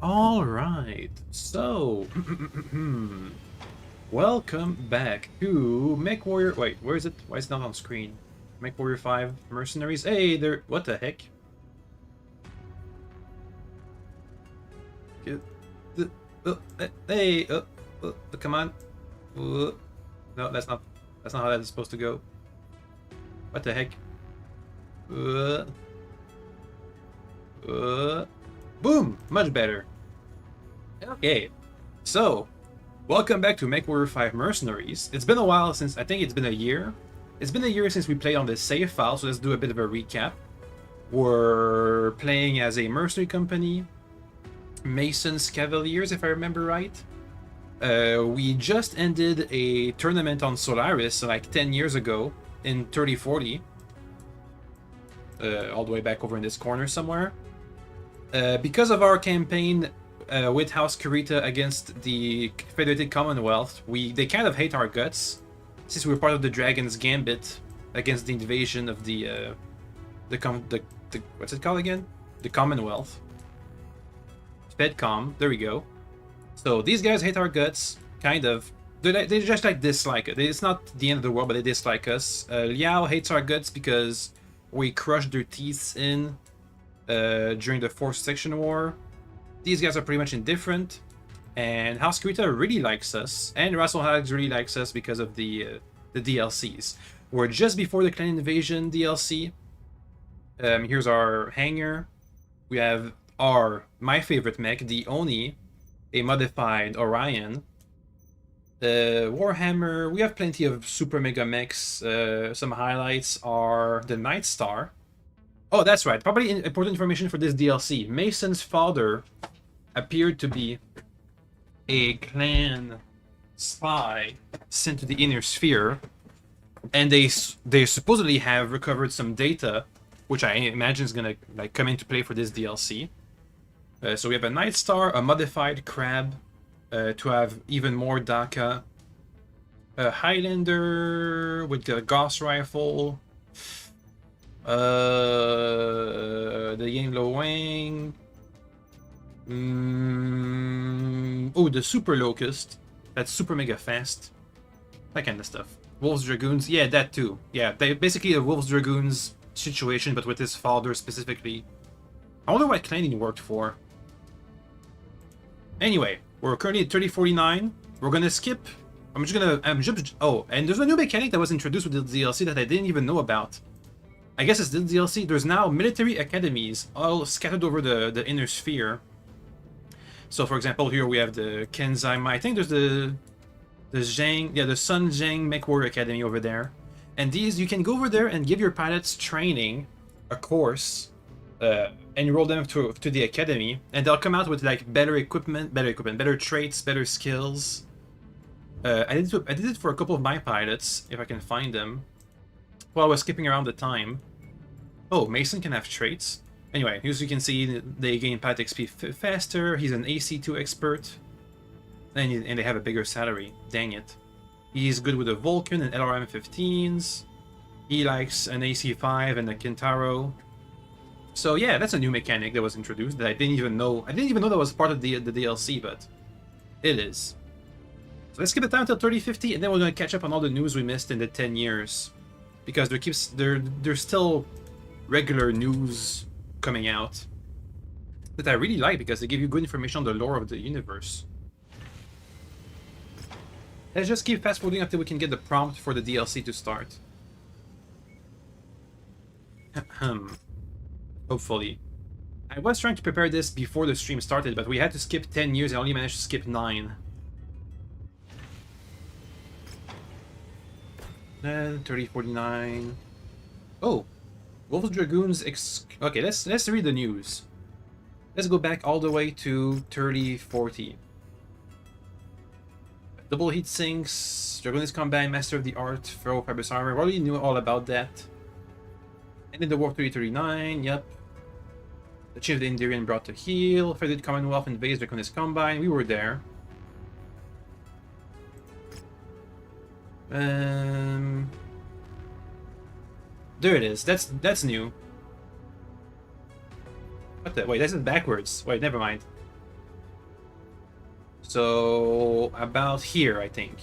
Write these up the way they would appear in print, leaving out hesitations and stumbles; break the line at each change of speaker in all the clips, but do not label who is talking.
All right, so welcome back to Mechwarrior. Wait, where is it? Why is it not on screen? Mechwarrior 5 Mercenaries. Hey, there. What the heck? Get the. Hey, come on. No, that's not. That's not how that is supposed to go. What the heck? Boom! Much better. Okay, so welcome back to Mechwarrior 5 Mercenaries. It's been a while since, I think it's been a year. It's been a year since we played on this save file, so let's do a bit of a recap. We're playing as a mercenary company, Mason's Cavaliers, if I remember right. We just ended a tournament on Solaris like 10 years ago in 3040. All the way back over in this corner somewhere. Because of our campaign with House Kurita against the Federated Commonwealth, they kind of hate our guts, since we were part of the Dragon's Gambit against the invasion of the what's it called again? The Commonwealth. FedCom, there we go. So these guys hate our guts, kind of. They just like dislike it. It's not the end of the world, but they dislike us. Liao hates our guts because we crushed their teeth in during the 4th Section War. These guys are pretty much indifferent, and House Kurita really likes us, and Russell Hags really likes us because of the DLCs. We're just before the Clan Invasion DLC. Here's our hangar. We have my favorite mech, the Oni, a modified Orion. Warhammer, we have plenty of super mega mechs. Some highlights are the Night Star. Oh, that's right. Probably important information for this DLC. Mason's father appeared to be a clan spy sent to the Inner Sphere, and they supposedly have recovered some data, which I imagine is gonna come into play for this DLC. So we have a Night Star, a modified Crab, to have even more DACA, a Highlander with the Gauss rifle. The Yang Lo Wang. Oh, the Super Locust. That's super mega fast. That kind of stuff. Wolves Dragoons. Yeah, that too. Yeah, they basically a Wolves Dragoons situation, but with his father specifically. I wonder what clan he worked for. Anyway, we're currently at 3049. We're gonna skip. Oh, and there's a new mechanic that was introduced with the DLC that I didn't even know about. I guess it's the DLC. There's now military academies all scattered over the Inner Sphere. So, for example, here we have the Kenzai. I think there's the Zhang, yeah, the Sun Zhang Mechwarrior Academy over there. And these, you can go over there and give your pilots training, a course, enroll them to the academy, and they'll come out with like better equipment, better traits, better skills. I did it for a couple of my pilots, if I can find them, while I was skipping around the time. Oh, Mason can have traits. Anyway, as you can see, they gain pilot XP faster. He's an AC2 expert, and they have a bigger salary. Dang it. He's good with a Vulcan and LRM-15s. He likes an AC5 and a Kintaro. So yeah, that's a new mechanic that was introduced that I didn't even know. I didn't even know that was part of the DLC, but it is. So let's skip it down until 3050, and then we're gonna catch up on all the news we missed in the 10 years, because there's still regular news coming out that I really like because they give you good information on the lore of the universe. Let's just keep fast forwarding until we can get the prompt for the DLC to start. Hopefully. I was trying to prepare this before the stream started, but we had to skip 10 years and only managed to skip 9. 3049. Oh, Wolf Dragoons. Okay, let's read the news. Let's go back all the way to 3040. Double heat sinks. Dragoonist Combine, Master of the Art, Ferro-Fibrous Armor. We already knew all about that. And in the War 3039, yep. The Chief of the Indirian brought to heel. Federated Commonwealth invades Draconis Combine. We were there. There it is. That's new. What the? Wait, that's backwards. Wait, never mind. So about here, I think.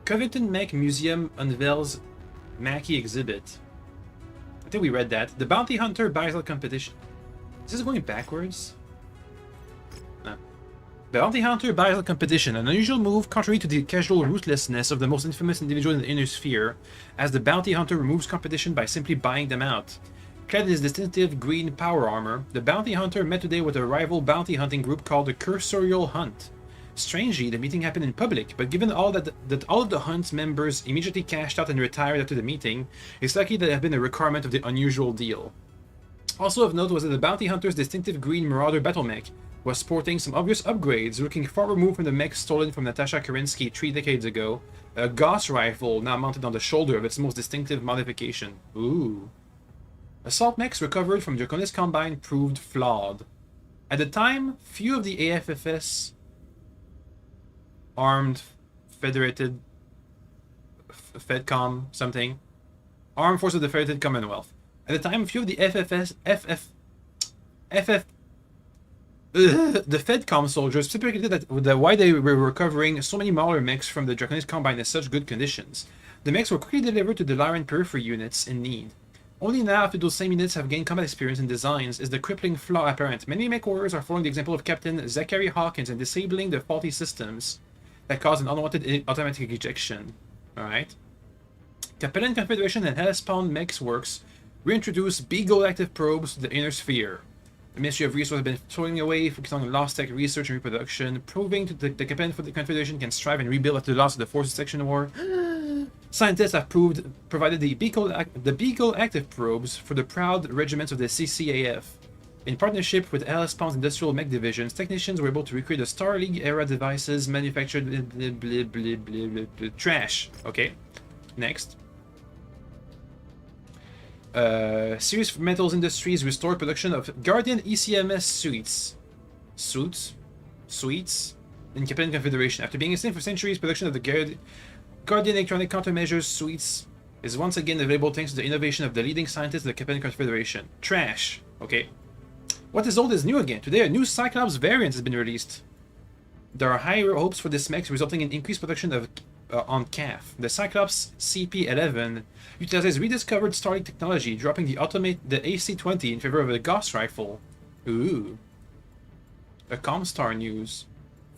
Covington Mech Museum unveils Mackie exhibit. I think we read that. The Bounty Hunter Battle Competition. Is this going backwards? No. The Bounty Hunter Battle Competition, an unusual move contrary to the casual ruthlessness of the most infamous individual in the Inner Sphere, as the Bounty Hunter removes competition by simply buying them out. Clad in his distinctive green power armor, the Bounty Hunter met today with a rival bounty hunting group called the Cursorial Hunt. Strangely, the meeting happened in public, but given all that all of the Hunt's members immediately cashed out and retired after the meeting, it's likely that it had been a requirement of the unusual deal. Also of note was that the Bounty Hunter's distinctive green Marauder battle mech was sporting some obvious upgrades, looking far removed from the mech stolen from Natasha Kerensky 3 decades ago, a Gauss rifle now mounted on the shoulder of its most distinctive modification. Ooh. Assault mechs recovered from Draconis Combine proved flawed. At the time, few of the AFFS armed federated Fedcom something armed forces of the Federated Commonwealth. At the time, few of the the Fedcom soldiers speculated that why they were recovering so many Mauler mechs from the Draconis Combine in such good conditions. The mechs were quickly delivered to the Lyran periphery units in need. Only now, after those same units have gained combat experience and designs, is the crippling flaw apparent. Many Mechwarriors are following the example of Captain Zachary Hawkins and disabling the faulty systems that cause an unwanted automatic ejection. Alright. Capellan Confederation and Hellspawn Mechs Works reintroduce Beagle active probes to the Inner Sphere. The Ministry of Resource has been throwing away, focusing on lost tech research and reproduction, proving that the Capellan Confederation can strive and rebuild after the loss of the Forces Section War. Scientists have provided the Beagle active probes for the proud regiments of the CCAF. In partnership with Hellspawn's Industrial Mech Divisions, technicians were able to recreate the Star League-era devices manufactured trash. Okay, next. Serious Metals Industries restored production of Guardian ECMS suites in Capellan Confederation. After being extinct for centuries, production of the Guardian Electronic Countermeasures suites is once again available thanks to the innovation of the leading scientists of the Capellan Confederation. Trash. Okay. What is old is new again. Today, a new Cyclops variant has been released. There are higher hopes for this mech, resulting in increased production of on CAF. The Cyclops CP-11 utilizes rediscovered Starlink technology, dropping the AC-20 in favor of a Gauss rifle. Ooh. A Comstar news.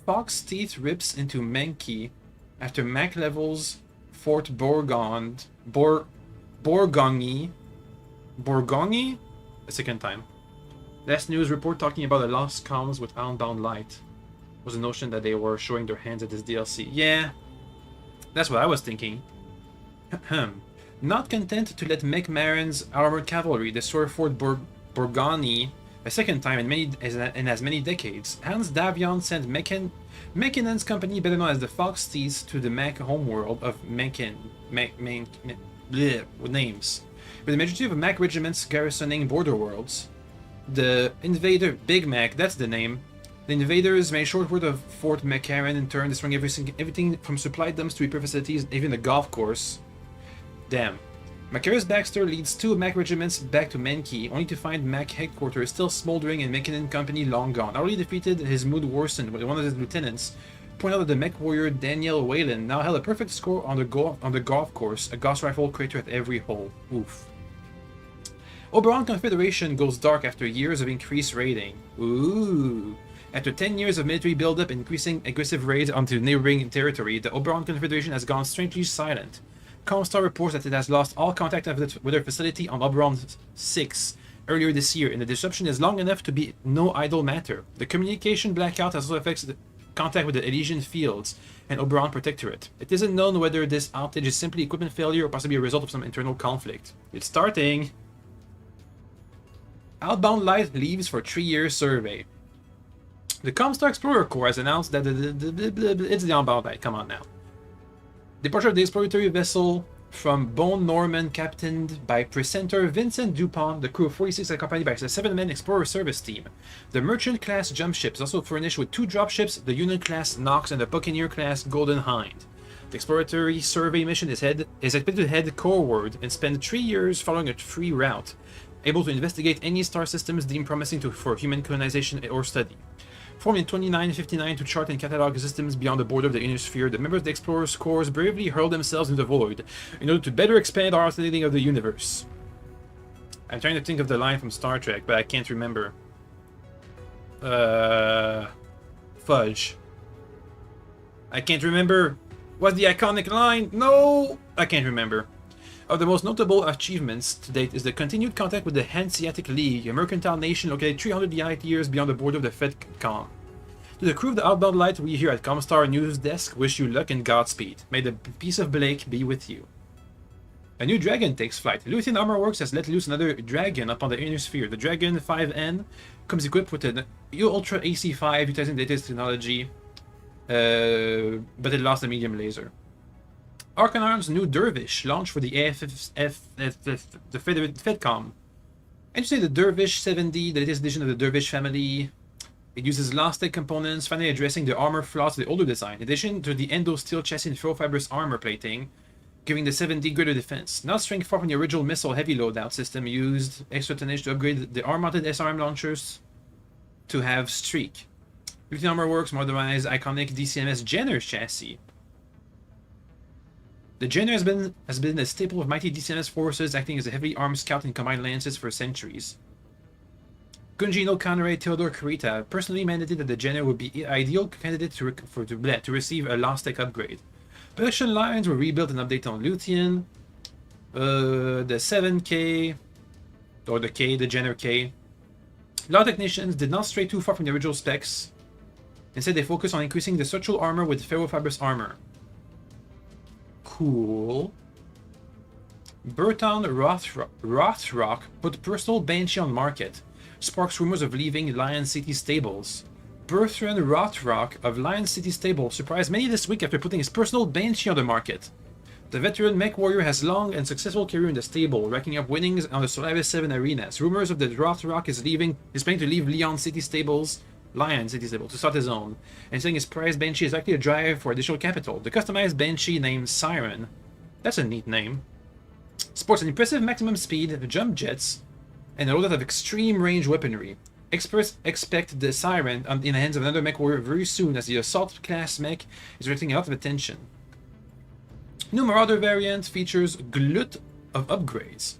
Fox teeth rips into Menki after Mac levels Fort Bourgogne. Bourgogne? A second time. Last news report talking about the lost comms with Unbound Light. Was the notion that they were showing their hands at this DLC. Yeah, that's what I was thinking. Not content to let Mechmarion's armored cavalry destroy Fort Borgani a second time in as many decades, Hans Davion sent Mechanan's company, better known as the Fox Thieves, to the Mech homeworld of Mechan. With names. With the majority of Mech regiments garrisoning border worlds, the invader Big Mac, that's the name. The invaders made short work of Fort Mechwarrior in turn, destroying everything from supply dumps to repair facilities, even a golf course. Damn. Macarius Baxter leads 2 Mac regiments back to Menki, only to find Mac headquarters still smoldering and Mechanan company long gone. Already defeated, his mood worsened when one of his lieutenants pointed out that the Mechwarrior Daniel Whalen now held a perfect score on the golf course, a Gauss rifle crater at every hole. Oof. Oberon Confederation goes dark after years of increased raiding. Ooh. After 10 years of military buildup and increasing aggressive raids onto neighboring territory, the Oberon Confederation has gone strangely silent. Comstar reports that it has lost all contact with their facility on Oberon 6 earlier this year, and the disruption is long enough to be no idle matter. The communication blackout has also affected contact with the Elysian Fields and Oberon Protectorate. It isn't known whether this outage is simply equipment failure or possibly a result of some internal conflict. It's starting! Outbound Light leaves for 3-year survey. The Comstar Explorer Corps has announced that it's the Outbound Light, come on now. Departure of the exploratory vessel from Bone Norman, captained by Presenter Vincent Dupont, the crew of 46 accompanied by a 7-man explorer service team. The Merchant-class jump ship is also furnished with 2 dropships, the Union-class Knox and the Buccaneer-class Golden Hind. The exploratory survey mission is expected to head Coreward and spend 3 years following a free route, able to investigate any star systems deemed promising for human colonization or study. Formed in 2959 to chart and catalog systems beyond the border of the inner sphere, the members of the Explorers Corps bravely hurled themselves into the void in order to better expand our understanding of the universe. I'm trying to think of the line from Star Trek, but I can't remember. Fudge. I can't remember. What's the iconic line? No! I can't remember. Of the most notable achievements to date is the continued contact with the Hanseatic League, a mercantile nation located 300 light years beyond the border of the FedCom. To the crew of the Outbound Light, we here at Comstar News Desk wish you luck and Godspeed. May the peace of Blake be with you. A new dragon takes flight. Luthien Armor Works has let loose another dragon upon the inner sphere. The Dragon 5N comes equipped with an Ultra AC5 utilizing the latest technology, but it lost a medium laser. Arcanar's new Dervish launched for the FedCom. And you say the Dervish 7D, the latest edition of the Dervish family. It uses last-tech components, finally addressing the armor flaws of the older design. In addition to the Endo Steel chassis and ferrofibrous armor plating, giving the 7D greater defense. Not strength far from the original missile heavy loadout system used extra tonnage to upgrade the arm-mounted SRM launchers to have streak. Luthien Armor Works modernized iconic DCMS Jenner's chassis. The Jenner has been a staple of mighty DCMS forces, acting as a heavily armed scout in combined lances for centuries. Gungino Conrad Theodore Kurita personally mandated that the Jenner would be the ideal candidate to receive a last-tech upgrade. Production lines were rebuilt and updated on Luthien. The 7K, or the K, the Jenner K. Law technicians did not stray too far from the original specs. Instead, they focused on increasing the structural armor with ferrofibrous armor. Cool. Burton Rothrock put personal Banshee on market. Sparks rumors of leaving Lion City Stables. Bertrand Rothrock of Lion City Stables surprised many this week after putting his personal Banshee on the market. The veteran Mechwarrior has long and successful career in the stable, racking up winnings on the Solaris 7 arenas. Rumors of that Rothrock is planning to leave Lion City Stables to start his own, and saying his prized Banshee is likely a drive for additional capital. The customized Banshee named Siren, that's a neat name, sports an impressive maximum speed, jump jets, and a loadout of extreme range weaponry. Experts expect the Siren in the hands of another Mechwarrior very soon, as the Assault class mech is attracting a lot of attention. New Marauder variant features glut of upgrades.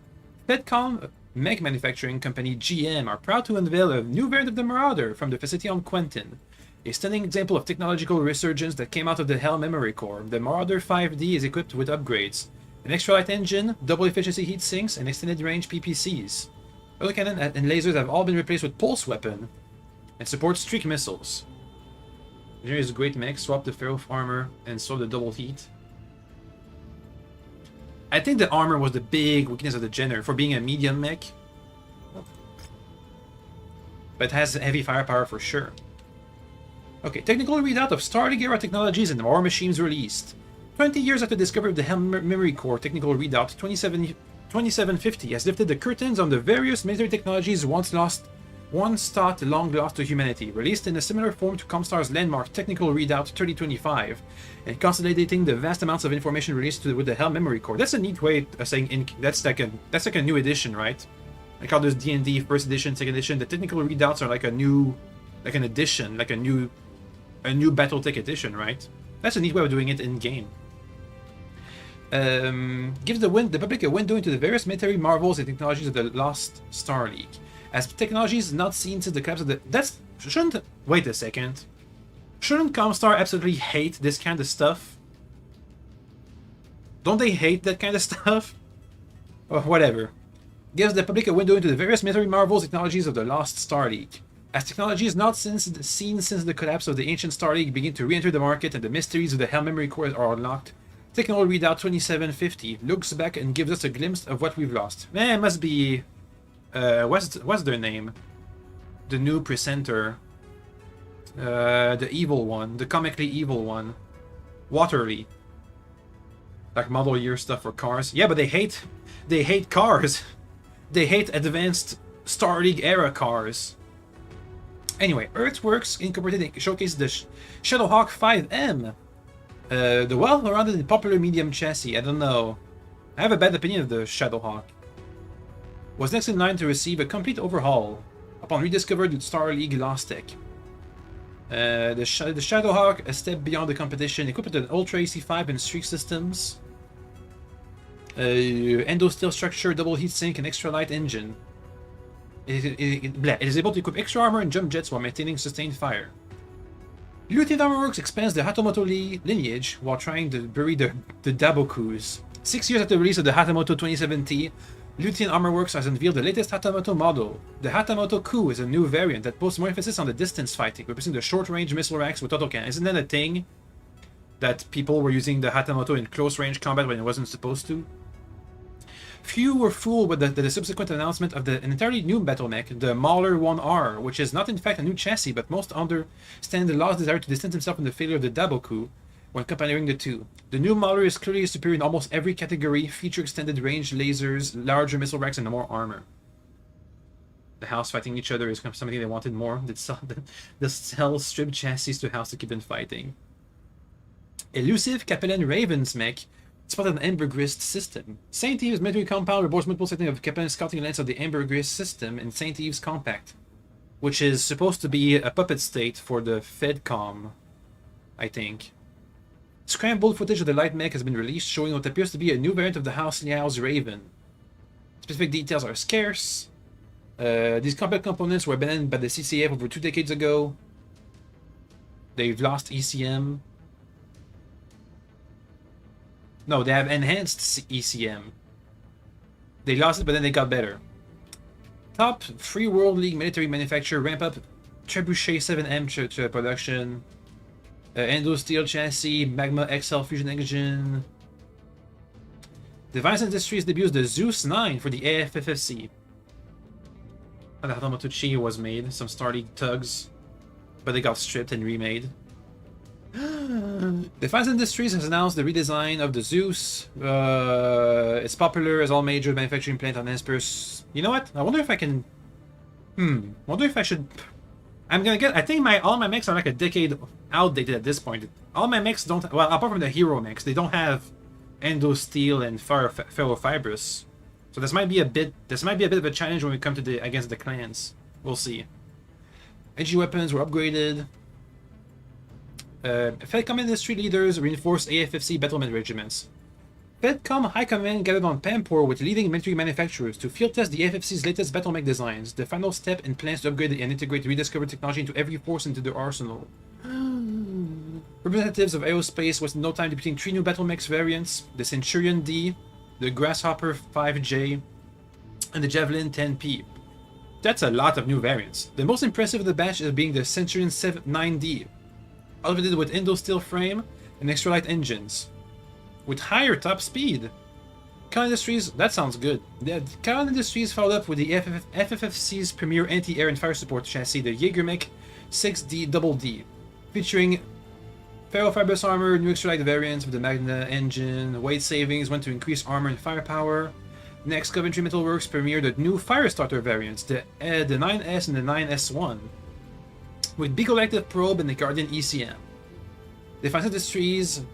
FedCom Mech manufacturing company GM are proud to unveil a new variant of the Marauder from the facility on Quentin. A stunning example of technological resurgence that came out of the Hell Memory Core. The Marauder 5D is equipped with upgrades. An extra light engine, double efficiency heat sinks, and extended range PPCs. Autocannon and lasers have all been replaced with pulse weapon and support streak missiles. Here is a great mech, swap the ferro armor and swap the double heat. I think the armor was the big weakness of the Jenner for being a medium mech. But it has heavy firepower for sure. Okay, technical readout of Starberg era technologies and war machines released. 20 years after the discovery of the Helm Memory Core, technical readout 2750 has lifted the curtains on the various military technologies once thought long lost to humanity, released in a similar form to Comstar's landmark technical readout 3025, and consolidating the vast amounts of information released with the Helm Memory Core. That's a neat way of saying that's like a new edition, right? Like how there's D&D first edition, second edition. The technical readouts are like an addition, like a new BattleTech edition, right? That's a neat way of doing it in game. Gives the public a window into the various military marvels and technologies of the Lost Star League. As technologies not seen since the collapse of the... Wait a second. Shouldn't Comstar absolutely hate this kind of stuff? Don't they hate that kind of stuff? Or whatever. Gives the public a window into the various military marvels and technologies of the Lost Star League. As technologies not seen since the collapse of the ancient Star League begin to re-enter the market and the mysteries of the Helm Memory Core are unlocked, Technical Readout 2750 looks back and gives us a glimpse of what we've lost. It must be... what's their name? The new presenter. The evil one. The comically evil one. Waterly. Like model year stuff for cars. Yeah, but they hate cars. They hate advanced Star League era cars. Anyway, Earthworks Incorporated showcases the Shadowhawk 5M. The well-rounded and popular medium chassis. I don't know. I have a bad opinion of the Shadowhawk. Was next in line to receive a complete overhaul upon rediscovered Star League Lost Tech. The Shadowhawk, a step beyond the competition, equipped with an Ultra AC5 and Streak systems. Endo-steel structure, double heatsink, and extra light engine. It is able to equip extra armor and jump jets while maintaining sustained fire. Lutein Armorworks expands the Hatamoto lineage while trying to bury the Dabokus. 6 years after the release of the Hatamoto 2070, Lutein Armorworks has unveiled the latest Hatamoto model. The Hatamoto Ku is a new variant that puts more emphasis on the distance fighting, replacing the short-range missile racks with autocannon. Isn't that a thing? That people were using the Hatamoto in close-range combat when it wasn't supposed to? Few were fooled with the subsequent announcement of an entirely new battle mech, the Mauler 1R, which is not in fact a new chassis, but most understand the lost desire to distance himself from the failure of the Daboku when comparing the two. The new Mauler is clearly superior in almost every category, feature extended range lasers, larger missile racks, and more armor. The House fighting each other is something they wanted more. They sell stripped chassis to House to keep them fighting. Elusive Capellan Raven's mech spotted an Ambergrist system. St. Eve's military compound reports multiple sightings of Capellan scouting lens of the Ambergrist system in St. Eve's Compact, which is supposed to be a puppet state for the FedCom, I think. Scrambled footage of the light mech has been released, showing what appears to be a new variant of the House Liao's Raven. Specific details are scarce. These combat components were abandoned by the CCF over 2 decades ago. They've lost ECM. No, they have enhanced ECM. They lost it, but then they got better. Top Free World League military manufacturer ramp up Trebuchet 7M to production. Endo Steel chassis, Magma XL fusion engine. Device Industries debuts the Zeus 9 for the AFFFC. And the Hatamoto Chi was made, some Star League tugs, but they got stripped and remade. Defense Industries has announced the redesign of the Zeus. It's popular as all major manufacturing plant on Hespers. You know what? I wonder if I can... wonder if I should... I'm gonna get... I think all my mechs are like a decade outdated at this point. All my mechs don't... Well, apart from the hero mechs, they don't have Endo Steel and Ferrofibrous. So this might be a bit... This might be a bit of a challenge when we come to against the clans. We'll see. Edgy weapons were upgraded. FedCom industry leaders reinforced AFFC battlement regiments. FedCom High Command gathered on Pampor with leading military manufacturers to field test the AFFC's latest battle mech designs, the final step in plans to upgrade and integrate rediscovered technology into every force into their arsenal. Representatives of aerospace wasted no time debuting 3 new battle mechs variants, the Centurion D, the Grasshopper 5J, and the Javelin 10P. That's a lot of new variants. The most impressive of the batch is being the Centurion 9D, outfitted with Endo Steel frame and extra light engines, with higher top speed. Cal Industries, that sounds good. The Cal Industries followed up with the FFFC's premier anti-air and fire support chassis, the Jaegermech 6D Double D, featuring ferrofibrous armor, new extra light variants with the Magna engine, weight savings went to increase armor and firepower. Next, Coventry Metalworks premiered the new Firestarter variants, the 9S and the 9S1, with Beagle Active Probe and the Guardian ECM. Defense Industries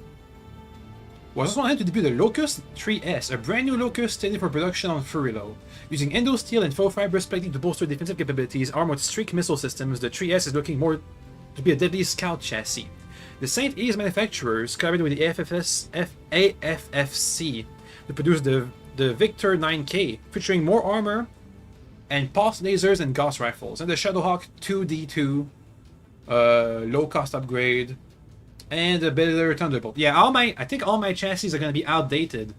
was also wanted to debut the Locust 3S, a brand new Locust slated for production on Furilo. Using endo steel and faux fibrous plating to bolster defensive capabilities, armed with streak missile systems, the 3S is looking more to be a deadly scout chassis. The St. E's manufacturers collaborated with the AFFC to produce the Victor 9K, featuring more armor and pulse lasers and Gauss rifles, and the Shadowhawk 2D2 low-cost upgrade, and a better Thunderbolt. Yeah, I think all my chassis are going to be outdated,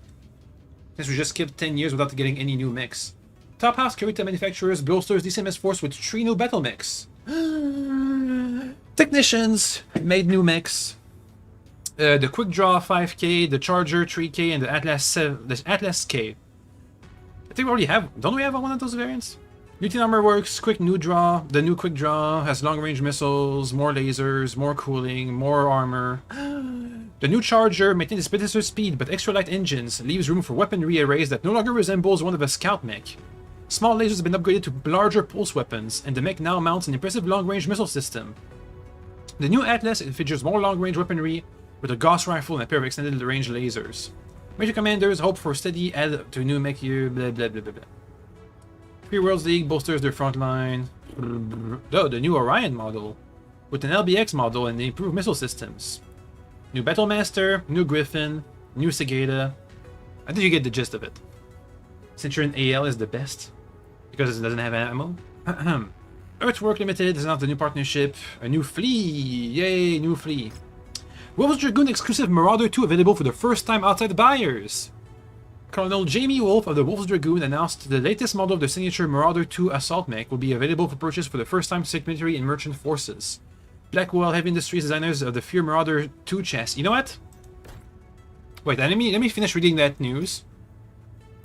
since we just skipped 10 years without getting any new mechs. Top House Kurita manufacturers bolsters DCMS Force with 3 new battle mechs. Technicians made new mechs. The Quick Draw 5K, the Charger 3K, and the Atlas K. I think we already have... Don't we have one of those variants? Lutein Armor Works, Quick New Draw. The new Quick Draw has long-range missiles, more lasers, more cooling, more armor. The new Charger maintains its predecessor speed, but extra light engines leaves room for weaponry arrays that no longer resembles one of a scout mech. Small lasers have been upgraded to larger pulse weapons, and the mech now mounts an impressive long-range missile system. The new Atlas features more long-range weaponry, with a Gauss rifle and a pair of extended range lasers. Major commanders hope for steady add to new mech year, blah blah blah blah blah. Free Worlds League bolsters their front line. Oh, the new Orion model, with an LBX model and the improved missile systems. New Battlemaster, new Griffin, new Cicada. I think you get the gist of it. Centurion AL is the best, because it doesn't have ammo. Earthwork Limited is announced a new partnership. A new Flea! Yay, new Flea. Wolf's Dragoon exclusive Marauder 2 available for the first time outside buyers. Colonel Jamie Wolf of the Wolf's Dragoon announced the latest model of the signature Marauder 2 assault mech will be available for purchase for the first time to state military and merchant forces. Blackwell Heavy Industries designers of the Fear Marauder 2 chassis. You know what? Wait, let me finish reading that news.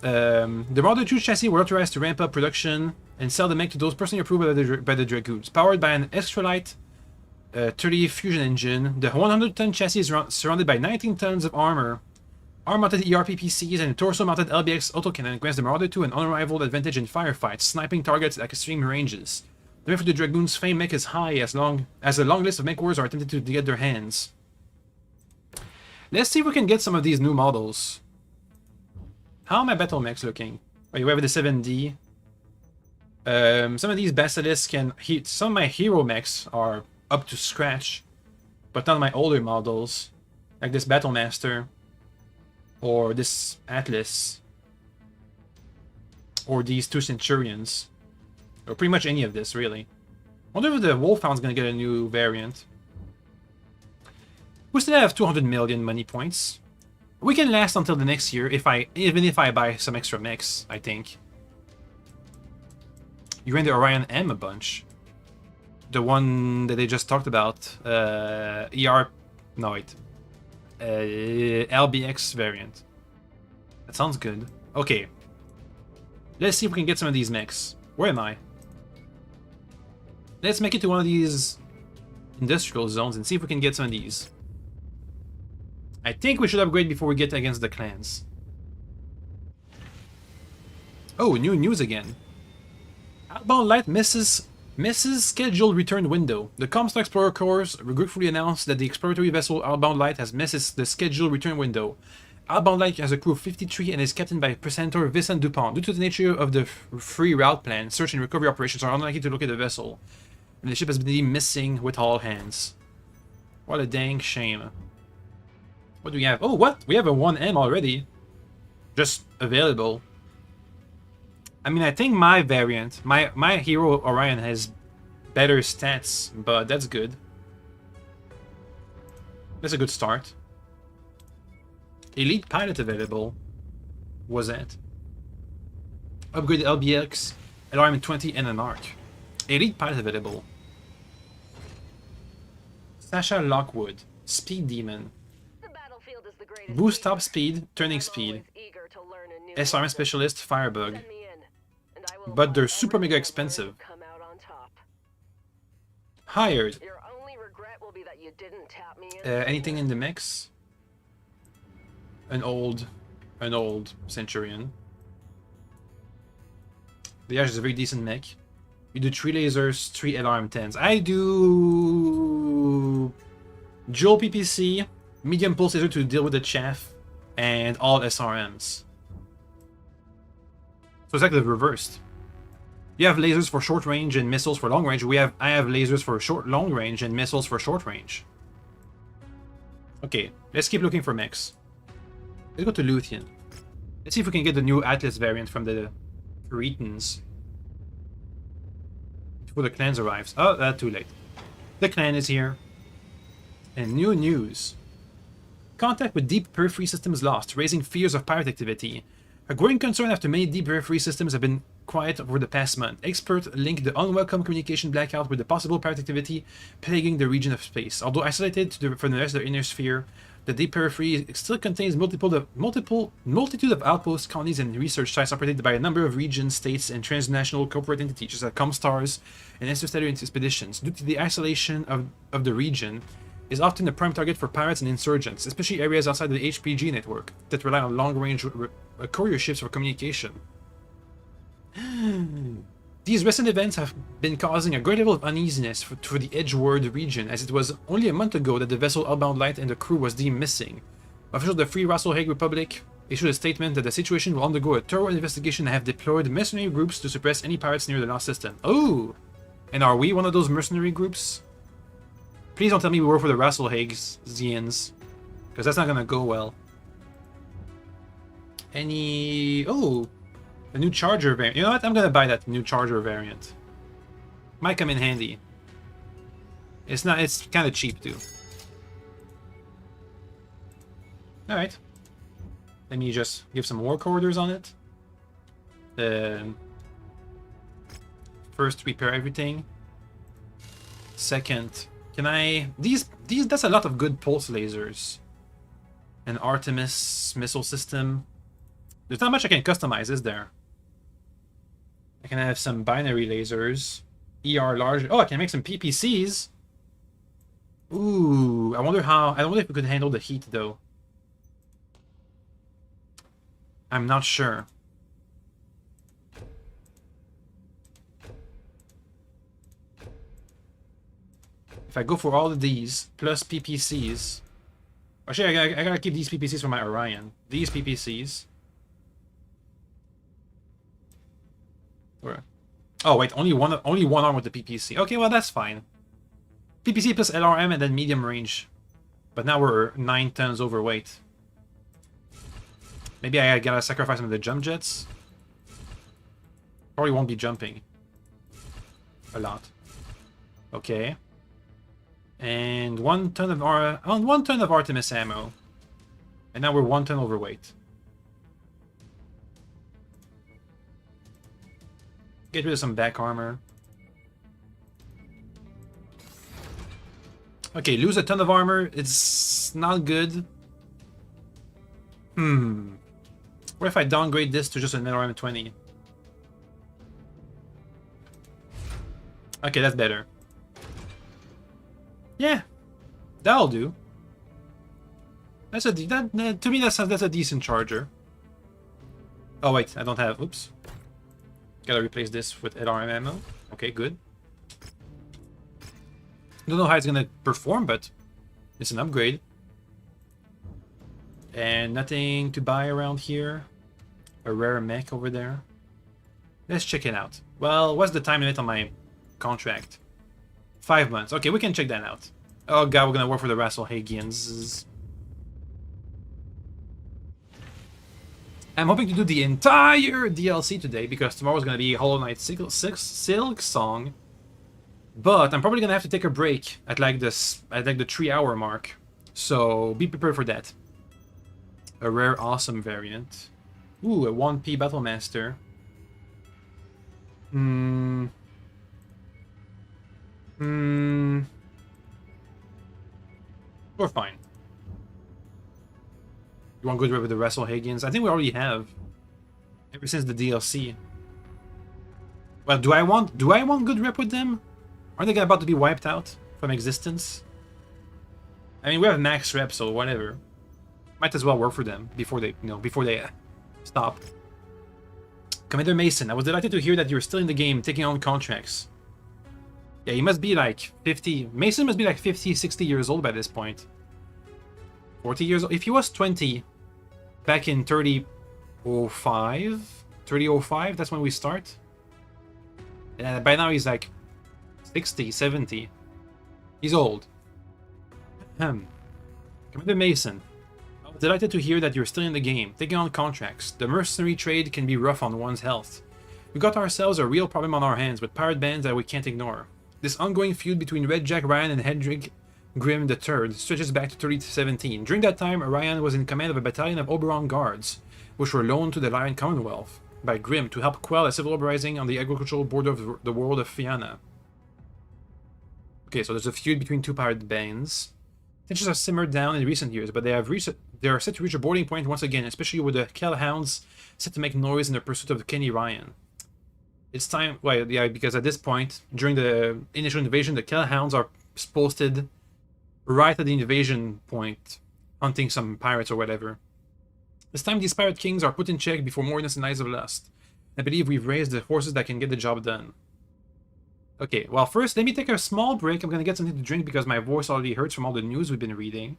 The Marauder 2 chassis were authorized to ramp up production and sell the mech to those personally approved by the Dragoons. Powered by an extra light 30 fusion engine, the 100-ton chassis is surrounded by 19 tons of armor, arm-mounted ERPPCs, and a torso-mounted LBX autocannon grants the Marauder 2 an unrivaled advantage in firefights, sniping targets at extreme ranges. The demand for the Dragoons' fame mech is high as a long list of mech warriors are attempted to get their hands. Let's see if we can get some of these new models. How are my battle mechs looking? Oh, you have the 7D. Some of these basilisks can hit. Some of my hero mechs are up to scratch, but none of my older models, like this Battlemaster, or this Atlas, or these 2 Centurions, or pretty much any of this, really. I wonder if the Wolfhound's gonna get a new variant. We still have 200 million money points. We can last until the next year, even if I buy some extra mechs, I think. You ran the Orion M a bunch. The one that they just talked about, LBX variant. That sounds good. Okay. Let's see if we can get some of these mechs. Where am I? Let's make it to one of these industrial zones and see if we can get some of these. I think we should upgrade before we get against the clans. Oh, new news again. Outbound Light misses scheduled return window. The Comstock Explorer Corps regretfully announced that the exploratory vessel Outbound Light has missed the scheduled return window. Outbound Light has a crew of 53 and is captained by Precentor Vincent Dupont. Due to the nature of the free route plan, search and recovery operations are unlikely to locate the vessel, and the ship has been deemed missing with all hands. What a dang shame. What do we have? Oh, what? We have a 1M already. Just available. I mean, I think my variant, my hero Orion has better stats, but that's good. That's a good start. Elite pilot available. Was that? Upgrade LBX, LRM 20 and an arc. Elite pilot available. Sasha Lockwood, Speed Demon. Boost top speed, turning speed. SRM Specialist, Firebug. But they're super mega expensive. Hired. Anything in the mix? An old Centurion. The Ash is a very decent mech. You do 3 lasers, 3 LRM-10s. I do dual PPC, medium pulse laser to deal with the chaff, and all SRMs. So it's like the reversed. You have lasers for short range and missiles for long range. I have lasers for long range and missiles for short range. Okay, let's keep looking for mechs. Let's go to Luthien. Let's see if we can get the new Atlas variant from the Cretans before the clans arrives. Oh, that's too late. The clan is here. And new news. Contact with deep periphery systems lost, raising fears of pirate activity. A growing concern after many deep periphery systems have been quiet over the past month. Experts link the unwelcome communication blackout with the possible pirate activity plaguing the region of space. Although isolated from the rest of the inner sphere, the deep periphery still contains multitude of outposts, colonies, and research sites operated by a number of regions, states, and transnational corporate entities, such as Comstars and interstellar expeditions. Due to the isolation of the region, is often a prime target for pirates and insurgents, especially areas outside the HPG network that rely on long-range courier ships for communication. These recent events have been causing a great level of uneasiness for the Edgeworld region, as it was only a month ago that the vessel Outbound Light and the crew was deemed missing. Officials of the Free Alleghe Republic issued a statement that the situation will undergo a thorough investigation and have deployed mercenary groups to suppress any pirates near the lost system. Oh! And are we one of those mercenary groups? Please don't tell me we work for the Alleghe, because that's not gonna go well. Oh! A new Charger variant. You know what? I'm gonna buy that new Charger variant. Might come in handy. It's kind of cheap too. Alright. Let me just give some work orders on it. First, repair everything. Second, can I... That's a lot of good pulse lasers. An Artemis missile system. There's not much I can customize, is there? I can have some binary lasers. ER large. Oh, I can make some PPCs. Ooh, I wonder if we could handle the heat though. I'm not sure. If I go for all of these plus PPCs. Actually, I gotta keep these PPCs for my Orion. These PPCs. Oh wait, only one arm with the PPC. Okay, well that's fine. PPC plus LRM and then medium range. But now we're 9 tons overweight. Maybe I gotta sacrifice some of the jump jets. Probably won't be jumping. A lot. Okay. And 1 ton of 1 ton of Artemis ammo. And now we're 1 ton overweight. Get rid of some back armor. Okay, lose a ton of armor. It's not good. What if I downgrade this to just an LRM-20? Okay, that's better. Yeah, that'll do. To me that's a decent charger. Oh wait, I don't have. Oops. Gotta replace this with LRM ammo. Okay, good. Don't know how it's gonna perform, but it's an upgrade. And nothing to buy around here. A rare mech over there. Let's check it out. Well, what's the time limit on my contract? 5 months. Okay, we can check that out. Oh god, we're gonna work for the Alleghe. I'm hoping to do the entire DLC today because tomorrow's gonna be Hollow Knight Silksong. But I'm probably gonna have to take a break at like the 3-hour mark. So be prepared for that. A rare awesome variant. Ooh, a 1P Battlemaster. We're fine. You want to go with the Alleghe? I think we already have. ever since the DLC. Well, do I want good rep with them? Aren't they about to be wiped out from existence? I mean, we have max rep, so whatever. Might as well work for them before they, before they stop. Commander Mason, I was delighted to hear that you're still in the game, taking on contracts. Yeah, he must be like 50. Mason must be like 50, 60 years old by this point. 40 years old. If he was 20 back in 3005, that's when we start. And by now he's like 60, 70. He's old. Commander Mason, I was delighted to hear that you're still in the game, taking on contracts. The mercenary trade can be rough on one's health. We got ourselves a real problem on our hands with pirate bands that we can't ignore. This ongoing feud between Red Jack Ryan and Hendrik Grimm III stretches back to 3017. During that time, Ryan was in command of a battalion of Oberon Guards, which were loaned to the Lion Commonwealth by Grimm to help quell a civil uprising on the agricultural border of the world of Fianna. Okay, so there's a feud between two pirate bands. Tensions have simmered down in recent years, but they are set to reach a boiling point once again, especially with the Kellhounds set to make noise in the pursuit of Kenny Ryan. It's time, well, yeah, because at this point, during the initial invasion, the Kellhounds are posted right at the invasion point, hunting some pirates or whatever. This time, these pirate kings are put in check before more innocent eyes of lust. I believe we've raised the forces that can get the job done. Okay, well, first, let me take a small break. I'm gonna get something to drink because my voice already hurts from all the news we've been reading.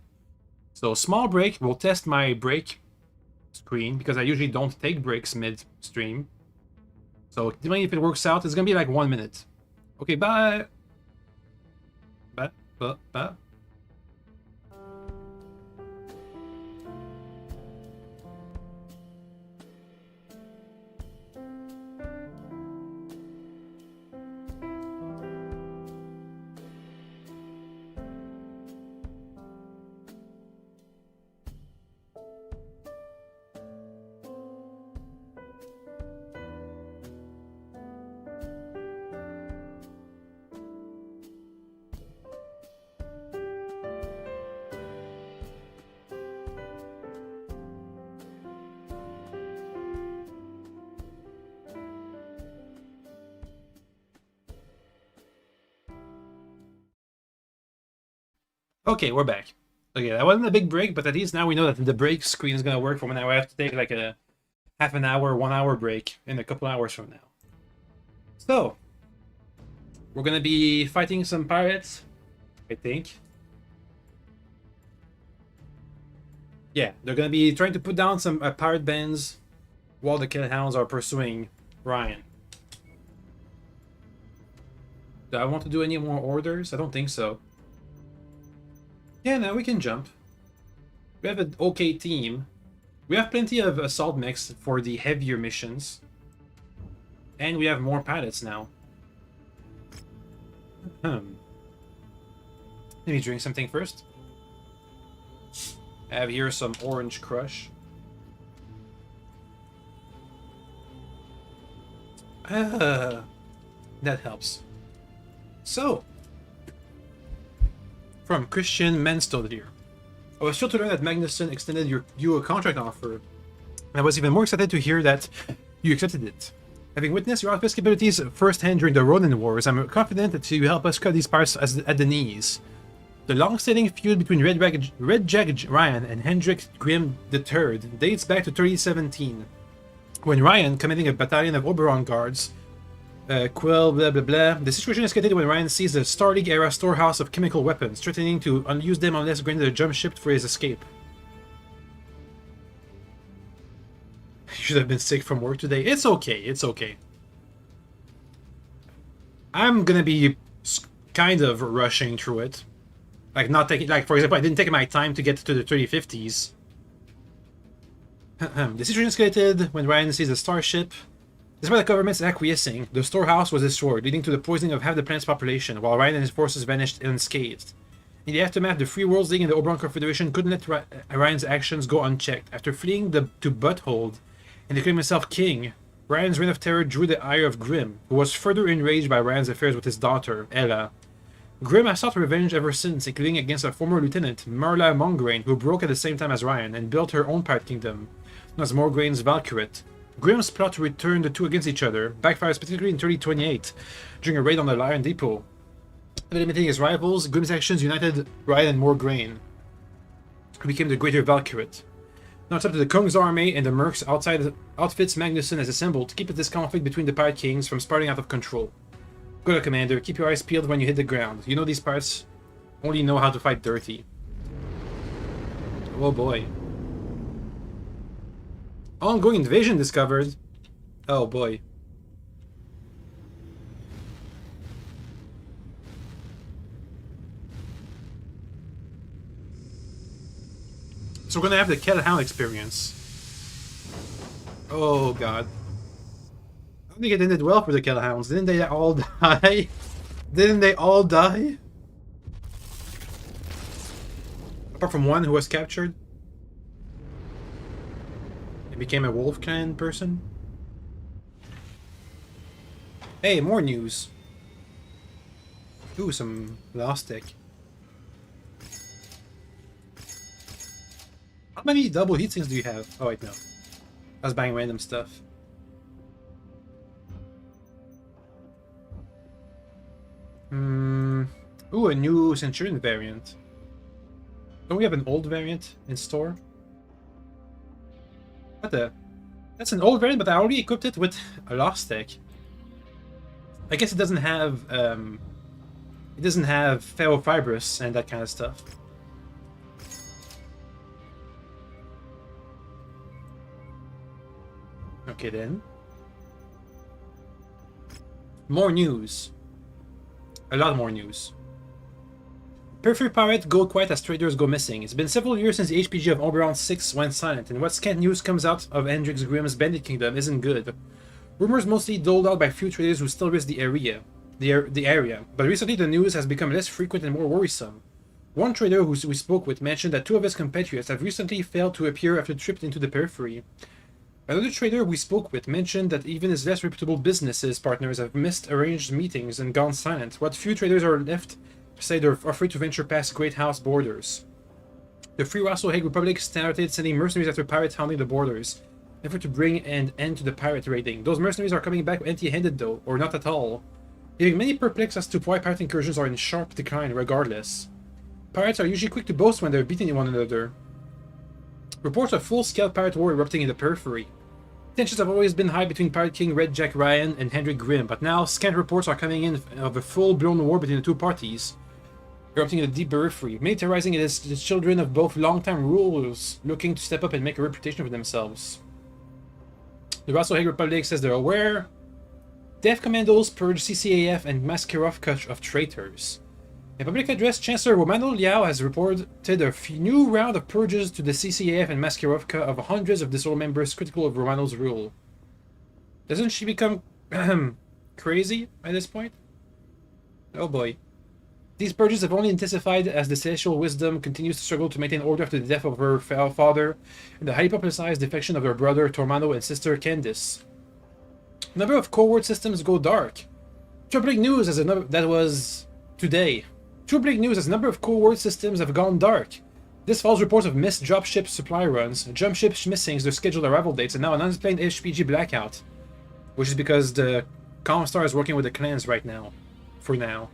So, small break. We'll test my break screen because I usually don't take breaks mid-stream. So, depending if it works out, it's gonna be like 1 minute. Okay, bye! Bye. Okay, we're back. Okay, that wasn't a big break, but at least now we know that the break screen is going to work for when I have to take like a half an hour, 1 hour break in a couple hours from now. So, we're going to be fighting some pirates, I think. Yeah, they're going to be trying to put down some pirate bands while the Kellhounds are pursuing Ryan. Do I want to do any more orders? I don't think so. Yeah, now we can jump. We have an okay team. We have plenty of assault mechs for the heavier missions. And we have more pilots now. Let me drink something first. I have here some Orange Crush. That helps. So, from Christian Manstol here. I was thrilled to learn that Magnuson extended you a contract offer. And I was even more excited to hear that you accepted it. Having witnessed your office capabilities firsthand during the Ronin Wars, I'm confident that you help us cut these parts at the knees. The long-standing feud between Red Jack Ryan and Hendrik Grimm III dates back to 3017, when Ryan, commanding a battalion of Oberon Guards, Quill, blah blah blah. The situation escalated when Ryan seized the Star League era storehouse of chemical weapons, threatening to unuse them unless granted a jump ship for his escape. You should have been sick from work today. It's okay, it's okay. I'm gonna be kind of rushing through it. Like, not taking, like, for example, I didn't take my time to get to the 3050s. The situation escalated when Ryan seized the starship. Despite the government's acquiescing, the storehouse was destroyed, leading to the poisoning of half the planet's population, while Ryan and his forces vanished unscathed. In the aftermath, the Free Worlds League and the Oberon Confederation couldn't let Ryan's actions go unchecked. After fleeing to Butthold and declaring himself king, Ryan's reign of terror drew the ire of Grimm, who was further enraged by Ryan's affairs with his daughter, Ella. Grimm has sought revenge ever since, including against a former lieutenant, Marla Mongrain, who broke at the same time as Ryan and built her own pirate kingdom, known as Morgrain's Valkyrit. Grimm's plot to return the two against each other backfires particularly in 3028 during a raid on the Lion Depot. Eliminating his rivals, Grimm's actions united Ryan and Morgraine, who became the Greater Valkyrie. Now it's up to the Kung's army and the mercs outside outfits Magnusson has assembled to keep this conflict between the Pirate Kings from spiraling out of control. Good luck, Commander. Keep your eyes peeled when you hit the ground. You know these pirates only know how to fight dirty. Oh boy. Ongoing invasion discovered. Oh boy. So we're gonna have the Kellhound experience. Oh god. I think it ended well for the Kellhounds. Didn't they all die? Didn't they all die? Apart from one who was captured. He became a Wolf Clan person. Hey, more news. Ooh, some Lost Tech. How many double heatsinks do you have? Oh wait, no. I was buying random stuff. Ooh, a new Centurion variant. Don't we have an old variant in store? What the? That's an old variant, but I already equipped it with a Lost Tech. I guess it doesn't have ferrofibrous and that kind of stuff. Okay then. More news. A lot more news. Periphery pirates go quiet as traders go missing. It's been several years since the HPG of Oberon 6 went silent, and what scant news comes out of Hendrix Grimm's Bandit Kingdom isn't good. Rumors mostly doled out by few traders who still risk the area, but recently the news has become less frequent and more worrisome. One trader who we spoke with mentioned that two of his compatriots have recently failed to appear after tripped into the periphery. Another trader we spoke with mentioned that even his less reputable businesses partners have missed arranged meetings and gone silent. What few traders are left say they're afraid to venture past Great House borders. The Free Alleghe Republic started sending mercenaries after pirates hounding the borders, in effort to bring an end to the pirate raiding. Those mercenaries are coming back empty-handed though, or not at all, leaving many perplexed as to why pirate incursions are in sharp decline regardless. Pirates are usually quick to boast when they're beating one another. Reports of full-scale pirate war erupting in the periphery. Tensions have always been high between Pirate King Red Jack Ryan and Hendrik Grimm, but now scant reports are coming in of a full-blown war between the two parties, erupting in the deep periphery, militarizing it as the children of both long-time rulers looking to step up and make a reputation for themselves. The Alleghe Republic says they're aware. Death Commandos purge CCAF and Maskirovka of traitors. In a public address, Chancellor Romano Liao has reported a new round of purges to the CCAF and Maskirovka of hundreds of disorder members critical of Romano's rule. Doesn't she become crazy at this point? Oh boy. These purges have only intensified as the celestial wisdom continues to struggle to maintain order after the death of her father and the highly publicized defection of her brother Tormano and sister Candice. A number of core systems go dark. Troubling news as that was today. Troubling news as a number of core systems have gone dark. This follows reports of missed dropship supply runs, jump ship missings, their scheduled arrival dates, and now an unexplained HPG blackout. Which is because the Comstar is working with the clans right now. For now.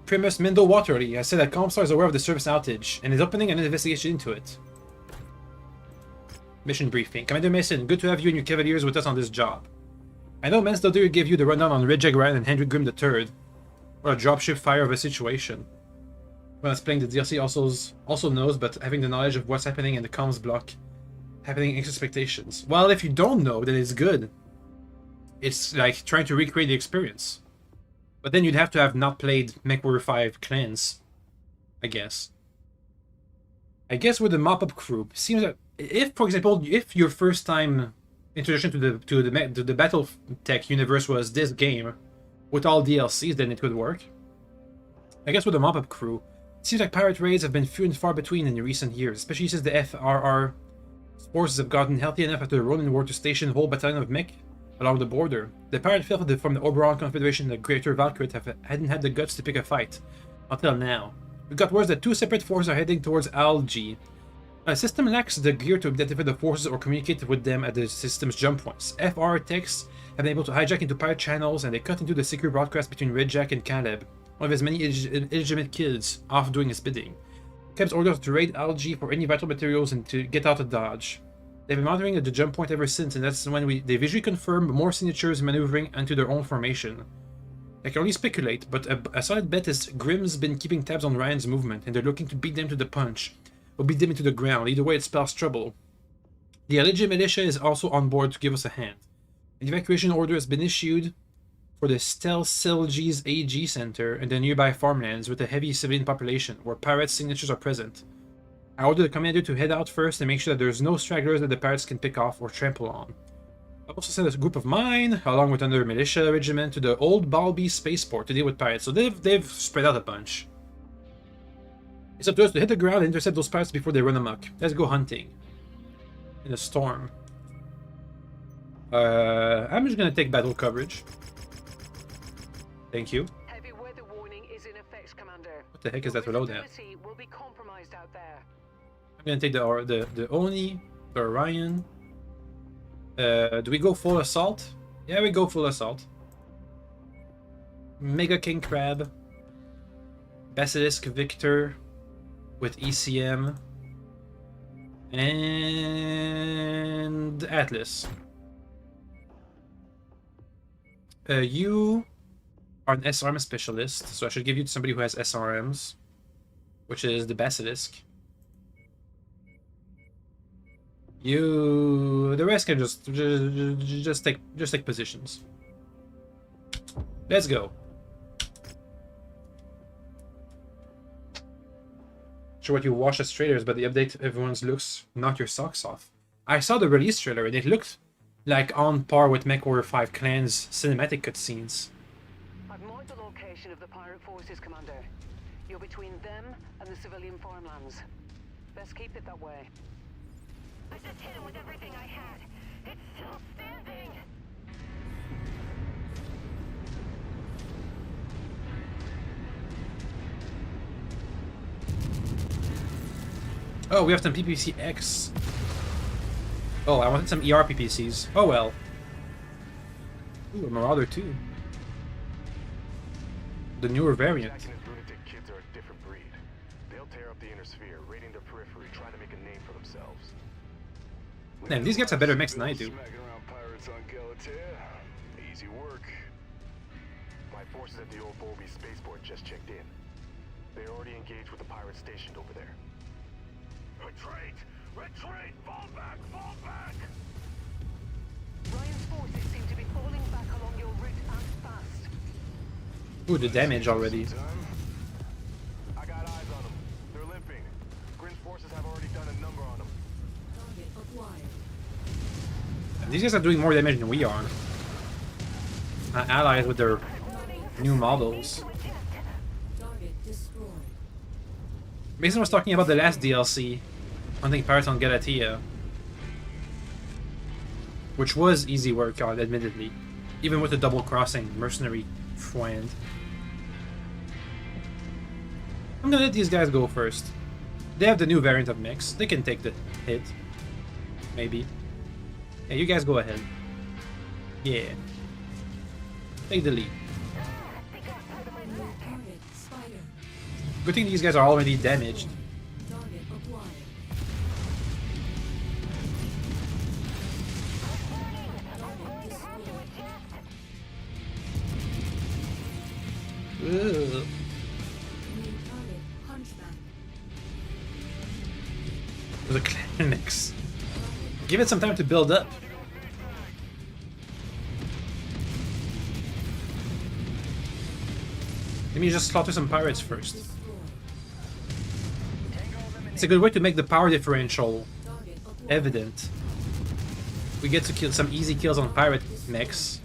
Primus Mendo Waterly has said that Comstar is aware of the service outage and is opening an investigation into it. Mission briefing. Commander Mason, good to have you and your Cavaliers with us on this job. I know Mansdottir gave you the rundown on Red Jack Ryan and Hendrik Grimm III. Or a dropship fire of a situation. Well, that's playing the DLC also knows, but having the knowledge of what's happening in the comms block, happening in expectations. Well, if you don't know, then it's good. It's like trying to recreate the experience. But then you'd have to have not played Mechwarrior 5 Clans, I guess. I guess with the mop-up crew, it seems that if, for example, if your first time introduction to the BattleTech universe was this game, with all DLCs, then it could work. I guess with the mop-up crew, it seems like pirate raids have been few and far between in recent years, especially since the FRR forces have gotten healthy enough after the Ronin War to station a whole battalion of mech along the border. The pirate filth from the Oberon Confederation and the Greater Valkyrie hadn't had the guts to pick a fight, until now. We got word that two separate forces are heading towards Alleghe, A system lacks the gear to identify the forces or communicate with them at the system's jump points. FR techs have been able to hijack into pirate channels, and they cut into the secret broadcast between Redjack and Caleb, one of his many illegitimate kids, off doing his bidding. Caleb's orders to raid Alleghe for any vital materials and to get out of Dodge. They've been monitoring at the jump point ever since, and that's when they visually confirm more signatures maneuvering into their own formation. I can only speculate, but a solid bet is Grimm's been keeping tabs on Ryan's movement, and they're looking to beat them to the punch, or beat them into the ground. Either way, it spells trouble. The Alleghe militia is also on board to give us a hand. An evacuation order has been issued for the Silksong's AG Center and the nearby farmlands with a heavy civilian population, where pirates' signatures are present. I ordered the commander to head out first and make sure that there's no stragglers that the pirates can pick off or trample on. I also sent a group of mine, along with another militia regiment, to the old Balby spaceport to deal with pirates, so they've spread out a bunch. It's up to us to hit the ground and intercept those pirates before they run amok. Let's go hunting. In a storm. I'm just gonna take battle coverage. Thank you.
Heavy weather warning is in effect, Commander.
What the heck is that reload at?
Will be compromised out there.
I'm gonna take the Oni, the Orion. Do we go full assault? Yeah, we go full assault. Mega King Crab. Basilisk Victor with ECM. And Atlas. You are an SRM specialist, so I should give you to somebody who has SRMs, which is the Basilisk. The rest can just take positions. Let's go. Sure what you watch as trailers, but the update everyone's looks knock your socks off. I saw the release trailer and it looked like on par with Mechwarrior 5 Clan's cinematic cutscenes.
I've marked the location of the pirate forces, Commander. You're between them and the civilian farmlands. Best keep it that way.
I just hit him with everything I had. It's still standing.
Oh, we have some PPC-X. Oh, I wanted some ER PPCs. Oh well. Ooh, a Marauder too. The newer variant.
Jack and his lunatic kids are a different breed. They'll tear up the inner sphere, raiding the periphery, trying to make a name for themselves.
Damn, these guys have better mix than I do.
Smacking around pirates on Galatea. Easy work. My forces at the old Bolby spaceport just checked in. They're already engaged with the pirates stationed over there. Retreat! Retreat! Fall back! Fall back!
Ryan's forces seem to be falling back along your route and fast.
Ooh, the damage already.
I got eyes on them. They're limping. Grin's forces have already done a number on them.
These guys are doing more damage than we are. Allies with their new models. Mason was talking about the last DLC, hunting pirates on Galatea, which was easy work, admittedly, even with the double-crossing mercenary friend. I'm gonna let these guys go first. They have the new variant of mix. They can take the hit, maybe. Yeah, you guys go ahead. Yeah, take the lead. Good thing these guys are already damaged. Ugh. There's a Climax. Give it some time to build up. Let me just slaughter some pirates first. It's a good way to make the power differential evident. We get to kill some easy kills on pirate mechs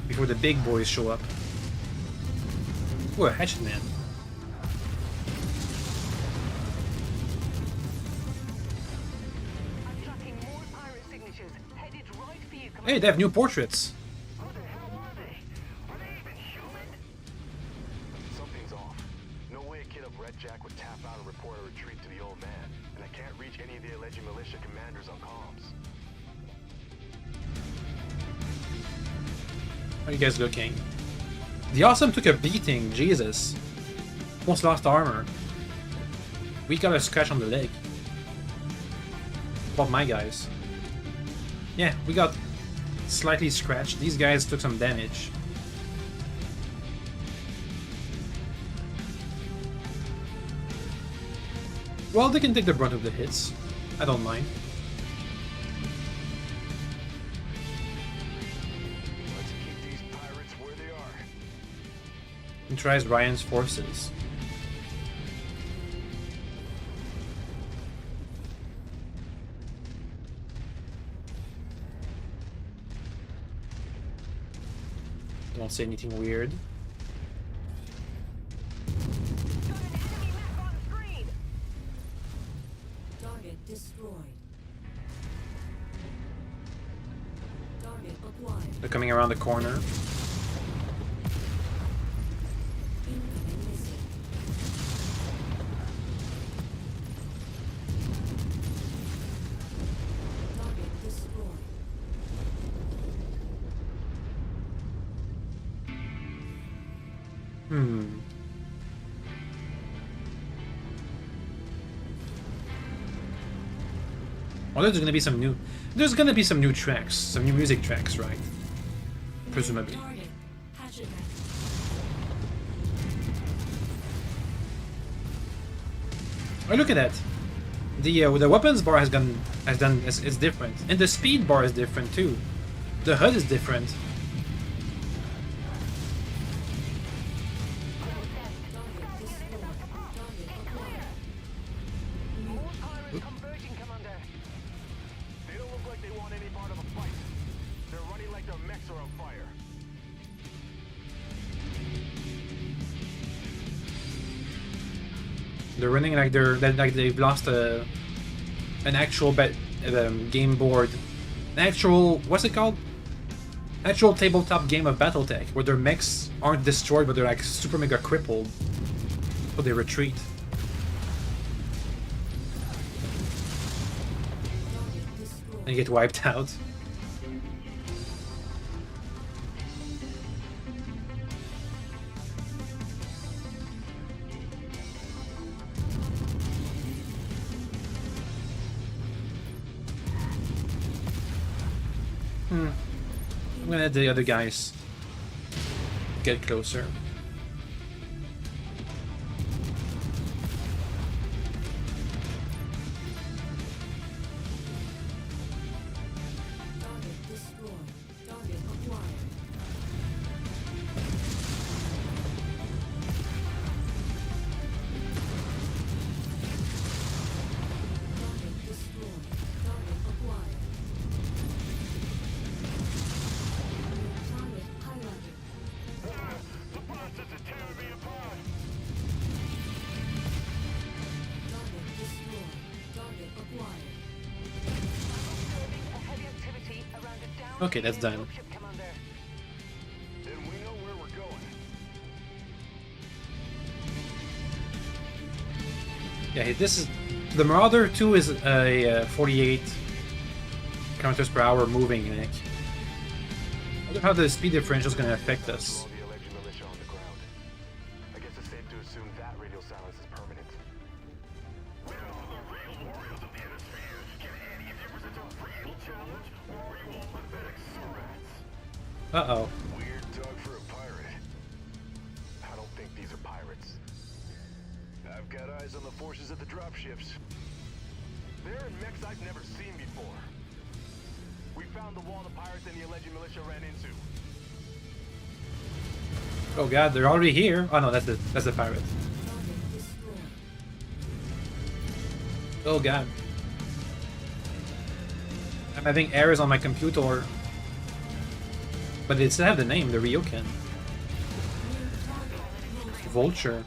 before the big boys show up. Ooh, a hatchet man.
I'm tracking more pirate signatures headed right for you, Commander.
Hey, they have new portraits.
Who the hell are they? Are they even human?
Something's off. No way a kid of Red Jack would tap out and report a retreat to the old man. And I can't any of the Alleghe militia commanders on comms.
How are you guys looking? The Awesome took a beating, Jesus. Almost lost armor. We got a scratch on the leg. What about my guys? Yeah, we got slightly scratched. These guys took some damage. Well, they can take the brunt of the hits. I don't mind.
Let's keep these pirates where they are.
Neutralize Ryan's forces. Don't say anything weird.
Got an enemy map on screen.
Target destroyed. Target acquired.
They're coming around the corner.
Incoming missile. Target destroyed.
Well, there's gonna be some new. There's gonna be some new tracks, some new music tracks, right? Presumably.
Target hatchet.
Oh, look at that. The weapons bar is different, and the speed bar is different too. The HUD is different.
Target destroyed. Target acquired.
More pirates converging, Commander.
They don't look like they want any part of a fight. They're running like their mechs are on fire.
They're running like they've lost an actual game board, an actual what's it called? Actual tabletop game of BattleTech where their mechs aren't destroyed but they're like super mega crippled, so they retreat.
Target destroyed.
And get wiped out. I'm gonna let the other guys get closer.
Target destroyed. Target acquired. Target destroyed. Target acquired. Target highlighted.
The bastards are tearing me apart.
Target destroyed. Target acquired.
Observing a heavy activity around a down.
Okay, that's done.
Ship, Commander.
Then we know where we're going.
Yeah, this is the Marauder 2 is a 48 kilometers per hour moving mech. I wonder how the speed differential is going to affect us.
All the Alleghe militia on the ground. I guess it's safe to assume that radio silence is permanent. Where are the real warriors of the hemisphere? Can any of you present a real challenge, or are you all pathetic surats?
Uh-oh.
Weird dog for a pirate. I don't think these are pirates. I've got eyes on the forces at the dropships. They're in mechs I've never seen before. We found the wall the pirates and the Alleghe militia ran into.
Oh god, they're already here. Oh no, that's the pirate.
Target destroyed.
Oh god. I'm having errors on my computer. But they still have the name, the Ryokan. Vulture.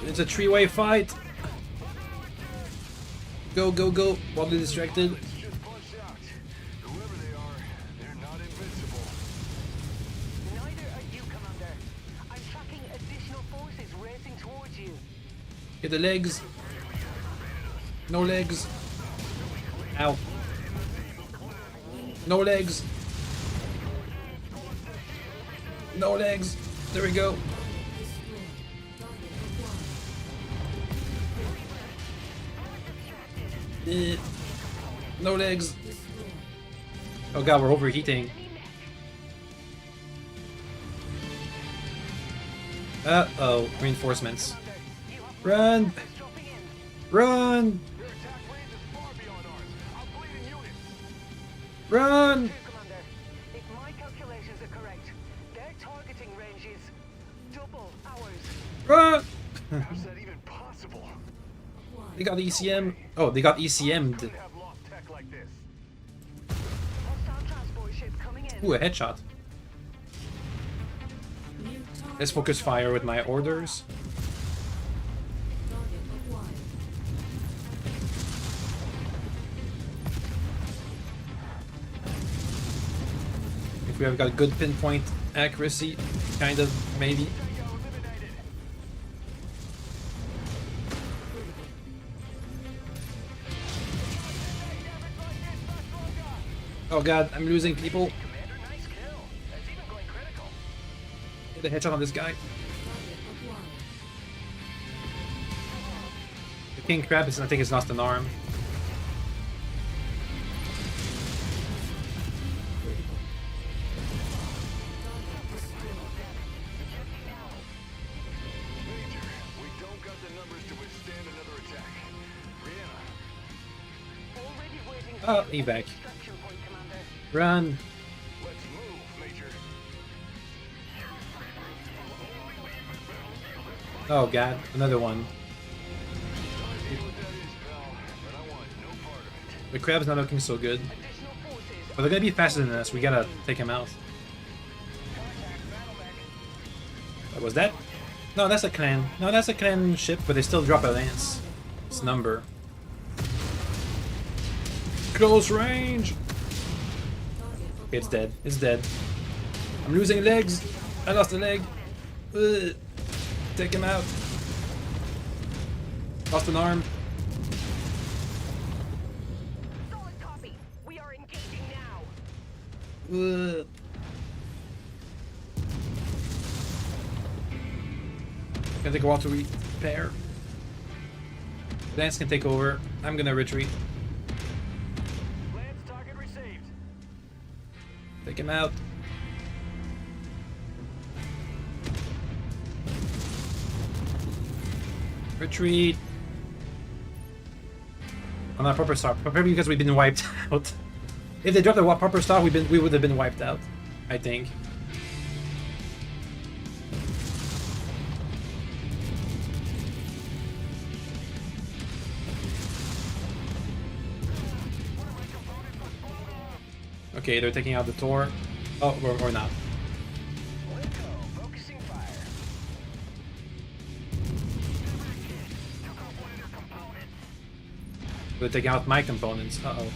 It's a three-way fight. Go, go, go. While they're distracted.
Let's just punch out. Whoever they are, they're not invincible.
Neither are you, Commander. I'm tracking additional forces racing towards
Get the legs. No legs. Ow. No legs. No legs. There we go. No legs. Oh god, we're overheating. Uh-oh, reinforcements. Run! Run!
Their attack range is far beyond ours. I'm bleeding units.
Run!
Commander, if my calculations are correct, their targeting range is double ours.
Run!
How's that even possible?
They got ECM. Oh, they got ECM'd.
Couldn't have lost tech like this.
Hostile transport ship coming in.
Ooh, a headshot.
New target.
Let's focus fire with my orders.
Target acquired.
If we have got good pinpoint accuracy, kind of, maybe.
Tango eliminated.
Oh god, I'm losing people.
Commander, nice kill. That's even going critical.
Get a headshot on this guy.
Target acquired.
The king crab is, I think, has lost an arm.
Major, we don't got the numbers to withstand another attack. Brianna,
Already waiting
Oh,
for you at
evac.
the extraction point, Commander.
Run!
let's move, Major.
Oh god, another one.
Idea what that is, pal, but I want no part of it.
The crab's not looking so good.
Additional forces.
But they're gonna be faster than us, we gotta take him out. What was that? No, that's a clan. No, that's a clan ship, but they still drop a lance. It's number. Close range! Okay, it's dead. It's dead. I'm losing legs! I lost a leg! Ugh. Take him out. Lost an arm.
Solid copy. We are engaging now.
Ugh. Gonna take a while to repair. Lance can take over. I'm gonna retreat.
Lance target received.
Take him out. Retreat. On a proper star. Probably because we've been wiped out. If they dropped a proper star, we would have been wiped out. I think. Okay, they're taking out the Tor. Oh, or not.
Winco, focusing fire.
They're taking out my components. Uh-oh.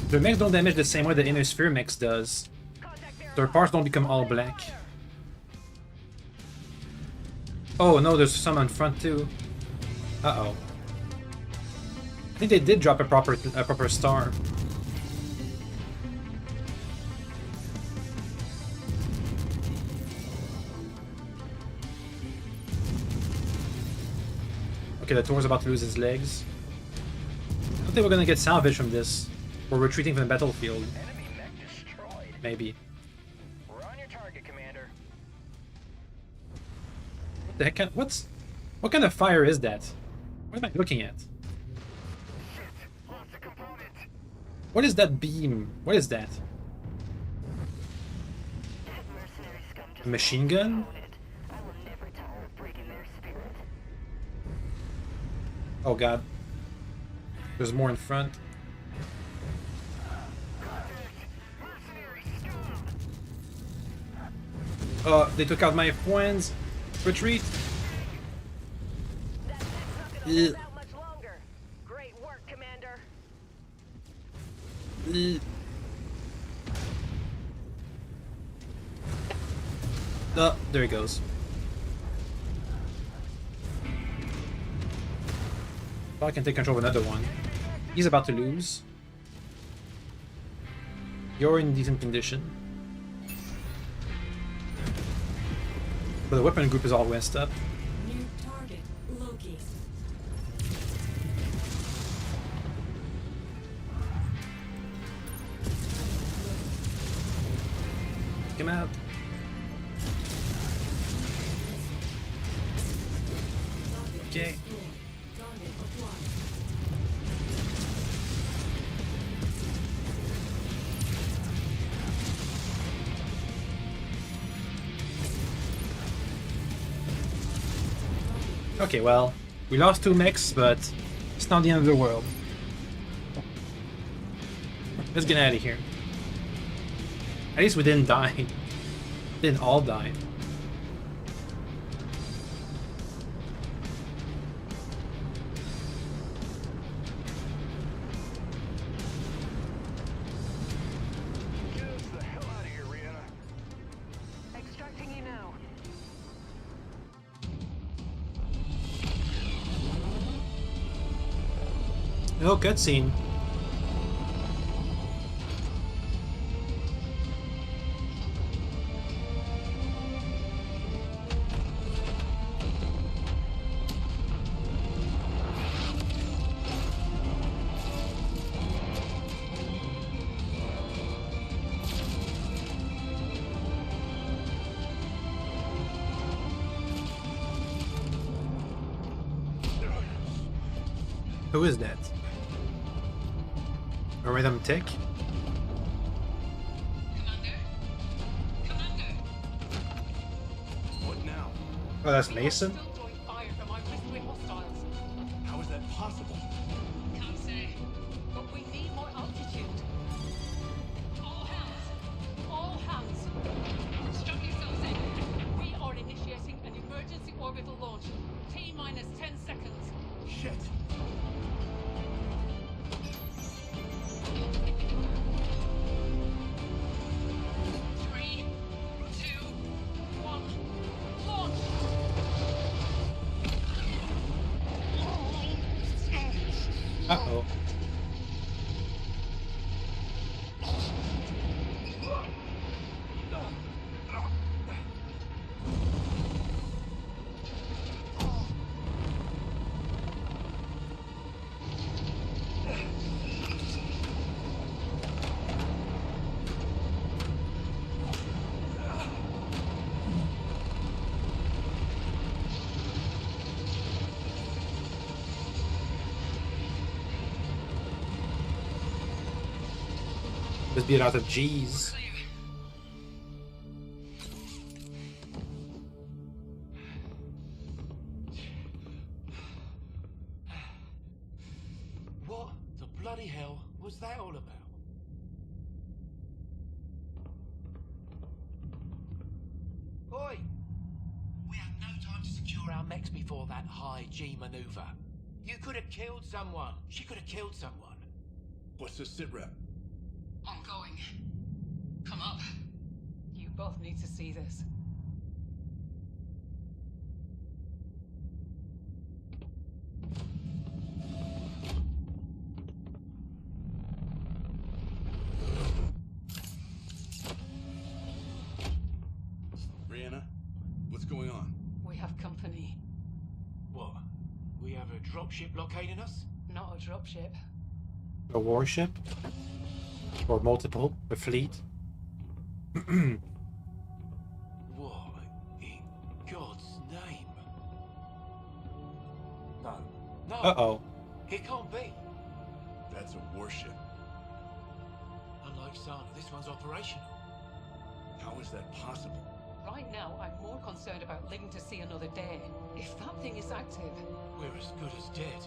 Their mechs don't damage the same way the inner sphere mechs does. Their parts don't become all black. Oh no, there's some in front too. Uh-oh. I think they did drop a proper star. Okay, the Tor's about to lose his legs. I don't think we're gonna get salvage from this. We're retreating from the battlefield.
Enemy mech destroyed.
Maybe.
We're on your target, Commander.
What the heck? What kind of fire is that? What am I looking at?
Lost a component.
What is that beam? What is that?
Mercenary scum just
A machine gun?
I will never tire of breaking their spirit.
Oh god. There's more in front. They took out my points. Retreat.
That's not gonna
Ugh.
hold out much longer. Great work, Commander.
There he goes. Thought I can take control of another one. He's about to lose. You're in decent condition. But the weapon group is all messed up.
New target, Loki.
Come out. Okay.
Target acquired.
Okay, well, we lost 2 mechs, but it's not the end of the world. Let's get out of here. At least we didn't die. Didn't all die.
Get us the hell out of here, Rihanna.
Extracting you now.
Oh, cutscene. Who is that? A rhythm tick?
What now?
Oh, that's Mason?
Still drawing fire from our whispering hostiles.
How is that possible?
Can't say, but we need more altitude. All hands. Strap yourselves in. We are initiating an emergency orbital launch. T-minus 10 seconds.
Shit.
Three, two, one, launch.
Uh-oh. Must be a lot of G's.
What the bloody hell was that all about? Oi! We had no time to secure our mechs before that high G maneuver. You could have killed someone. She could have killed someone.
What's the sit rep?
Ongoing. Come up. You both need to see this.
Rihanna, what's going on?
We have company.
What? We have a dropship blockading us?
Not a dropship.
A warship? Or multiple? A fleet?
What in God's name? No. No.
Uh-oh.
It can't be.
That's a warship.
Unlike Sana, this one's operational.
How is that possible?
Right now, I'm more concerned about living to see another day. If that thing is active,
We're as good as dead.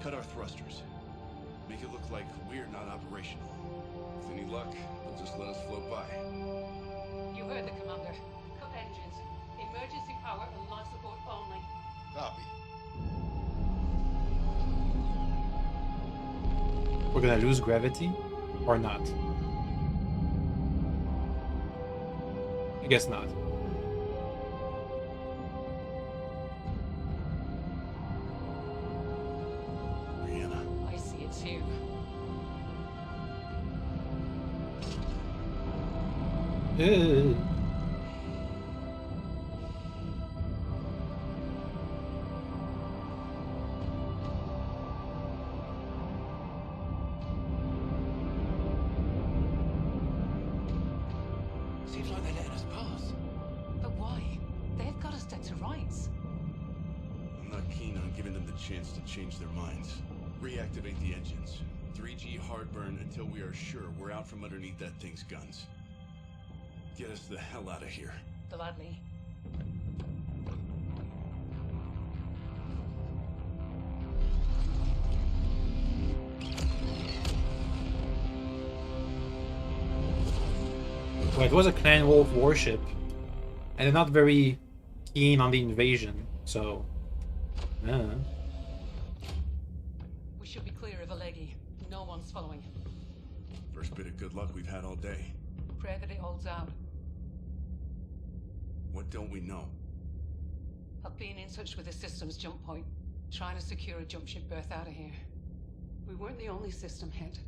Cut our thrusters. Make it look like we're not operational. With any luck, they'll just let us float by.
you heard the commander. Cut engines. Emergency power and life support only.
Copy.
We're gonna lose gravity? Or not? I guess not.
Brianna.
I see it too.
Ugh.
Seems like they're letting us pass.
But why? They've got us dead to rights.
I'm not keen on giving them the chance to change their minds. Reactivate the engines. 3G hardburn until we are sure we're out from underneath that thing's guns. Get us the hell out of here.
Gladly.
Well, it was a Clan Wolf warship, and they're not very keen on the invasion, so...
We should be clear of Alleghe. No one's following.
First bit of good luck we've had all day.
Pray that it holds out.
What don't we know?
I've been in touch with the system's jump point, trying to secure a jump ship berth out of here. We weren't the only system hit.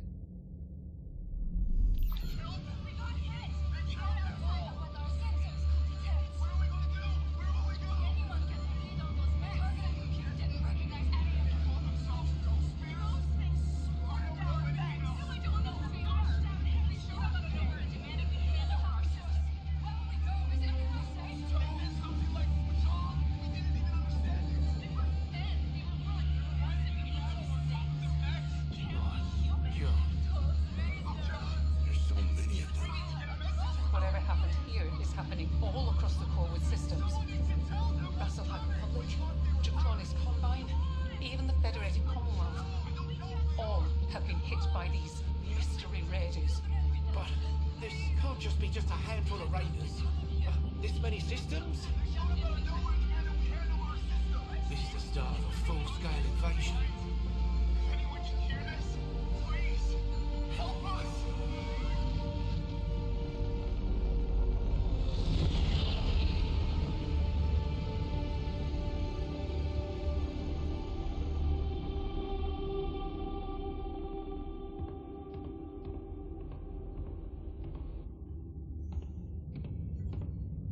There's so many of them.
Whatever happened here is happening all across the core with systems. Rasselhag Republic, Draclonis Combine, even the Federated Commonwealth. All have been hit by these mystery raiders.
But this can't just be just a handful of raiders. This many systems? This is the start of a full-scale invasion.
Anyone can hear this? Please, help us!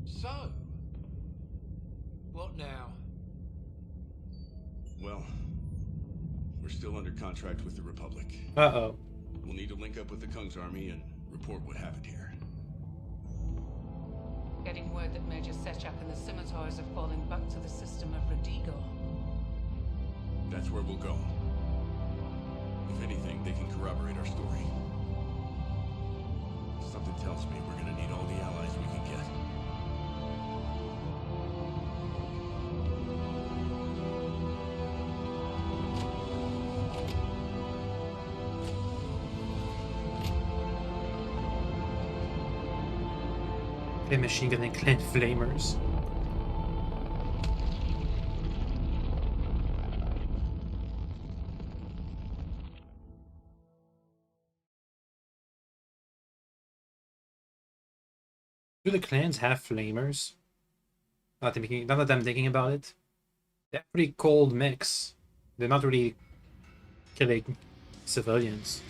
So, what now?
Well, we're still under contract with the Republic.
Uh-oh.
We'll need to link up with the Kung's army and report what happened here.
Getting word that Major Sechak and the Scimitars are falling back to the system of Radigo.
That's where we'll go. If anything, they can corroborate our story. Something tells me we're gonna need all the allies we can get.
A machine gun and Clan Flamers. Do the clans have flamers? Not that I'm thinking about it. They're a pretty cold mix. They're not really killing civilians.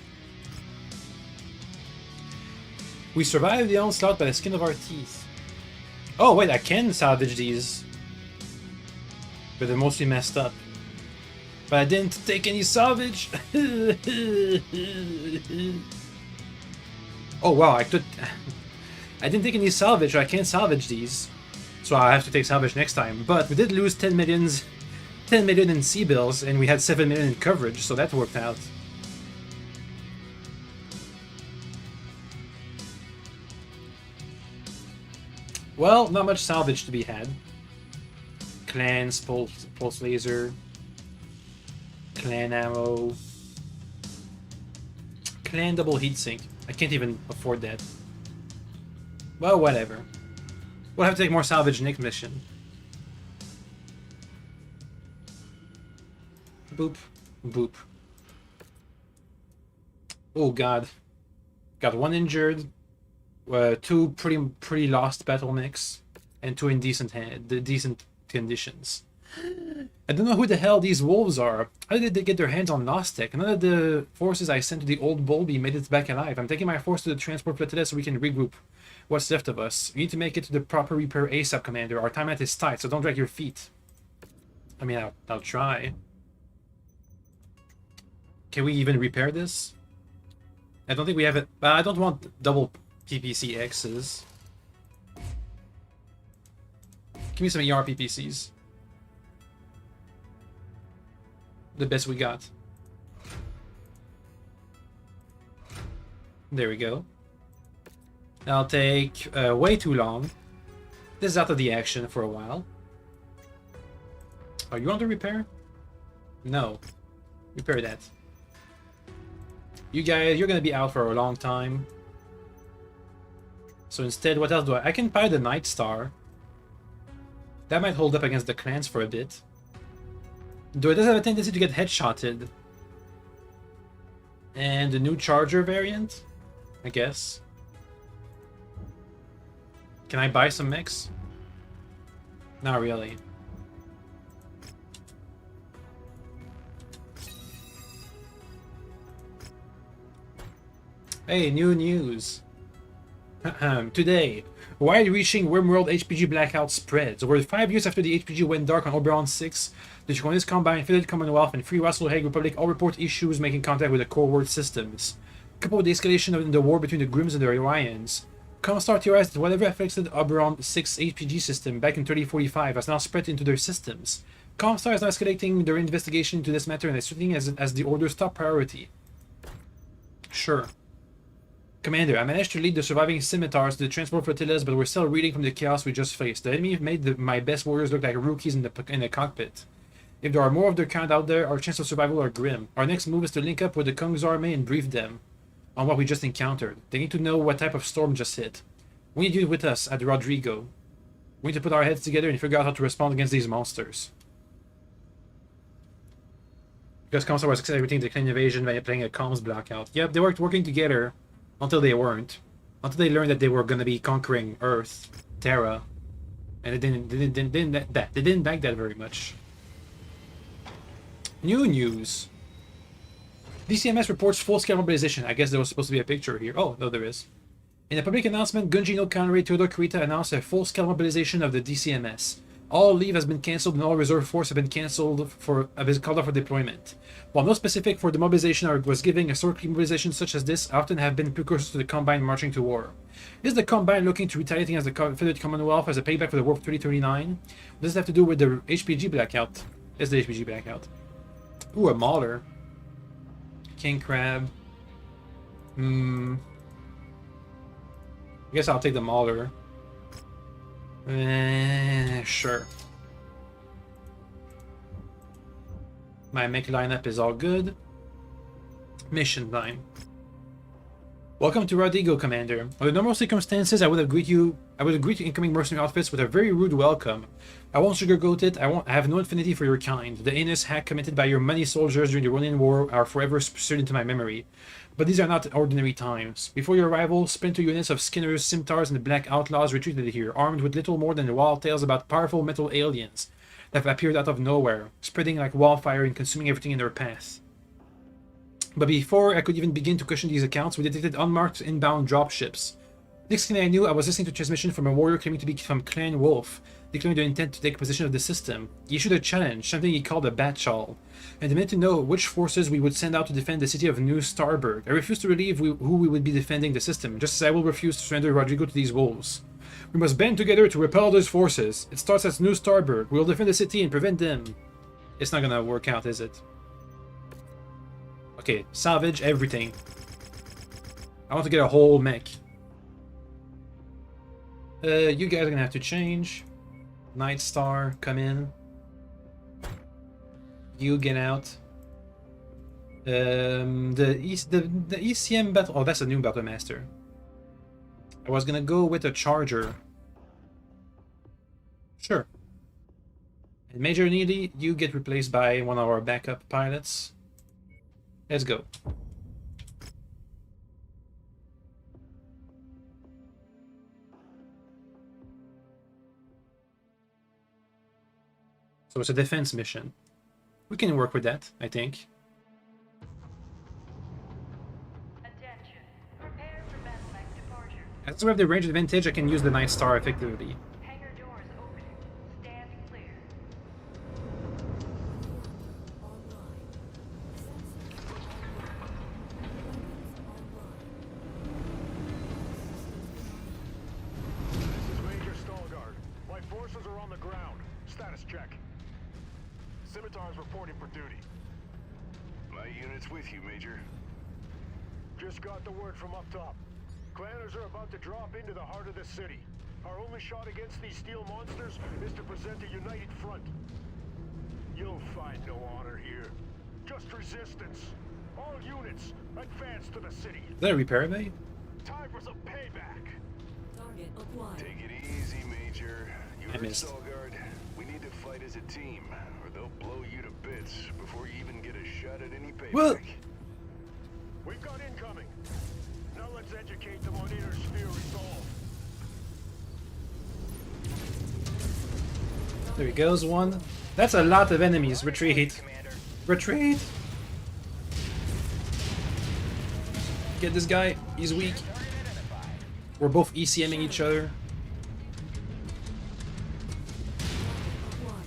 We survived the onslaught by the skin of our teeth. Oh wait, I can salvage these. But they're mostly messed up. But I didn't take any salvage! Oh wow, I didn't take any salvage, so I can't salvage these. So I have to take salvage next time. But we did lose 10 million in C-bills, and we had 7 million in coverage, so that worked out. Well, not much salvage to be had. Clans, pulse laser, clan ammo, clan double heatsink. I can't even afford that. Well, whatever. We'll have to take more salvage next mission. Boop, boop. Oh god. Got one injured. two pretty lost battle mechs, and two in decent conditions. I don't know who the hell these wolves are. How did they get their hands on lost tech? None of the forces I sent to the old Bolby made it back alive. I'm taking my force to the transport flotilla so we can regroup what's left of us. We need to make it to the proper repair ASAP, Commander. Our timeline is tight, so don't drag your feet. I mean, I'll try. Can we even repair this? I don't think we have it. I don't want double PPC X's. Give me some ER PPCs. The best we got. There we go. I'll take way too long. This is out of the action for a while. Are you on the repair? No. Repair that. You guys, you're gonna be out for a long time. So instead, what else do I can buy the Night Star. That might hold up against the clans for a bit. Though it does have a tendency to get headshotted. And the new Charger variant, I guess. Can I buy some mechs? Not really. Hey, new news. Today, wide-reaching Wormworld HPG blackout spreads. Over 5 years after the HPG went dark on Oberon 6, the Draconis Combine, Federated Commonwealth, and Free Russell Hague Republic all report issues making contact with the core world systems. Coupled with the escalation of the war between the Grims and the Orions, Comstar theorized that whatever affected Oberon 6 HPG system back in 3045 has now spread into their systems. Comstar is now escalating their investigation into this matter and is treating it as the Order's top priority. Sure. Commander, I managed to lead the surviving scimitars to the transport flotillas, but we're still reeling from the chaos we just faced. The enemy made my best warriors look like rookies in the cockpit. If there are more of their kind out there, our chances of survival are grim. Our next move is to link up with the Kung's army and brief them on what we just encountered. They need to know what type of storm just hit. We need you with us at Rodrigo. We need to put our heads together and figure out how to respond against these monsters. Because Comstar was accelerating the clan invasion by playing a comms blackout. Yep, they were working together. Until they weren't. Until they learned that they were going to be conquering Earth, Terra. And they didn't like that very much. New news. DCMS reports full-scale mobilization. I guess there was supposed to be a picture here. Oh, no, there is. In a public announcement, Gungino Conrad Theodore Kurita announced a full-scale mobilization of the DCMS. All leave has been cancelled and all reserve force have been called off for deployment. While no specific for the mobilization was giving, historically mobilizations such as this often have been precursors to the Combine marching to war. Is the Combine looking to retaliate against the Federated Commonwealth as a payback for the War of 3039? What does it have to do with the HPG blackout? It's the HPG blackout. Ooh, a Mauler. King Crab. I guess I'll take the Mauler. Sure. My mech lineup is all good. Mission time. Welcome to Rodrigo, Commander. Under normal circumstances, I would greet incoming mercenary outfits with a very rude welcome. I won't sugarcoat it. I have no affinity for your kind. The heinous hack committed by your many soldiers during the Ronin War are forever seared into my memory. But these are not ordinary times. Before your arrival, splinter units of Skinners, Scimitars, and the Black Outlaws retreated here, armed with little more than wild tales about powerful metal aliens that have appeared out of nowhere, spreading like wildfire and consuming everything in their path. But before I could even begin to cushion these accounts, we detected unmarked inbound dropships. Next thing I knew, I was listening to a transmission from a warrior claiming to be from Clan Wolf, declaring their intent to take possession of the system. He issued a challenge, something he called a batchall, and demanded to know which forces we would send out to defend the city of New Starberg. I refused to relieve who we would be defending the system, just as I will refuse to surrender Rodrigo to these wolves. We must band together to repel those forces. It starts at New Starberg. We will defend the city and prevent them. It's not gonna work out, is it? Okay, salvage everything. I want to get a whole mech. You guys are gonna have to change. Night Star, come in. You get out. The ECM battle. Oh, that's a new battle master. I was gonna go with a Charger. Sure. And Major Neely, you get replaced by one of our backup pilots. Let's go. So it's a defense mission. We can work with that, I think.
Attention. Prepare for medevac departure.
As we have the range advantage, I can use the Night Star effectively.
Hangar doors opening. Stand clear.
This is Major Starberg. My forces are on the ground. Status check. Scimitar's reporting for duty. My unit's with you, Major. Just got the word from up top. Clanners are about to drop into the heart of the city. Our only shot against these steel monsters is to present a united front. You'll find no honor here. Just resistance. All units, advance to the city.
Is that a repair bay?
Time for some payback.
Target acquired.
Take it easy, Major. You
I
heard
missed.
Starguard. We need to fight as a team, or they'll blow you to bits before you even get a shot at any payback.
What?
We've got incoming. Now let's educate them on inner sphere resolve.
There he goes, one. That's a lot of enemies. Retreat. Retreat. Get this guy. He's weak. We're both ECMing each other.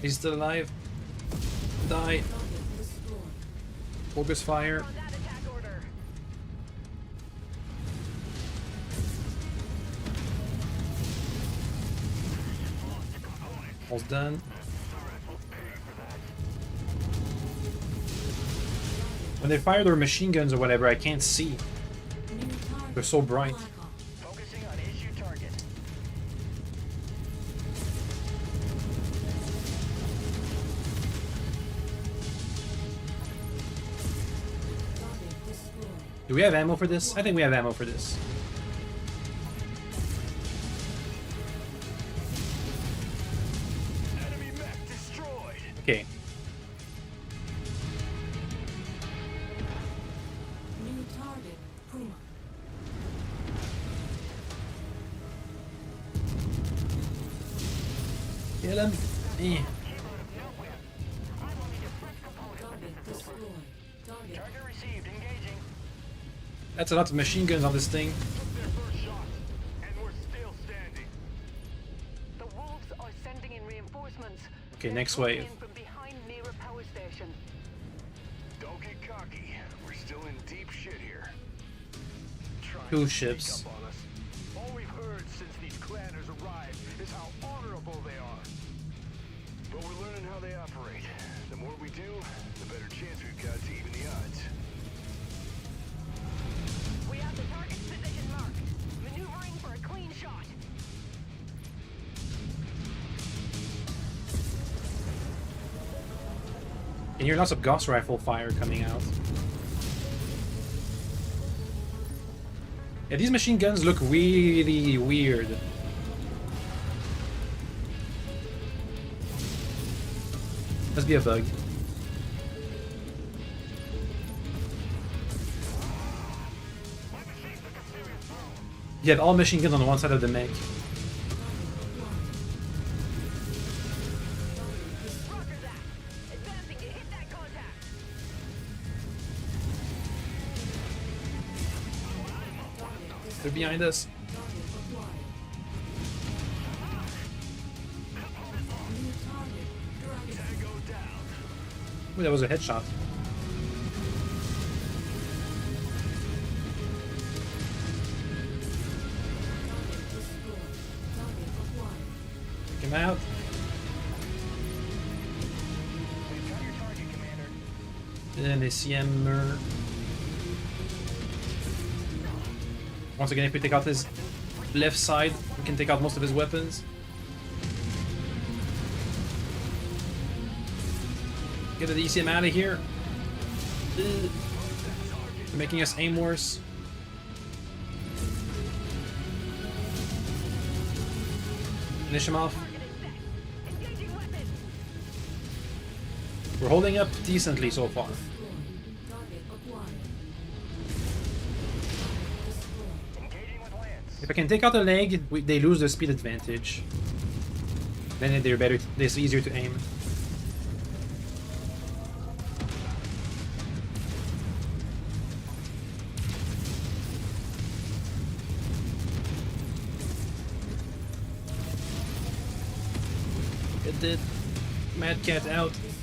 He's still alive. Die. Focus fire.
On that attack order.
Almost done. When they fire their machine guns or whatever, I can't see. They're so bright.
Focusing on issue target.
Do we have ammo for this? I think we have ammo for this.
Enemy mech destroyed.
Okay.
New target, Puma.
Kill him. Eh.
Target destroyed. Target
Target received. Engaging.
That's a lot of machine guns on this thing.
Took their first shot, and we're still standing.
The wolves are sending in reinforcements.
Okay,
They're
next
coming
wave.
in from behind Mira power station.
Don't get cocky. We're still in deep shit here. Trying
Two
to sneak
ships.
up on us. All we've heard since these clanners arrived is how honorable they are. But we're learning how they operate. The more we do, the better chance we've got to even the odds.
We have the target's position marked. Maneuvering for a clean shot.
And hear lots of Gauss rifle fire coming out. Yeah, these machine guns look really weird. Must be a bug. You have all machine guns on one side of the mech.
Roger that. Advancing to hit that contact.
They're behind us. Ooh, that was a headshot. Take him out.
We've got your target, Commander.
Then ACM. Once again, if we take out his left side, we can take out most of his weapons. Get the ECM out of here. Ugh. They're making us aim worse. Finish him off.
Engaging weapon.
We're holding up decently so far.
Target acquired.
Engaging with Lance.
If I can take out a leg, they lose the speed advantage. Then they're better. It's easier to aim. It did. Mad Cat out.
Destroyed.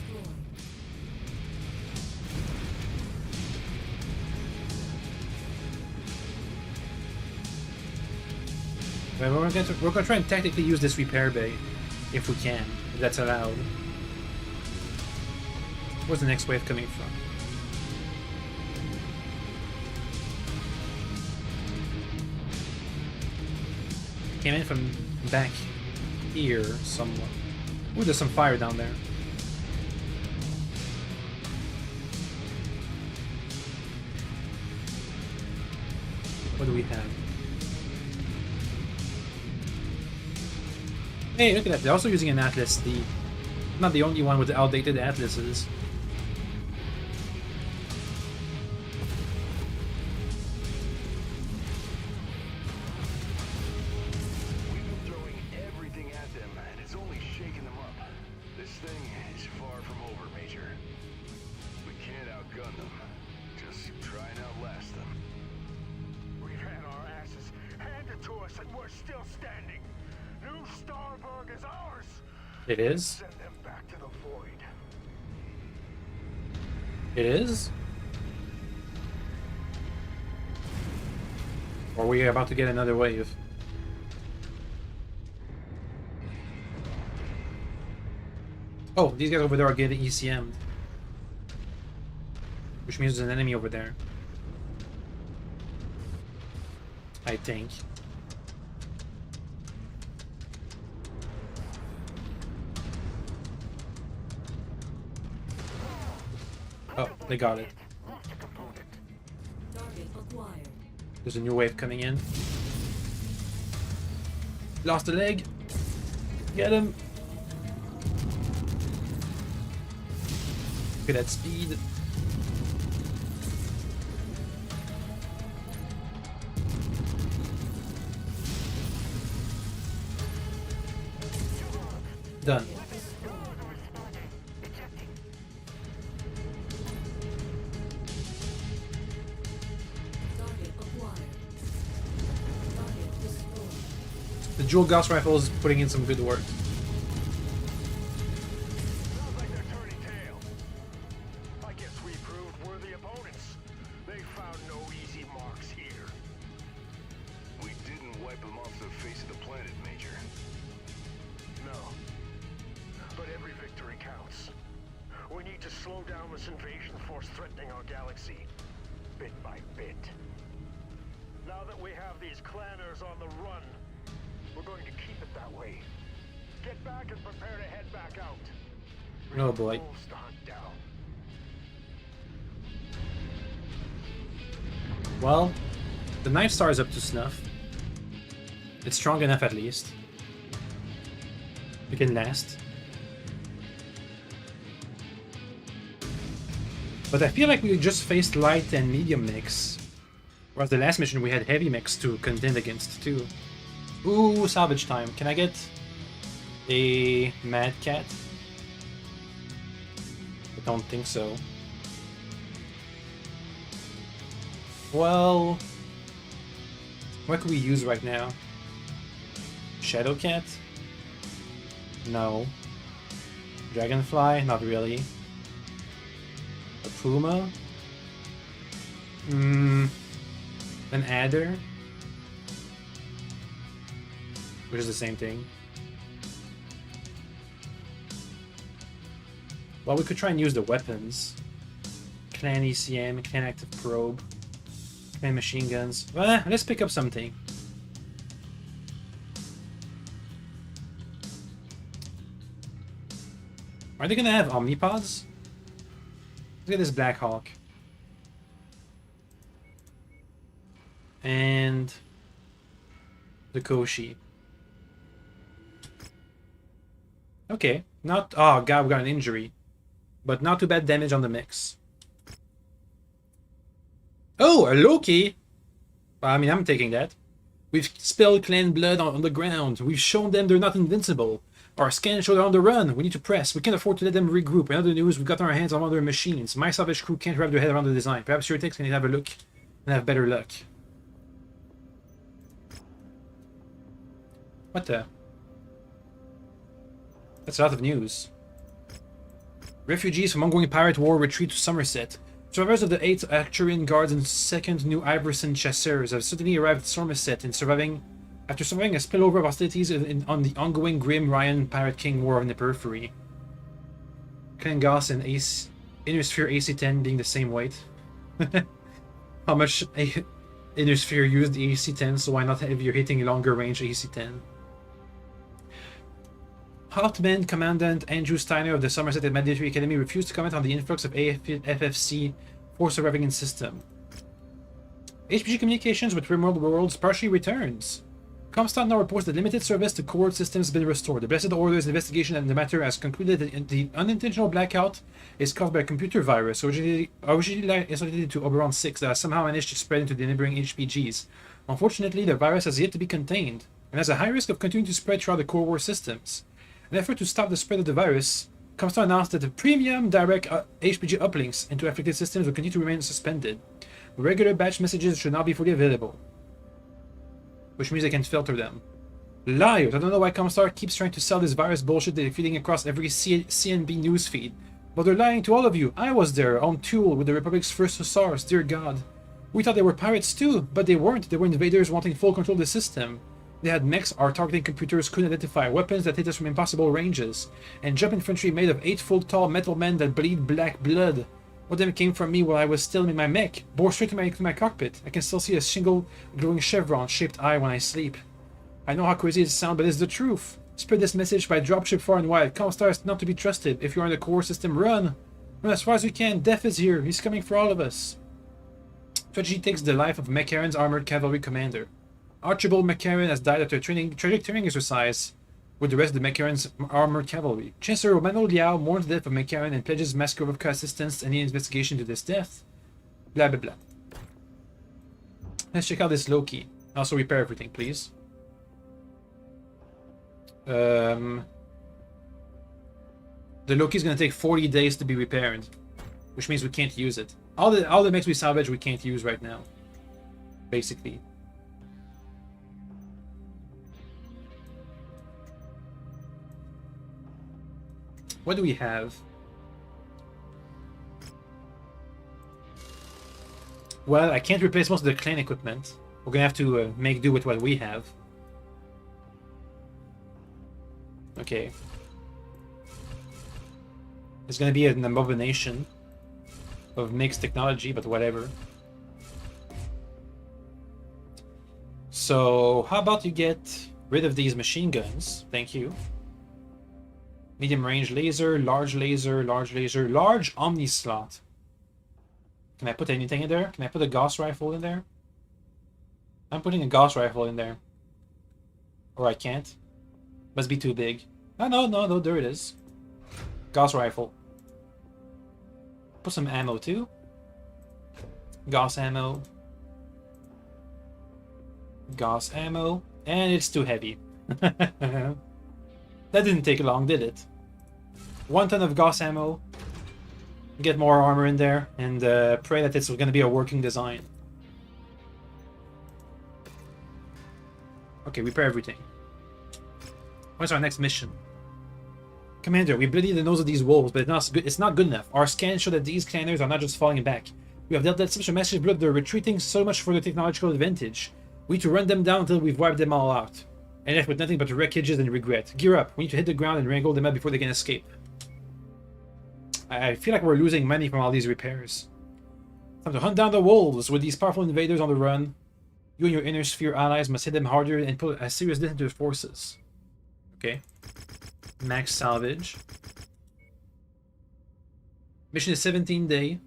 But we're gonna try and tactically use this repair bay if we can, if that's allowed. Where's the next wave coming from? Came in from back here somewhat. Ooh, there's some fire down there. What do we have? Hey, look at that. They're also using an Atlas. Not the only one with the outdated Atlases.
We've been throwing everything at them, and it's only shaking them up. This thing is far from over, Major. We can't outgun them. Just try and outlast them.
We've had our asses handed to us and we're still standing. New Starberg is ours.
It is?
Send them back to the void.
It is? Or are we about to get another wave? Oh, these guys over there are getting ECM'd. Which means there's an enemy over there. I think. Oh, they got it.
Target acquired.
There's a new wave coming in. Lost a leg. Get him. Look at that speed. Done.
Target acquired. Target destroyed.
The dual Gauss rifle is putting in some good work.
Sounds like they're turning tail. I guess we proved we're the opponents. They found no easy marks here.
We didn't wipe them off the face of the planet, Major.
No. But every victory counts. We need to slow down this invasion force threatening our galaxy, bit by bit. Now that we have these clanners on the run, we're going to keep it that way. Get back and prepare to head back out. We
Oh
have
boy.
wolves to hunt down.
Well, the Night Star is up to snuff. It's strong enough at least. We can last. But I feel like we just faced light and medium mix. Whereas the last mission we had heavy mix to contend against too. Ooh, salvage time. Can I get a Mad Cat? I don't think so. Well, what could we use right now? Shadow Cat? No. Dragonfly? Not really. A Puma? An Adder? Which is the same thing. Well, we could try and use the weapons. Clan ECM, Clan Active Probe, Clan Machine Guns. Well, let's pick up something. Are they gonna have Omnipods? Look at this Black Hawk. And the Koshi. Okay, not... Oh god, we got an injury. But not too bad damage on the mix. Oh, a Loki! I mean, I'm taking that. We've spilled clan blood on the ground. We've shown them they're not invincible. Our scans show they're on the run. We need to press. We can't afford to let them regroup. In other news, we've got our hands on one of their machines. My salvage crew can't wrap their head around the design. Perhaps your techs can have a look and have better luck. What the? That's a lot of news. Refugees from ongoing pirate war retreat to Somerset. Survivors of the 8th Acturian Guards and 2nd New Iverson Chasseurs have suddenly arrived at Somerset after surviving a spillover of hostilities on the ongoing Grim Ryan Pirate King War in the periphery. Klengas and Inner Sphere AC-10 being the same weight. How much Inner Sphere used the AC-10, so why not have your hitting longer range AC-10? Hauptmann Commandant Andrew Steiner of the Somerset Military Academy refused to comment on the influx of FFC force arriving in system. HPG communications with Rimworld Worlds partially returns. Comstock now reports that limited service to core systems has been restored. The Blessed Order's investigation in the matter has concluded that the unintentional blackout is caused by a computer virus originally associated to Oberon 6 that has somehow managed to spread into the neighboring HPGs. Unfortunately, the virus has yet to be contained, and has a high risk of continuing to spread throughout the core war systems. In an effort to stop the spread of the virus, Comstock announced that the premium direct HPG uplinks into affected systems will continue to remain suspended. Regular batch messages should not be fully available, which means they can filter them. Liars! I don't know why Comstock keeps trying to sell this virus bullshit they're feeding across every CNB newsfeed. But they're lying to all of you. I was there, on Tool, with the Republic's first Hussars, dear God. We thought they were pirates too, but they weren't. They were invaders wanting full control of the system. They had mechs our targeting computers couldn't identify, weapons that hit us from impossible ranges, and jump infantry made of 8-foot tall metal men that bleed black blood. One of them came from me while I was still in my mech, bore straight to my cockpit. I can still see a single glowing chevron-shaped eye when I sleep. I know how crazy it sounds, but it's the truth. Spread this message by dropship far and wide. Comstar is not to be trusted. If you're in the core system, run! Run as far as you can. Death is here. He's coming for all of us. Tragedy takes the life of Mechwarrion's armored cavalry commander. Archibald Mechwarrior has died after a tragic training exercise with the rest of the Mechwarrion's armored cavalry. Chancellor Romano Liao mourns the death of Mechwarrior and pledges Maskarov assistance in any investigation to this death. Blah blah blah. Let's check out this Loki. Also repair everything, please. The Loki's gonna take 40 days to be repaired, which means we can't use it. All the mechs we salvage we can't use right now, basically. What do we have? Well, I can't replace most of the clan equipment. We're gonna have to make do with what we have. Okay. It's gonna be an abomination of mixed technology, but whatever. So, how about you get rid of these machine guns? Thank you. Medium range laser, large omni slot. Can I put anything in there? Can I put a Gauss rifle in there? I'm putting a Gauss rifle in there. Or I can't. Must be too big. Oh, no, there it is. Gauss rifle. Put some ammo too. Gauss ammo. Gauss ammo. And it's too heavy. That didn't take long, did it? 1 ton of Gauss ammo. Get more armor in there, and pray that it's going to be a working design. Okay, repair everything. What's our next mission? Commander, we bloodied the nose of these wolves, but it's not good enough. Our scans show that these clanners are not just falling back. We have dealt that such a massive blow, they're retreating so much for their technological advantage. We need to run them down until we've wiped them all out. And left with nothing but wreckages and regret. Gear up. We need to hit the ground and wrangle them up before they can escape. I feel like we're losing money from all these repairs. Time to hunt down the wolves. With these powerful invaders on the run, you and your inner sphere allies must hit them harder and put a serious dent into their forces. Okay. Max salvage. Mission is 17 day.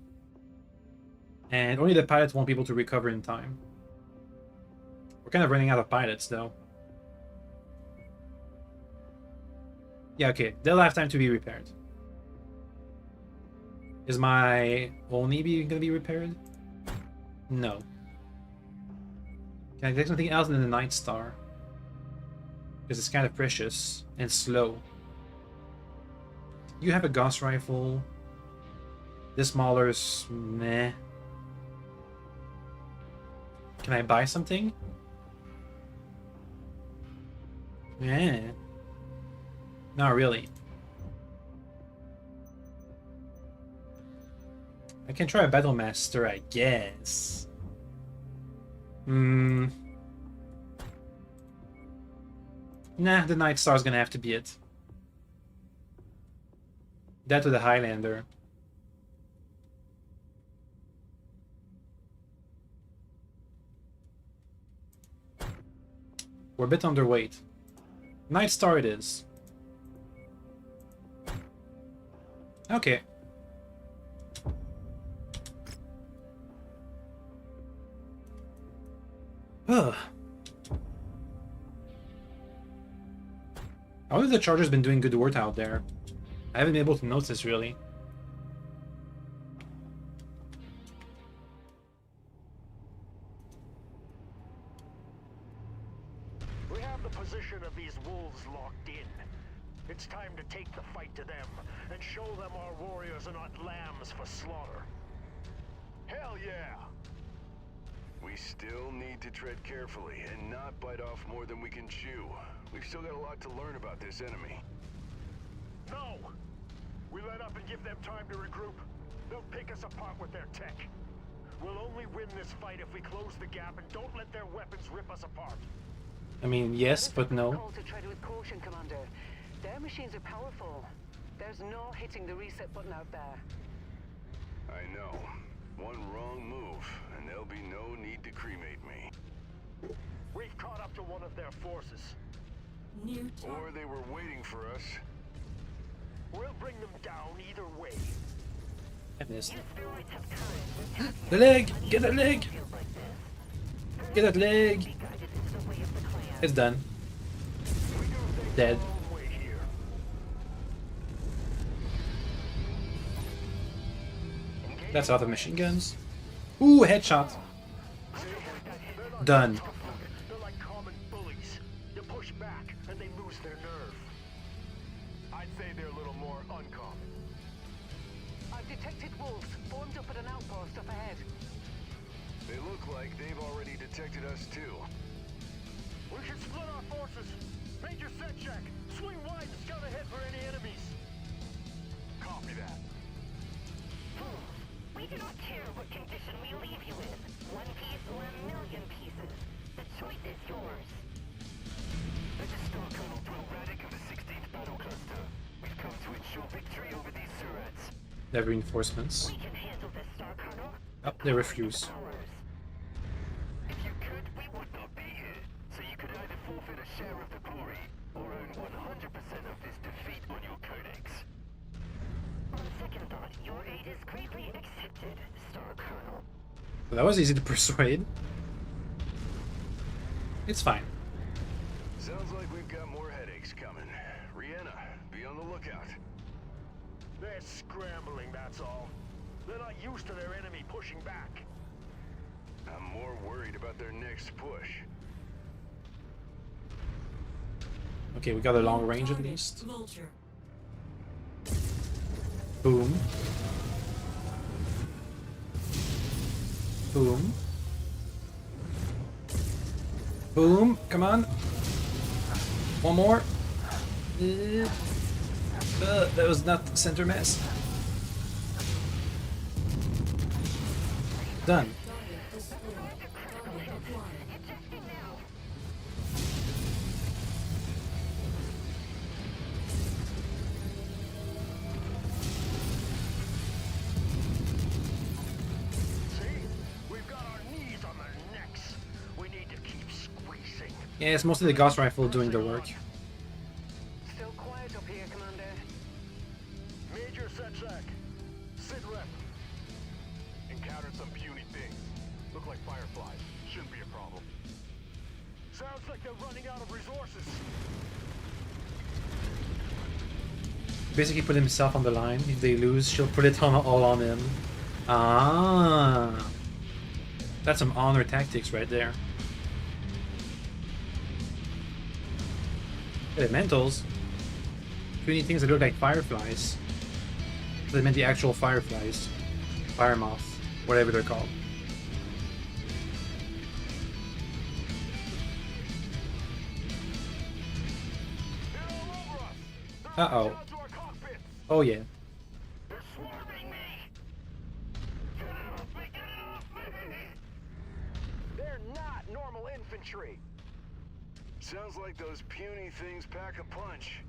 And only the pilots won't be able to recover in time. We're kind of running out of pilots though. Yeah, okay. They'll have time to be repaired. Is my Olnibi gonna be repaired? No. Can I take something else than the Night Star? Because it's kind of precious and slow. You have a Gauss rifle. This Mauler's meh. Can I buy something? Yeah. Not really. I can try a Battle Master, I guess. Hmm. Nah, the Night Star's gonna have to be it. That to the Highlander. We're a bit underweight. Night Star it is. Okay. Ugh. I wonder if the Charger's been doing good work out there. I haven't been able to notice really.
We have the position of these wolves locked in. It's time to take the fight to them and show them our warriors are not lambs for slaughter.
Hell yeah! We still need to tread carefully and not bite off more than we can chew. We've still got a lot to learn about this enemy.
No! We let up and give them time to regroup. They'll pick us apart with their tech. We'll only win this fight if we close the gap and don't let their weapons rip us apart.
I mean, yes, but no.
Call to tread with caution, Commander. Their machines are powerful. There's no hitting the reset button out there.
I know. One wrong move, and there'll be no need to cremate me.
We've caught up to one of their forces.
New
Or
target.
they were waiting for us.
We'll bring them down either way.
I missed. The leg! Get that leg! Get that leg! It's done. Dead.
Long way here.
That's a lot of machine guns. Ooh, headshot. Done.
They're like common bullies. You push back and they lose their nerve.
I'd say they're a little more uncommon.
I've detected wolves formed up at an outpost up ahead.
They look like they've already detected us too.
We should split our forces. Major set check. Swing wide and scout ahead for any enemies.
Copy that.
We do not care what condition we leave you in. One piece or a million pieces. The choice is yours.
This is Star Colonel Radek of the 16th Battle Cluster. We've come to ensure victory over these Surats.
They have reinforcements.
We can handle this, Star Colonel.
Oh, they refuse.
Ours.
If you could, we would not be here. So you could either forfeit a share of the glory, or own 100% of this defeat on your codex.
On second thought, your aid is greatly accepted, Star Colonel.
Well, that was easy to persuade. It's fine.
Sounds like we've got more headaches coming. Rihanna, be on the lookout.
They're scrambling, that's all. They're not used to their enemy pushing back.
I'm more worried about their next push.
Okay, we got a long range at
Target,
least.
Vulture.
Boom. Boom. Boom. Come on. One more. That was not center mass. Done.
Target destroyed. Target acquired.
See? We've got our knees on their necks. We need to keep squeezing.
Yeah, it's mostly the Gauss Rifle doing the work.
Still quiet up here, Commander.
Major Setsack. Sit rep.
Encountered some puny things. Look like fireflies. Shouldn't be a problem.
Sounds like they're running out of resources.
Basically put himself on the line. If they lose, she'll put it on all on him. Ah. That's some honor tactics right there. Elementals. Puny things that look like fireflies. They meant the actual fireflies. Fire moth. Whatever they're called.
They're all over us. They're
Uh-oh.
rushing onto our cockpits.
Oh yeah.
They're swarming me. infiltrate.
Sounds like those puny things pack a punch.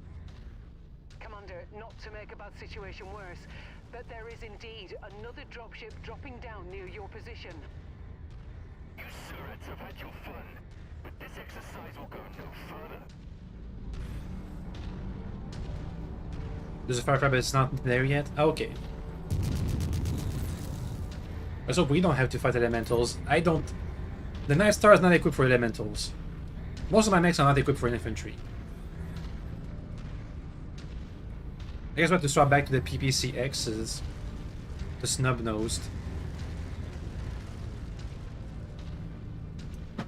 Commander, not to make a bad situation worse, but there is indeed another dropship dropping down near your position.
You Surats have had your fun, but this exercise will go no further.
There's a firefighter, but it's not there yet? Okay. Let's hope we don't have to fight elementals. I don't... The Night Star is not equipped for elementals. Most of my mechs are not equipped for infantry. I guess we have to swap back to the PPCXs. The snub-nosed.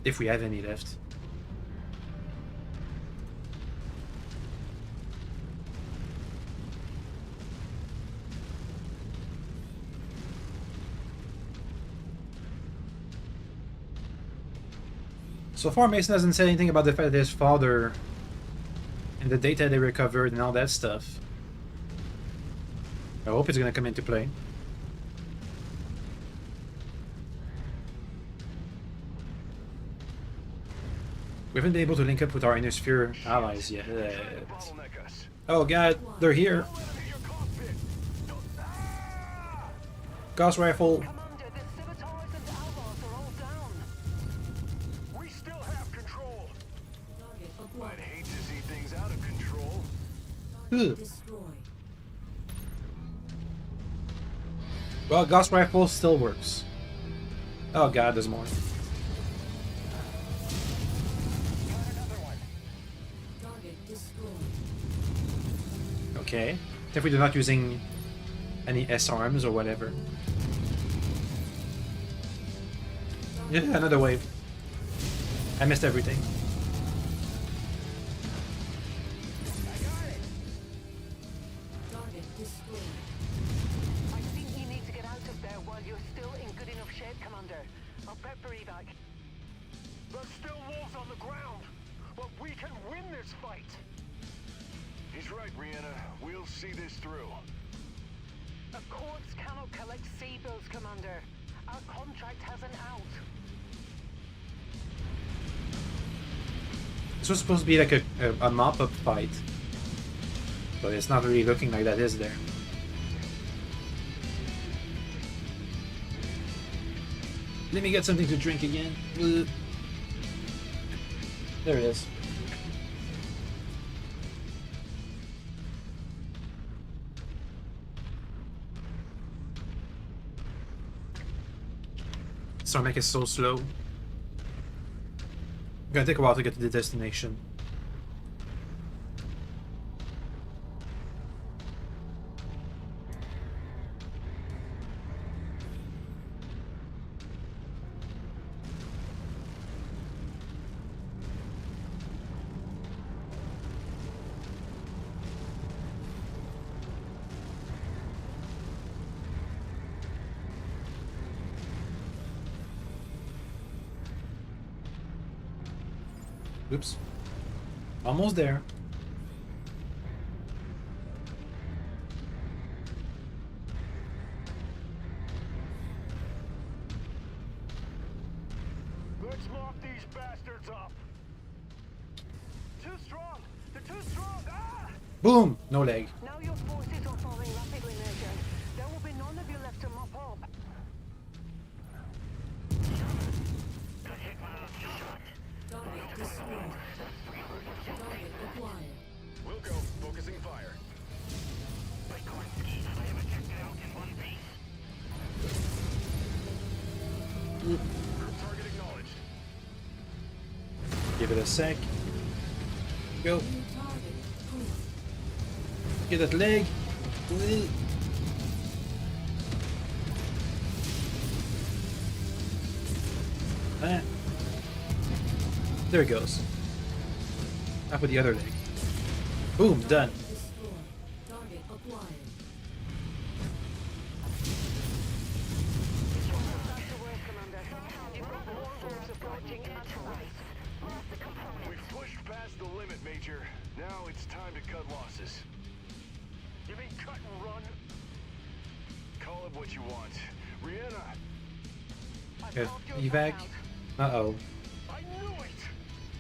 If we have any left. So far, Mason hasn't said anything about the fact that his father and the data they recovered and all that stuff. I hope it's gonna come into play. We haven't been able to link up with our Inner Sphere allies yet.
Bottleneck us.
Oh god, they're here. Gauss rifle.
Commander, the Scimitars and Albars are all down.
We still have control.
Target
I'd
acquired.
hate to see things out of control.
Target destroyed.
Well, Gauss rifle still works. Oh god, there's more.
Target destroyed.
Okay. If we're not using any S-arms or whatever. Yeah, another wave. I missed everything.
Target destroyed.
I think you need to get out of there while you're still in good enough shape, Commander. I'll prep for evac.
There's still wolves on the ground, but we can win this fight.
He's right, Rihanna. We'll see this through.
A corpse cannot collect C-bills, Commander. Our contract has an out.
This was supposed to be like a mop-up fight. But it's not really looking like that, is there? Let me get something to drink again. Ugh. There it is. Stomach is so slow. Gonna take a while to get to the destination. Oops. Almost there.
Let's mop these bastards up. Too strong. They're too strong. Ah!
Boom! No leg.
Now your forces are falling rapidly, Major. There will be none of you left to mop up.
Target destroyed. Target acquired.
We'll go. Focusing fire. Target acknowledged.
Give it a sec. Go.
New target approved.
Get that leg. Ah. There it goes. Up with the other leg. Boom, done.
Destroyed. Target acquired.
Back to work, Commander. You've got more wolves approaching and tonight.
We've pushed past the limit, Major. Now it's time to cut losses.
You mean cut and run?
Call it what you want. Rihanna,
I've
Good.
carved your
Evac.
tongue out.
Uh-oh.
I knew it!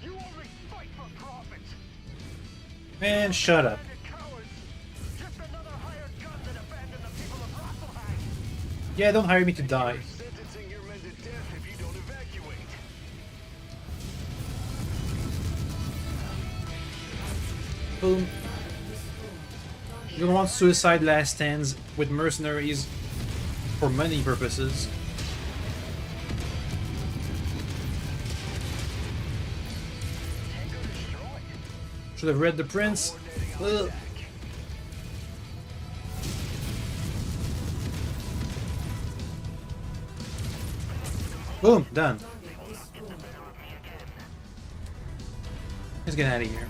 You only fight for profit.
Man, shut up.
Cowards. Just another hired gun that abandoned the people of Rasselheim.
Yeah, don't hire me to die.
Sentencing your men to death if you don't evacuate.
Boom. You don't want suicide last stands with mercenaries for money purposes. Should have read the prince. Ugh. Boom, done. Let's get out of here.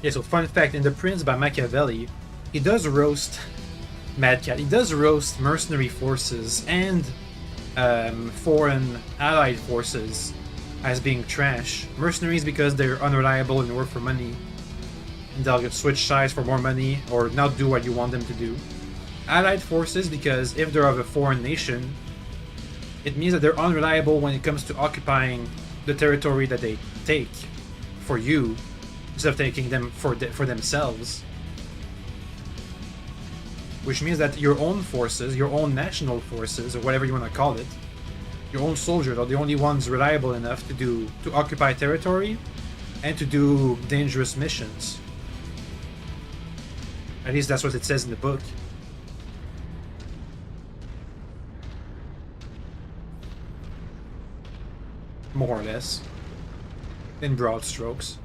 Yeah, so fun fact, in The Prince by Machiavelli, he does roast Mad Cat. He does roast mercenary forces and foreign allied forces as being trash. Mercenaries because they're unreliable and work for money, and they'll get switch sides for more money or not do what you want them to do. Allied forces because if they're of a foreign nation, it means that they're unreliable when it comes to occupying the territory that they take for you, instead of taking them for themselves. Which means that your own forces, your own national forces, or whatever you want to call it, your own soldiers are the only ones reliable enough to occupy territory and to do dangerous missions. At least that's what it says in the book. More or less. In broad strokes.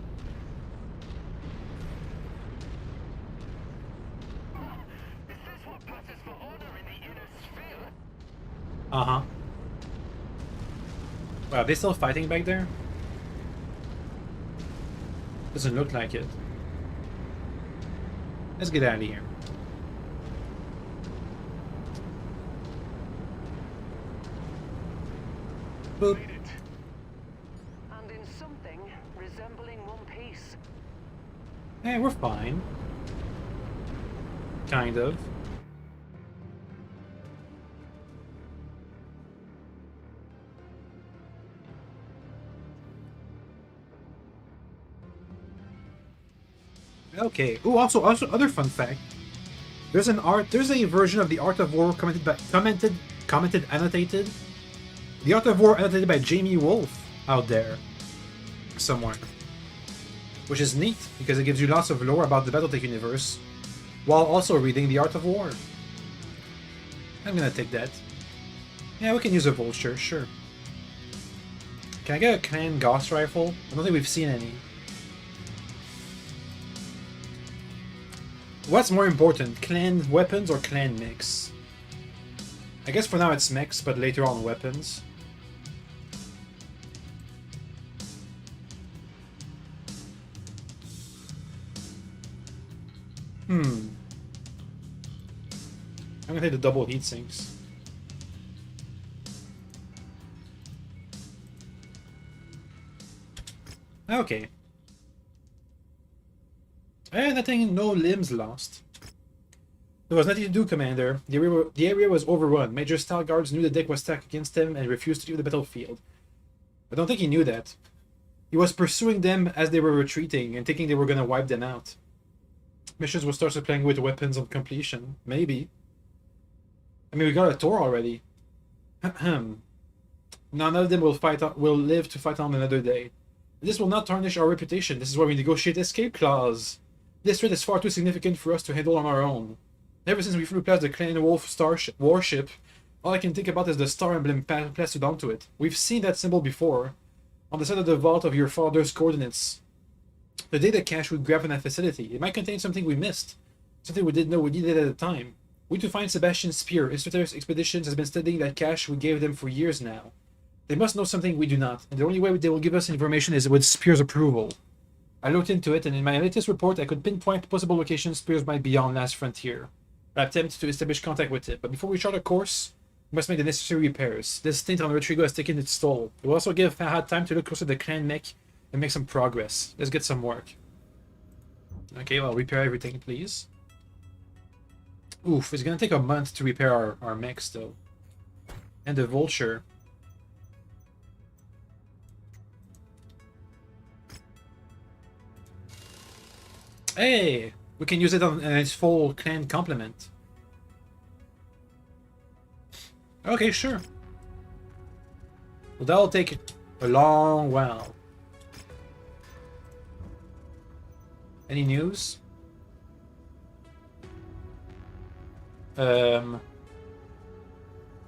Uh-huh. Wow, are they still fighting back there? Doesn't look like it. Let's get out of here. Boop.
And in something resembling one piece.
Hey, we're fine. Kind of. Okay. Ooh, also other fun fact. There's a version of the Art of War annotated. The Art of War annotated by Jamie Wolfe out there somewhere. Which is neat because it gives you lots of lore about the Battletech universe while also reading the Art of War. I'm gonna take that. Yeah, we can use a vulture, sure. Can I get a clan Gauss rifle? I don't think we've seen any. What's more important, clan weapons or clan mix? I guess for now it's mix, but later on weapons. I'm gonna take the double heat sinks. Okay. Nothing, no limbs lost. There was nothing to do, Commander. The area was overrun. Major Style Guards knew the deck was stacked against them and refused to leave the battlefield. I don't think he knew that. He was pursuing them as they were retreating and thinking they were gonna wipe them out. Missions will start supplying with weapons on completion. Maybe. I mean, we got a tour already. None of them will live to fight on another day. This will not tarnish our reputation. This is why we negotiate escape clause. This threat is far too significant for us to handle on our own. Ever since we flew past the Clan Wolf warship, all I can think about is the star emblem plastered onto it. We've seen that symbol before, on the side of the vault of your father's coordinates. The data cache we grabbed in that facility. It might contain something we missed. Something we didn't know we needed at the time. We need to find Sebastian's spear. Instructors Expeditions has been studying that cache we gave them for years now. They must know something we do not, and the only way they will give us information is with Spear's approval. I looked into it, and in my latest report I could pinpoint possible locations Spears might be on Last Frontier. I attempt to establish contact with it, but before we chart a course, we must make the necessary repairs. This stint on Retrigo has taken its toll. It will also give Fahad time to look closer at the clan mech and make some progress. Let's get some work. Okay, well, repair everything, please. Oof, it's gonna take a month to repair our mechs, though. And the vulture. Hey! We can use it on its full clan complement. Okay, sure. Well, that'll take a long while. Any news?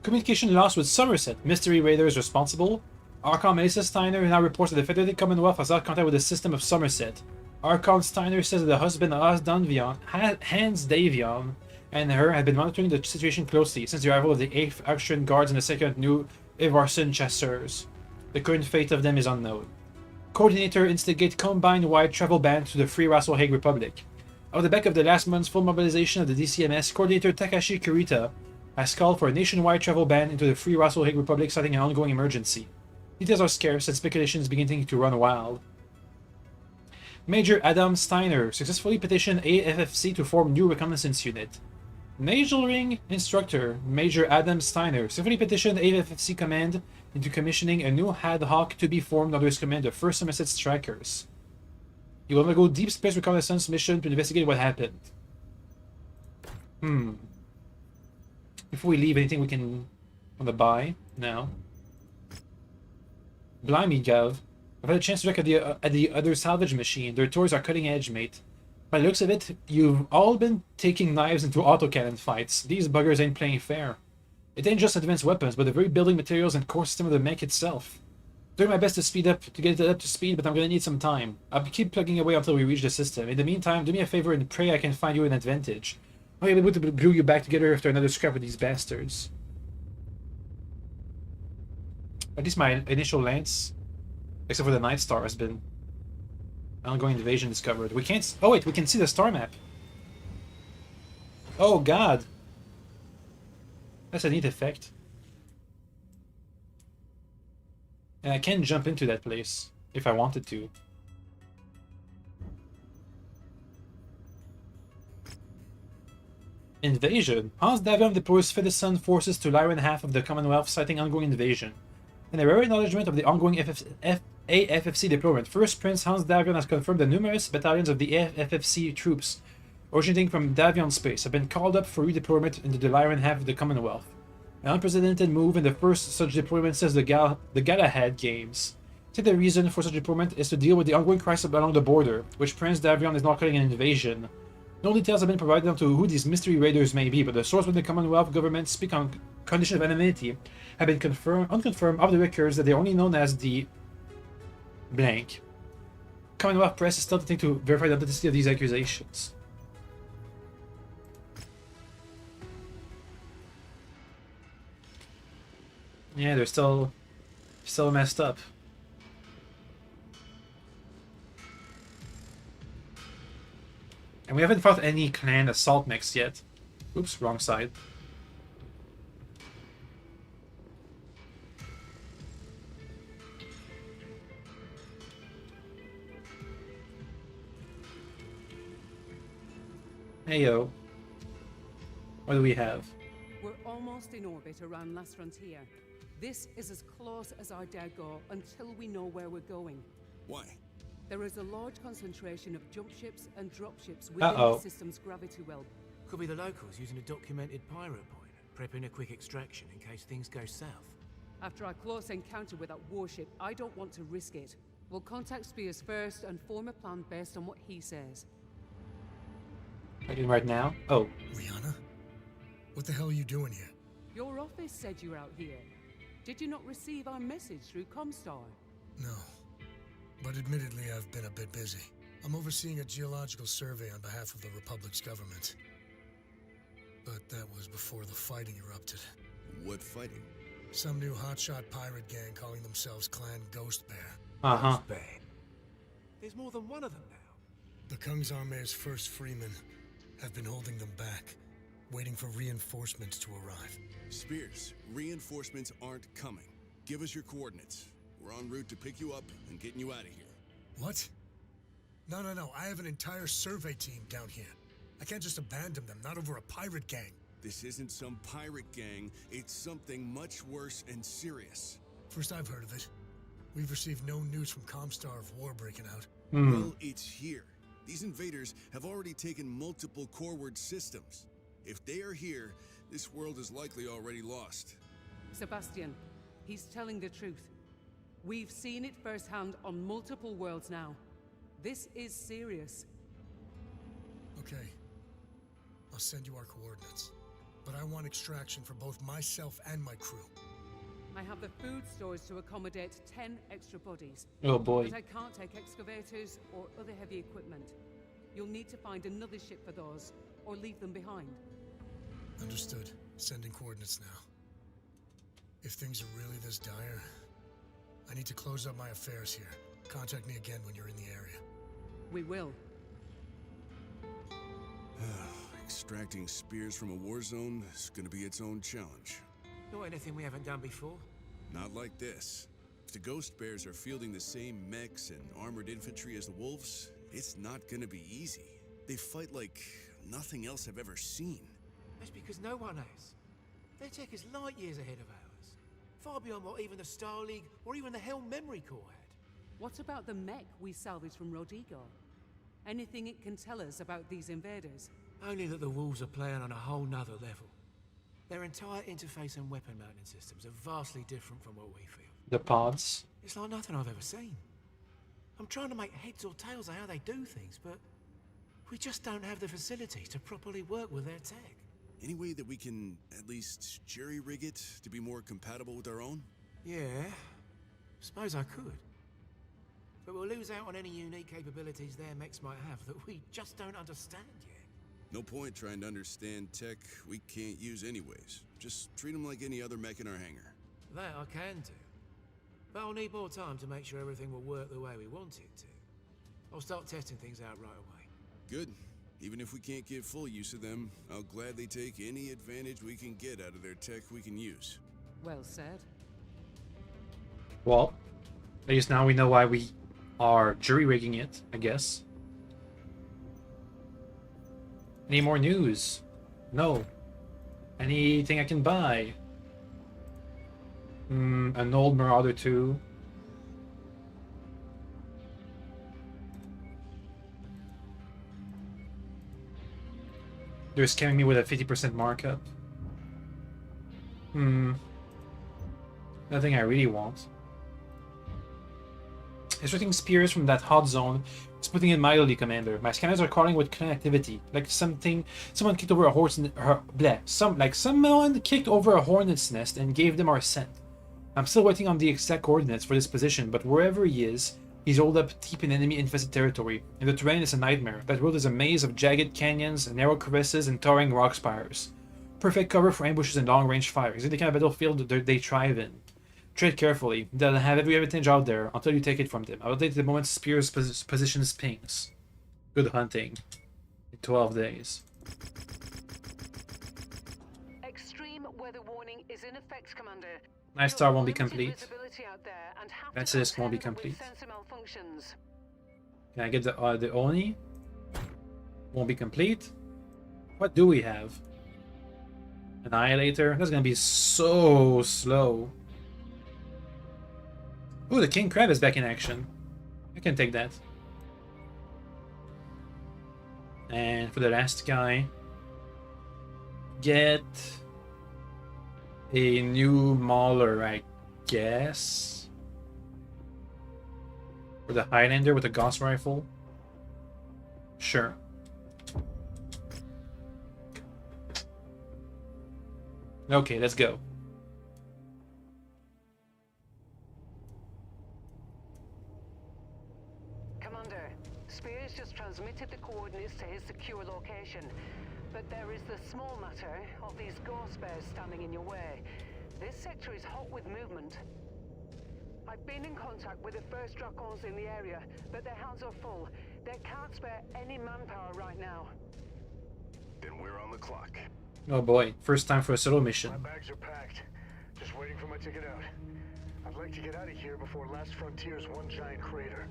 Communication lost with Somerset. Mystery Raiders responsible. Archon Melissa Steiner now reports that the Federated Commonwealth has lost contact with the system of Somerset. Archon Steiner says that the husband Hans Davion and her had been monitoring the situation closely since the arrival of the 8th Austrian Guards and the 2nd New Ivarson Chasseurs. The current fate of them is unknown. Coordinator instigate combine-wide travel ban to the Free Russell Hague Republic. On the back of the last month's full mobilization of the DCMS, Coordinator Takashi Kurita has called for a nationwide travel ban into the Free Russell Hague Republic, citing an ongoing emergency. Details are scarce and speculation is beginning to run wild. Major Adam Steiner successfully petitioned AFFC to form new reconnaissance unit. Naval Ring Instructor Major Adam Steiner successfully petitioned AFFC Command into commissioning a new ad hoc to be formed under his command of 1st Somerset Strikers. He will undergo deep space reconnaissance mission to investigate what happened. Before we leave, anything we can on the buy now? Blimey, Gav. I've had a chance to look at the other salvage machine. Their toys are cutting edge, mate. By the looks of it, you've all been taking knives into autocannon fights. These buggers ain't playing fair. It ain't just advanced weapons, but the very building materials and core system of the mech itself. Doing my best to get it up to speed, but I'm gonna need some time. I'll keep plugging away until we reach the system. In the meantime, do me a favor and pray I can find you an advantage. I'll be able to glue you back together after another scrap with these bastards. At least my initial lance, except for the Night Star, has been ongoing invasion discovered. We can't. Oh wait, we can see the star map. Oh god, that's a neat effect. And I can jump into that place if I wanted to. Invasion. Hans Davion deploys Fedison forces to Lyran half of the Commonwealth, citing ongoing invasion. In a rare acknowledgement of the ongoing AFFC deployment, First Prince Hans Davion has confirmed that numerous battalions of the AFFC troops originating from Davion space have been called up for redeployment into the Lyran half of the Commonwealth. An unprecedented move in the first such deployment since the Galahad Games. I think the reason for such deployment is to deal with the ongoing crisis along the border, which Prince Davion is not calling an invasion. No details have been provided on to who these mystery raiders may be, but the source within the Commonwealth government speak on condition of anonymity have been unconfirmed off the records that they're only known as the blank. Commonwealth press is still attempting to verify the authenticity of these accusations. Yeah, they're still messed up. And we haven't fought any clan assault mechs yet. Oops, wrong side. Hey yo. What do we have?
We're almost in orbit around Last Frontier. This is as close as I dare go until we know where we're going.
Why?
There is a large concentration of jump ships and drop ships within the system's gravity well.
Could be the locals using a documented pyro point, prepping a quick extraction in case things go south.
After our close encounter with that warship, I don't want to risk it. We'll contact Spears first and form a plan based on what he says.
Right now? Oh.
Rihanna? What the hell are you doing here?
Your office said you were out here. Did you not receive our message through Comstar?
No. But admittedly, I've been a bit busy. I'm overseeing a geological survey on behalf of the Republic's government. But that was before the fighting erupted.
What fighting?
Some new hotshot pirate gang calling themselves Clan Ghost Bear.
Ghost Bear. There's more than one of them now.
The Kungsarmé's first freemen have been holding them back, waiting for reinforcements to arrive.
Spears, reinforcements aren't coming. Give us your coordinates. We're en route to pick you up and getting you out of here.
What? No. I have an entire survey team down here. I can't just abandon them, not over a pirate gang.
This isn't some pirate gang. It's something much worse and serious.
First I've heard of it. We've received no news from Comstar of war breaking out.
Well, it's here. These invaders have already taken multiple coreward systems. If they are here, this world is likely already lost.
Sebastian, he's telling the truth. We've seen it firsthand on multiple worlds now. This is serious.
Okay. I'll send you our coordinates. But I want extraction for both myself and my crew.
I have the food stores to accommodate 10 extra bodies.
Oh boy.
But I can't take excavators or other heavy equipment. You'll need to find another ship for those, or leave them behind.
Understood. Sending coordinates now. If things are really this dire, I need to close up my affairs here. Contact me again when you're in the area.
We will.
Extracting spears from a war zone is gonna be its own challenge.
Not anything we haven't done before.
Not like this. If the Ghost Bears are fielding the same mechs and armored infantry as the Wolves, it's not gonna be easy. They fight like nothing else I've ever seen.
That's because no one has. Their tech is light years ahead of ours. Far beyond what even the Star League or even the Helm Memory Corps had.
What about the mech we salvaged from Rodrigo? Anything it can tell us about these invaders?
Only that the Wolves are playing on a whole nother level. Their entire interface and weapon mounting systems are vastly different from what we feel.
The pods.
It's like nothing I've ever seen. I'm trying to make heads or tails of how they do things, but we just don't have the facilities to properly work with their tech.
Any way that we can at least jerry-rig it to be more compatible with our own?
Yeah, suppose I could. But we'll lose out on any unique capabilities their mechs might have that we just don't understand yet.
No point trying to understand tech we can't use anyways. Just treat them like any other mech in our hangar.
That I can do. But I'll need more time to make sure everything will work the way we want it to. I'll start testing things out right away.
Good. Even if we can't get full use of them, I'll gladly take any advantage we can get out of their tech we can use.
Well said.
Well, at least now we know why we are jury-rigging it, I guess. Any more news? No. Anything I can buy? An old Marauder 2. They're scamming me with a 50% markup. Nothing I really want. Extracting spears from that hot zone is putting in mightily, Commander. My scanners are crawling with connectivity, like someone kicked over a someone kicked over a hornet's nest and gave them our scent. I'm still waiting on the exact coordinates for this position, but wherever he is, he's rolled up deep in enemy-infested territory, and the terrain is a nightmare. That world is a maze of jagged canyons, narrow crevices, and towering rock spires. Perfect cover for ambushes and long-range fire. It's the kind of battlefield that they thrive in. Tread carefully. They'll have every advantage out there until you take it from them. I'll take the moment Spear's positions pings. Good hunting. In 12 days.
Extreme weather warning is in effect, Commander.
Night Star won't be complete. Francis won't be complete. Can I get the Oni? Won't be complete. What do we have? Annihilator? That's gonna be so slow. Ooh, the King Crab is back in action. I can take that. And for the last guy, get a new Mauler, I guess. For the Highlander with a Gauss rifle. Sure. Okay, let's go.
Commander, Spears just transmitted the coordinates to his secure location. But there is the small matter of these ghost bears standing in your way. This sector is hot with movement. I've been in contact with the first Dracons in the area, but their hands are full. They can't spare any manpower right now.
Then we're on the clock.
Oh boy, first time for a solo mission.
My bags are packed. Just waiting for my ticket out. I'd like to get out of here before Last Frontier's one giant crater.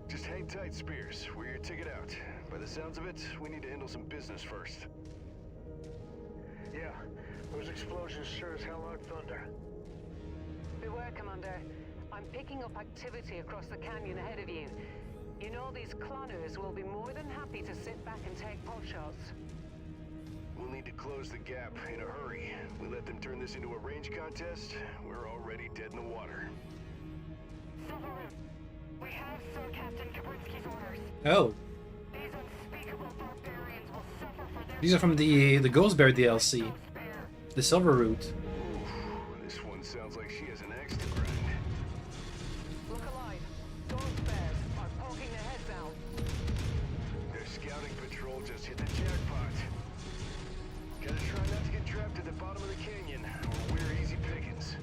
Just hang tight, Spears. We're your ticket out. By the sounds of it, we need to handle some business first.
Yeah, those explosions sure as hell aren't thunder.
Beware, Commander. I'm picking up activity across the canyon ahead of you. You know these cloners will be more than happy to sit back and take pot shots.
We'll need to close the gap in a hurry. We let them turn this into a range contest, we're already dead in the water.
Silverwood, we have Sir Captain Kerensky's orders.
Oh,
These unspeakable barbarians will suffer for their
these are from the Ghost Bear DLC,
despair.
the Silver Root.
Oof, this one sounds like she has an axe to grind.
Look alive. Ghost bears are poking their heads out.
Their scouting patrol just hit the jackpot. Gotta try not to get trapped at the bottom of the canyon, or we're easy pickings.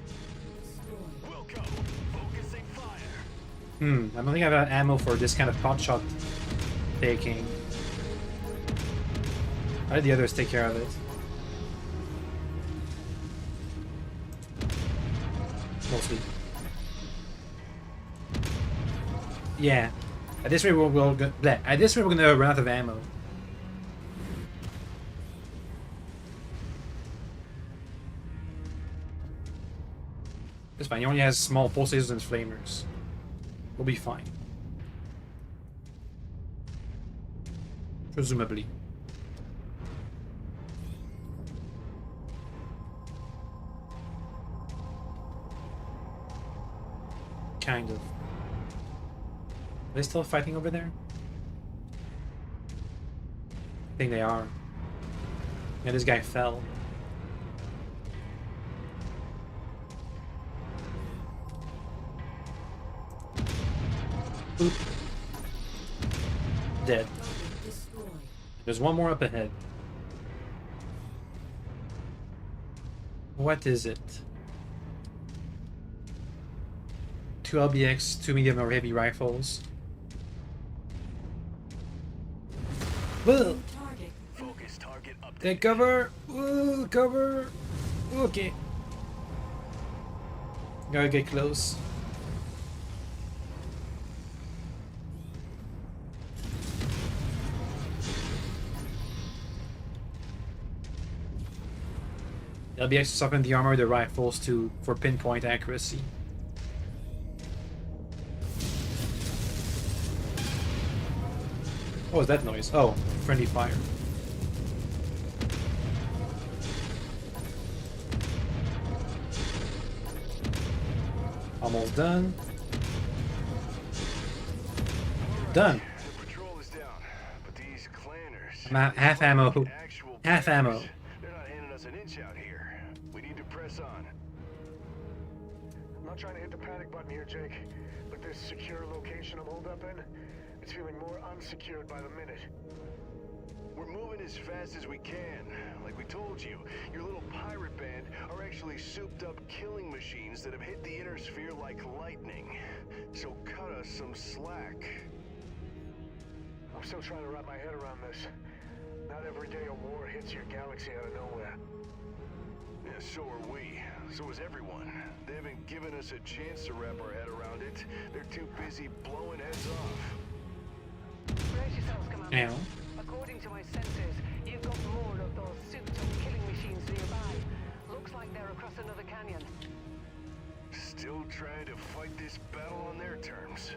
We'll go. Focusing fire.
I don't think I have ammo for this kind of pot shot taking. How did the others take care of it? Mostly. Yeah. At this rate, at this rate, we're gonna run out of ammo. It's fine. He only has small pulsators and flamers. We'll be fine. Presumably. Kind of. Are they still fighting over there? I think they are. Yeah, this guy fell. Oop. Dead. There's one more up ahead. What is it? 2 LBX, 2 medium or heavy rifles. Whoa!
Focus target up.
Take cover! Ooh, cover! Okay. Gotta get close. LBX to soften the armor of the rifles for pinpoint accuracy. What was that noise? Oh, friendly fire. Almost done. Done.
The patrol is down, but these clanners.
I'm at half ammo. Half ammo.
They're not handing us an inch out here. We need to press on.
I'm not trying to hit the panic button here, Jake, but this secure location I'm holed up in, it's feeling more unsecured by the minute.
We're moving as fast as we can. Like we told you, your little pirate band are actually souped up killing machines that have hit the inner sphere like lightning. So cut us some slack.
I'm still trying to wrap my head around this. Not every day a war hits your galaxy out of nowhere.
Yeah, so are we. So is everyone. They haven't given us a chance to wrap our head around it. They're too busy blowing heads off.
Brace yourselves, Commander.
Ow.
According to my sensors, you've got more of those souped-up killing machines nearby. Looks like they're across another canyon.
Still trying to fight this battle on their terms.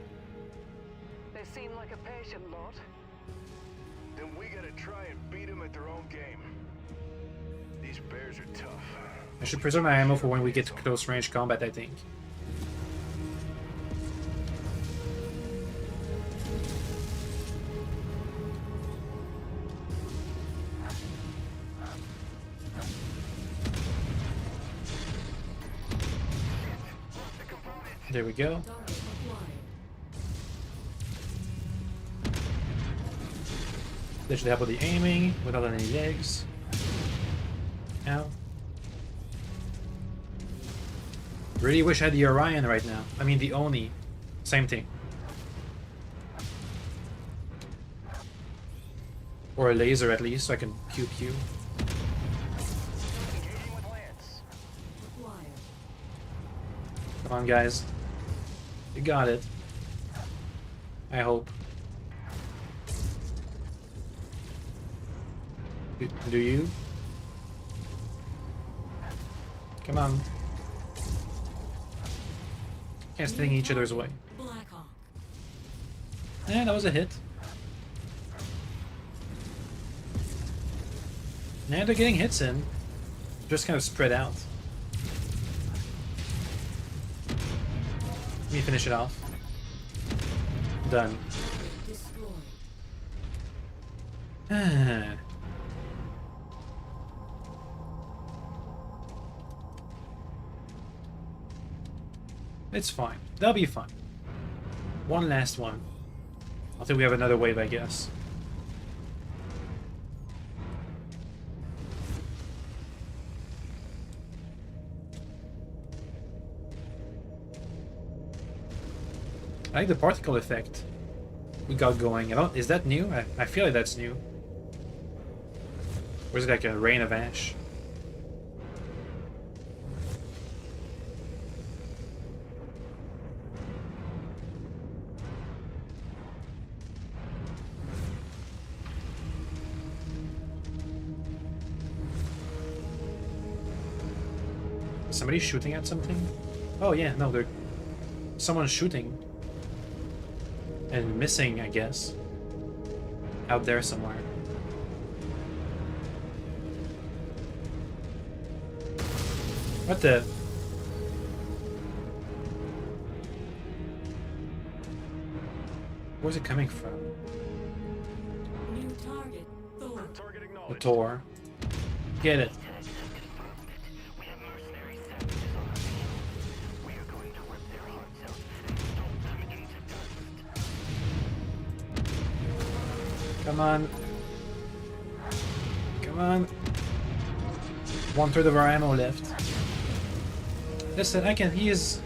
They seem like a patient lot.
Then we gotta try and beat them at their own game. These bears are tough.
I should preserve my ammo for when we get to close range combat, I think. There we go. This should help with the aiming without any legs. Ow. Really wish I had the Orion right now. I mean the Oni. Same thing. Or a laser at least, so I can pew pew. Come on guys. You got it. I hope. Do you? Come on. Can't stand each other's way. Yeah, that was a hit. Yeah, they're getting hits in. Just kind of spread out. Let me finish it off. Done. It's fine. That'll be fine. One last one. I think we have another wave, I guess. I like the particle effect we got going. I don't, is that new? I feel like that's new. Or is it like a rain of ash? Is somebody shooting at something? Oh yeah, no, they're... Someone's shooting. And missing, I guess. Out there somewhere. What the? Where's it coming from?
New target. Thor.
Target
The
acknowledged.
Tor. Get it.
We have mercenary savages on our team. We are going to rip their hearts out and stomp them into dust.
Come on. Come on. 1/3 of our ammo left. Listen, I can. He is.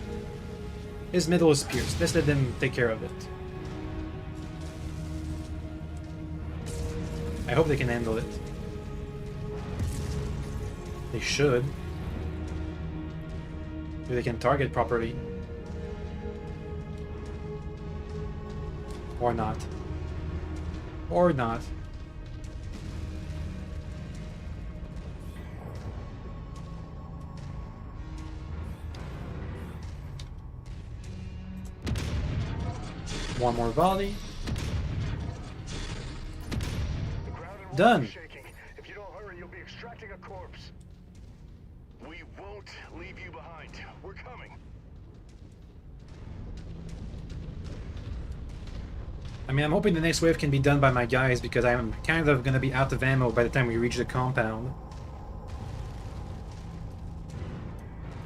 His middle is pierced. Let's let them take care of it. I hope they can handle it. They should. Maybe they can target properly. Or not. Or not. One more volley.
The ground and
Done.
water is shaking. If you don't hurry, you'll be extracting a corpse.
We won't leave you behind. We're coming.
I mean, I'm hoping the next wave can be done by my guys because I'm kind of gonna be out of ammo by the time we reach the compound.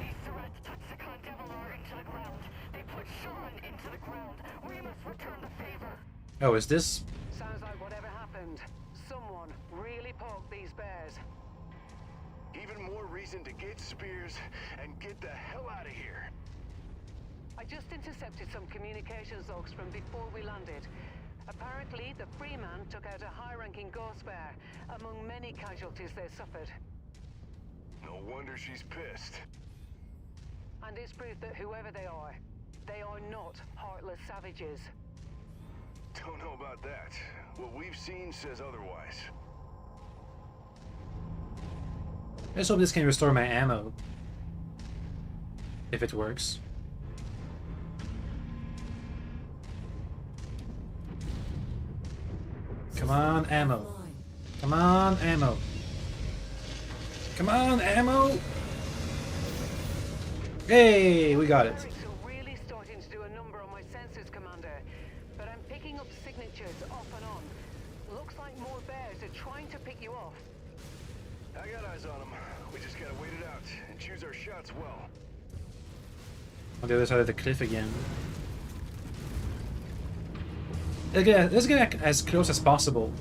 These threats took the Condemnor into the ground. They put Sean into the ground. We must return the favor.
Oh, is this?
Sounds like whatever happened, someone really poked these bears.
Even more reason to get spears and get the hell out of here.
I just intercepted some communications logs from before we landed. Apparently, the Freeman took out a high-ranking ghost bear, among many casualties they suffered.
No wonder she's pissed.
And it's proof that whoever they are not heartless savages.
Don't know about that. What we've seen says otherwise.
Let's hope this can restore my ammo. If it works. Come on, ammo. Come on, ammo. Come on, ammo! Hey, we got it.
Clerics are really starting to do a number on my sensors, Commander. But I'm picking up signatures off and on. Looks like more bears are trying to pick you off.
I got eyes on them. We just gotta wait it out and choose our shots well.
On the other side of the cliff again. Let's get as close as possible.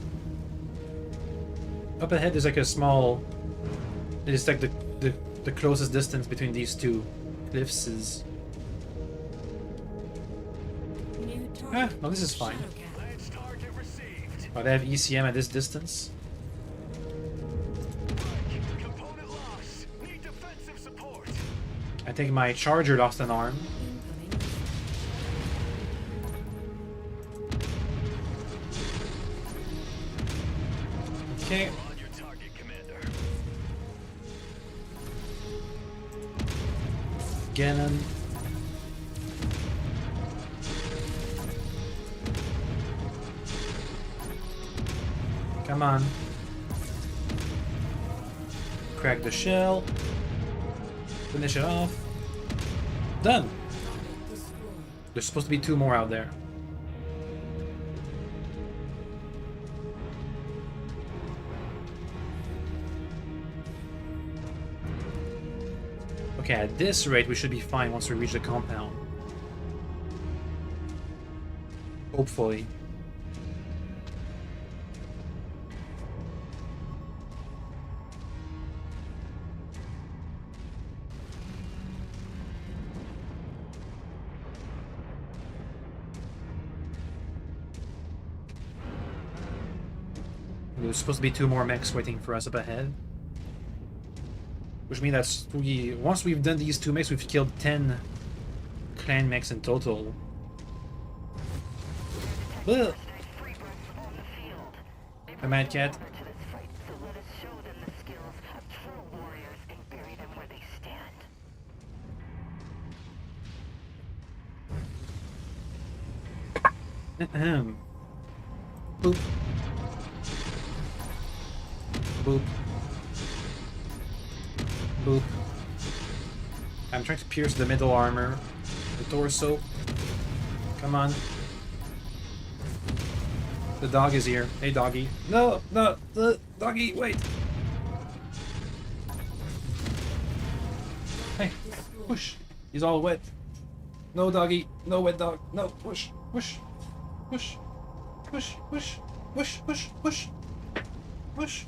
Up ahead there's like a small... It's like the closest distance between these two cliffs is... Ah, no, this is fine.
Lance target received.
Oh, they have ECM at this distance.
Component lost. Need defensive support.
I think my charger lost an arm. Okay.
On your target, Commander.
Get him. Come on. Crack the shell. Finish it off. Done! There's supposed to be 2 more out there. Okay, at this rate we should be fine once we reach the compound. Hopefully. There's supposed to be 2 more mechs waiting for us up ahead. Which means that once we've done these 2 mechs, we've killed 10 clan mechs in total. Ugh. A mad cat. Ahem. Boop. Boop. Boop. I'm trying to pierce the middle armor. The torso. Come on. The dog is here. Hey, doggy. No, no, the doggy, wait. Hey, push. He's all wet. No, doggy. No, wet dog. No, push, push, push, push, push, push, push, push, push,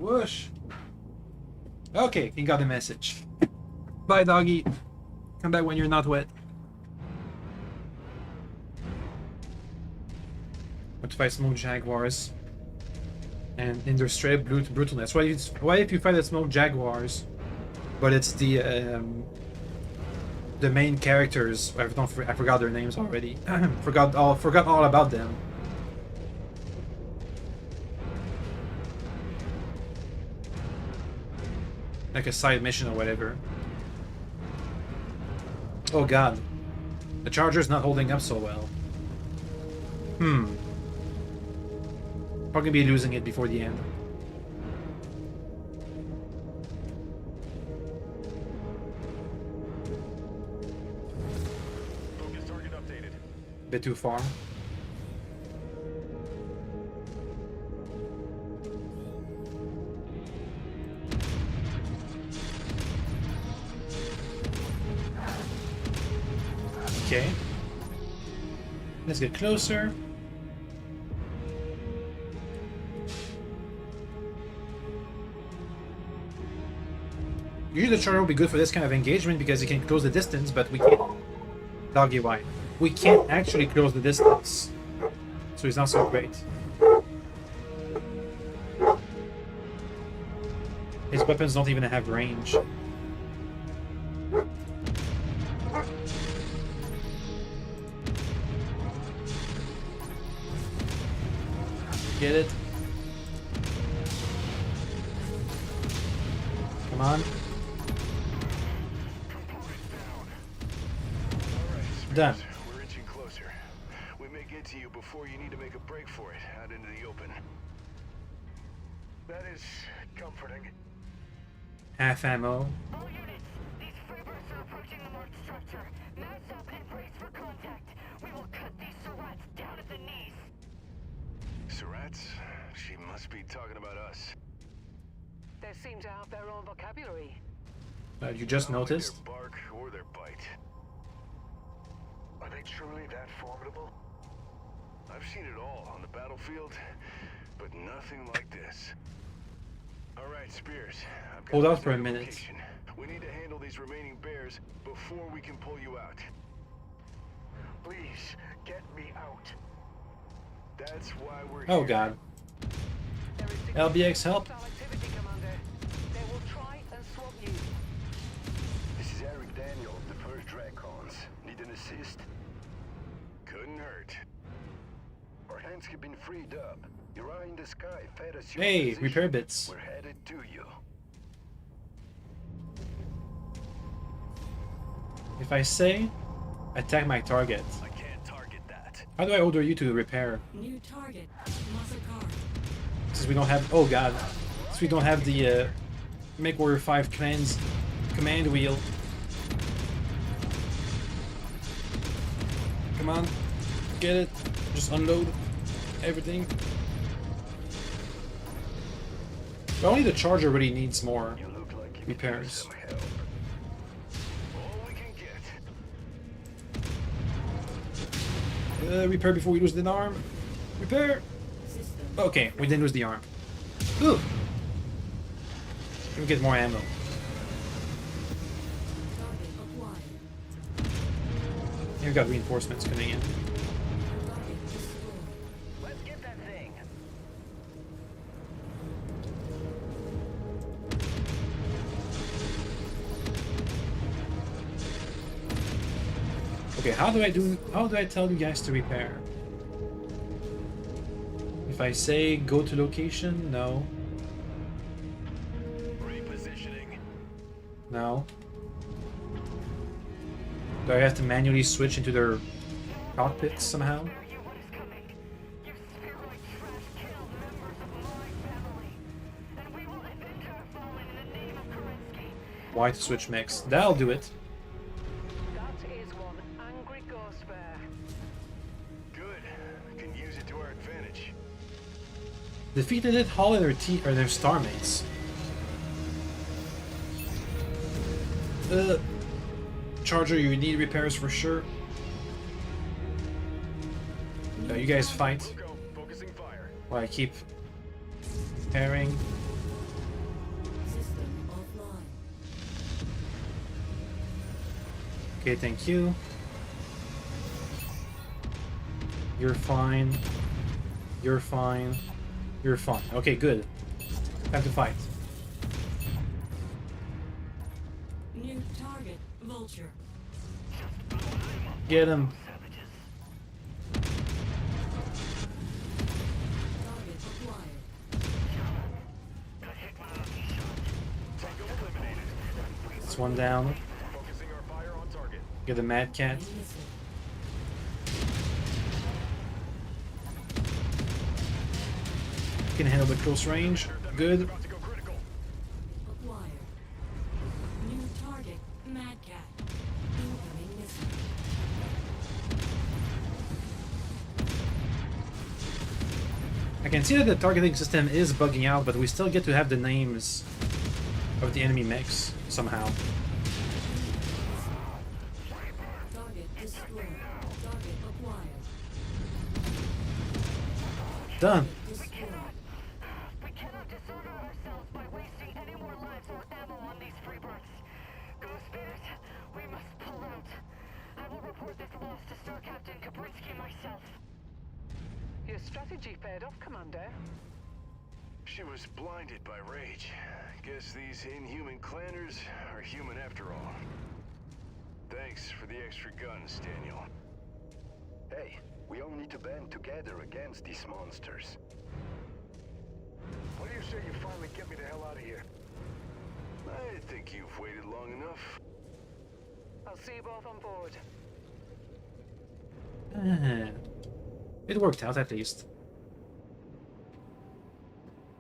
push. Okay, he got the message. Bye, doggy. Come back when you're not wet. To fight smoke jaguars, and in their straight brutalness. Why if you fight the smoke jaguars, but it's the main characters? I forgot their names already. forgot all about them. Like a side mission or whatever. Oh god, the charger's not holding up so well. Probably be losing it before the end.
Focus target updated.
Bit too far. Okay. Let's get closer. Usually the charger will be good for this kind of engagement because it can close the distance, but we can't. Doggy white. We can't actually close the distance. So it's not so great. His weapons don't even have range. Get it? Come on. Done.
We're inching closer. We may get to you before you need to make a break for it out into the open. That is comforting.
Half ammo.
All units, these freebooters are approaching the marked structure. Mass up and brace for contact. We will cut these Surats down at the knees.
Surats? She must be talking about us.
They seem to have their own vocabulary.
You just noticed?
Their bark or their bite. Are they truly that formidable? I've seen it all on the battlefield, but nothing like this. All right, Spears. I've got
Hold out for a
your
minute.
location. We need to handle these remaining bears before we can pull you out.
Please, get me out.
That's why we're
Oh
here.
god.
There is
LBX help.
hostile activity, Commander. They will try and swap you.
This is Eric Daniel of the First Dracons. Need an assist?
Couldn't hurt.
Our hands have been freed up. Your eye in the sky fed us your
Hey,
position.
repair bits.
We're headed to you.
If I say, attack my target,
I can't target that.
how do I order you to repair?
New target. Massacre.
since we don't have. Oh god, since we don't have the Mechwarrior 5 clans command wheel. Come on, get it. Just unload everything. But only the charger really needs more repairs. Repair before we lose the arm. Repair! Okay, we didn't lose the arm. Ooh! Can we get more ammo? Here we got reinforcements coming in.
Let's get that thing.
Okay, how do I tell you guys to repair? If I say go to location, no.
Repositioning.
No. Do I have to manually switch into their cockpits somehow? Why to switch mechs? That'll do it.
That is one angry ghost bear.
Good. Can use it to our advantage.
Defeated it, Hall and their star mates. Charger, you need repairs for sure. No, you guys fight.
Focusing fire.
While I keep repairing.
System offline.
Okay, thank you. You're fine. You're fine. You're fine. Okay, good. Time to fight.
New target, Vulture.
Get him.
Target acquired.
That's one down.
Focusing our fire on target.
Get the Mad Cat. Can handle the close range. Good.
Acquired. New target, Mad Cat. Incoming missile.
I can see that the targeting system is bugging out, but we still get to have the names of the enemy mechs somehow.
Target destroyed. Target acquired.
Done.
Destroyed.
We cannot dishonor ourselves by wasting any more lives or ammo on these freebirds. Ghost Bears, we must pull out. I will report this loss to Star Captain Kabrinsky myself.
Your strategy paid off, Commander.
She was blinded by rage. Guess these inhuman clanners are human after all. Thanks for the extra guns, Daniel.
Hey, we all need to band together against these monsters.
What do you say you finally get me the hell out of here?
I think you've waited long enough.
I'll see you both on board.
It worked out at least.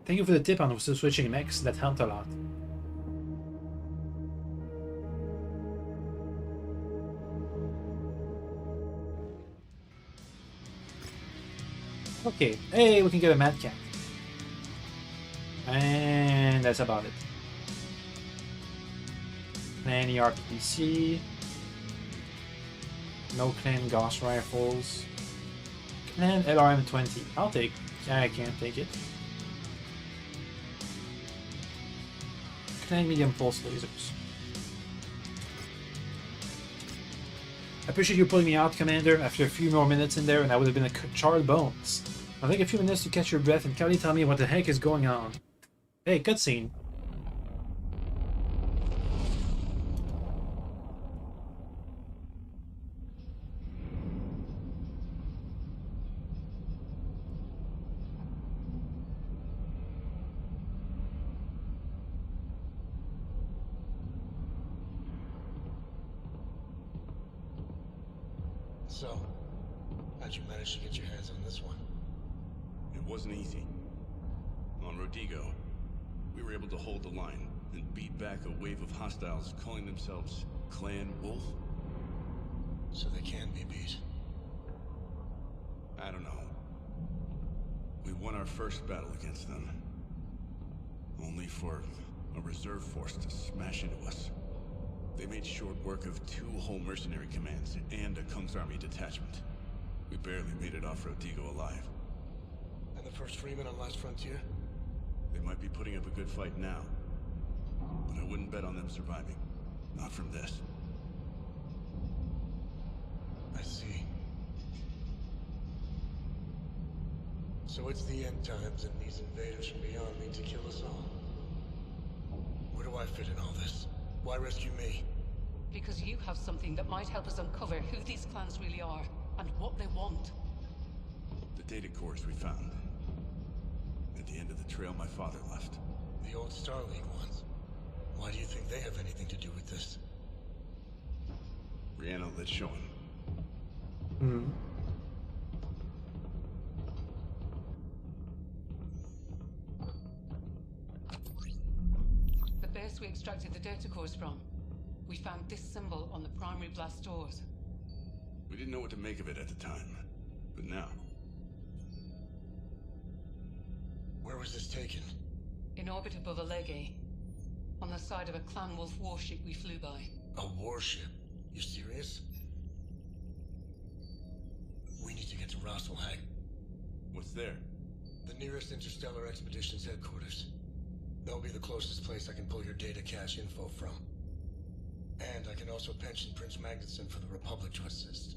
Thank you for the tip on switching mechs. That helped a lot. Okay, hey, we can get a Mad Cat. And that's about it. Clan ERPC. No clan Gauss rifles. Clan LRM-20. I'll take. I can't take it. Clan medium pulse lasers. I appreciate you pulling me out, Commander. After a few more minutes in there, and I would have been a charred bones. I'll take a few minutes to catch your breath and kindly tell me what the heck is going on. Hey, cutscene.
So, how'd you manage to get your hands on this one?
It wasn't easy. On Rodrigo, we were able to hold the line and beat back a wave of hostiles calling themselves Clan Wolf.
So they can be beat.
I don't know. We won our first battle against them. Only for a reserve force to smash into us. They made short work of 2 whole mercenary commands and a Kung's Army detachment. We barely made it off Rodrigo alive.
And the first Freeman on Last Frontier?
They might be putting up a good fight now, but I wouldn't bet on them surviving. Not from this.
I see. So it's the end times and these invaders from beyond need to kill us all. Where do I fit in all this? Why rescue me?
Because you have something that might help us uncover who these clans really are and what they want.
The data cores we found. At the end of the trail my father left.
The old Star League ones. Why do you think they have anything to do with this?
Brianna, let's show him.
Hmm.
The base we extracted the data cores from. We found this symbol on the primary blast doors.
We didn't know what to make of it at the time, but now.
Where was this taken?
In orbit above Alleghe. On the side of a Clan Wolf warship we flew by.
A warship? You serious? We need to get to Rosselhag.
What's there?
The nearest Interstellar Expedition's headquarters. That'll be the closest place I can pull your data cache info from. And I can also pension Prince Magnuson for the Republic to assist.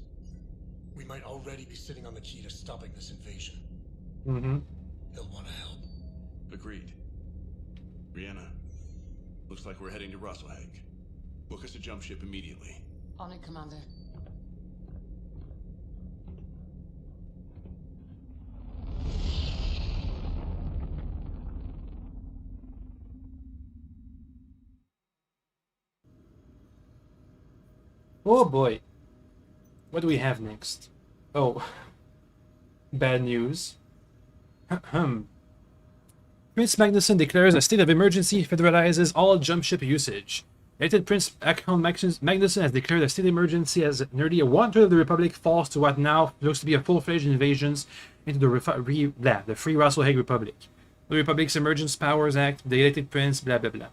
We might already be sitting on the key to stopping this invasion.
Mm-hmm.
He'll want to help.
Agreed. Brianna, looks like we're heading to Rosselhag. Book us a jump ship immediately.
On it, Commander.
Oh boy. What do we have next? Oh. Bad news. Prince Magnuson declares a state of emergency, federalizes all jump ship usage. Elected Prince Magnuson has declared a state of emergency as nearly 1/3 of the Republic falls to what now looks to be a full-fledged invasions into the Free Rosselhag Republic. The Republic's Emergence Powers Act, the elected prince, blah blah blah.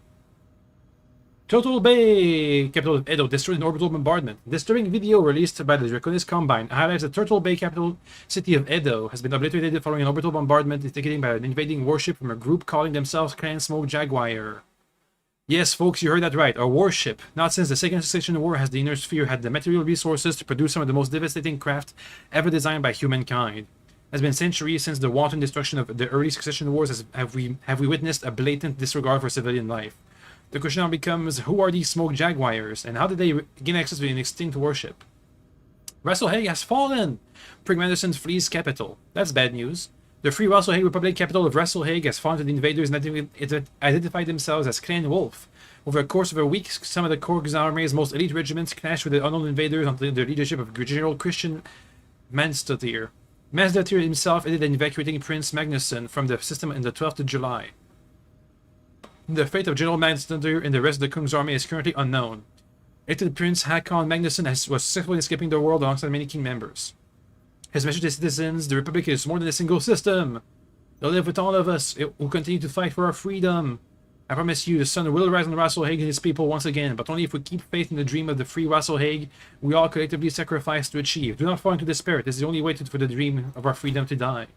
Turtle Bay, capital of Edo, destroyed in orbital bombardment. Disturbing video released by the Draconis Combine highlights the Turtle Bay capital city of Edo has been obliterated following an orbital bombardment instigated by an invading warship from a group calling themselves Clan Smoke Jaguar. Yes, folks, you heard that right. A warship. Not since the Second Succession War has the Inner Sphere had the material resources to produce some of the most devastating craft ever designed by humankind. It has been centuries since the wanton destruction of the early Succession Wars have we witnessed a blatant disregard for civilian life. The question now becomes, who are these Smoke Jaguars, and how did they gain access to an extinct warship? Rosselhag has fallen! Prince Magnuson flees capital. That's bad news. The Free Rosselhag Republic capital of Rosselhag has fallen to the invaders and identified themselves as Clan Wolf. Over the course of a week, some of the Kung's Army's most elite regiments clashed with the unknown invaders under the leadership of General Christian Manstotir. Manstotir himself aided in evacuating Prince Magnuson from the system on the 12th of July. The fate of General Manstotir and the rest of the Kung's Army is currently unknown. Elected Prince Hakon Magnuson was successfully escaping the world alongside many king members. His message to citizens, the Republic is more than a single system. They'll live with all of us. It will continue to fight for our freedom. I promise you, the sun will rise on Rosselhag and his people once again, but only if we keep faith in the dream of the free Rosselhag we all collectively sacrifice to achieve. Do not fall into despair. This is the only way for the dream of our freedom to die.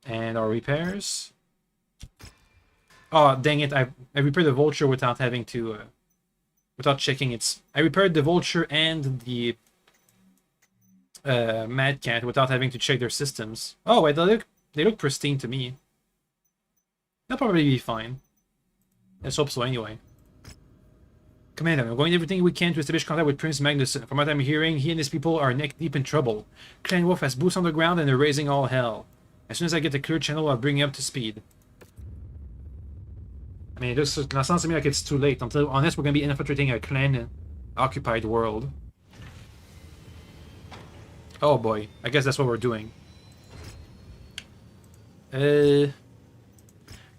And our repairs? Oh, dang it. I repaired the Vulture without having to... without checking its... I repaired the Vulture and the... Mad Cat without having to check their systems. Oh, wait, they look pristine to me. They'll probably be fine. Let's hope so anyway. Commander, we're going everything we can to establish contact with Prince Magnuson. From what I'm hearing, he and his people are neck deep in trouble. Clan Wolf has boots on the ground and they're raising all hell. As soon as I get a clear channel, I'll bring you up to speed. I mean, it sounds to me like it's too late. Unless we're going to be infiltrating a clan-occupied world. Oh boy, I guess that's what we're doing.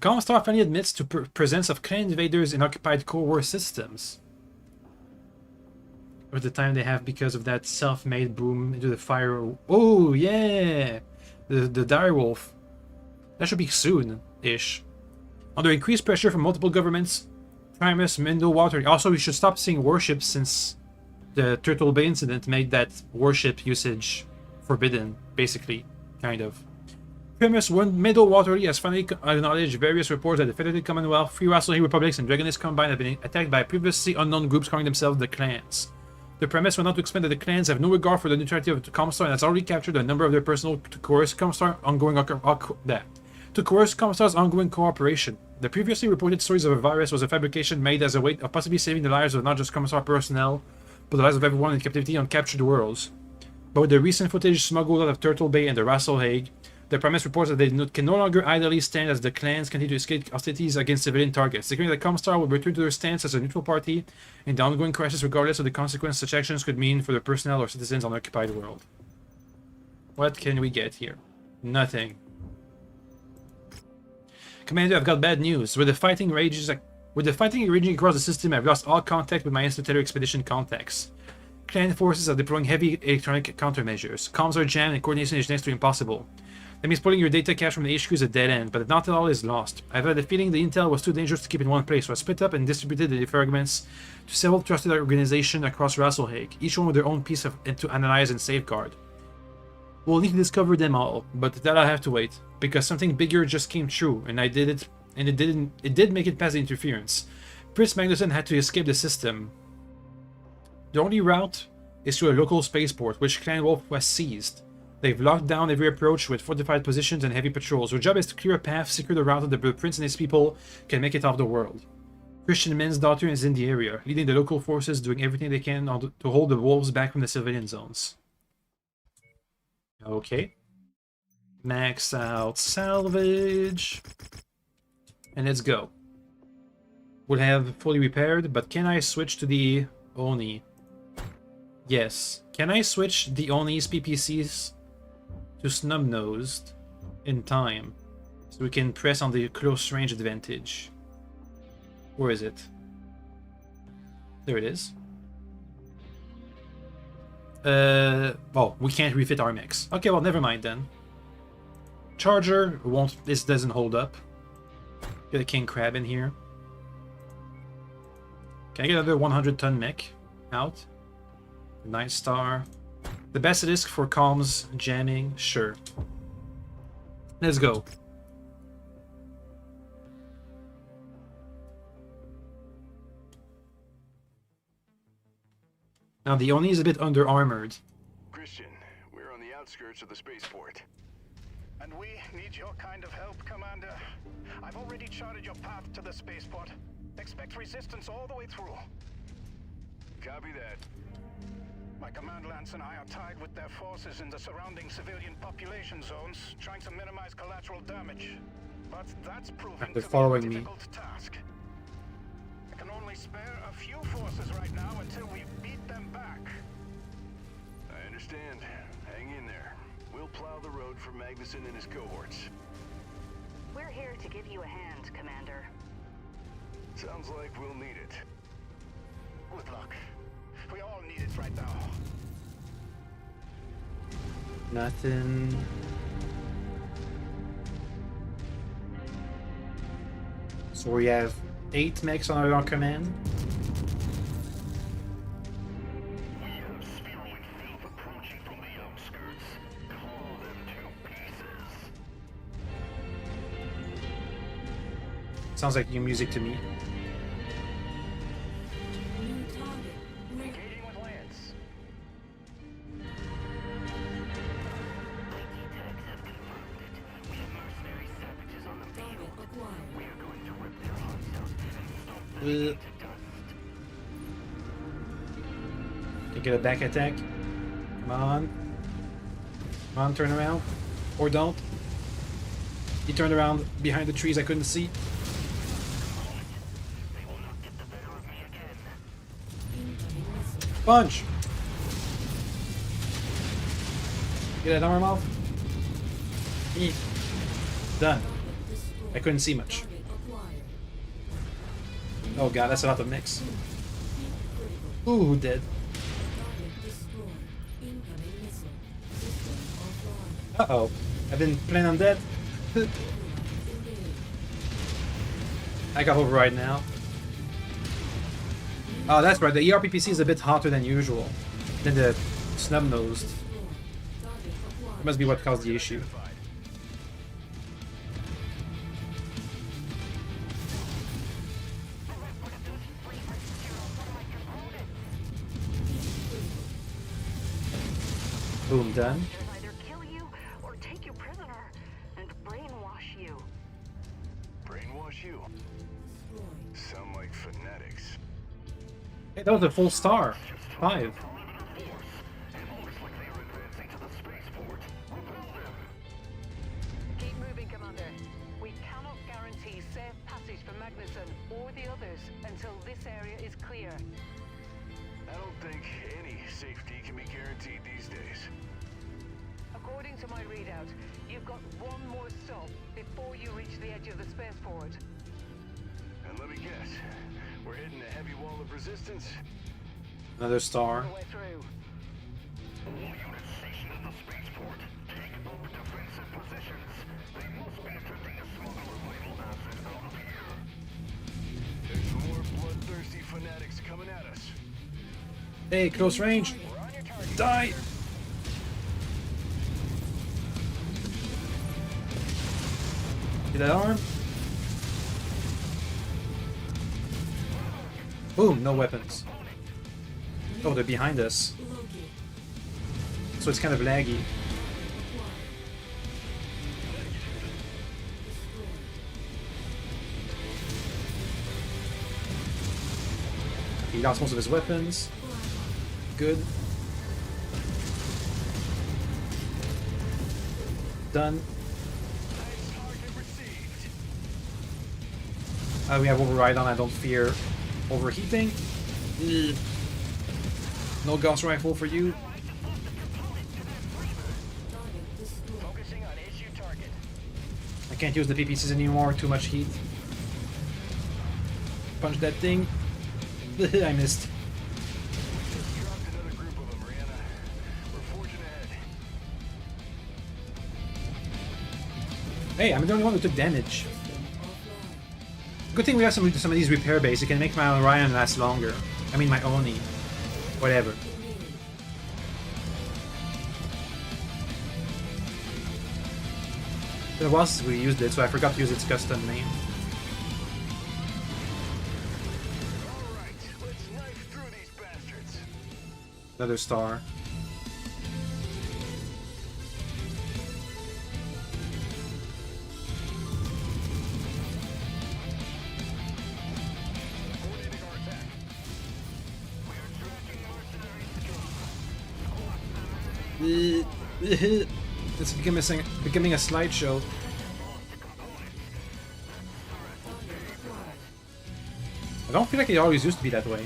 Comstar finally admits to presence of clan invaders in occupied core war systems. Or the time they have because of that self-made boom into the fire. Oh yeah, the direwolf. That should be soon-ish. Under increased pressure from multiple governments, Primus, Mindo, Water. Also, we should stop seeing warships since the Turtle Bay incident made that warship usage forbidden, basically, kind of. Primus, Middle Watery has finally acknowledged various reports that the Federated Commonwealth, Free Rassilhe Republics, and Dragonist Combine have been attacked by previously unknown groups calling themselves the Clans. The premise went on to explain that the clans have no regard for the neutrality of Comstar and has already captured a number of their personnel to coerce Comstar's ongoing cooperation. The previously reported stories of a virus was a fabrication made as a way of possibly saving the lives of not just Comstar personnel, but the lives of everyone in captivity on captured worlds. But with the recent footage smuggled out of Turtle Bay and the Rassilhe, the premise reports that they can no longer idly stand as the clans continue to escape hostilities against civilian targets, declaring that Comstar will return to their stance as a neutral party in the ongoing crisis regardless of the consequence such actions could mean for their personnel or citizens on the occupied world. What can we get here? Nothing. Commander, I've got bad news. With the fighting raging across the system, I've lost all contact with my interstellar expedition contacts. Clan forces are deploying heavy electronic countermeasures. Comms are jammed and coordination is next to impossible. That means pulling your data cache from the HQ is a dead end, but not all is lost. I've had the feeling the intel was too dangerous to keep in one place, so I split up and distributed the fragments to several trusted organizations across Rassilhe, each one with their own piece to analyze and safeguard. We'll need to discover them all, but that I'll have to wait, because something bigger just came true, and it did make it past the interference. Prince Magnuson had to escape the system. The only route is to a local spaceport, which Clan Wolf was seized. They've locked down every approach with fortified positions and heavy patrols. Our job is to clear a path, secure the route so the prince and his people can make it off the world. Christian Men's daughter is in the area, leading the local forces, doing everything they can to hold the wolves back from the civilian zones. Okay. Max out salvage. And let's go. We'll have fully repaired, but can I switch to the Oni? Yes. Can I switch the Oni's PPCs to snub-nosed in time so we can press on the close range advantage? Where is it? There it is. Well, we can't refit our mix. Okay, well, never mind then. Charger won't. This doesn't hold up. Get a King Crab in here. Can I get another 100-ton mech out? Night Star. The Basilisk for comms jamming, sure. Let's go. Now the Oni is a bit under-armored.
Christian, we're on the outskirts of the spaceport.
And we need your kind of help, Commander. I've already charted your path to the spaceport. Expect resistance all the way through.
Copy that.
My command lance and I are tied with their forces in the surrounding civilian population zones, trying to minimize collateral damage. But that's proving to be a difficult task. I can only spare a few forces right now until we beat them back.
I understand. Hang in there. We'll plow the road for Magnuson and his cohorts.
We're here to give you a hand, Commander.
Sounds like we'll need it.
Good luck. We all need it right now.
Nothing. So we have 8 mechs on our command.
We have spewing filth approaching from the outskirts. Claw them to pieces.
Sounds like new music to me.
New target.
Engaging with Lance.
Leaky tags have confirmed it. We have mercenary savages on the
Target
field.
acquired.
We are going to rip their hearts out and stop them to dust.
Can get a back attack. Come on. Come on, turn around. Or don't. He turned around behind the trees I couldn't see.
They will not get the better of me again.
Incoming missile.
Punch! Get that arm off. Done.
Destroyed.
I couldn't see much.
Target
Oh god, that's a lot of mix. Ooh, dead.
Target destroyed. Incoming missile. System offline.
Uh-oh. I've been planning on that. I got override now. Oh, that's right. The ERPPC is a bit hotter than usual. Than the snub-nosed. That must be what caused the issue. Boom, done.
Either kill you or take you prisoner and brainwash you.
Brainwash you? Sound like fanatics.
Hey, that was a full star. 5.
Keep moving, Commander. We cannot guarantee safe passage for Magnuson or the others until this area is clear.
I don't think any safety can be guaranteed these days.
According to my readout, you've got one more stop before you reach the edge of the spaceport.
And let me guess, we're hitting a heavy wall of resistance?
Another star.
The way through.
All units stationed in the spaceport, take up defensive positions. They must be attempting to smuggle a vital asset out of here.
There's more bloodthirsty fanatics coming at us.
Hey, close range. Die. See that arm? Boom, no weapons. Oh, they're behind us. So it's kind of laggy. He lost most of his weapons. Good. Done. We have override on. I don't fear overheating. Ugh. No Gauss rifle for you.
Focusing on issue target.
I can't use the PPCs anymore. Too much heat. Punch that thing. I missed. Hey, I'm the only one who took damage. Good thing we have some of these repair bays. It can make my Orion last longer. I mean my Oni. Whatever. There was we used it, so I forgot to use its custom name.
Alright, let's knife through these bastards.
Another star.
Coordinating our attack.
It's becoming a slideshow. I don't feel like it always used to be that way.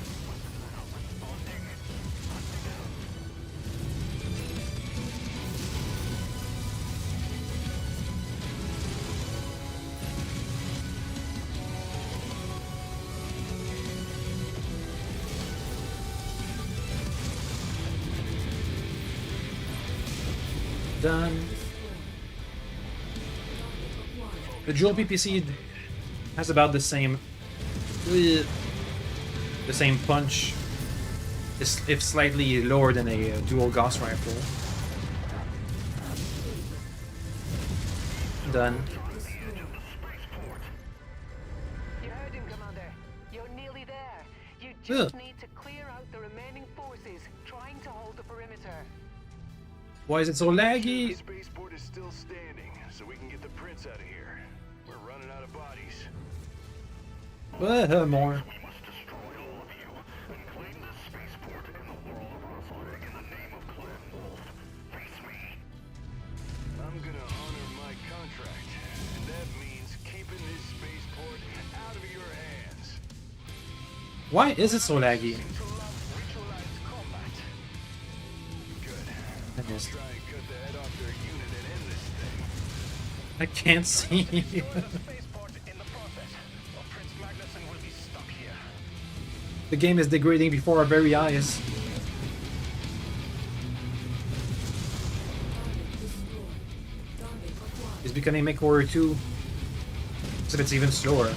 Done. The dual PPC has about the same punch, if slightly lower than a dual Gauss rifle. Done.
You heard him, Commander. You're nearly there. You just need to clear out the remaining forces trying to hold the perimeter.
Why is it so laggy?
The spaceport is still standing, so we can get the prince out of here. We're running out of bodies.
More.
We must destroy all of you and claim this spaceport and the world of our fighting in the name of Clan Wolf. Face me.
I'm gonna honor my contract, and that means keeping this spaceport out of your hands.
Why is it so laggy?
Ritualized combat.
Good.
I missed.
Try and cut the head off their unit and end this thing.
I can't see.
Spaceport in the process, or Prince Magnuson will be stuck here.
The game is degrading before our very eyes. It's becoming Mechwarrior 2. Except it's even slower.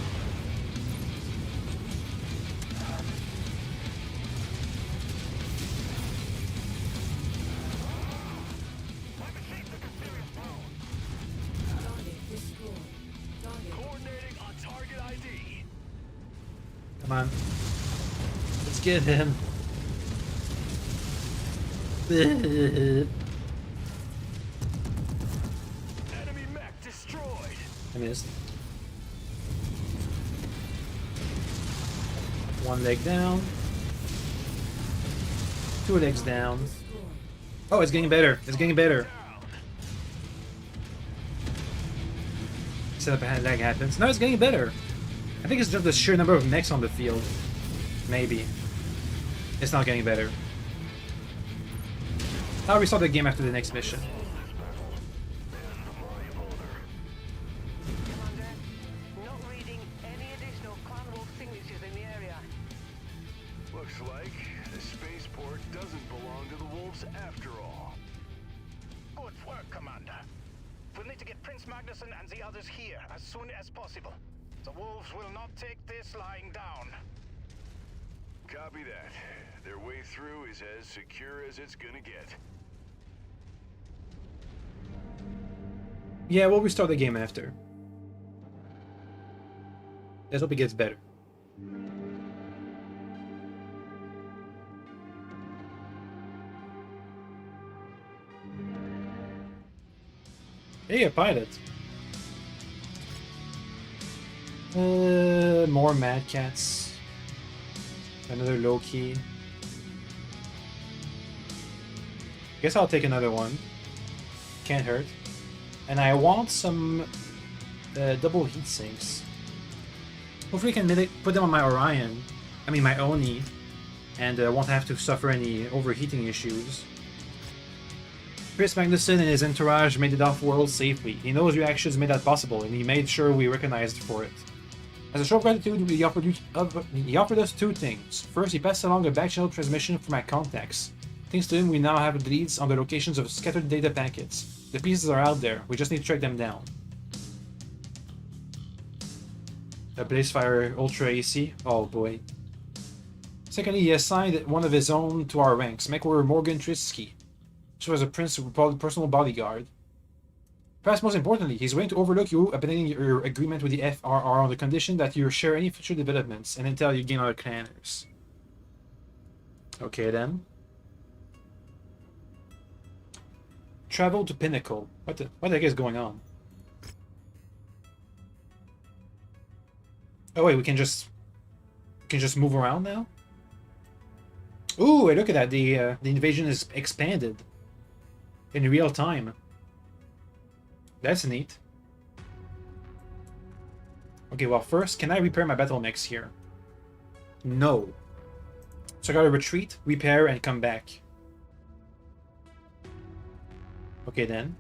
Come on. Let's get him.
Enemy mech destroyed.
I missed. One leg down. Two legs down. Oh, it's getting better. It's getting better. Set up a lag happens. No, it's getting better. I think it's just the sheer number of mechs on the field. Maybe. It's not getting better. I'll restart the game after the next mission.
Commander, not reading any additional Clan Wolf signatures in the area.
Looks like the spaceport doesn't belong to the Wolves after all.
Good work, Commander. We'll need to get Prince Magnuson and the others here as soon as possible. The Wolves will not take this lying down.
Copy that. Their way through is as secure as it's gonna get.
Yeah, we'll restart the game after. Let's hope it gets better. Hey, a pilot. More Mad Cats. Another Loki. Guess I'll take another one. Can't hurt. And I want some double heat sinks. Hopefully I can put them on my Orion. I mean my Oni. And won't have to suffer any overheating issues. Chris Magnuson and his entourage made it off-world safely. He knows reactions made that possible, and he made sure we recognized for it. As a show of gratitude, he offered us two things. First, he passed along a back-channel transmission for my contacts. Thanks to him, we now have leads on the locations of scattered data packets. The pieces are out there, we just need to track them down. A Blazefire Ultra AC? Oh boy. Secondly, he assigned one of his own to our ranks, Mechwarrior Morgan Trisky. She was a personal bodyguard. Perhaps most importantly, he's willing to overlook you abandoning your agreement with the FRR on the condition that you share any future developments and intel you gain other clanners. Okay then. Travel to Pinnacle. What the heck is going on? Oh wait, we can just move around now? Ooh, look at that. The invasion is expanded in real time. That's neat. Okay, well first, can I repair my battle mechs here? No. So I gotta retreat, repair, and come back. Okay then.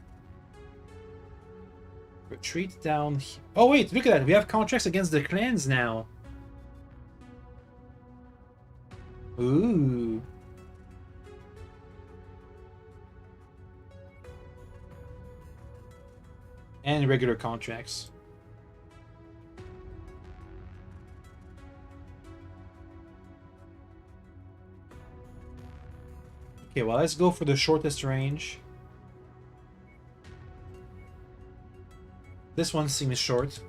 Retreat down here. Oh wait, look at that. We have contracts against the clans now. Ooh. And regular contracts. Okay, well let's go for the shortest range. This one seems short.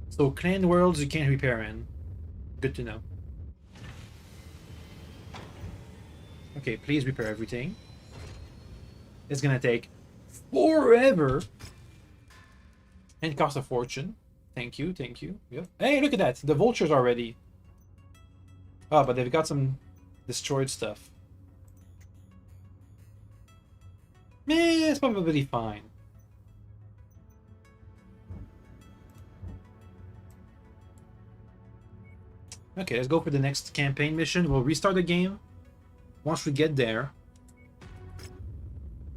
So clan worlds you can't repair in. Good to know. Okay, please repair everything. It's gonna take forever. And cost a fortune. Thank you, thank you. Yep. Hey, look at that! The vultures are ready. Oh, but they've got some destroyed stuff. Meh, it's probably fine. Okay, let's go for the next campaign mission. We'll restart the game. Once we get there,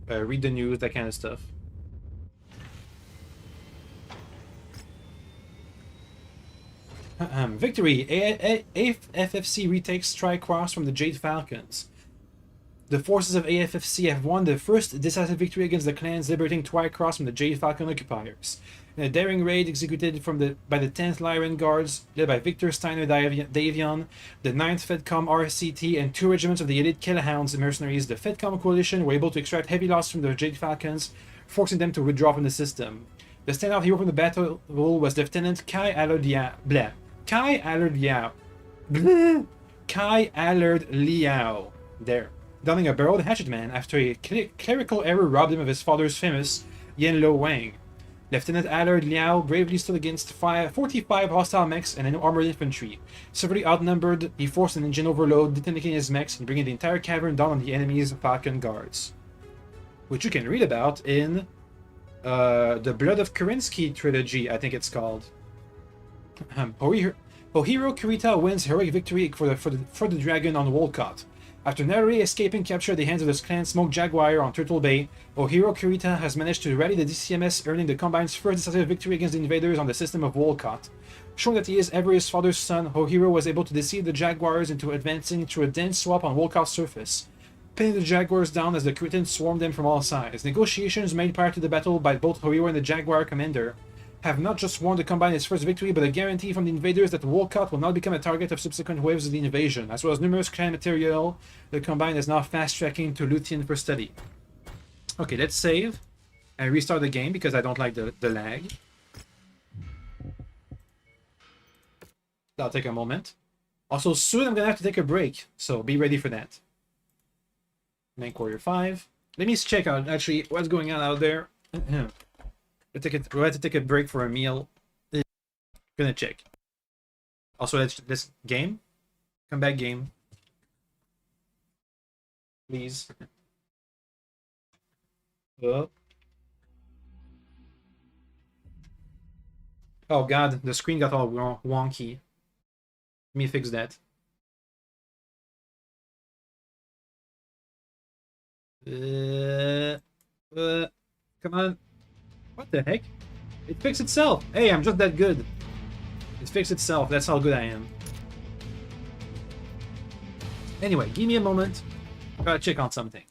read the news, that kind of stuff. Victory! AFFC retakes Strike Cross from the Jade Falcons. The forces of AFFC have won the first decisive victory against the clans, liberating Twycross from the Jade Falcon occupiers. In a daring raid executed by the 10th Lyran Guards, led by Victor Steiner Davion, the 9th Fedcom RCT, and 2 regiments of the elite Killhounds Mercenaries, the Fedcom coalition were able to extract heavy loss from the Jade Falcons, forcing them to withdraw from the system. The standout hero from the battle was Lieutenant Kai Allard Liao. There. Donning a barreled hatchet man after a clerical error robbed him of his father's famous Yen Lo Wang. Lieutenant Allard Liao bravely stood against 45 hostile mechs and armored infantry. Severely outnumbered, he forced an engine overload, detonating his mechs and bringing the entire cavern down on the enemy's Falcon guards. Which you can read about in the Blood of Kerensky trilogy, I think it's called. Ohiro Kurita wins heroic victory for the dragon on Wolcott. After narrowly escaping capture at the hands of the clan Smoke Jaguar on Turtle Bay, Ohiro Kurita has managed to rally the DCMS, earning the Combine's first decisive victory against the invaders on the system of Wolcott. Showing that he is ever his father's son, Ohiro was able to deceive the Jaguars into advancing through a dense swamp on Wolcott's surface, pinning the Jaguars down as the Cretans swarmed them from all sides. Negotiations made prior to the battle by both Ohiro and the Jaguar commander have not just won the Combine its first victory, but a guarantee from the invaders that Wolcott will not become a target of subsequent waves of the invasion. As well as numerous clan material, the Combine is now fast-tracking to Luthien for study. Okay, let's save and restart the game because I don't like the lag. That'll take a moment. Also, soon I'm gonna have to take a break, so be ready for that. Mechwarrior 5. Let me check out actually what's going on out there. We'll have to take a break for a meal. Gonna check. Also, let's game. Come back, game. Please. Oh god, the screen got all wonky. Let me fix that. Come on. What the heck? It fixed itself. Hey, I'm just that good. It fixed itself. That's how good I am. Anyway, give me a moment. Gotta check on something.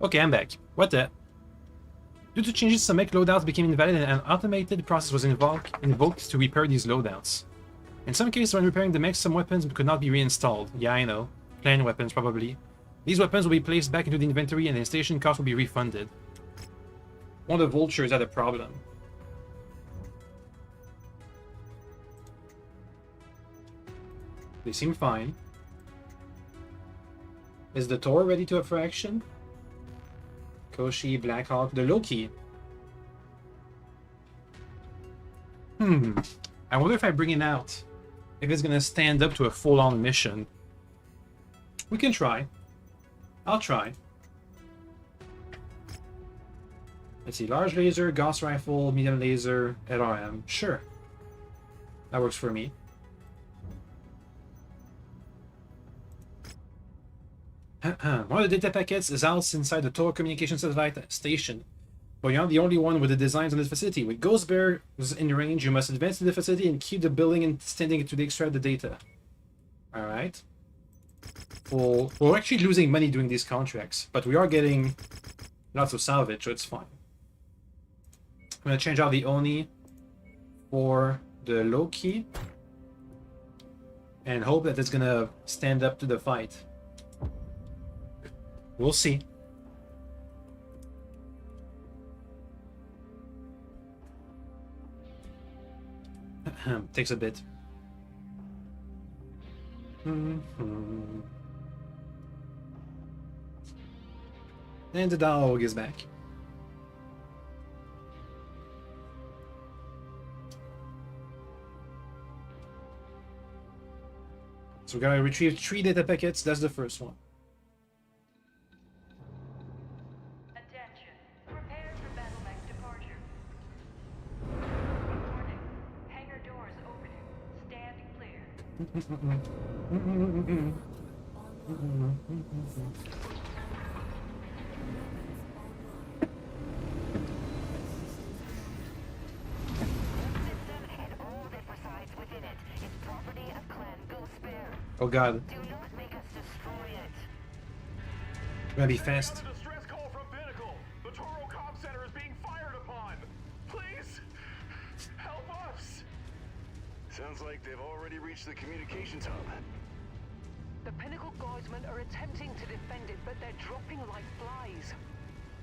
Okay, I'm back. What the? Due to changes, some mech loadouts became invalid and an automated process was invoked to repair these loadouts. In some cases, when repairing the mech, some weapons could not be reinstalled. Yeah, I know. Clan weapons, probably. These weapons will be placed back into the inventory and the installation cost will be refunded. One of the vultures had a problem. They seem fine. Is the Tor ready to up for action? Koshi, Blackhawk, the Loki. I wonder if I bring it out. If it's gonna stand up to a full-on mission. We can try. I'll try. Let's see, large laser, Gauss rifle, medium laser, LRM. Sure. That works for me. One of the data packets is housed inside the Total Communication Satellite Station. But you're not the only one with the designs on this facility. With Ghost Bears in range, you must advance to the facility and keep the building and standing to extract the data. Alright. We're actually losing money doing these contracts, but we are getting lots of salvage, so it's fine. I'm going to change out the Oni for the Loki and hope that it's going to stand up to the fight. We'll see. Takes a bit. Mhm. And the dialogue is back. So we gotta retrieve 3 data packets. That's the first one.
Attention. Prepare for battle mech departure. Warning. Hangar doors opening. Stand clear. System and all that resides within it is property of Clan Ghostbear.
Oh god,
Do not make us destroy it.
we're gonna be fast.
Got a distress call from Pinnacle. The Toro Comm Center is being fired upon. Please, help us. Sounds like they've already reached the communications hub.
The Pinnacle Guardsmen are attempting to defend it, but they're dropping like flies.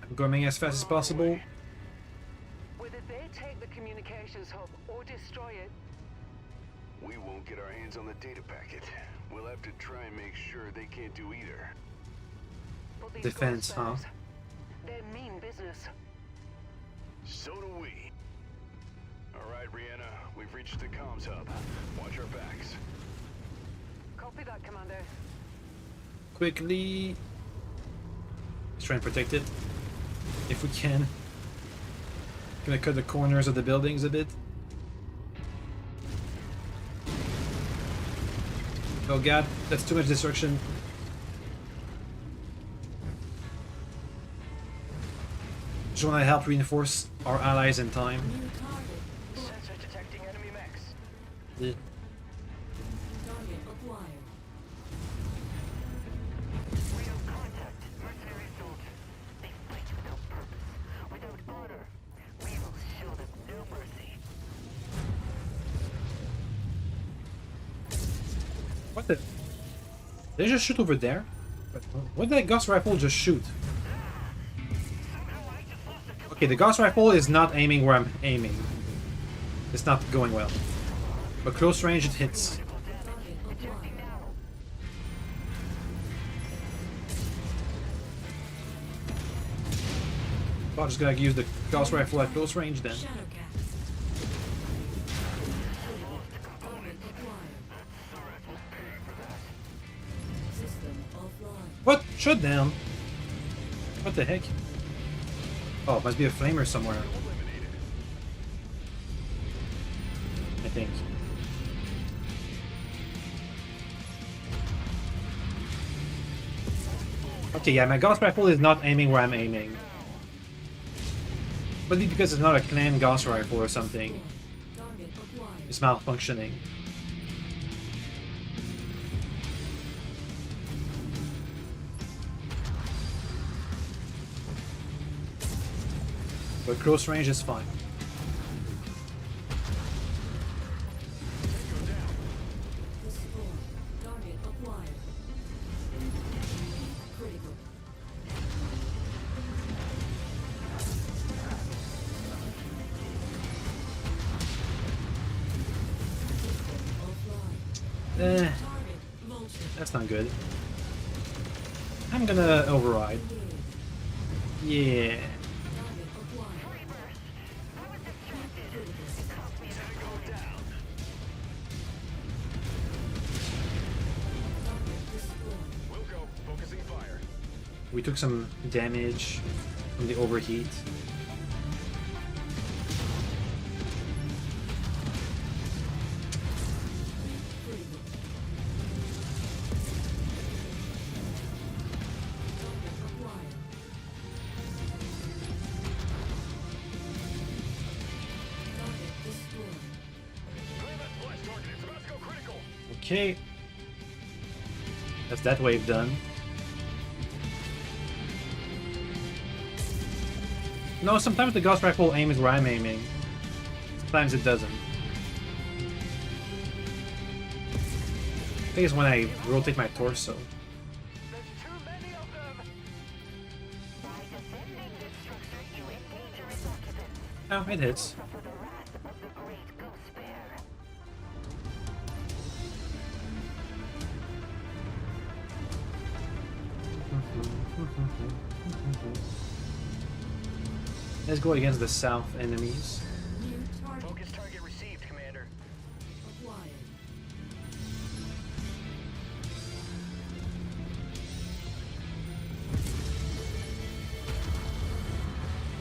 I'm going as fast as possible.
Whether they take the communications hub or destroy it,
We won't get our hands on the data packet. We'll have to try and make sure they can't do either.
but these
Defense, huh?
Ghostbears, they're mean business.
So do we. All right, Rihanna, we've reached the comms hub. Watch our backs.
Copy that, Commander.
Quickly. Let's try and protect it. If we can. Gonna cut the corners of the buildings a bit. Oh god, that's too much destruction. Just wanna help reinforce our allies in time.
New target.
Sensor detecting enemy mechs.
Yeah.
Target acquired.
Real contact, mercenary soldiers. They fight without purpose, without honor. We will show them no mercy.
What the? Did they just shoot over there? What did that Gauss rifle just shoot? Okay, the Gauss rifle is not aiming where I'm aiming. It's not going well. But close range it hits.
Target acquired.
I'm just gonna use the Gauss rifle at close range then.
Shadowcat. Target acquired. System offline.
What? Shut down. What the heck? Oh, must be a flamer somewhere. I think. Okay, yeah, my Gauss rifle is not aiming where I'm aiming. But because it's not a clan Gauss rifle or something,
Target acquired.
it's malfunctioning. But close range is fine.
Destroy. Target acquired. Critical. Offline.
Eh,
Target vulture.
that's not good. I'm gonna override. Yeah.
Target acquired. Target destroyed.
Wilco, focusing fire.
We took some damage from the overheat.
Critical. Target acquired. Target destroyed.
Clear that splash target. It's about to go critical.
Okay. That's that wave done. No, sometimes the Gauss rifle aims where I'm aiming. Sometimes it doesn't. I think it's when I rotate my torso.
There's too many of them.
By defending this structure, you endanger its occupants.
Oh, it hits.
For the wrath of the great Ghostbear.
Let's go against the south enemies.
New target
Focus target received, Commander.
acquired.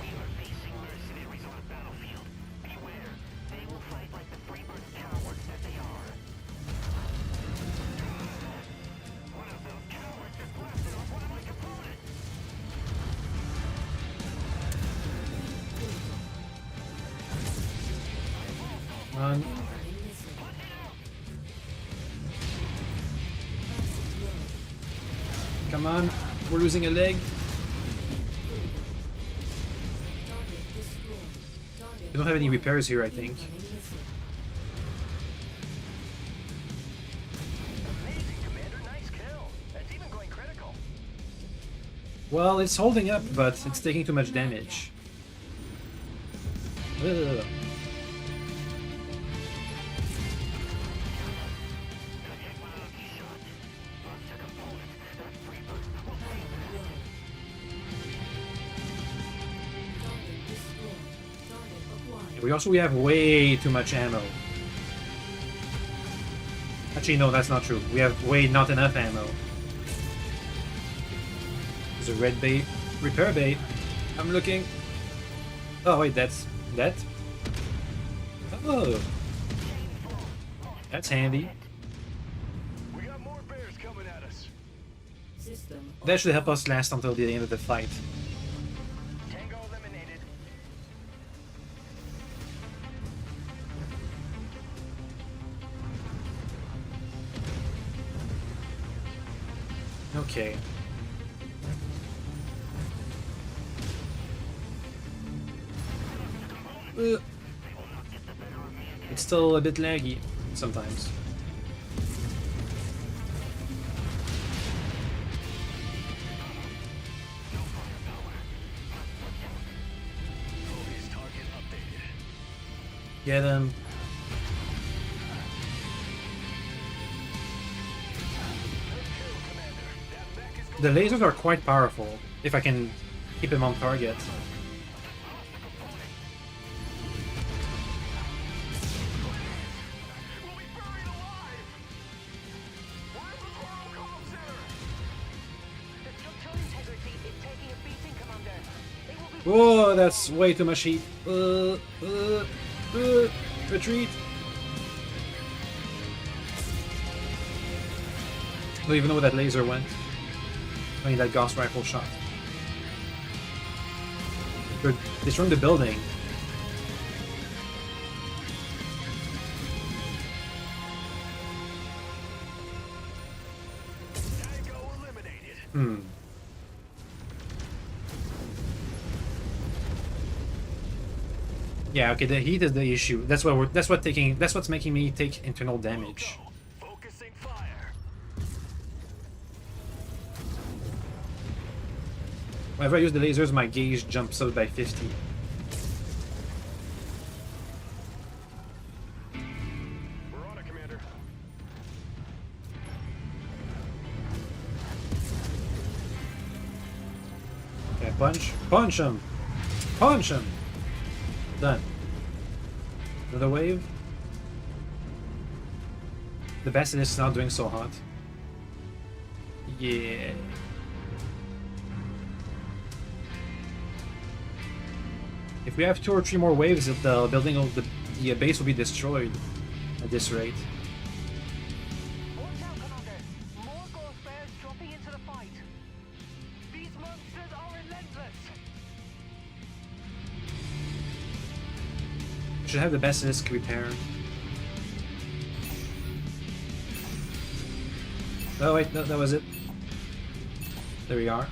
We are facing mercenaries on the battlefield. Beware, they will fight like the freebird cowards that they are. One of those cowards just blasted off one of my components.
Run. Come on, we're losing a leg. We don't have any repairs here, I think.
Amazing, Commander. Nice kill. That's even going critical.
Well, it's holding up, but it's taking too much damage. Ugh. We have way too much ammo. Actually, no, that's not true. We have way not enough ammo. There's a red bait. Repair bait. I'm looking. Oh, wait, that's... that? Oh. That's handy.
We got more bears coming at us.
System
That should help us last until the end of the fight.
Tango eliminated.
Okay. It's still a bit laggy sometimes.
Focus target updated.
Get him. The lasers are quite powerful, if I can keep him on target.
We'll be buried alive! Where's the Toro Comm Center?
The structural integrity is taking a beating, Commander. It will be
Whoa, that's way too much heat. Retreat. I don't even know where that laser went. I mean, that Gauss rifle shot. They're destroying the building.
Tango eliminated.
Hmm. Yeah, okay, the heat is the issue. That's what's making me take internal damage.
Focusing fire.
Whenever I use the lasers, my gauge jumps up by 50.
We're on it, Commander.
Okay, punch. Punch him! Punch him! Done. Another wave. The Basilisk is not doing so hot. Yeah. If we have 2 or 3 more waves, the building of the base will be destroyed at this rate.
Watch out, Commander. More ghost bears dropping into the fight. These monsters are relentless.
We should have the Basilisk repaired. Oh wait, no, that was it. There we are.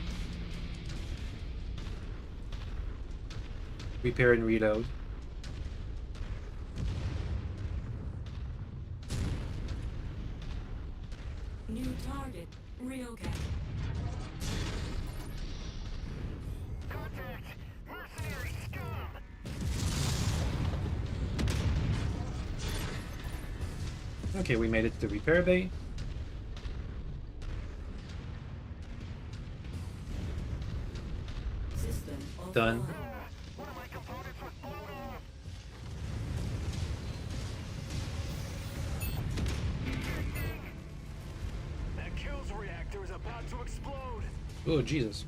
Repair and reload.
New target. Ryokan.
Contact! Mercenary scum!
Okay, we made it to the repair bay.
System
Done.
offline.
One of my
Oh, Jesus.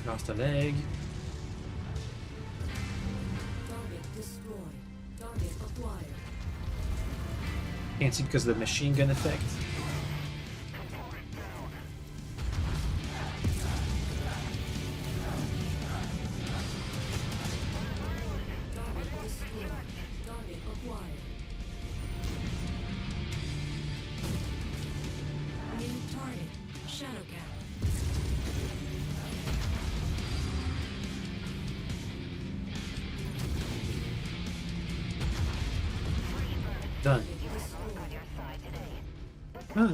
Lost a leg.
Target destroyed. Target acquired.
Can't see because of the machine gun effect.
Target destroyed. Target acquired. New target. Shadowcat.
Done.
I'm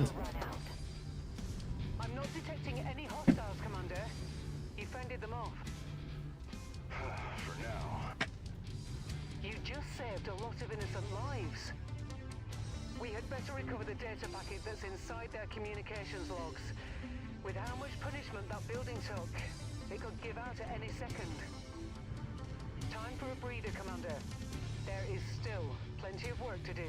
not detecting any hostiles, Commander. You fended them off.
For now.
You just saved a lot of innocent lives. We had better recover the data packet that's inside their communications logs. With how much punishment that building took, it could give out at any second. Time for a breather, Commander. There is still plenty of work to do.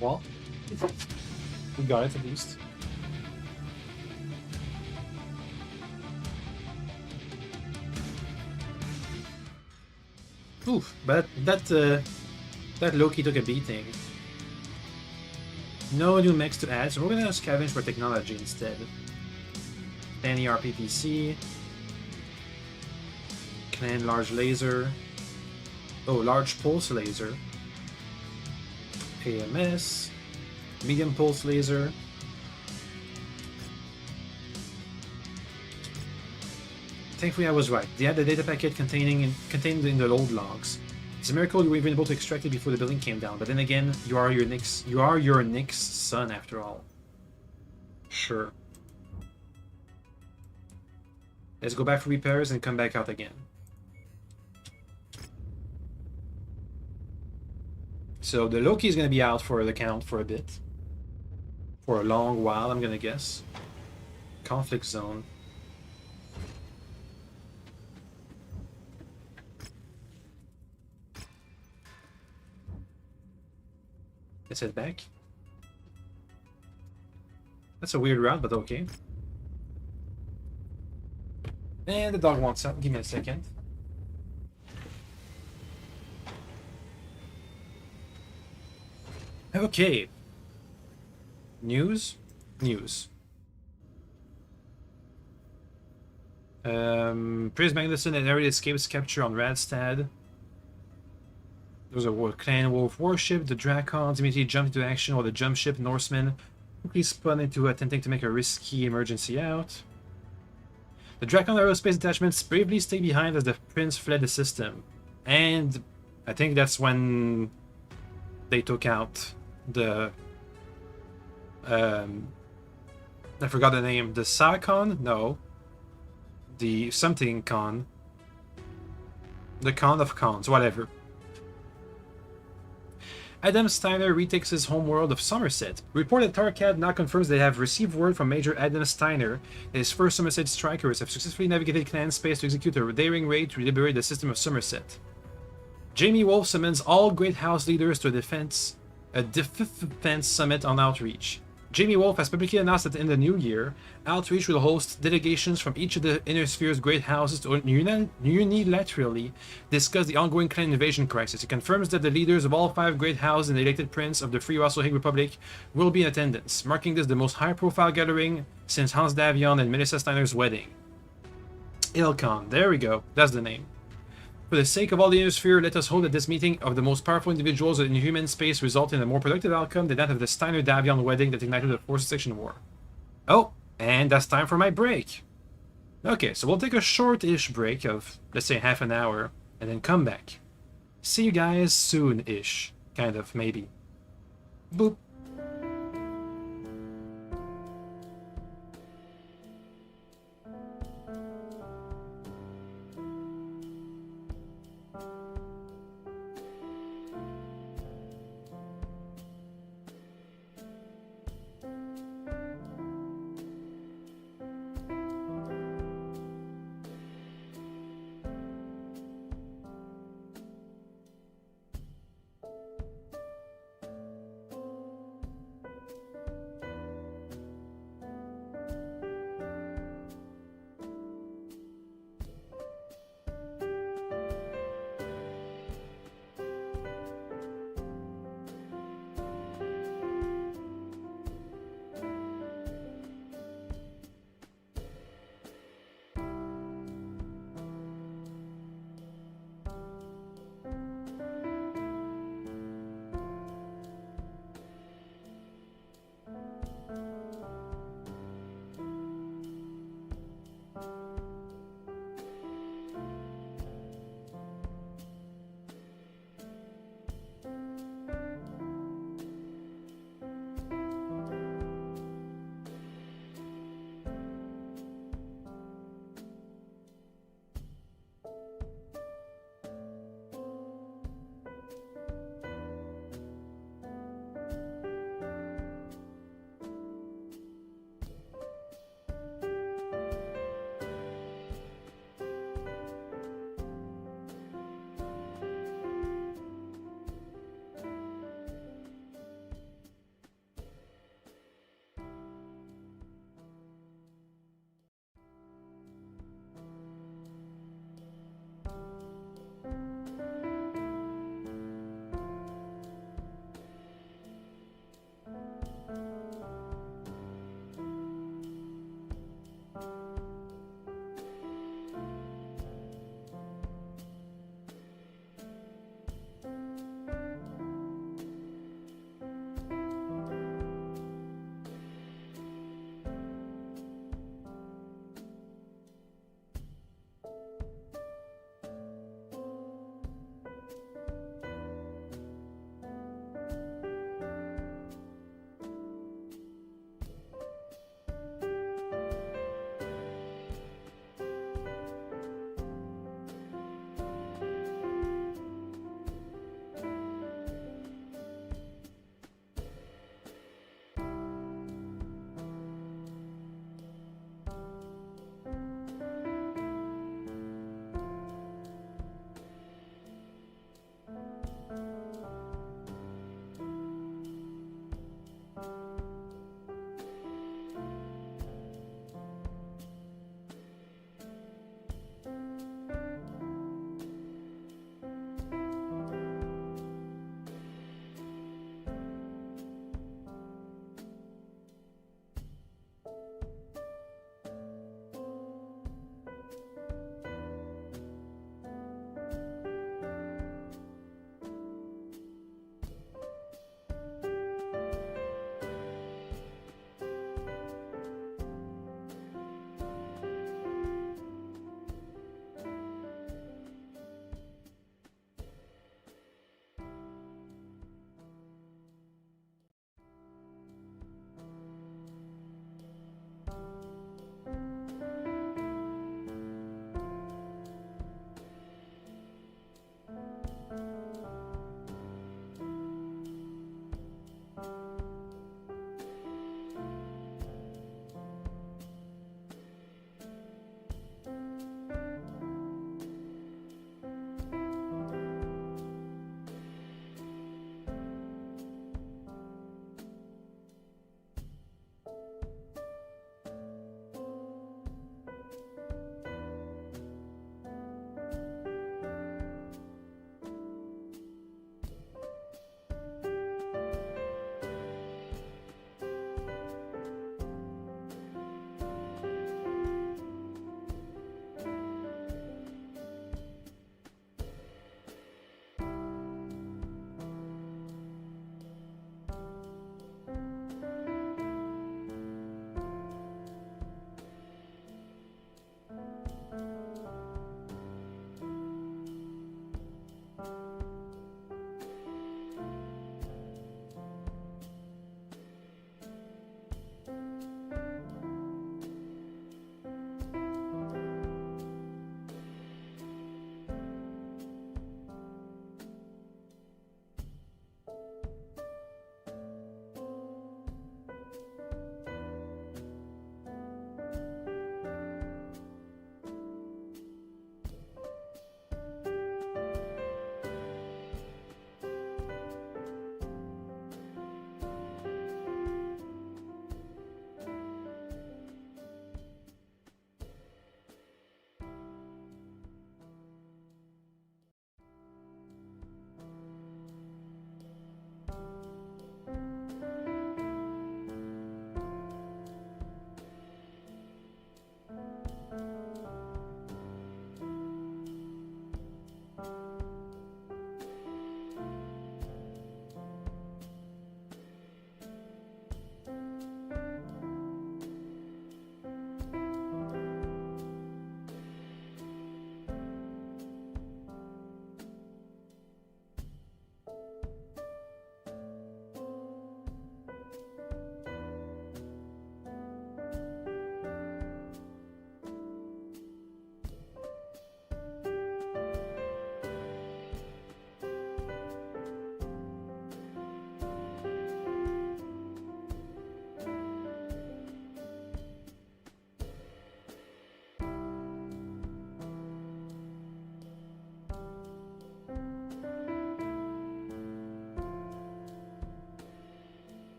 Well, we got it at least. Oof, but that Loki took a beating. No new mechs to add, so we're gonna scavenge for technology instead. Any RPPC. Clan large laser. Oh, large pulse laser. AMS. Medium pulse laser. Thankfully I was right. They had the data packet contained in the load logs. It's a miracle you were even able to extract it before the building came down, but then again, you are your Nick's son after all. Sure. Let's go back for repairs and come back out again. So the Loki is gonna be out for the count for a bit. For a long while, I'm gonna guess. Conflict zone. Let's head back. That's a weird route, but okay. And the dog wants out. Give me a second. Okay. News? News. Prince Magnuson had already escaped capture on Radstad. There was a Clan Wolf warship. The Drakons immediately jumped into action while the jump ship Norsemen quickly spun into attempting to make a risky emergency out. The Drakon aerospace detachments bravely stayed behind as the Prince fled the system. And I think that's when they took out the... I forgot the name. The Sarkon? No. The something con. The Con of Cons, whatever. Adam Steiner retakes his homeworld of Somerset. Reported Tarkad now confirms they have received word from Major Adam Steiner that his first Somerset strikers have successfully navigated clan space to execute a daring raid to liberate the system of Somerset. Jamie Wolf summons all Great House leaders to a defense summit on Outreach. Jamie Wolf has publicly announced that in the new year, Outreach will host delegations from each of the Inner Sphere's great houses to unilaterally discuss the ongoing clan invasion crisis. He confirms that the leaders of all 5 great houses and the elected prince of the Free Russell Republic will be in attendance, marking this the most high-profile gathering since Hans Davion and Melissa Steiner's wedding. Ilkon, there we go, that's the name. For the sake of all the Inner Sphere, let us hope that this meeting of the most powerful individuals in human space result in a more productive outcome than that of the Steiner-Davion wedding that ignited the Forces Section War. Oh, and that's time for my break. Okay, so we'll take a short-ish break of, let's say, half an hour, and then come back. See you guys soon-ish. Kind of, maybe. Boop.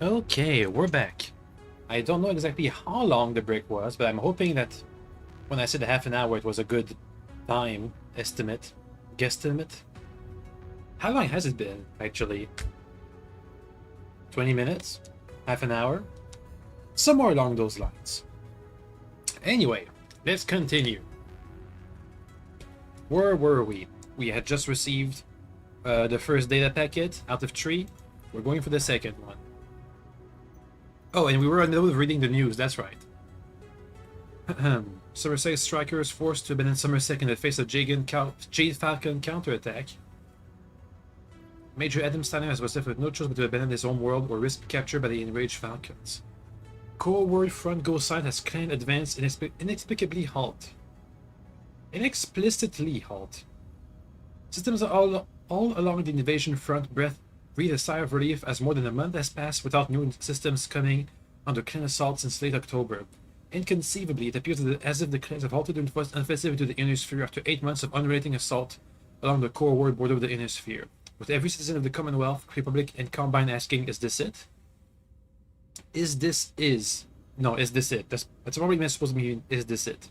Okay, we're back. I don't know exactly how long the break was, but I'm hoping that when I said half an hour, it was a good time estimate. Guesstimate? How long has it been, actually? 20 minutes? Half an hour? Somewhere along those lines. Anyway, let's continue. Where were we? We had just received the first data packet out of 3. We're going for the second one. Oh, and we were in the middle of reading the news, that's right. Somerset strikers forced to abandon Somerset in the face of Jade Falcon counterattack. Major Adam Steiner was left with no choice but to abandon his home world or risk capture by the enraged Falcons. Core World Front Go side has claimed advance inexplicably halt. Inexplicitly halt. Systems all along the invasion front breathe a sigh of relief as more than a month has passed without new systems coming under clan assault since late October. Inconceivably, it appears as if the clans have halted their offensive into the Inner Sphere after 8 months of unrelenting assault along the core world border of the Inner Sphere. With every citizen of the Commonwealth, Republic, and Combine asking, is this it? Is this it? That's probably supposed to mean, is this it?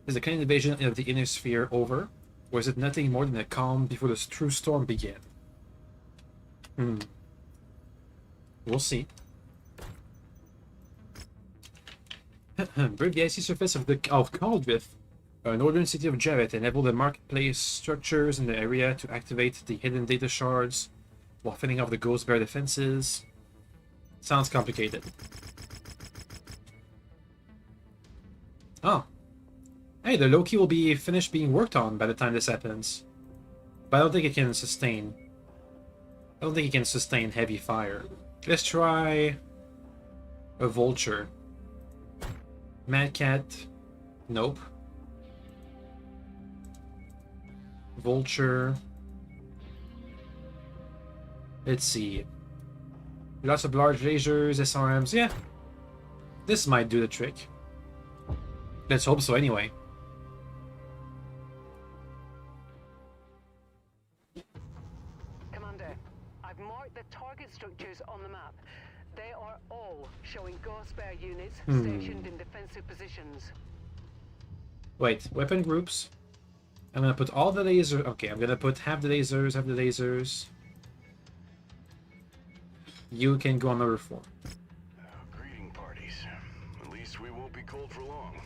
Is the clan invasion of the Inner Sphere over? Or is it nothing more than a calm before the true storm began? We'll see. Brave the icy surface of Caldrith, a northern city of Jarrett, enabled the marketplace structures in the area to activate the hidden data shards while fending off the Ghost Bear defenses. Sounds complicated. Oh. Hey, the Loki will be finished being worked on by the time this happens. But I don't think it can sustain. I don't think it can sustain heavy fire. Let's try a Vulture. Mad Cat. Nope. Vulture. Let's see. Lots of large lasers, SRMs. Yeah. This might do the trick. Let's hope so anyway.
Commander, I've marked the target structures on the map. They are all showing Ghost Bear units stationed in defensive positions.
Wait, weapon groups. I'm gonna put all the lasers. Okay, I'm gonna put half the lasers. You can go on number 4.
Greeting parties. At least we won't be cold for long.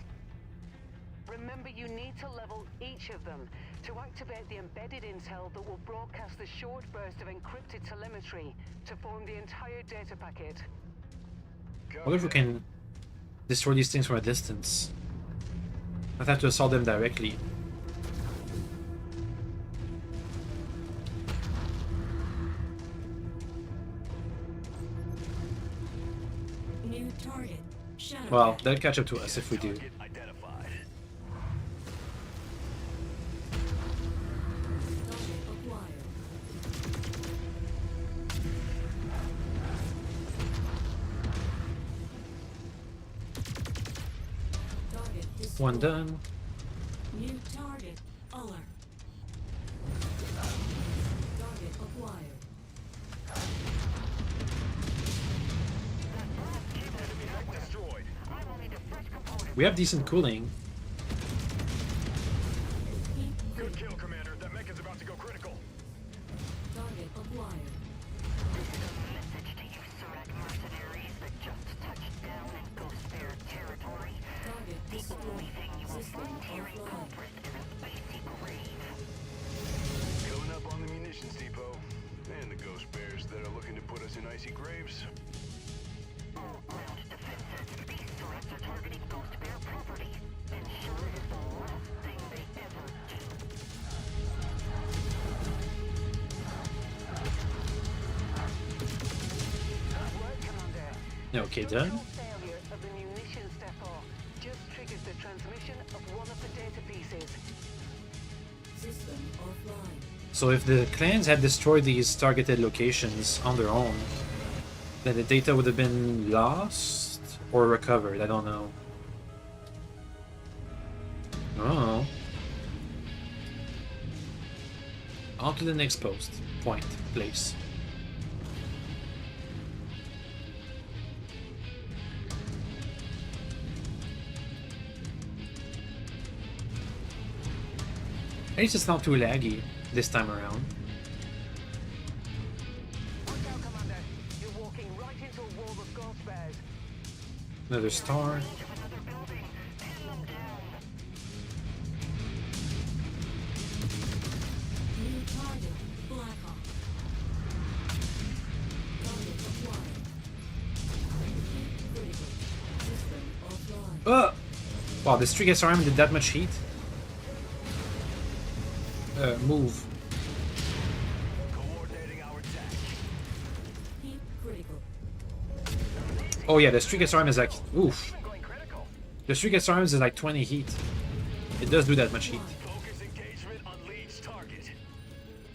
Remember, you need to level each of them to activate the embedded intel that will broadcast the short burst of encrypted telemetry to form the entire data packet.
What if we can destroy these things from a distance? I'd have to assault them directly.
New target. Shadow.
Well, they'll catch up to us if we do.
Target acquired. Target destroyed.
One done.
New target. Uller. Target acquired.
Destroyed.
We have decent cooling.
Good kill, Commander. That mech is about to go critical.
Target acquired.
Message to you, Surat mercenaries that just touched down in Ghost Bear territory.
Target destroyed. System offline.
In a icy grave.
Coming up on the munitions depot. And the Ghost Bears that are looking to put us in icy graves.
All ground defenses. These Surats are targeting Ghost Bear property. Ensure it's the last thing they ever do.
Good work, Commander.
Okay, done.
Failure of the munitions depot just triggered the transmission of one of the data pieces.
System offline.
So if the clans had destroyed these targeted locations on their own, then the data would have been lost or recovered. I don't know. Oh. On to the next place. At least it's not too laggy this time around.
Watch out, Commander. You're walking right into a wall of ghost bears.
Another star.
New target, Blackhawk. Target acquired. Critical. System offline.
Wow, this 3 SRM did that much heat? Move.
Coordinating our attack.
Heat critical.
Oh yeah, the streak SRM is like, oof.
Going critical.
The streak SRM is like 20 heat. It does do that much heat.
Focus engagement on Lead's target.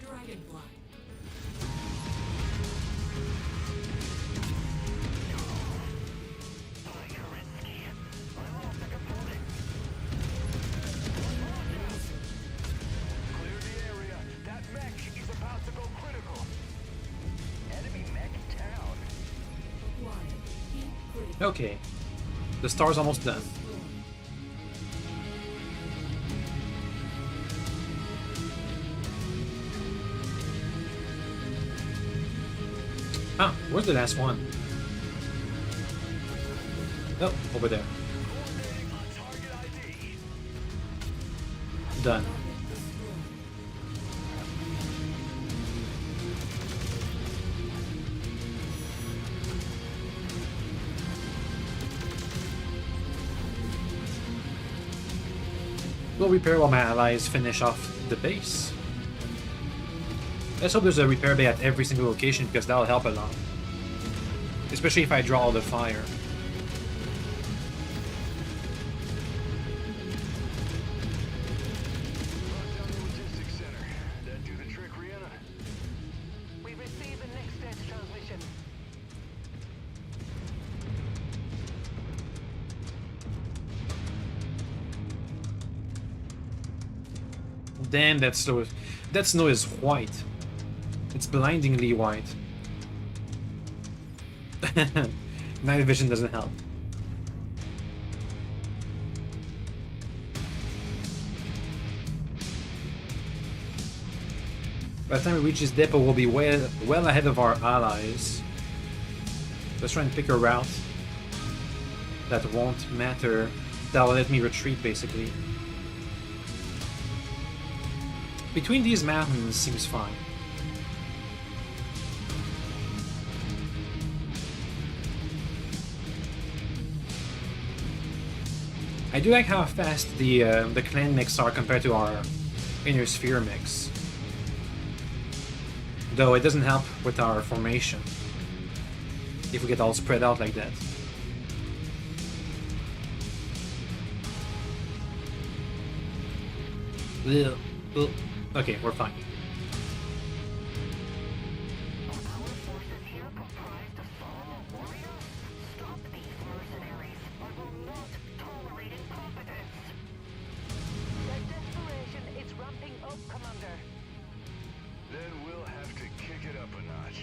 Dragonfly.
Clear the area. That mech is about to go critical. Enemy mech down.
Acquired. Heat critical.
Okay. The star's almost done. Ah, where's the last one? Oh, over there.
Coordinating on target ID.
Done. We'll repair while my allies finish off the base. Let's hope there's a repair bay at every single location because that'll help a lot. Especially if I draw all the fire.
Brought down the logistics center. That do the trick, Rihanna?
We receive a next stage transmission.
Damn, that snow is white. It's blindingly white. Night vision doesn't help. By the time we reach this depot, we'll be well ahead of our allies. Let's try and pick a route that won't matter. That'll let me retreat, basically. Between these mountains seems fine. I do like how fast the clan mix are compared to our inner sphere mix. Though it doesn't help with our formation if we get all spread out like that. Ugh. Ugh. Okay, we're fine.
Our forces here comprised of fallen warriors. Stop these mercenaries. I will not tolerate incompetence.
Their desperation is ramping up, Commander.
Then we'll have to kick it up a notch.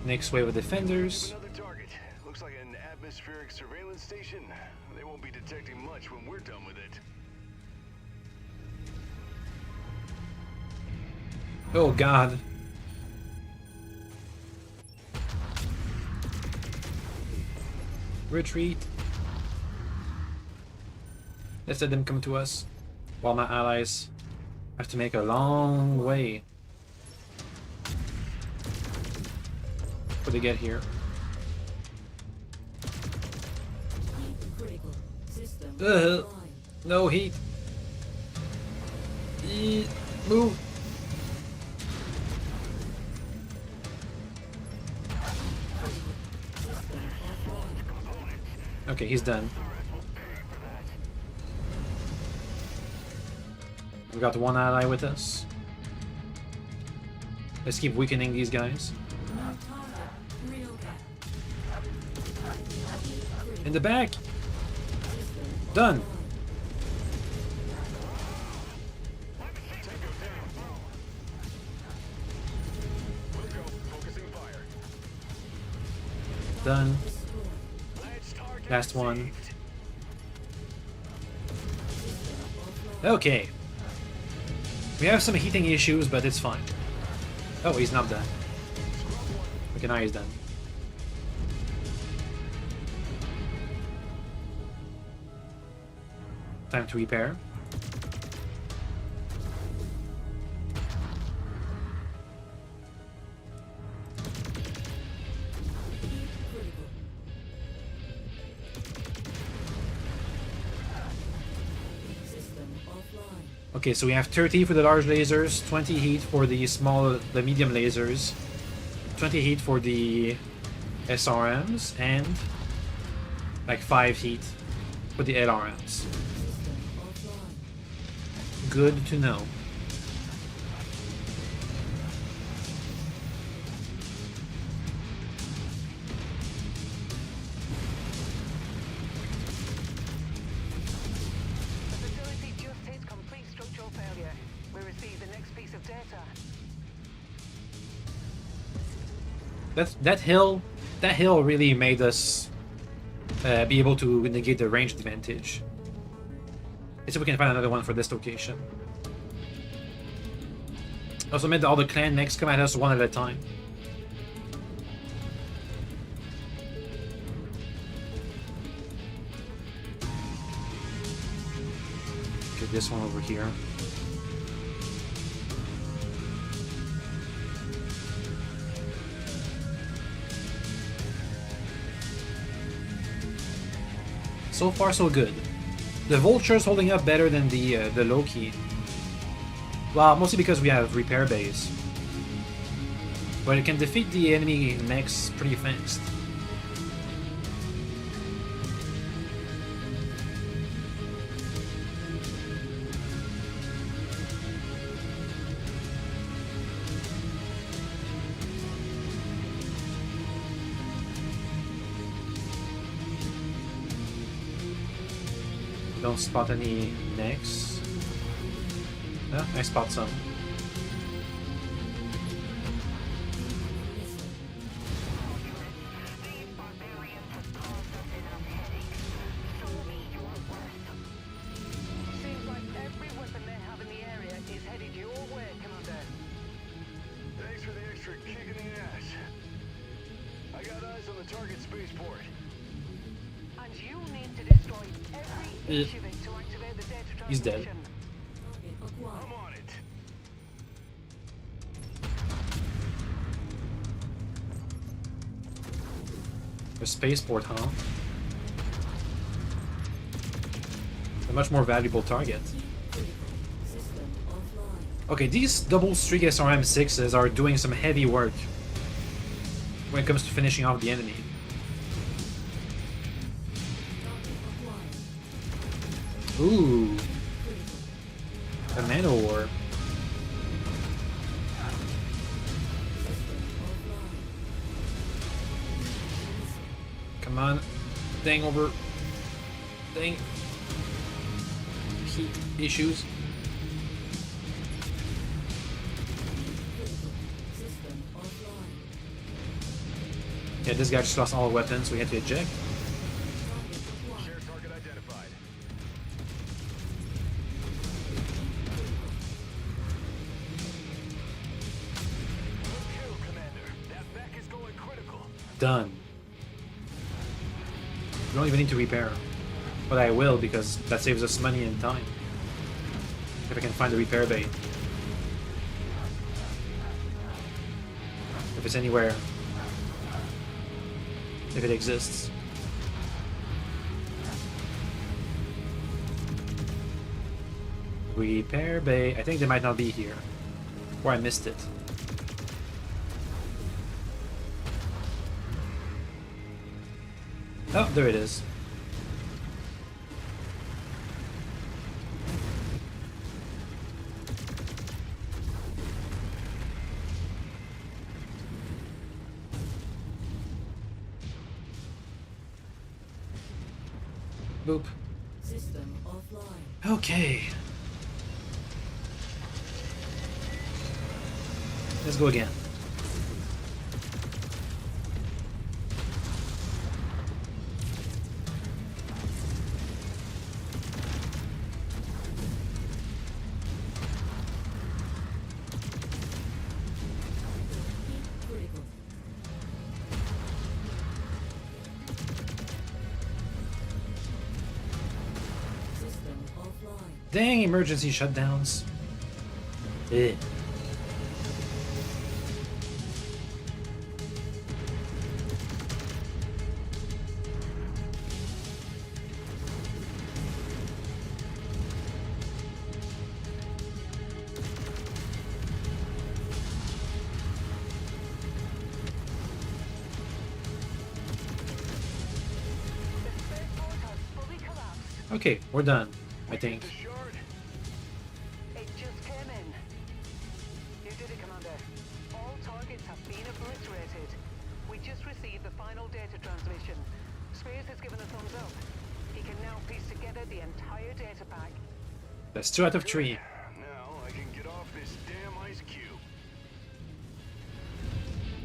Next wave of defenders.
Another target. Looks like an atmospheric surveillance station. They won't be detecting much when we're done with it.
Oh god. Retreat. Let's let them come to us while my allies have to make a long way before they get here.
Heat critical. System
Ugh.
offline.
No heat. Move. Okay, he's done. We got one ally with us. Let's keep weakening these guys.
New target. Real gap.
In the back. Done. Done. Last one. Okay. We have some heating issues, but it's fine. Oh, he's not done. Okay, now he's done. Time to repair. Okay, so we have 30 for the large lasers, 20 heat for the medium lasers, 20 heat for the SRMs, and like 5 heat for the LRMs. Good to know. That hill really made us be able to negate the range advantage. Let's see if we can find another one for this location. Also meant all the clan mechs come at us one at a time. Get this one over here. So far, so good. The Vulture's holding up better than the Loki. Well, mostly because we have repair bays. But it can defeat the enemy mechs pretty fast. Don't spot any mechs. Ah, I spot some.
Seems like every weapon they have in the area is headed your way, Commander.
Thanks for the extra kick in the ass. I got eyes on the target spaceport.
And you need to destroy every inch of it to activate the data transmission.
He's dead.
I'm on it.
A spaceport, huh? A much more valuable target. Okay, these double streak SRM-6s are doing some heavy work when it comes to finishing off the enemy. Ooh. A Nano War. Come on. Dang over. Dang. Heat issues. Yeah, this guy just lost all weapons, so we had to eject.
Shared target identified. Good kill, Commander. That mech is going critical.
Done. We don't even need to repair. But I will, because that saves us money and time. If I can find the repair bay. If it's anywhere. If it exists. Repair bay. I think they might not be here. Or I missed it. Oh, there it is. Boop.
System offline.
Okay. Let's go again. Dang, emergency shutdowns. Eh. Okay, we're done, I think.
It just came in. You did it, Commander. All targets have been obliterated. We just received the final data transmission. Spears has given a thumbs up. He can now piece together the entire data pack.
That's 2 out of 3.
Now I can get off this damn ice cube.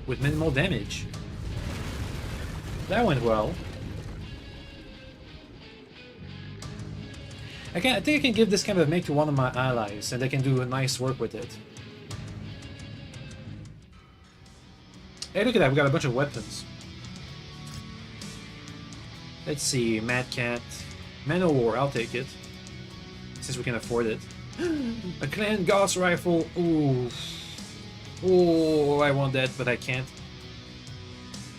With minimal damage. That went well. I think I can give this kind of make to one of my allies, and they can do nice work with it. Hey, look at that, we got a bunch of weapons. Let's see, Mad Cat. Man of War, I'll take it. Since we can afford it. A clan Gauss rifle, ooh. Oh, I want that, but I can't.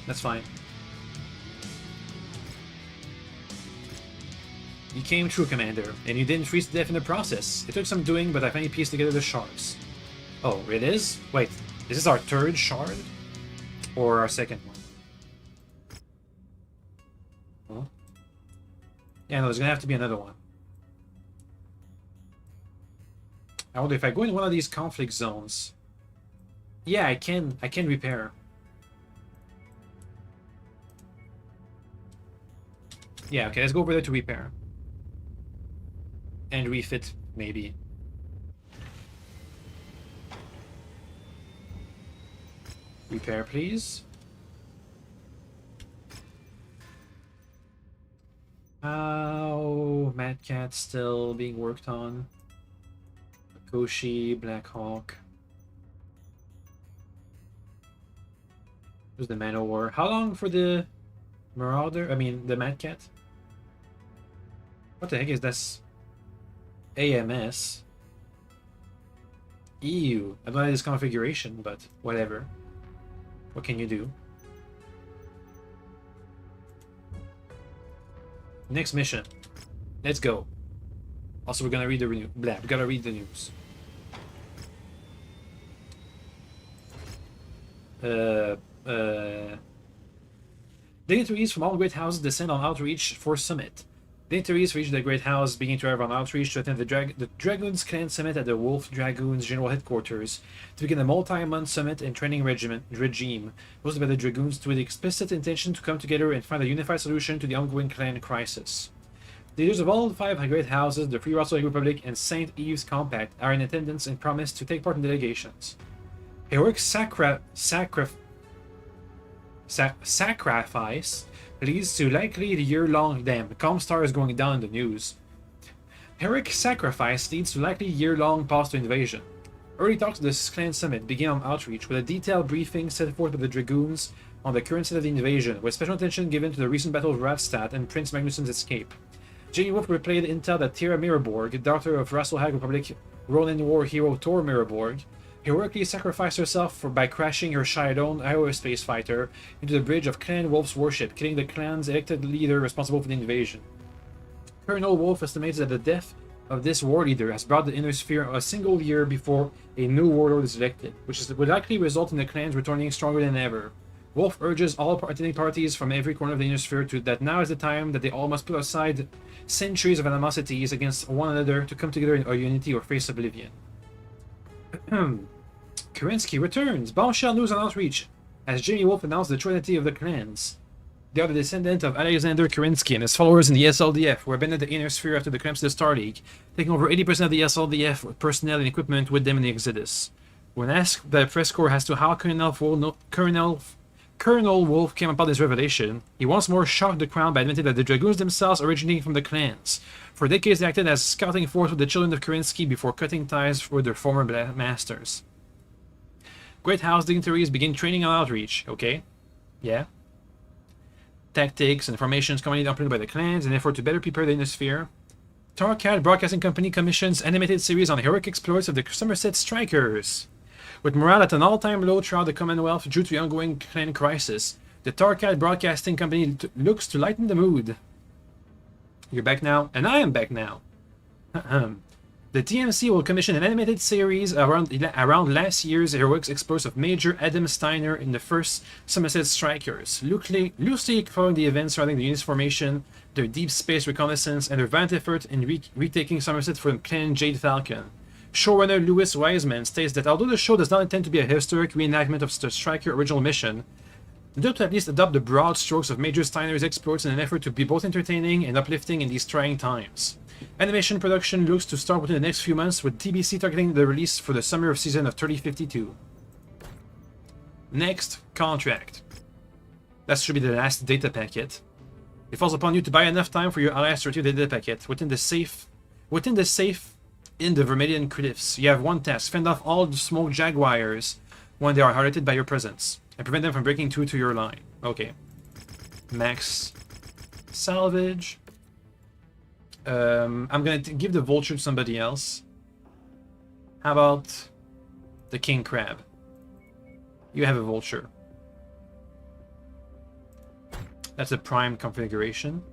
That's fine. You came true, Commander, and you didn't freeze to death in the process. It took some doing, but I finally pieced together the shards. Oh, it is? Wait, is this our 3rd shard? Or our 2nd one? Huh? Yeah, no, there's gonna have to be another one. I wonder if I go in one of these conflict zones. Yeah, I can repair. Yeah, okay, let's go over there to repair. And refit, maybe. Repair, please. Oh, Mad Cat still being worked on. Koshi, Black Hawk. There's the Man of War. How long for the Marauder? I mean, the Mad Cat? What the heck is this? AMS. Ew. I don't like this configuration, but whatever. What can you do? Next mission. Let's go. Also, we're gonna read the we gotta read the news. Dignitaries from all great houses descend on outreach for summit. Dignitaries reach the Great House, beginning to arrive on outreach to attend the Dragoons Clan Summit at the Wolf Dragoons General Headquarters to begin a multi-month summit and training regime hosted by the Dragoons with the explicit intention to come together and find a unified solution to the ongoing clan crisis. The leaders of all 5 great houses, the Free Russell Republic, and St. Eve's Compact are in attendance and promise to take part in delegations. Heroic sacrifice leads to likely year-long... Damn, the Comstar is going down in the news. Heroic sacrifice leads to likely year-long pause to invasion. Early talks of this clan summit begin on outreach with a detailed briefing set forth by the Dragoons on the current state of the invasion, with special attention given to the recent Battle of Radstadt and Prince Magnussen's escape. Jenny Wolf replayed intel that Tira Miraborg, daughter of Rasselhag Republic Ronin War hero Tor Miraborg, heroically sacrificed herself by crashing her Shidon aerospace fighter into the bridge of Clan Wolf's warship, killing the clan's elected leader responsible for the invasion. Colonel Wolf estimates that the death of this war leader has brought the Inner Sphere a single year before a new warlord is elected, which would likely result in the clans returning stronger than ever. Wolf urges all attending parties from every corner of the Inner Sphere that now is the time that they all must put aside centuries of animosities against one another to come together in unity or face oblivion. Kerensky returns! Bombshell news on outreach, as Jimmy Wolf announced the trinity of the clans. They are the descendant of Alexander Kerensky and his followers in the SLDF, who abandoned the Inner Sphere after the collapse of the Star League, taking over 80% of the SLDF personnel and equipment with them in the Exodus. When asked, the press corps as to how Colonel Wolf came about this revelation, he once more shocked the crown by admitting that the Dragoons themselves originating from the clans. For decades they acted as scouting force with the children of Kerensky before cutting ties with their former masters. Great House dignitaries begin training on outreach, okay? Yeah. Tactics and formations commonly operated by the clans in an effort to better prepare the Inner Sphere. Tarkat Broadcasting Company commissions animated series on heroic exploits of the Somerset Strikers. With morale at an all-time low throughout the Commonwealth due to the ongoing clan crisis, the Tarkat Broadcasting Company looks to lighten the mood. You're back now, and I am back now. The TMC will commission an animated series around last year's heroic exploits of Major Adam Steiner in the first Somerset Strikers, loosely following the events surrounding the unit's formation, their deep space reconnaissance, and their valiant effort in retaking Somerset from Clan Jade Falcon. Showrunner Louis Wiseman states that although the show does not intend to be a historic reenactment of the Striker original mission, it does at least adopt the broad strokes of Major Steiner's exploits in an effort to be both entertaining and uplifting in these trying times. Animation production looks to start within the next few months, with TBC targeting the release for the summer of season of 3052. Next, contract. That should be the last data packet. It falls upon you to buy enough time for your allies to retrieve the data packet within the safe in the Vermilion Cliffs. You have one task: fend off all the smoke jaguars when they are alerted by your presence, and prevent them from breaking through to your line. Okay. Max salvage. I'm gonna give the vulture to somebody else. How about the king crab? You have a vulture. That's a prime configuration.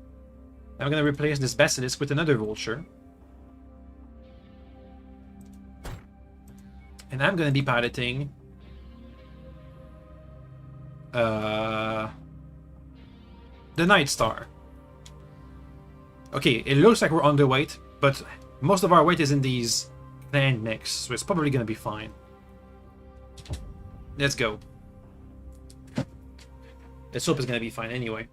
I'm gonna replace this basilisk with another vulture. And I'm gonna be piloting the Night Star. Okay, it looks like we're underweight, but most of our weight is in these clan mechs, so it's probably gonna be fine. Let's go. Let's hope it's gonna be fine anyway.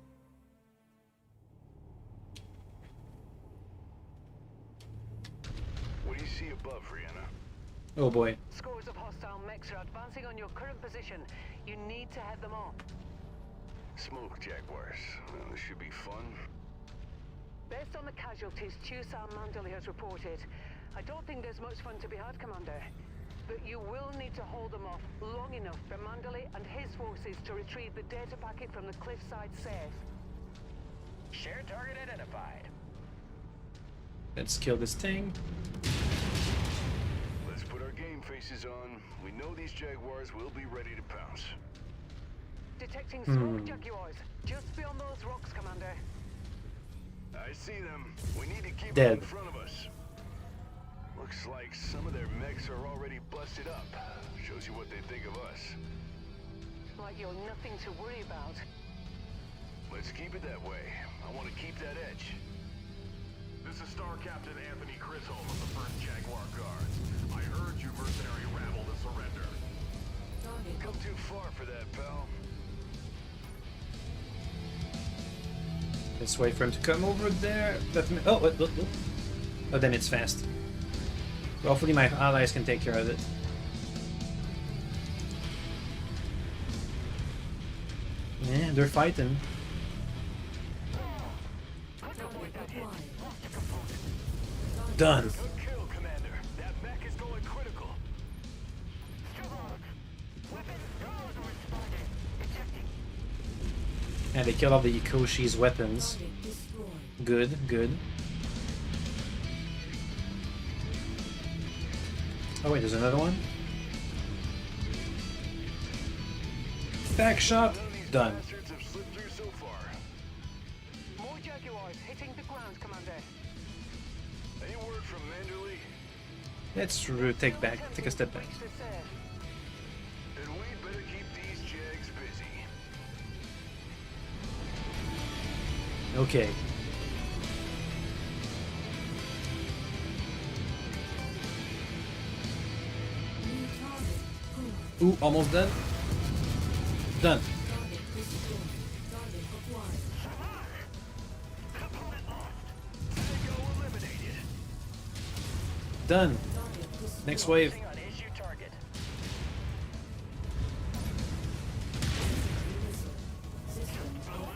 What do you see above, Rihanna?
Oh boy.
Scores of hostile mechs are advancing on your current position. You need to head them off.
Smoke jaguars. Well, this should be fun.
Based on the casualties Tucson Mandalay has reported, I don't think there's much fun to be had, Commander. But you will need to hold them off long enough for Mandalay and his forces to retrieve the data packet from the cliffside safe.
Shared target identified.
Let's kill this thing.
Let's put our game faces on. We know these jaguars will be ready to pounce.
Detecting smoke jaguars just beyond those rocks, Commander.
I see them. We need to keep
Dead.
them in front of us. Looks like some of their mechs are already busted up. Shows you what they think of us.
Like you're nothing to worry about.
Let's keep it that way. I want to keep that edge.
This is Star Captain Anthony Chisholm of the 1st Jaguar Guards. I urge you mercenary rabble to surrender.
Come too far for that, pal.
Let's wait for him to come over there. Oh, look. Oh, then it's fast. Hopefully my allies can take care of it. Yeah, they're fighting. Done.
Good kill, Commander. That mech is going critical.
And they killed all the Ikoshi's weapons. Good, good. Oh wait, there's another one? Back shot. Done.
Bastards have slipped through so far.
More jaguars hitting the ground, Commander.
Any word from Manderley?
Let's take a step back.
Reach the safe.
Then we'd better keep these jags busy.
Okay. Ooh, almost done. Done. Done. Next wave.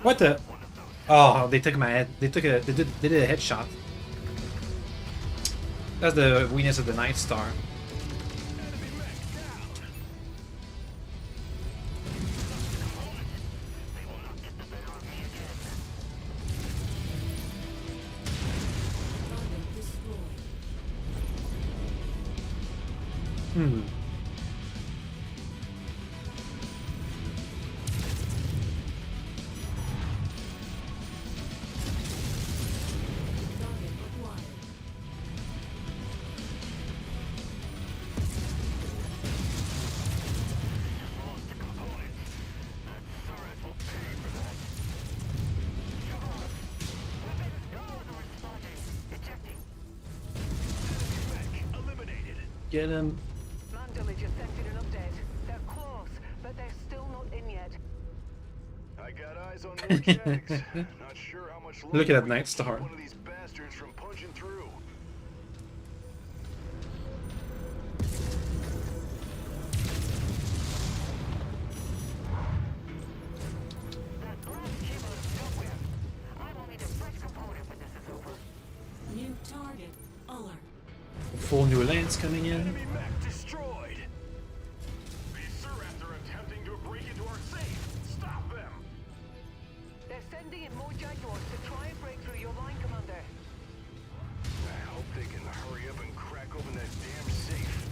What the? Oh, they took my head. They did a headshot. That's the weakness of the Night Star. Get him.
Mandela just sent in an update. They're close, but they're still not in yet.
I got eyes on more jags. Not sure how much
Look at that
we
Night
can keep
Star.
one of these bastards from punching through.
That blast came out of nowhere. I will need a fresh component when this is over.
New target alert.
Full new lanes coming in.
Enemy mech destroyed. These Surats are attempting to break into our safe. Stop them.
They're sending in more Jaguars to try and break through your line, Commander.
I hope they can hurry up and crack open that damn safe.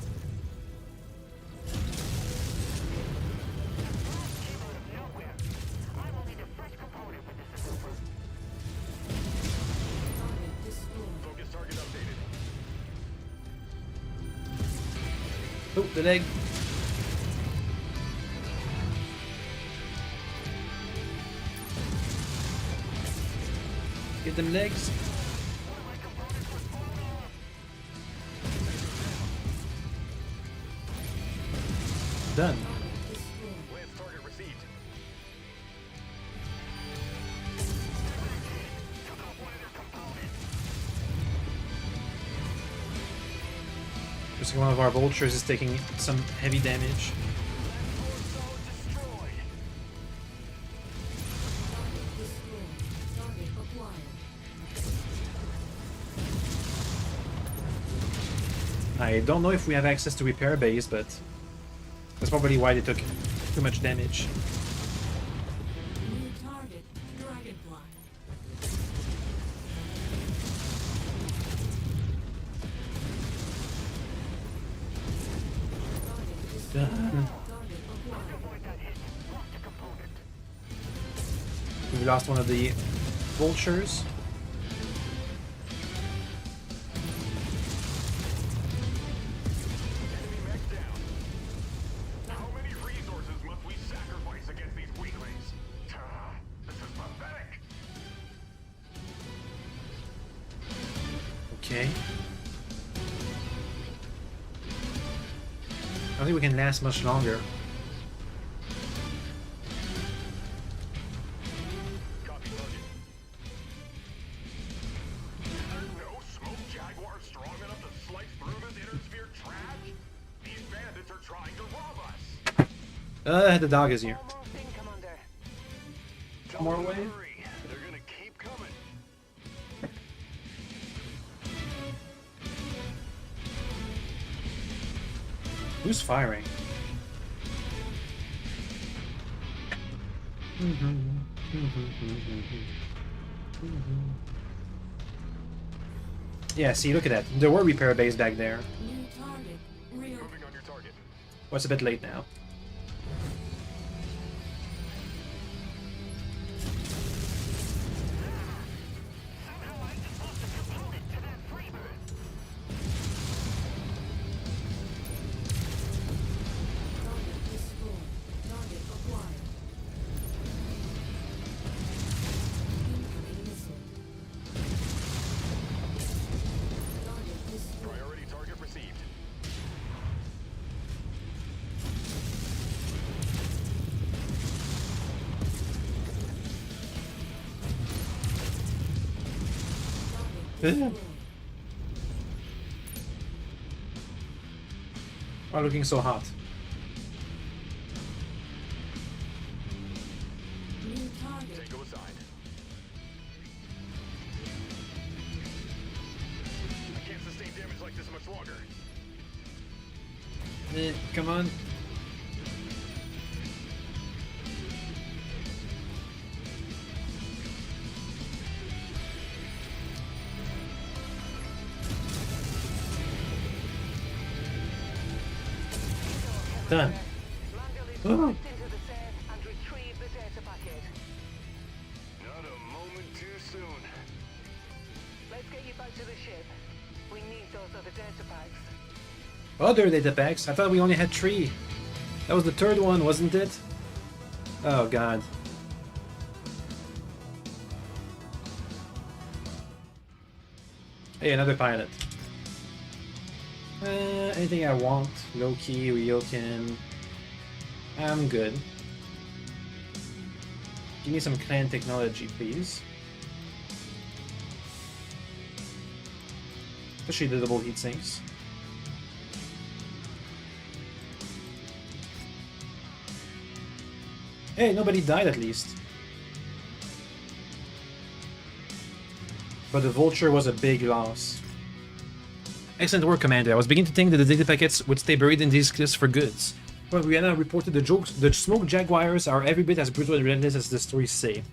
That blast came out of nowhere. I will need a fresh component when this is over.
Target destroyed.
Focus target updated.
Oh, the leg. Get them legs. Done.
Lance target received.
Looks like one of our vultures is taking some heavy damage.
Target acquired.
I don't know if we have access to repair base, but that's probably why they took too much damage.
New target Dragonfly.
Done.
Target acquired.
We lost one of the vultures.
Enemy mech down. How many resources must we sacrifice against these weaklings? This is pathetic.
Okay. I don't think we can last much longer.
Copy target. No smoke jaguar strong enough to slice through this inner sphere trash? These bandits are trying to rob us.
The dog is here.
Almost in, Commander.
One more wave.
Hurry. They're gonna keep coming.
Who's firing? Yeah, see, look at that. There were repair bays back there.
New target real.
Moving on your target.
Well, it's a bit late now.
Somehow I just lost a component to that freebird.
Target destroyed. Target acquired. Incoming missile. Target destroyed.
Priority target received.
Destroyed.
Why looking so hot?
New target.
Tango aside. I can't sustain damage like this much longer.
Come on. Done.
Mandel is
Oh.
into the safe and retrieve the data packet.
Not a moment too soon.
Let's get you back to the ship. We need those other data packs.
Other data packs? I thought we only had 3. That was the 3rd one, wasn't it? Oh god. Hey, another pilot. Anything I want? Loki, Ryokin. I'm good. Give me some clan technology, please. Especially the double heat sinks. Hey, nobody died at least. But the Vulture was a big loss. Excellent work, Commander. I was beginning to think that the data packets would stay buried in these cliffs for goods. But Rihanna reported the smoke jaguars are every bit as brutal and relentless as the stories say.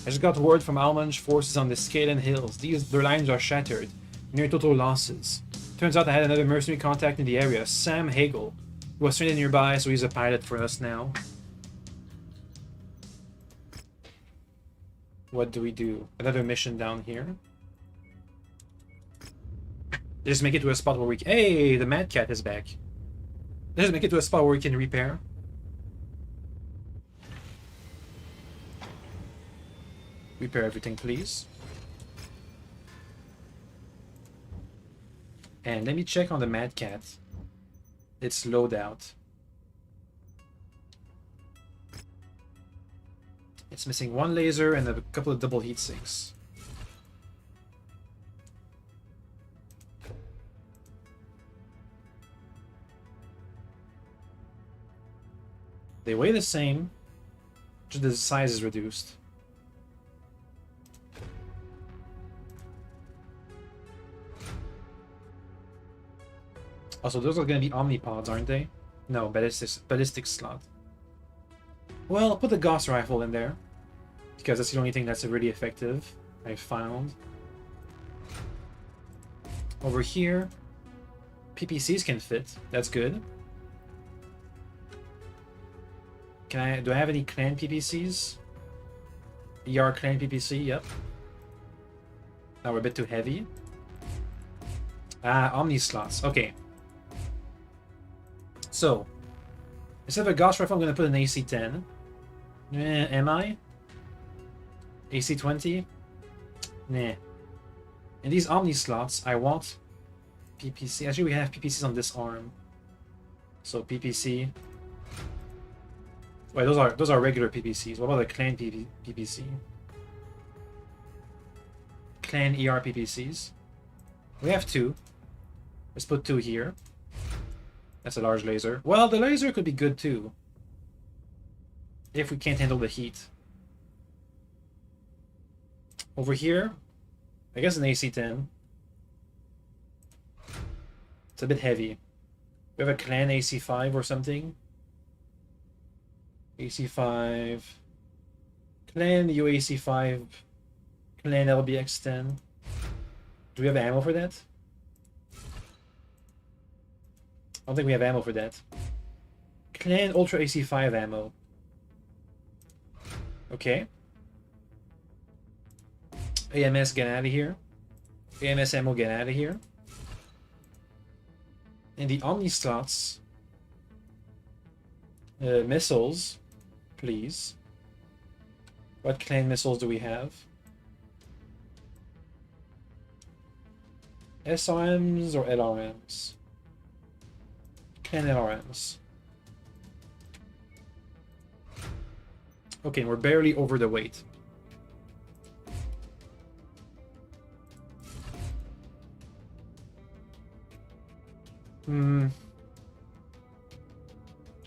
I just got word from Alman's forces on the Scalen Hills. Their lines are shattered, near total losses. Turns out I had another mercenary contact in the area, Sam Hagel, who was stranded nearby, so he's a pilot for us now. What do we do? Another mission down here. Just make it to a spot where we can... Hey, the Mad Cat is back. Just make it to a spot where we can repair. Repair everything, please. And let me check on the Mad Cat. Its loadout. It's missing 1 laser and a couple of double heat sinks. They weigh the same, just the size is reduced. Also, those are going to be omnipods, aren't they? No, ballistic slot. Well, I'll put the Gauss rifle in there, because that's the only thing that's really effective, I found. Over here, PPCs can fit, that's good. Do I have any clan PPCs? ER clan PPC, yep. Now we're a bit too heavy. Ah, Omni slots, okay. So, instead of a Gauss rifle, I'm going to put an AC-10. Am I? AC-20? Nah. In these Omni slots, I want PPC. Actually, we have PPCs on this arm. So, PPC. Wait, those are regular PPCs. What about the clan PPC? Clan ER PPCs. We have 2. Let's put 2 here. That's a large laser. Well, the laser could be good too. If we can't handle the heat. Over here, I guess an AC-10. It's a bit heavy. We have a clan AC-5 or something. AC-5. Clan UAC-5. Clan LBX-10. Do we have ammo for that? I don't think we have ammo for that. Clan Ultra AC-5 ammo. Okay. AMS, get out of here. AMS ammo, get out of here. In the Omni slots, missiles, please. What clan missiles do we have? SRMs or LRMs? Clan LRMs. Okay, we're barely over the weight.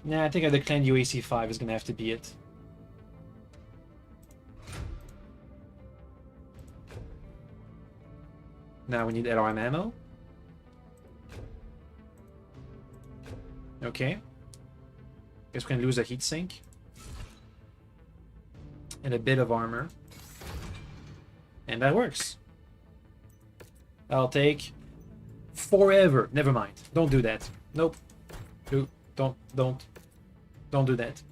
Nah, I think the Clan UAC-5 is gonna have to be it. Now we need LRM ammo. Okay. Guess we can lose a heatsink. And a bit of armor. And that works. I'll take forever. Never mind. Don't do that. Nope. Don't. Don't do that.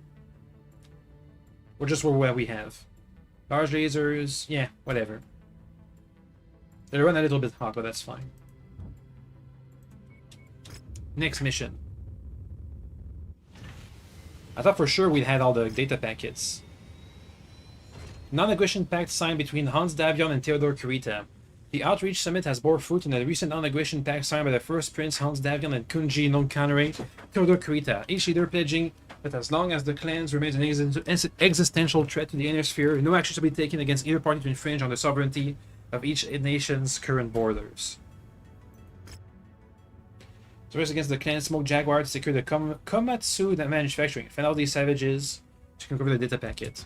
We're just what we have. Large lasers, yeah, whatever. They run a little bit hot, but that's fine. Next mission. I thought for sure we'd had all the data packets. Non-aggression pact signed between Hans Davion and Theodore Kurita. The Outreach Summit has bore fruit in a recent non-aggression pact signed by the first Prince Hans Davion and Kunji Nonkanore Theodore Kurita, each leader pledging that as long as the clans remains an existential threat to the inner sphere, no action shall be taken against either party to infringe on the sovereignty of each nation's current borders. Service against the clan Smoke Jaguar to secure the Komatsu manufacturing. Find out these savages to cover the data packet.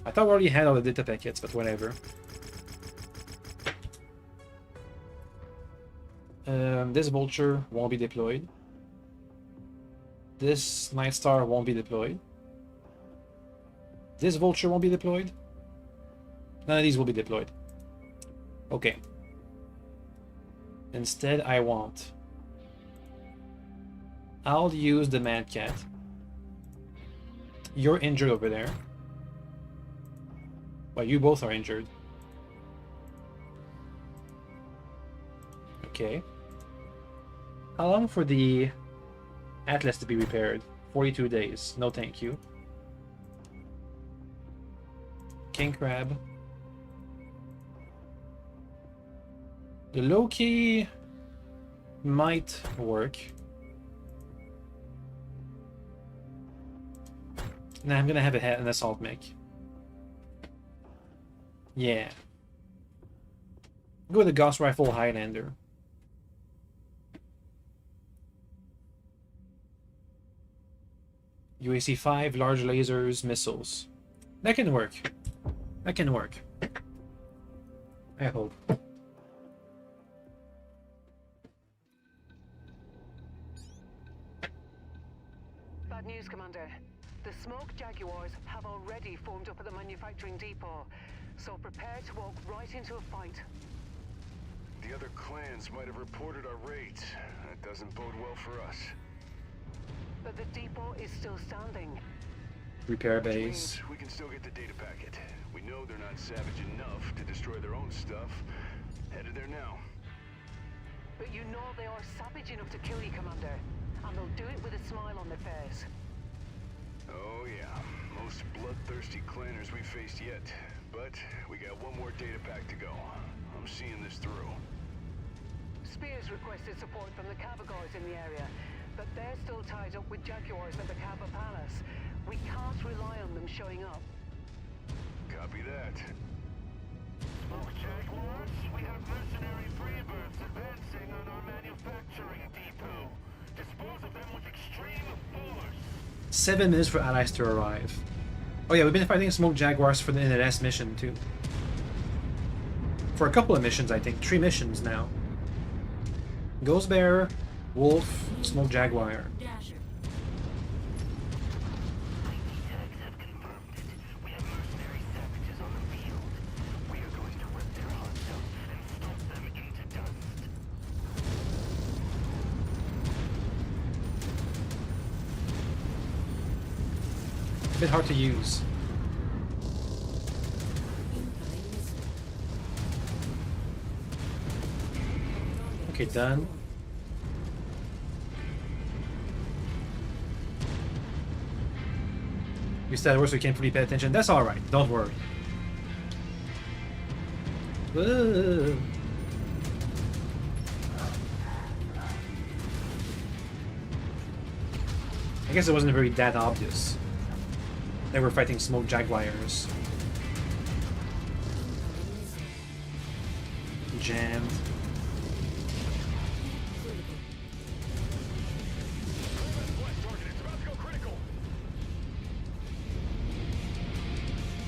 I thought we already had all the data packets, but whatever. This Vulture won't be deployed. This Night Star won't be deployed. This Vulture won't be deployed. None of these will be deployed. Okay. Instead, I want... I'll use the Mad Cat. You're injured over there. Well, you both are injured. Okay. How long for the Atlas to be repaired? 42 days. No thank you. King Crab. The Loki might work. Nah, I'm gonna have an assault mech. Yeah. Go with the Gauss Rifle Highlander. UAC 5, large lasers, missiles. That can work. That can work. I hope.
Bad news, Commander. The Smoke Jaguars have already formed up at the manufacturing depot, so prepare to walk right into a fight.
The other clans might have reported our raids. That doesn't bode well for us.
But the depot is still standing.
Repair
Which
base.
means we can still get the data packet. We know they're not savage enough to destroy their own stuff. Headed there now.
But you know they are savage enough to kill you, Commander. And they'll do it with a smile on their face.
Oh yeah, most bloodthirsty clanners we've faced yet. But we got one more data pack to go. I'm seeing this through.
Spears requested support from the Cavagors in the area, but they're still tied up with Jaguars at the Cava Palace. We can't rely on them showing up.
Copy that.
Smoke Jaguars, we have mercenary freebirds advancing on our manufacturing depot. Dispose of them with extreme force.
7 minutes for allies to arrive. Oh yeah, we've been fighting Smoke Jaguars for in the last mission too. For a couple of missions, I think. 3 missions now. Ghost Bear, Wolf, Smoke Jaguar.
Dasher.
Tags have confirmed it. We have mercenary savages on the field. We are going to rip their hearts out and stomp them into dust.
A bit hard to use.
Incoming missile.
Okay, done. We started worse, so we can't fully pay attention. That's alright, don't worry. Whoa. I guess it wasn't very that obvious. They were fighting Smoke Jaguars. Jammed.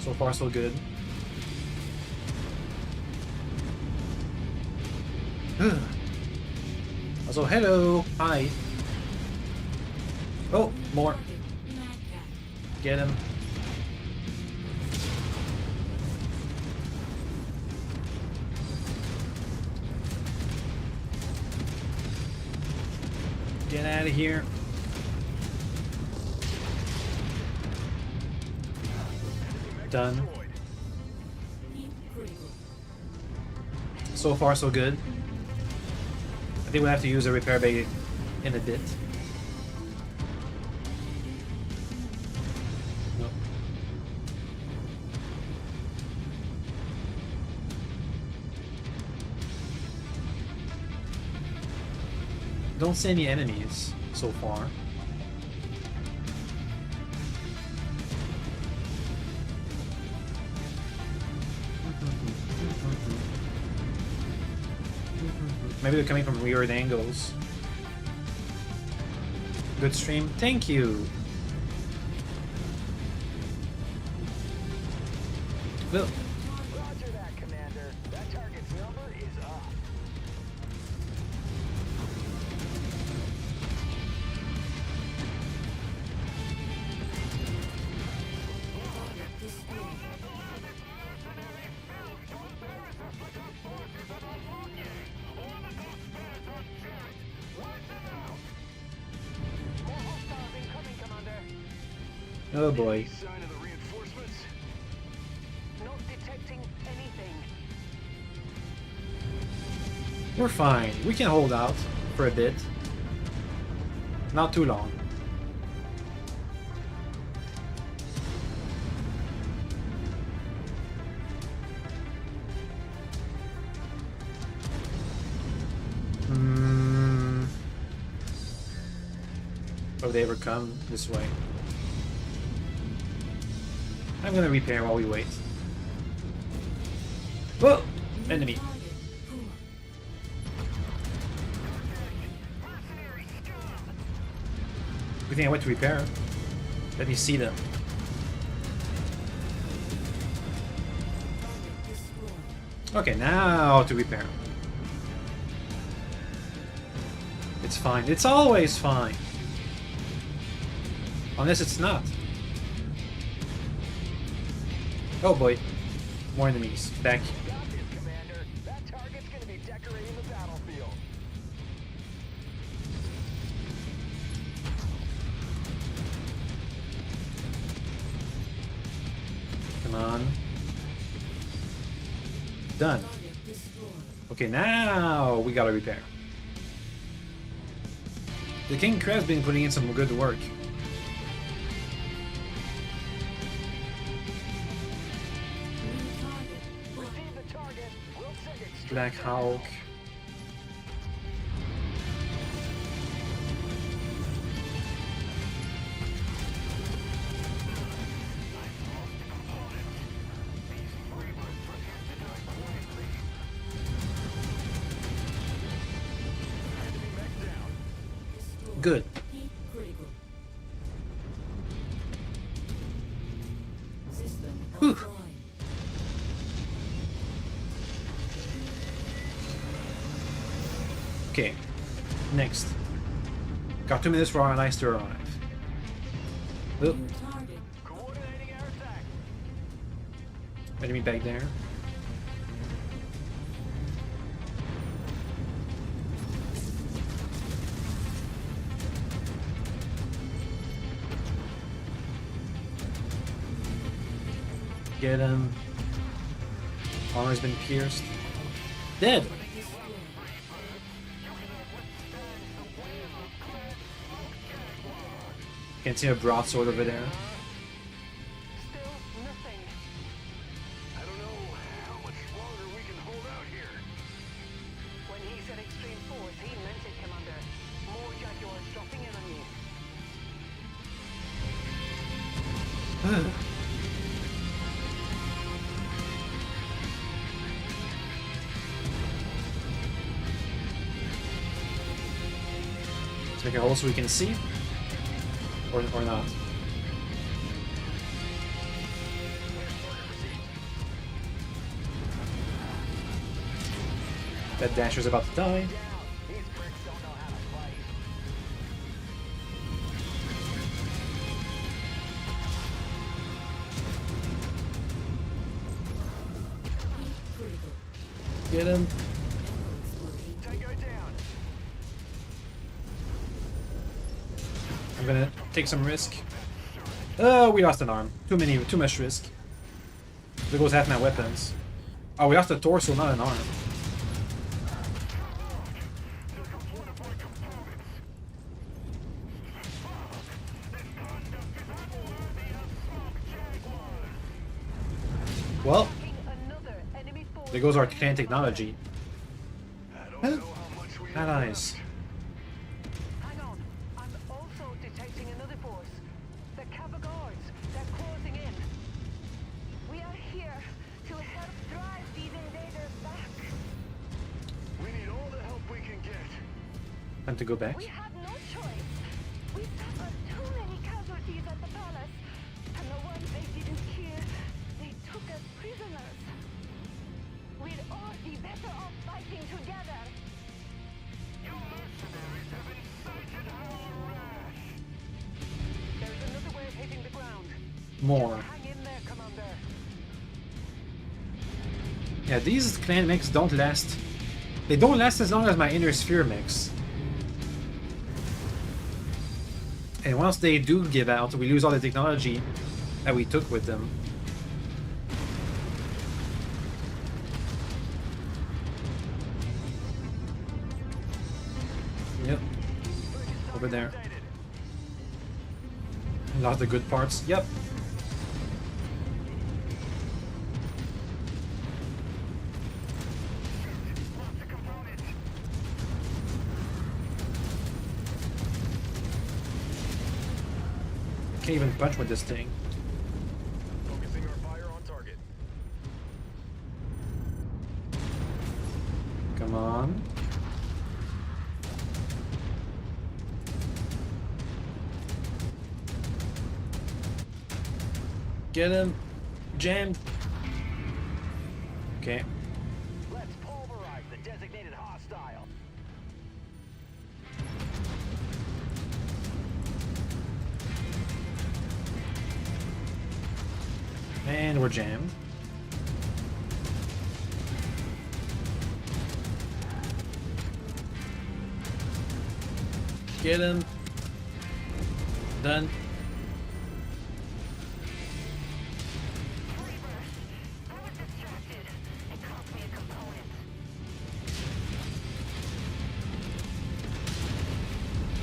So far, so good. Also, hello! Hi! Oh, more.
Mad Cat.
Get him. Get out of here. Done. So far, so good. I think we'll have to use a repair bay in a bit. No. Don't see any enemies so far. Maybe they're coming from weird angles. Good stream. Thank you. Well,
Roger that, Commander. That target's number is up. More hostiles incoming, Commander.
oh boy.
Any sign of the reinforcements?
Not detecting anything.
We're fine. We can hold out for a bit. Not too long. Will they ever come this way? I'm gonna repair while we wait. Whoa! Enemy. Good thing I went to repair. Let me see them. Okay, now to repair. It's fine. It's always fine. Unless it's not. Oh boy. More enemies. Back.
Got this, Commander. That target's gonna be decorating the battlefield.
Come on. Done. Okay, now we gotta repair. The King Crab's been putting in some good work.
Receive the target. We'll send it straight
Black
down.
Hawk. Good. Whew. Okay. Next. Got 2 minutes for our allies to arrive. Oh,
Coordinating air attack.
enemy back there. Get him. Armor's been pierced. Dead! Can see a broadsword over there.
Still nothing.
I don't know how much longer we can hold out here.
When he said extreme force, he meant it, Commander. More Jaguars dropping in on you.
Let's make a hole so we can see. Or not. That Dasher's about to die.
These pricks don't know how to fight.
Get him.
Tango down.
I'm gonna take some risk. Oh, we lost an arm. Too much risk. There goes half my weapons. Oh, we lost the torso, not an arm. Well, there goes our clan technology. Allies.
Hang on. I'm also detecting another force. The Cavagards. They're closing in. We are here to help drive these invaders back.
We need all the help we can get.
Time to go back.
We had no choice. We suffered too many casualties at the palace. And the ones they didn't kill, they took as prisoners. We'd all be better off fighting together.
You mercenaries have incited our rash.
There's another way of hitting the ground.
More.
Hang in there, Commander.
Yeah, these clan mechs don't last. They don't last as long as my inner sphere mechs. And once they do give out, we lose all the technology that we took with them. Yep. Over there. Lost the good parts. Yep. Can't even punch with this thing.
Focusing our fire on target.
Come on. Get him. Jammed. Okay.
Let's pulverize the designated hostile.
And we're jammed. Get him. Done.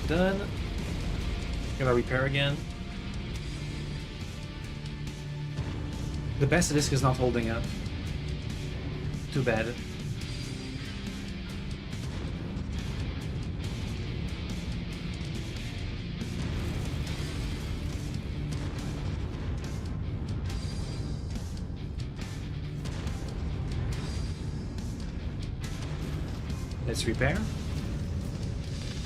Done. Gotta repair again. The best disc is not holding up. Too bad. Let's repair.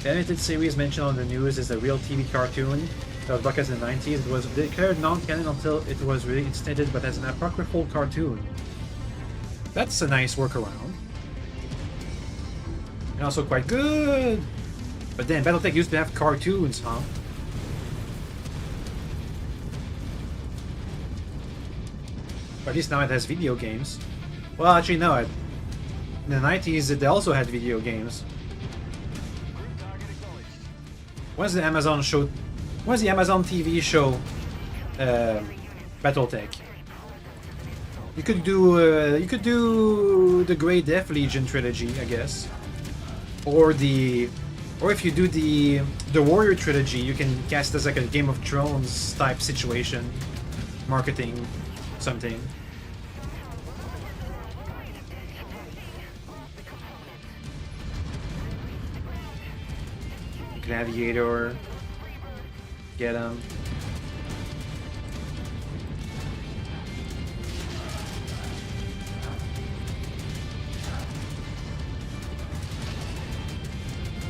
The animated series mentioned on the news is a real TV cartoon that was broadcast in the 90s. It was declared non-canon until it was reinstated, but as an apocryphal cartoon. That's a nice workaround. And also quite good! But then, Battletech used to have cartoons, huh? Or at least now it has video games. Well, actually no, in the 90s they also had video games. When's the Amazon show? When's the Amazon TV show? BattleTech. You could do the Grey Death Legion trilogy, I guess, or if you do the Warrior trilogy, you can cast it as like a Game of Thrones type situation, marketing something. Gladiator. Get him.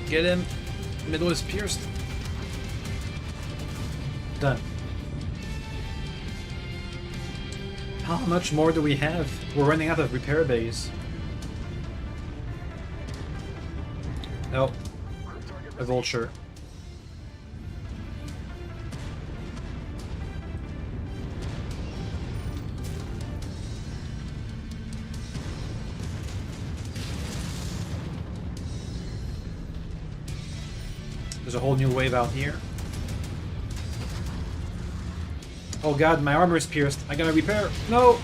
Get him. Middle is pierced. Done. How much more do we have? We're running out of repair bays. Nope. A vulture. There's a whole new wave out here. Oh god, my armor is pierced. I gotta repair. No!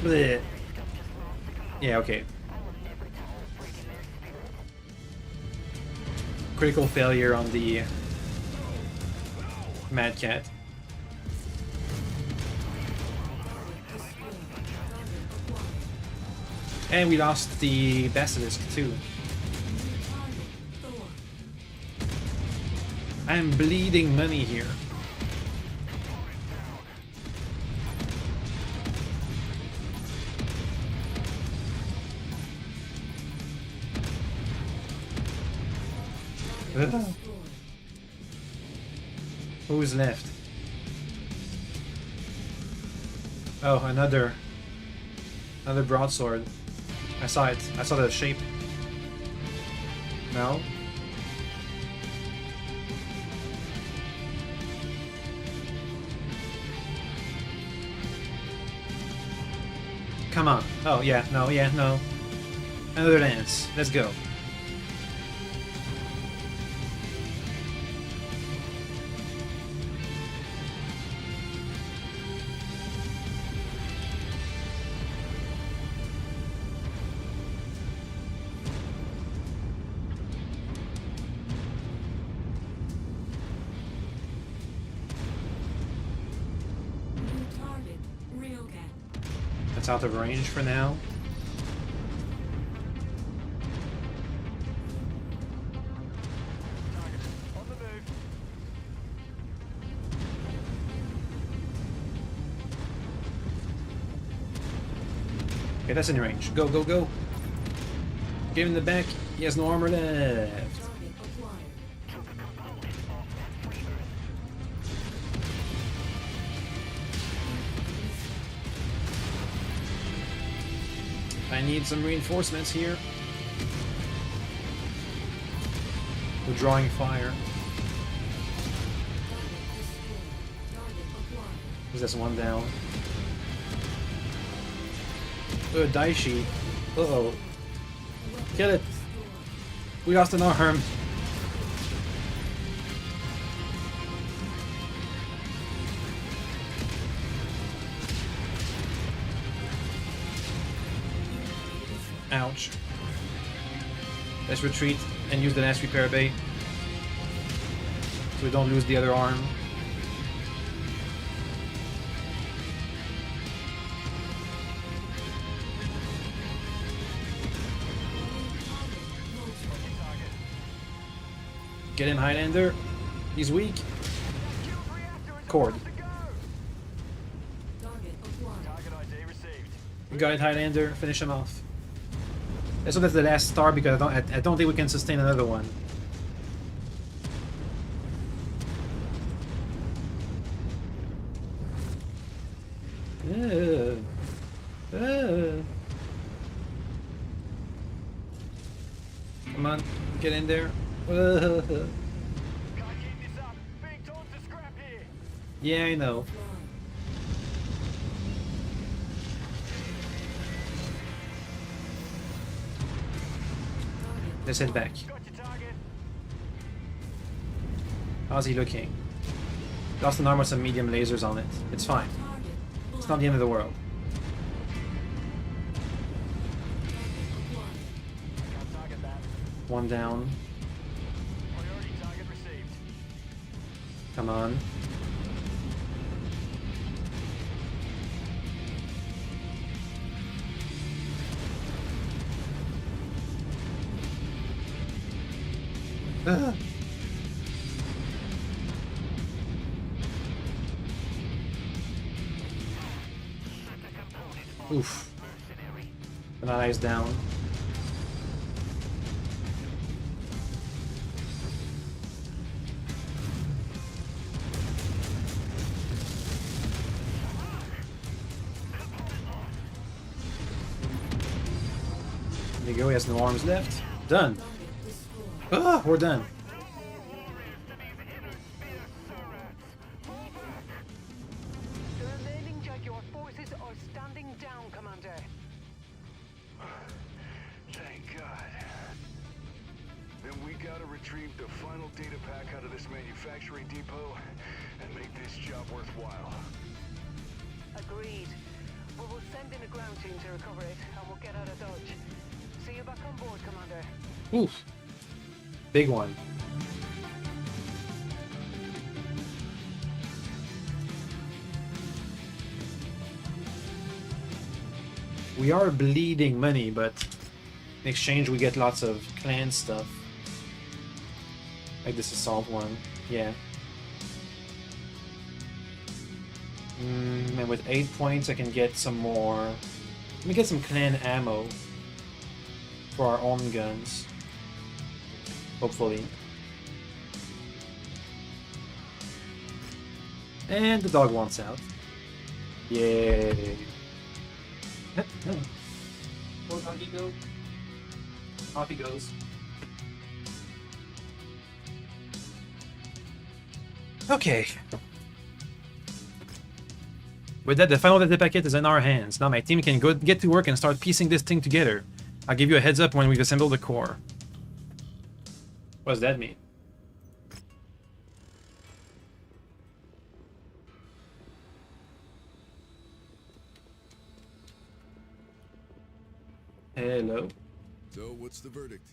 Bleh. Yeah, okay. Critical failure on the Mad Cat. And we lost the Basilisk too. I'm bleeding money here. Who's left? Oh, another broadsword. I saw it. I saw the shape. No? Come on. Oh, yeah. No, yeah, no. Another lance. Let's go. That's out of range for now. Okay, that's in range. Go, go, go. Get him in the back. He has no armor left. I need some reinforcements here. We're drawing fire. Is this one down? Daishi. Uh-oh. Kill it. We lost an arm. Ouch. Let's retreat and use the last repair bay so we don't lose the other arm. Get him, Highlander. He's weak. Cord. You got it, Highlander. Finish him off. Let's hope that's the last star because I don't think we can sustain another one. Come on, get in there. Yeah, I know. Let's head back. How's he looking? Lost an arm with some medium lasers on it. It's fine. It's not the end of the world. One down. Come on. Oof. An eye's down. There you go, he has no arms left. Done. Ah, we're done.
The remaining Jaguar forces are standing down, Commander.
Thank God.
Then we gotta retrieve the final data pack out of this manufacturing depot and make this job worthwhile.
Agreed. We will send in a ground team to recover it, and we'll get out of Dodge. See you back on board, Commander.
Oof. Big one. We are bleeding money, but in exchange we get lots of clan stuff. Like this assault one. Yeah. And with 8 points I can get some more. Let me get some clan ammo for our own guns. Hopefully. And the dog wants out. Yay. Where doggy go? Off he goes. Okay. With that, the final data packet is in our hands. Now my team can go get to work and start piecing this thing together. I'll give you a heads up when we've assembled the core. What does that mean? Hello.
So, what's the verdict?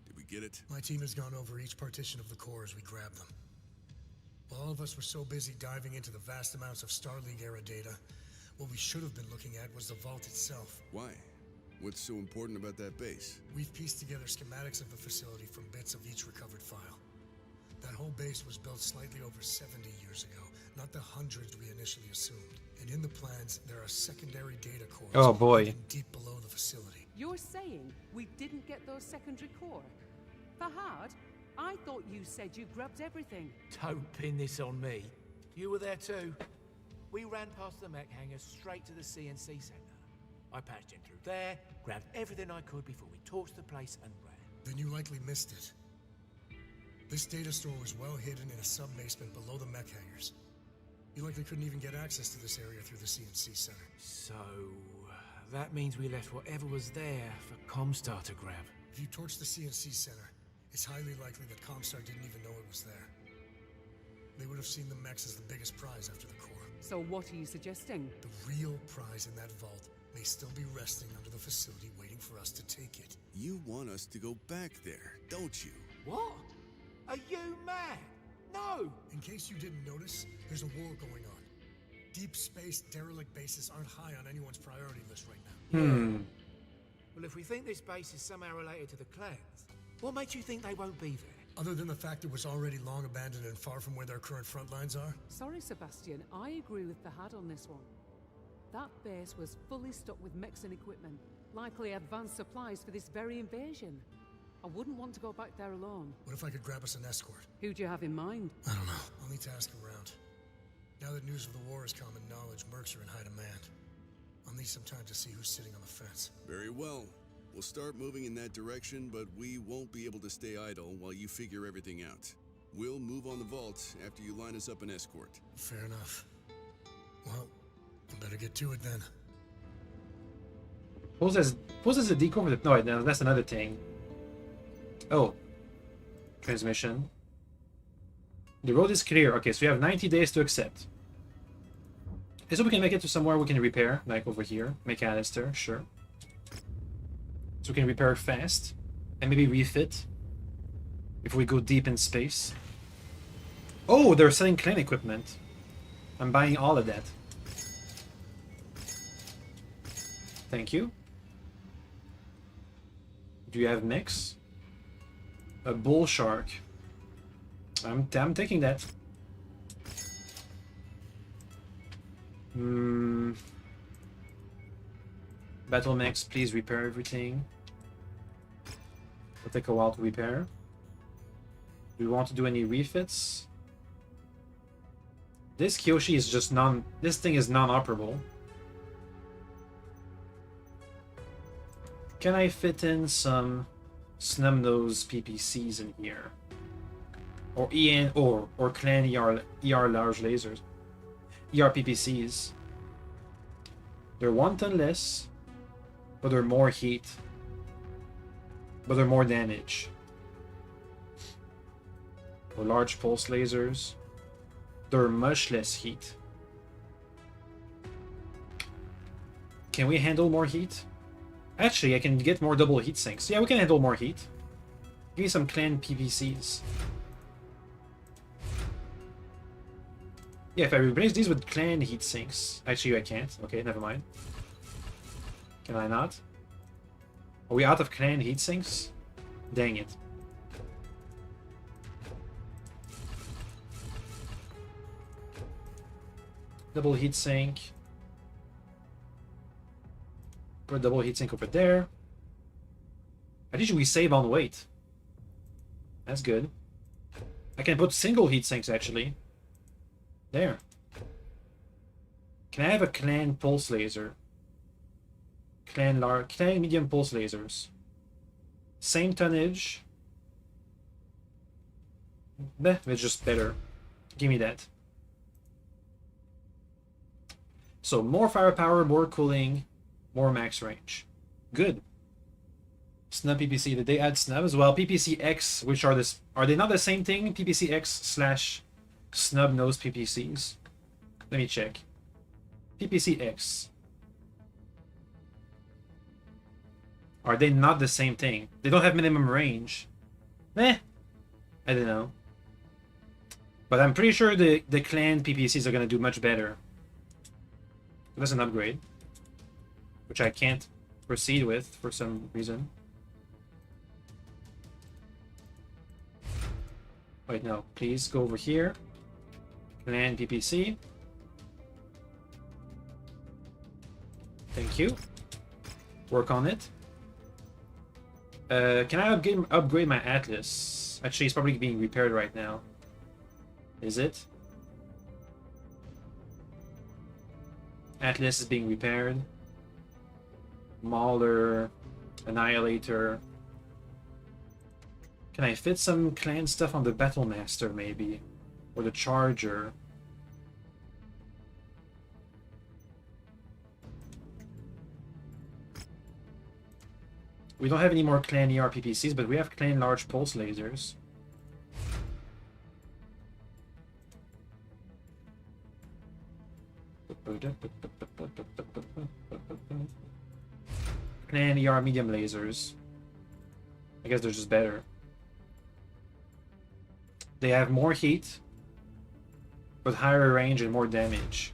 Did we get it?
My team has gone over each partition of the core as we grab them. While all of us were so busy diving into the vast amounts of Starleague era data, what we should have been looking at was the vault itself.
Why? What's so important about that base?
We've pieced together schematics of the facility from bits of each recovered file. That whole base was built slightly over 70 years ago, not the hundreds we initially assumed. And in the plans, there are secondary data cores.
Oh boy.
Deep below the facility.
You're saying we didn't get those secondary core? Fahad, I thought you said you grabbed everything.
Don't pin this on me. You were there too. We ran past the mech hangar straight to the CNC center. I patched in through there, grabbed everything I could before we torched the place and ran.
Then you likely missed it. This data store was well hidden in a sub-basement below the mech hangars. You likely couldn't even get access to this area through the CNC center.
So, that means we left whatever was there for Comstar to grab.
If you torched the CNC center, it's highly likely that Comstar didn't even know it was there. They would have seen the mechs as the biggest prize after the core.
So what are you suggesting?
The real prize in that vault may still be resting under the facility waiting for us to take it.
You want us to go back there, don't you?
What? Are you mad? No!
In case you didn't notice, there's a war going on. Deep space derelict bases aren't high on anyone's priority list right now.
Well, if we think this base is somehow related to the clans, what makes you think they won't be there?
Other than the fact it was already long abandoned and far from where their current front lines are?
Sorry, Sebastian, I agree with Fahad on this one. That base was fully stocked with mechs and equipment, likely advanced supplies for this very invasion. I wouldn't want to go back there alone.
What if I could grab us an escort?
Who do you have in mind?
I don't know. I'll need to ask around. Now that news of the war is common knowledge, mercs are in high demand. I'll need some time to see who's sitting on the fence.
Very well. We'll start moving in that direction, but we won't be able to stay idle while you figure everything out. We'll move on the vault after you line us up an escort.
Fair enough. Well, I better get to it then.
Poses a decoy with it. No, that's another thing. Oh. Transmission. The road is clear. Okay, so we have 90 days to accept. So we can make it to somewhere we can repair, like over here. McAllister, sure. So we can repair fast. And maybe refit. If we go deep in space. Oh, they're selling clan equipment. I'm buying all of that. Thank you. Do you have mix? A bull shark. I'm taking that. Battle mechs, please repair everything. It'll take a while to repair. Do we want to do any refits? This Kyoshi is just this thing is non-operable. Can I fit in some snub-nose PPCs in here? Or EN or clan ER large lasers. ER PPCs. They're 1 ton less, but they're more heat. But they're more damage. Or large pulse lasers. They're much less heat. Can we handle more heat? Actually, I can get more double heat sinks. Yeah, we can handle more heat. Give me some clan PVCs. Yeah, if I replace these with clan heat sinks... Actually, I can't. Okay, never mind. Can I not? Are we out of clan heat sinks? Dang it. Double heat sink. Put a double heat sink over there. At least we save on weight. That's good. I can put single heat sinks actually. There. Can I have a clan pulse laser? Clan medium pulse lasers. Same tonnage. But it's just better. Give me that. So more firepower, more cooling, more max range. Good. Snub PPC. Did they add snub as well? PPCX, which are this? Are they not the same thing? PPCX / snub nose PPCs. Let me check. PPCX. Are they not the same thing? They don't have minimum range. I don't know. But I'm pretty sure the clan PPCs are gonna do much better. That's an upgrade, which I can't proceed with for some reason. Wait, no. Please go over here. Clan PPC. Thank you. Work on it. Can I upgrade my Atlas? Actually, it's probably being repaired right now. Is it? Atlas is being repaired. Mauler. Annihilator. Can I fit some clan stuff on the Battlemaster, maybe? Or the Charger? We don't have any more clan ER PPCs, but we have clan large pulse lasers. Clan ER medium lasers. I guess they're just better. They have more heat, but higher range and more damage.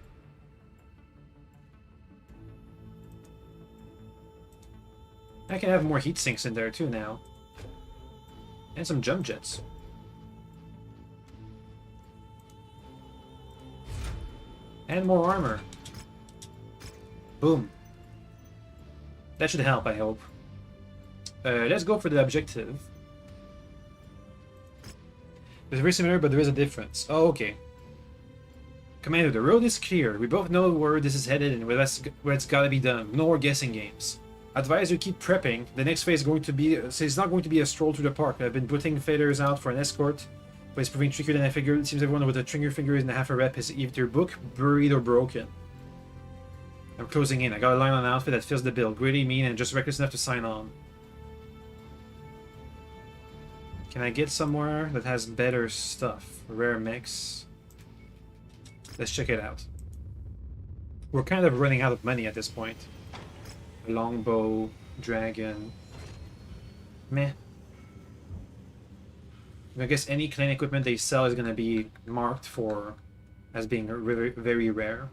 I can have more heat sinks in there too now. And some jump jets. And more armor. Boom. That should help, I hope. Let's go for the objective. It's very similar, but there is a difference. Oh, okay. Commander, the road is clear. We both know where this is headed and where it's gotta be done. No more guessing games. Advise you keep prepping. The next phase is going to be... it's not going to be a stroll through the park. I've been putting faders out for an escort, but it's proving trickier than I figured. It seems everyone with a trigger finger in half a rep is either booked, buried, or broken. I'm closing in. I got a line on an outfit that fills the bill. Gritty, mean, and just reckless enough to sign on. Can I get somewhere that has better stuff? Rare mix. Let's check it out. We're kind of running out of money at this point. Longbow, dragon. Meh. I guess any clan equipment they sell is gonna be marked for as being very, very rare.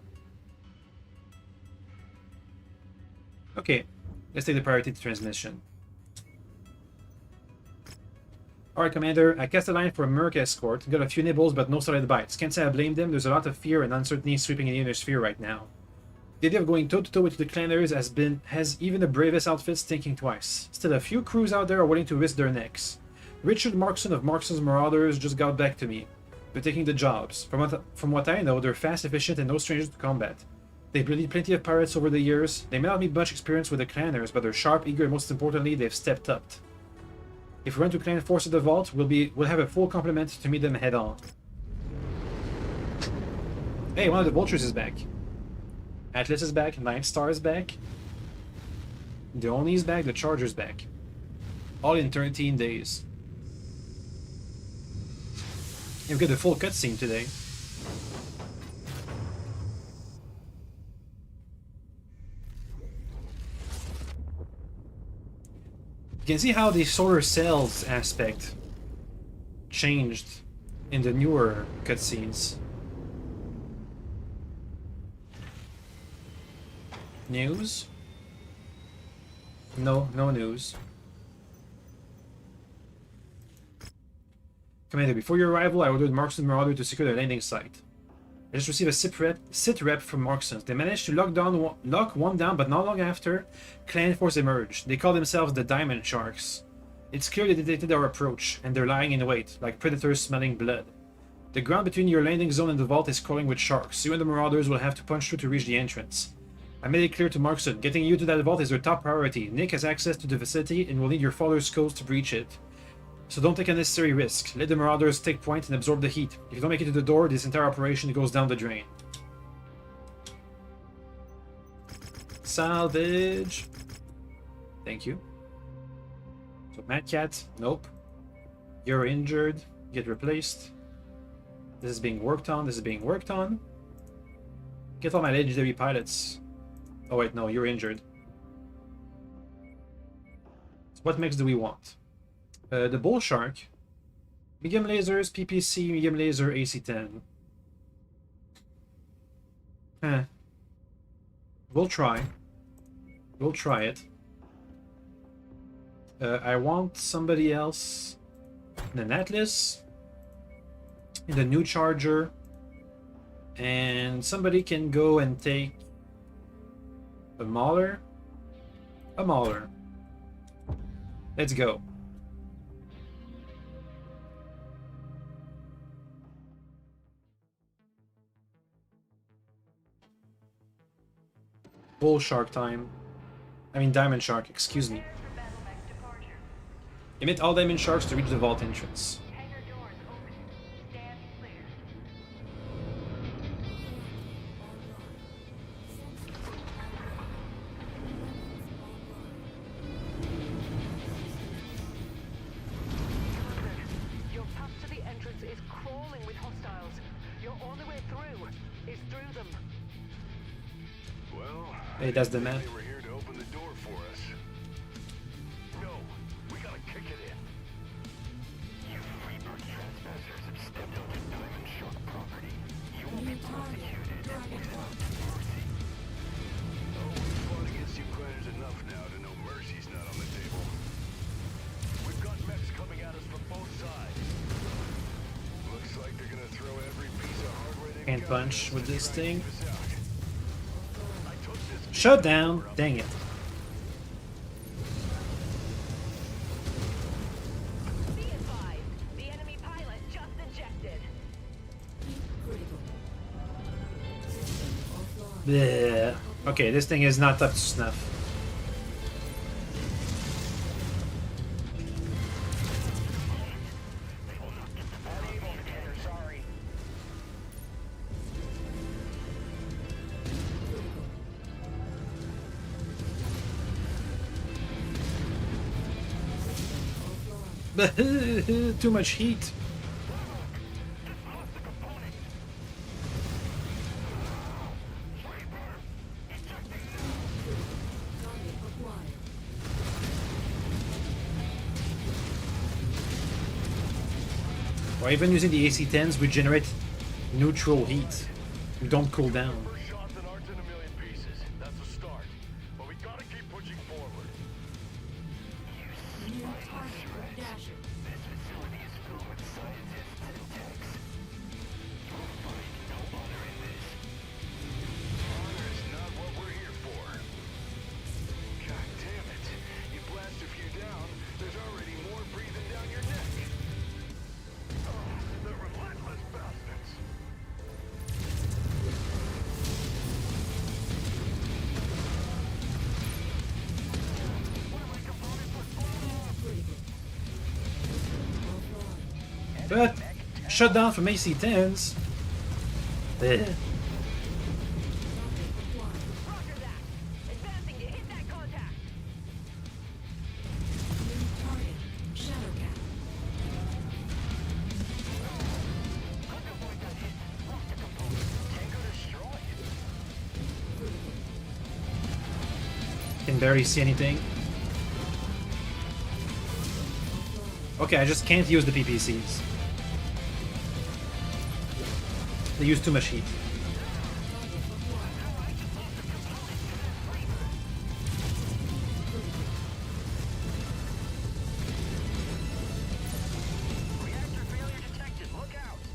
Okay, let's take the priority to transmission. Alright, Commander, I cast a line for a Merc escort. Got a few nibbles, but no solid bites. Can't say I blame them. There's a lot of fear and uncertainty sweeping in the inner sphere right now. The idea of going toe-to-toe with the clanners has even the bravest outfits thinking twice. Still, a few crews out there are willing to risk their necks. Richard Markson of Markson's Marauders just got back to me. They're taking the jobs. From what I know, they're fast, efficient, and no strangers to combat. They've bloodied plenty of pirates over the years. They may not be much experience with the clanners, but they're sharp, eager, and most importantly, they've stepped up. If we run to clan force at the vault, we'll have a full complement to meet them head on. Hey, one of the vultures is back. Atlas is back, Ninth Star is back. The Oni is back, the Charger's back. All in 13 days. You get the full cutscene today. You can see how the solar cells aspect changed in the newer cutscenes. News? No, no news. Commander, before your arrival, I ordered Markston Marauder to secure the landing site. I just received a sit rep from Markston. They managed to lock one down, but not long after, clan force emerged. They call themselves the Diamond Sharks. It's clear they detected our approach, and they're lying in wait, like predators smelling blood. The ground between your landing zone and the vault is crawling with sharks. You and the Marauders will have to punch through to reach the entrance. I made it clear to Markston, getting you to that vault is your top priority. Nick has access to the facility and will need your father's codes to breach it. So don't take unnecessary risk. Let the Marauders take point and absorb the heat. If you don't make it to the door, this entire operation goes down the drain. Salvage. Thank you. So Mad Cat, nope. You're injured. Get replaced. This is being worked on. This is being worked on. Get all my legendary pilots. Oh wait, no, you're injured. So what mechs do we want? The Bull Shark. Medium lasers, PPC, medium laser, AC-10. We'll try. We'll try it. I want somebody else in an Atlas, in the new Charger, and somebody can go and take a Mauler. A Mauler. Let's go. Bull Shark time. I mean Diamond Shark, excuse me. Emit all Diamond Sharks to reach the vault entrance.
Your path to the entrance is crawling with hostiles. Your only way through is through them.
Well,
Hey, that's the man.
they were here to open the door for us. No, we gotta kick it in.
You freebird trespassers have stepped onto Diamond Shark property. You will be prosecuted without mercy.
Oh, we've fought against you clanners enough now to know mercy's not on the table. We've got mechs coming at us from both sides. Looks like they're gonna throw every piece of hardware they
Can't
got
punch with this thing.
to us out. I took this
Shut down! Dang it.
Be advised, the enemy pilot just ejected.
Bleh. Okay, this thing is not up to snuff.
Sorry.
Too much heat. Or even using the AC-10s, we generate neutral heat. We don't cool down.
first shots and aren't in a million pieces. That's a start. But we gotta keep pushing forward.
This facility is filled with scientists and techs. You will find no honor in this.
Honor is not what we're here for. God damn it. You blast a few down, there's already more breathing down your neck. Oh, the relentless bastards.
But shut down from AC-10s. Bleh.
Roger that. Advancing to hit that contact.
Can barely see anything. Okay, I just can't use the PPCs. They use too much heat.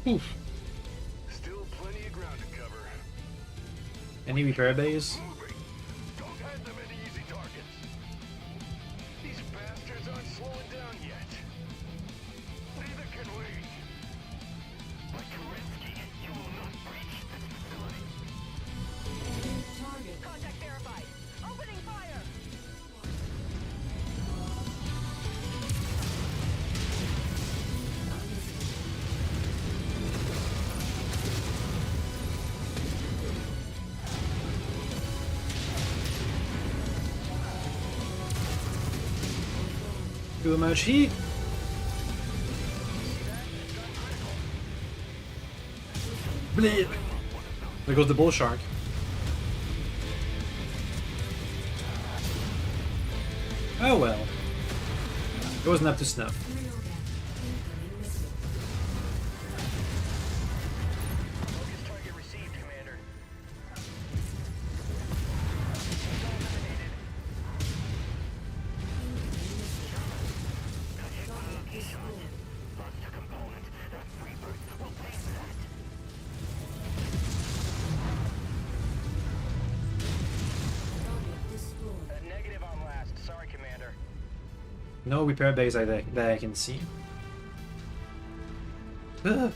Oof.
Still plenty of ground to cover.
Any repair bays?
Moving. Don't hand them any easy targets. These bastards aren't slowing down yet. Neither can we.
Like Kerensky, you will not breach this facility.
Target.
Contact verified. Opening fire!
Too much heat. Bleed. There goes the bull shark. Oh well. It wasn't up to snuff.
Focus target received, Commander.
Lost a component. That rebirth will pay for that.
Target destroyed.
Negative on last. Sorry, Commander.
No repair bays that I can see. Ugh.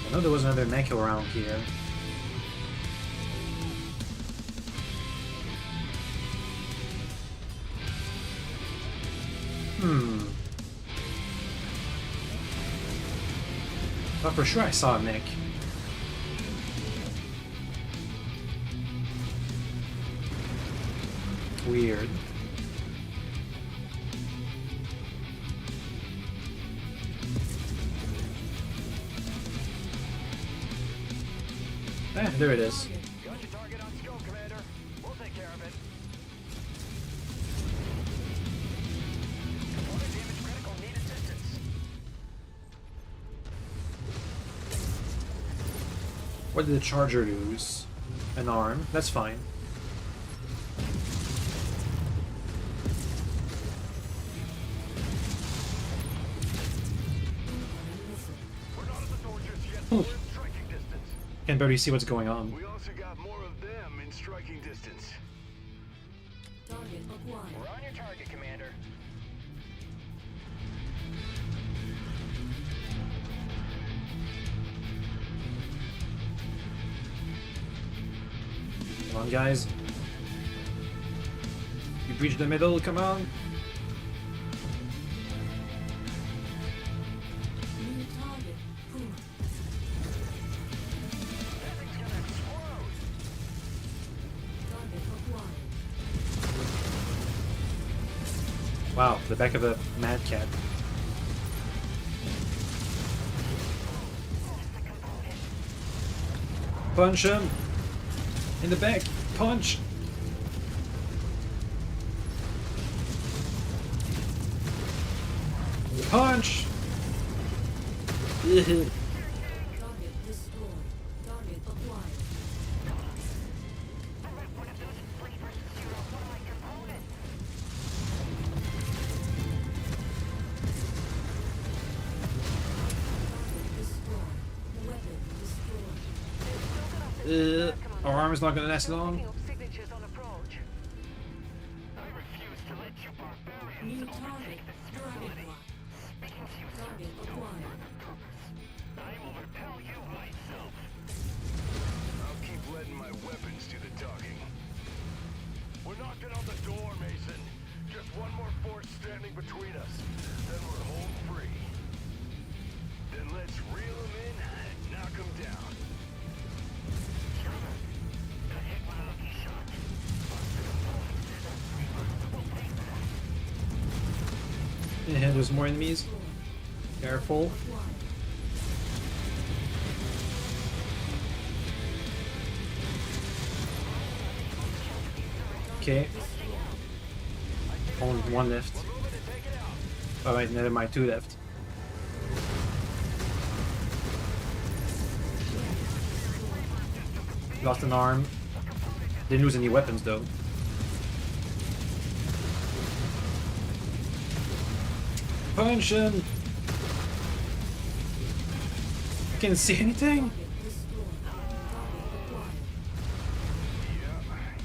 I know there was another mech around here. Thought for sure I saw a mech. Weird. Ah, there it is.
Got your target on scope, Commander. We'll take care of it. Component damage critical. Need assistance.
What did the charger lose? An arm. That's fine.
We're not at the door just yet.
Ooh.
We're in striking distance.
Can barely see what's going on.
We also got more of them in striking distance.
Target acquired.
We're on your target, Commander.
Come on, guys. You breached the middle, come on.
New target. Puma.
That thing's gonna explode.
Target acquired.
Wow, the back of a mad cat. Punch him! In the back! Punch! Punch!
Target destroyed. Target acquired.
One of those flavors zero one of my components.
Target destroyed. Weapon destroyed.
Our arm is not gonna last long.
Picking up signatures on approach.
I refuse to let you barbarians
New
overtake
target.
this
Target
facility.
locked.
Speaking to you, sir,
Target
no
acquired.
further purpose. I will repel you myself.
I'll keep letting my weapons do the talking. We're knocking on the door, Mason. Just one more force standing between us. Then we're home free. Then let's reel them in and knock them down.
Got hit by a lucky shot. Lost a component. That rebirth will pay for that.
Yeah, there's more enemies. Careful. Okay. Only one left. Alright, never mind, two left. Lost an arm. Didn't lose any weapons though. Punch him! I can't see anything!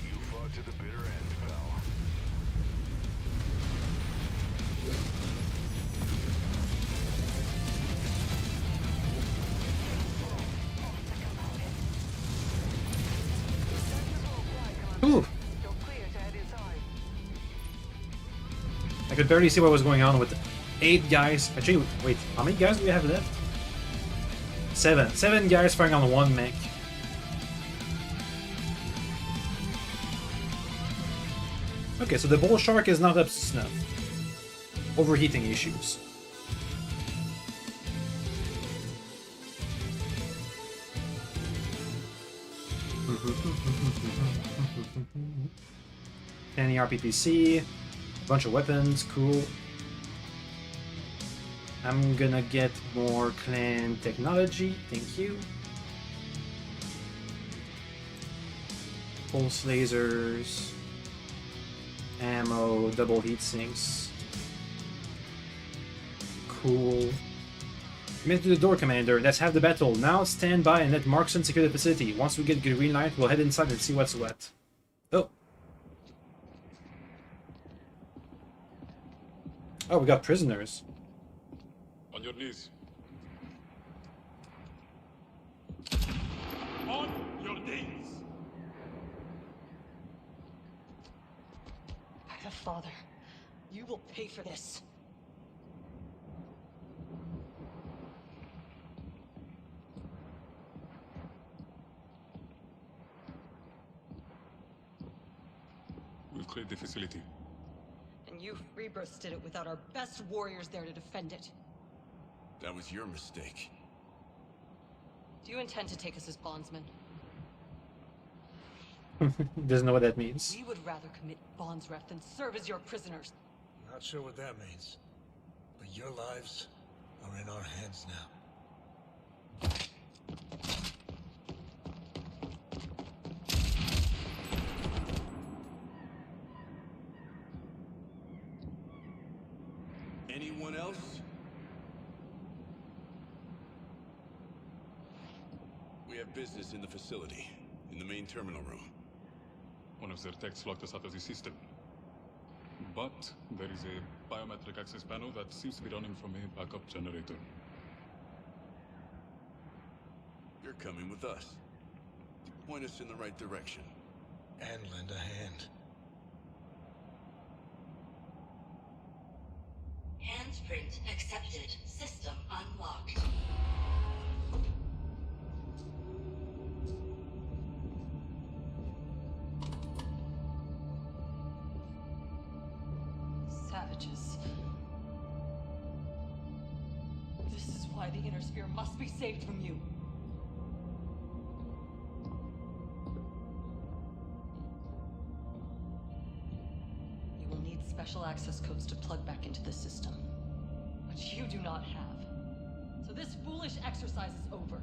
You fought to the bitter end, pal.
Ooh! I could barely see what was going on with 8 guys. Actually, wait, how many guys do we have left? 7. 7 guys firing on one mech. Okay, so the bull shark is not up to snuff. Overheating issues. Any RPPC, a bunch of weapons, cool. I'm gonna get more clan technology, thank you. Pulse lasers, ammo, double heat sinks. Cool. Commit to the door, Commander. Let's have the battle. Now stand by and let Markson secure the facility. Once we get green light, we'll head inside and see what's what. Oh. Oh, we got prisoners.
On your knees. On your knees!
By the Father, you will pay for this.
We've cleared the facility.
And you rebirths did it without our best warriors there to defend it.
That was your mistake.
Do you intend to take us as bondsmen?
Doesn't know what that means.
We would rather commit bondsref than serve as your prisoners.
Not sure what that means. But your lives are in our hands now.
Anyone else? We have business in the facility, in the main terminal room.
One of their techs locked us out of the system. But there is a biometric access panel that seems to be running from a backup generator.
You're coming with us. Point us in the right direction.
And lend a hand.
Handprint accepted. System unlocked.
Savages. This is why the Inner Sphere must be saved from you. You will need special access codes to plug back into the system, which you do not have. So this foolish exercise is over.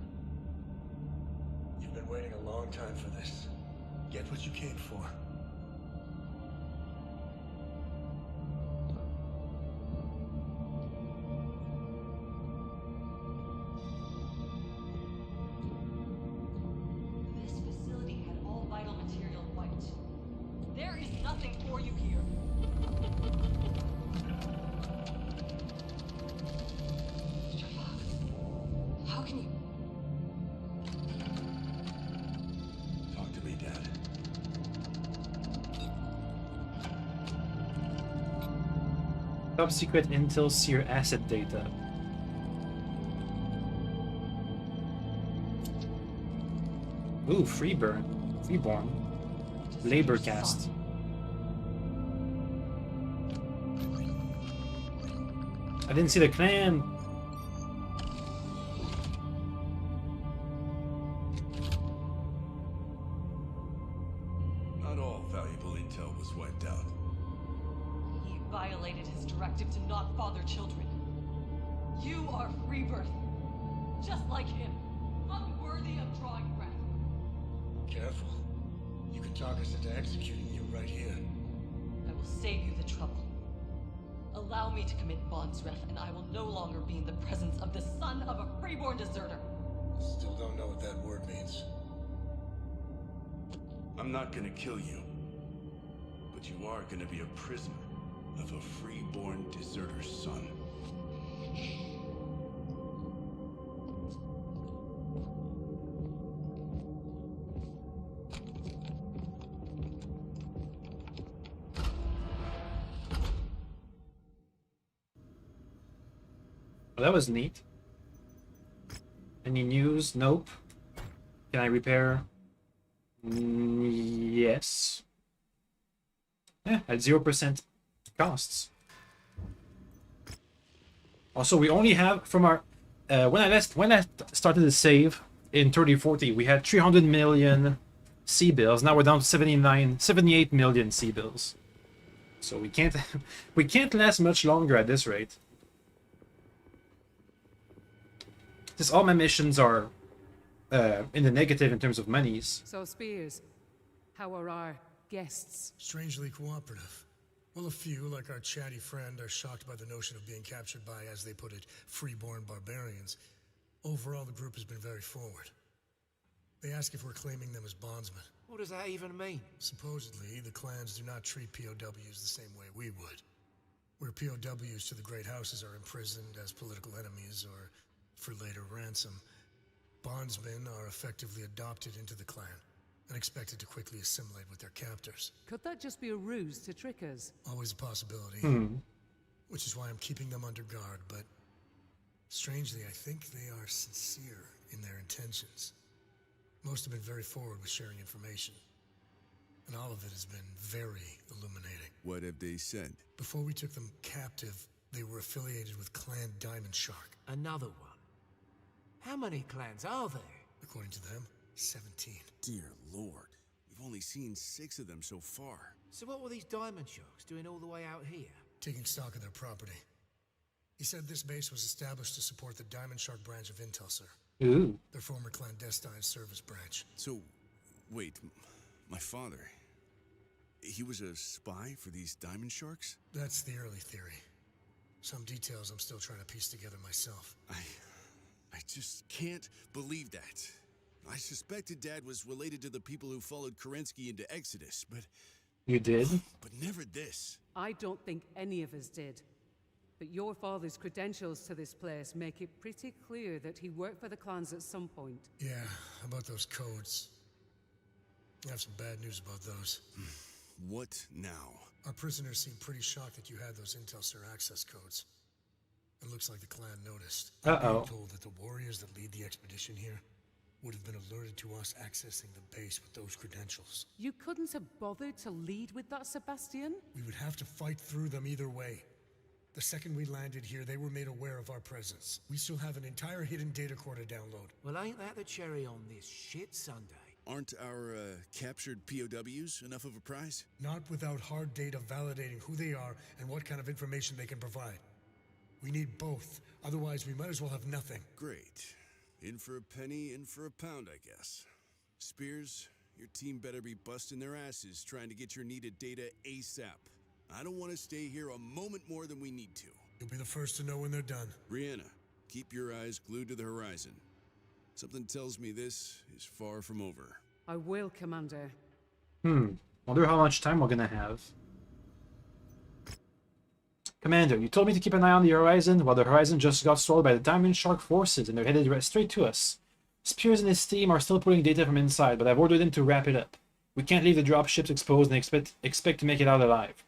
You've been waiting a long time for this. Get what you came for.
This facility had all vital material wiped. There is nothing for you here. How can you?
Talk to me, Dad.
Top secret intel seer asset data. Ooh, Freeborn. Labor cast. I didn't see the clan.
directive to not father children. You are Rebirth. Just like him. Unworthy of drawing breath.
Careful. You can talk us into executing you right here.
I will save you the trouble. Allow me to commit bondsref, and I will no longer be in the presence of the son of a freeborn deserter.
Still don't know what that word means.
I'm not gonna kill you. But you are gonna be a prisoner of a freeborn deserter's son.
Well, that was neat. Any news? Nope. Can I repair? Yes. Yeah, at 0% costs. Also, we only have from our when I started the save in 3040, we had 300 million C bills. Now we're down to 78 million C bills. So we can't we can't last much longer at this rate. Since all my missions are in the negative in terms of monies.
So, Spears, how are our guests?
Strangely cooperative. Well, a few, like our chatty friend, are shocked by the notion of being captured by, as they put it, freeborn barbarians. Overall, the group has been very forward. They ask if we're claiming them as bondsmen.
What does that even mean?
Supposedly, the clans do not treat POWs the same way we would. Where POWs to the Great Houses are imprisoned as political enemies or for later ransom, bondsmen are effectively adopted into the clan and expected to quickly assimilate with their captors.
Could that just be a ruse to trick us?
Always a possibility. Which is why I'm keeping them under guard, but strangely, I think they are sincere in their intentions. Most have been very forward with sharing information, and all of it has been very illuminating.
What have they said?
Before we took them captive, they were affiliated with Clan Diamond Shark.
Another one. How many clans are there?
According to them, 17.
Dear Lord, we've only seen 6 of them so far.
So what were these diamond sharks doing all the way out here?
Taking stock of their property. He said this base was established to support the Diamond Shark branch of Intel, sir.
Ooh.
Their former clandestine service branch.
So, wait, my father, he was a spy for these diamond sharks?
That's the early theory. Some details I'm still trying to piece together myself.
I just can't believe that. I suspected Dad was related to the people who followed Kerensky into Exodus, but...
You did?
But never this.
I don't think any of us did. But your father's credentials to this place make it pretty clear that he worked for the clans at some point.
Yeah, about those codes. I have some bad news about those.
What now?
Our prisoners seem pretty shocked that you had those Intel Sir access codes. It looks like the clan noticed. I'm being told that the warriors that lead the expedition here would have been alerted to us accessing the base with those credentials.
You couldn't have bothered to lead with that, Sebastian?
We would have to fight through them either way. The second we landed here, they were made aware of our presence. We still have an entire hidden data core to download.
Well, ain't that the cherry on this shit Sunday?
Aren't our captured POWs enough of a prize?
Not without hard data validating who they are and what kind of information they can provide. We need both, otherwise we might as well have nothing.
Great. In for a penny, in for a pound, I guess. Spears, your team better be busting their asses trying to get your needed data ASAP. I don't want to stay here a moment more than we need to.
You'll be the first to know when they're done.
Brianna, keep your eyes glued to the horizon. Something tells me this is far from over.
I will, Commander.
Wonder how much time we're gonna have. Commander, you told me to keep an eye on the horizon. Well, the horizon just got stolen by the Diamond Shark forces, and they're headed straight to us. Spears and his team are still pulling data from inside, but I've ordered them to wrap it up. We can't leave the dropships exposed and expect to make it out alive.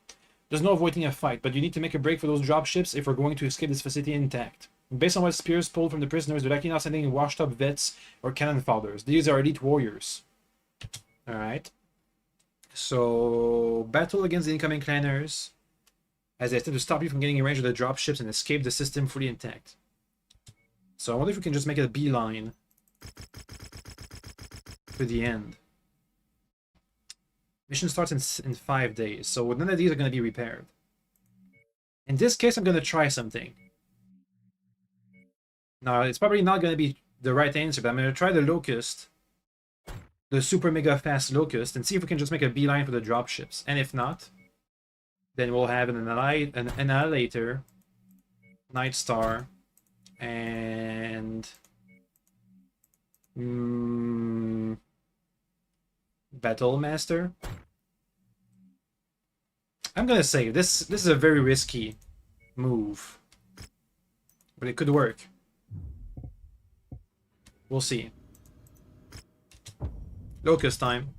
There's no avoiding a fight, but you need to make a break for those dropships if we're going to escape this facility intact. Based on what Spears pulled from the prisoners, they're likely not sending washed-up vets or cannon fodders. These are elite warriors. Alright. So, battle against the incoming clanners, as they attempt to stop you from getting in range of the dropships and escape the system fully intact. So I wonder if we can just make it a beeline to the end. Mission starts in 5 days, so none of these are going to be repaired. In this case, I'm gonna try something. No, it's probably not gonna be the right answer, but I'm gonna try the Locust. The super mega fast Locust, and see if we can just make a beeline for the dropships. And if not, then we'll have an Annihilator, Night Star, and Battle Master. I'm gonna say this is a very risky move, but it could work. We'll see. Locust time.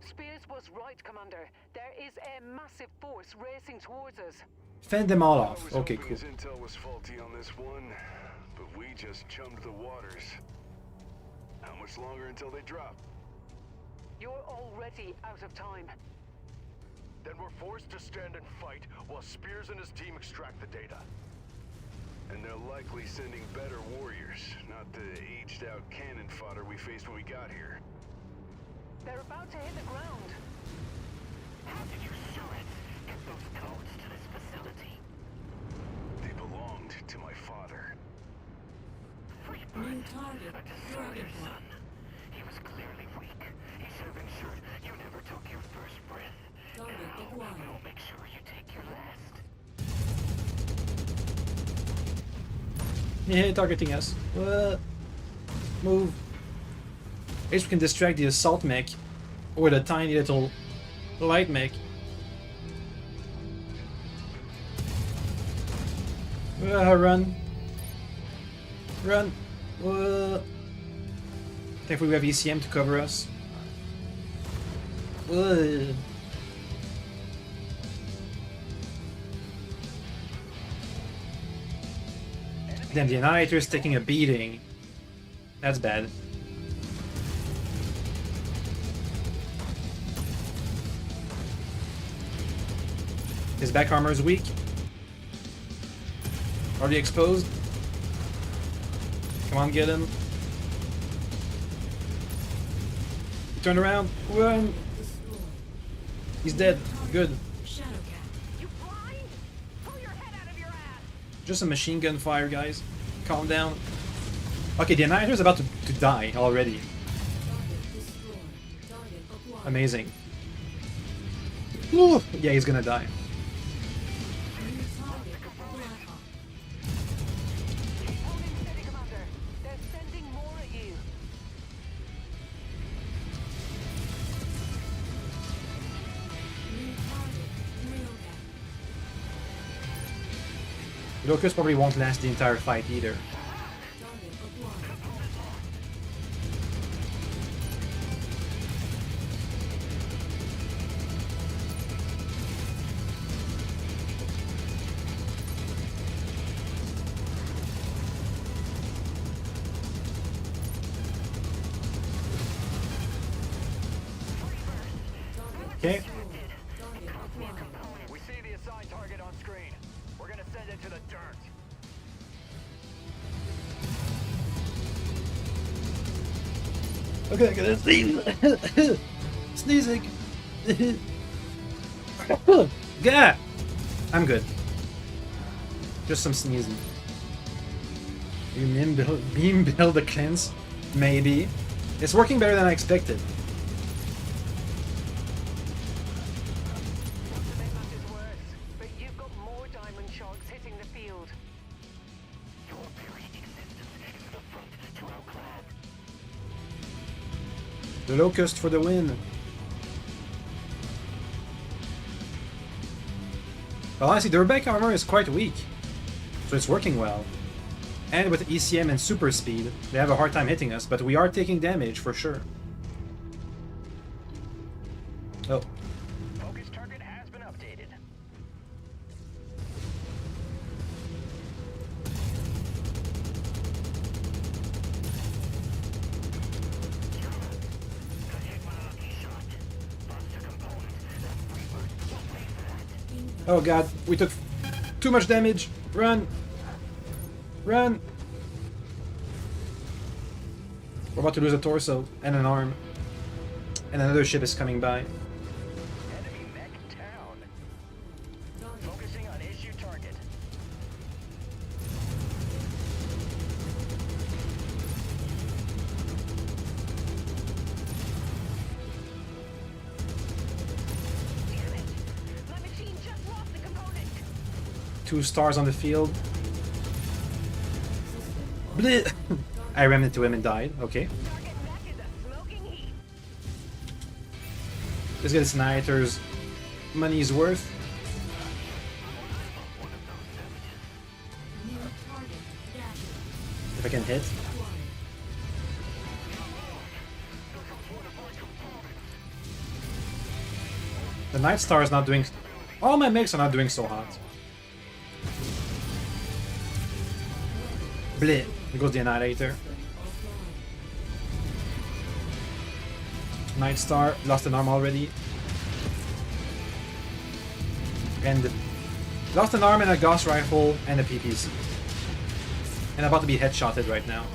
Spears was right, Commander. There is a massive force racing towards us.
Fend them all off. Okay, cool.
His intel was faulty on this one, but we just chummed the waters. How much longer until they drop?
You're already out of time.
Then we're forced to stand and fight while Spears and his team extract the data.
And they're likely sending better warriors, not the aged-out cannon fodder we faced when we got here.
They're about to hit the ground.
How did you Surits get those codes to this facility?
They belonged to my father.
Freebird, a deserter's son. He was clearly weak. He's having sure you never took your first breath. We'll make sure you take your last.
Yeah, targeting us. Move. At least we can distract the assault mech or the tiny little light mech. Run. Run. Thankfully we have ECM to cover us. Damn, the Annihilator is taking a beating. That's bad. His back armor is weak. Already exposed. Come on, get him. Turn around. Run. He's dead. Good. Just a machine gun fire, guys. Calm down. Okay, the Annihilator is about to die already. Amazing. Ooh, yeah, he's gonna die. Locust probably won't last the entire fight either. Okay.
We see the assigned target on screen. We're gonna send it to the dirt.
Okay, gonna sneeze. Sneezing. Gah! I'm good. Just some sneezing. You beam build a cleanse? Maybe. It's working better than I expected.
But you've got more diamond sharks hitting the field.
Your very existence is an affront to our clan.
The Locust for the win. Well, honestly, their back armor is quite weak, so it's working well. And with ECM and super speed, they have a hard time hitting us, but we are taking damage for sure. Oh.
Focus target has been updated.
Oh god, we took too much damage. Run! Run! We're about to lose a torso and an arm. And another ship is coming by.
Enemy mech down. Focusing on issue target.
Damn it! My machine just lost the component.
2 stars on the field. Bleh. I ran into him and died. Okay.
Target mech is a smoking heap.
Let's get this Annihilator's money's worth. If I can hit. The Night Star is not doing... All my mechs are not doing so hot. Bleh. There goes the Annihilator. Night Star lost an arm already. And lost an arm and a Gauss rifle and a PPC. And about to be headshotted right now.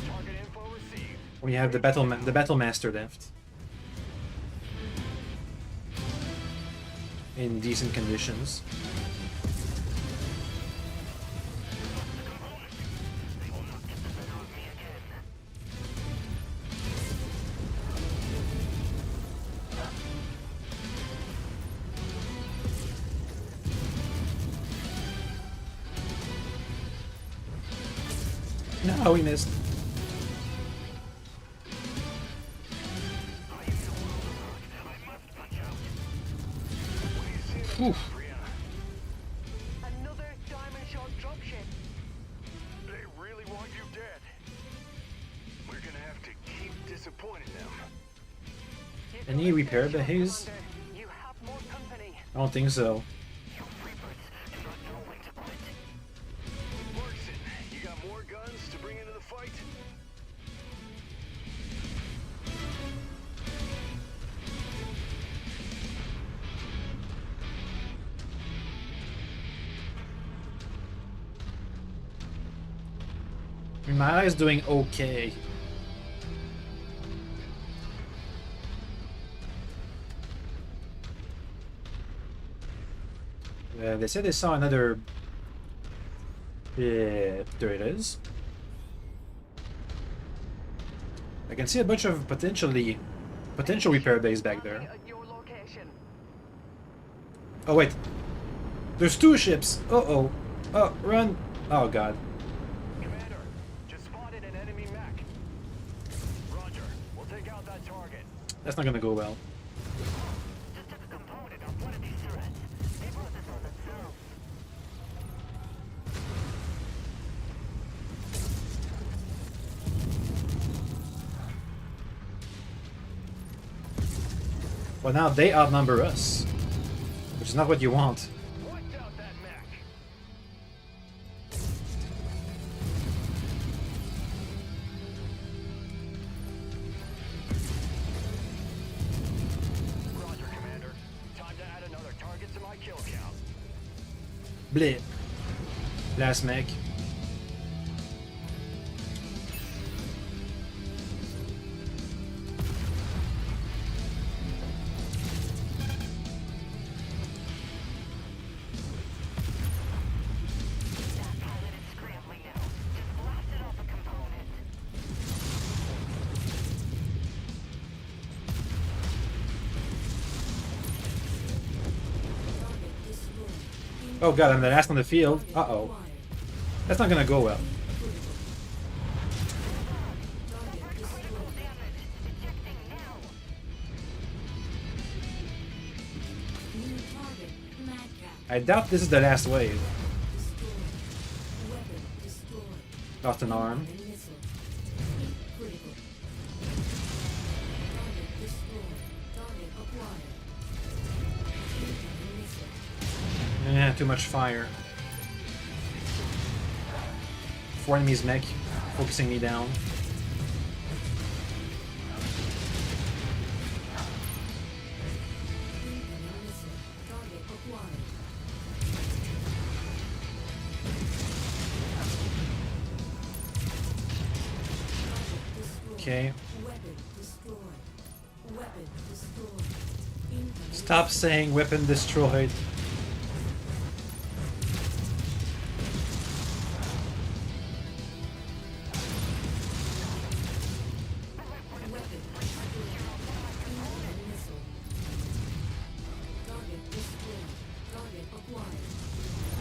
Target info received.
We have the battle master left. In decent conditions. No, we missed. Oof.
Another diamond shot dropship.
They really want you dead. We're gonna have to keep disappointing them.
Any repair bays?
You have more company.
I don't think so.
Markson, you got more guns to bring into the fight?
My eye is doing okay. They said they saw another... Yeah, there it is. I can see a bunch of potential repair bays back there.
At your location.
Oh wait, there's 2 ships. Uh-oh. Oh, run. Oh god.
Commander, just spotted an enemy mech. Roger, we'll take out that target.
That's not gonna go well.
Just took a component of one of these threads. They brought this on themselves.
Well, now they outnumber us, which is not what you want.
Wiped out that mech. Roger, Commander. Time to add another target to my kill count.
Bleh. Last mech.
That pilot is scrambling now. Just blasted off a component.
Oh god, I'm the last on the field. Uh-oh. That's not gonna go well. I doubt this is the last wave. Lost an arm. Yeah, too much fire. 4 enemies mech, focusing me down. Okay.
Weapon destroyed. Weapon destroyed. Incoming.
Stop saying weapon destroyed.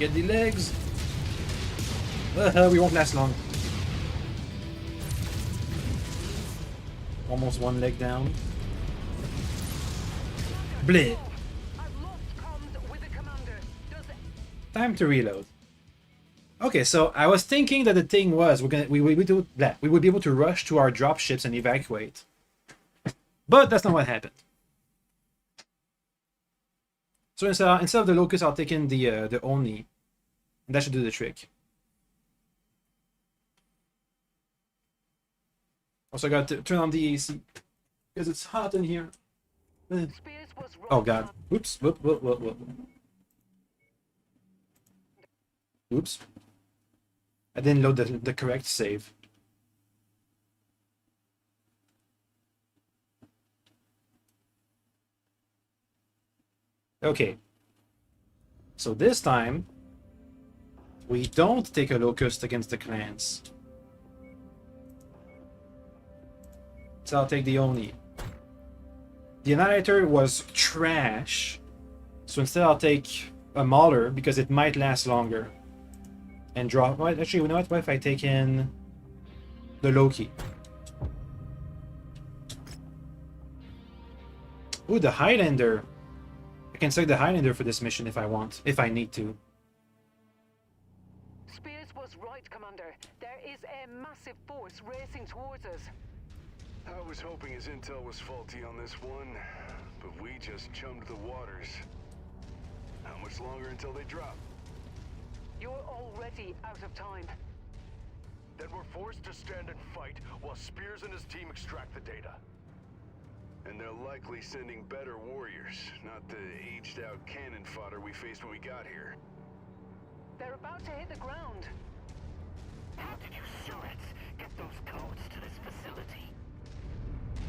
Get the legs. We won't last long. Almost one leg down. Bleh. Time to reload. Okay, so I was thinking that the thing was we would be able to rush to our drop ships and evacuate, but that's not what happened. So instead of the Locust, I'll take in the Oni, and that should do the trick. Also, got to turn on the AC because it's hot in here. Oh God! Oops! Whoop. Oops! I didn't load the correct save. Okay. So this time, we don't take a Locust against the clans. So I'll take the Oni. The Annihilator was trash. So instead I'll take a Mauler because it might last longer. And drop... Well, actually, you know what? What if I take in the Loki? Ooh, the Highlander. I can select the Highlander for this mission if I want. If I need to.
Spears was right, Commander. There is a massive force racing towards us.
I was hoping his intel was faulty on this one, but we just chummed the waters. How much longer until they drop?
You're already out of time.
Then we're forced to stand and fight while Spears and his team extract the data.
And they're likely sending better warriors, not the aged-out cannon fodder we faced when we got here.
They're about to hit the ground.
How did you Surets get those codes to this facility?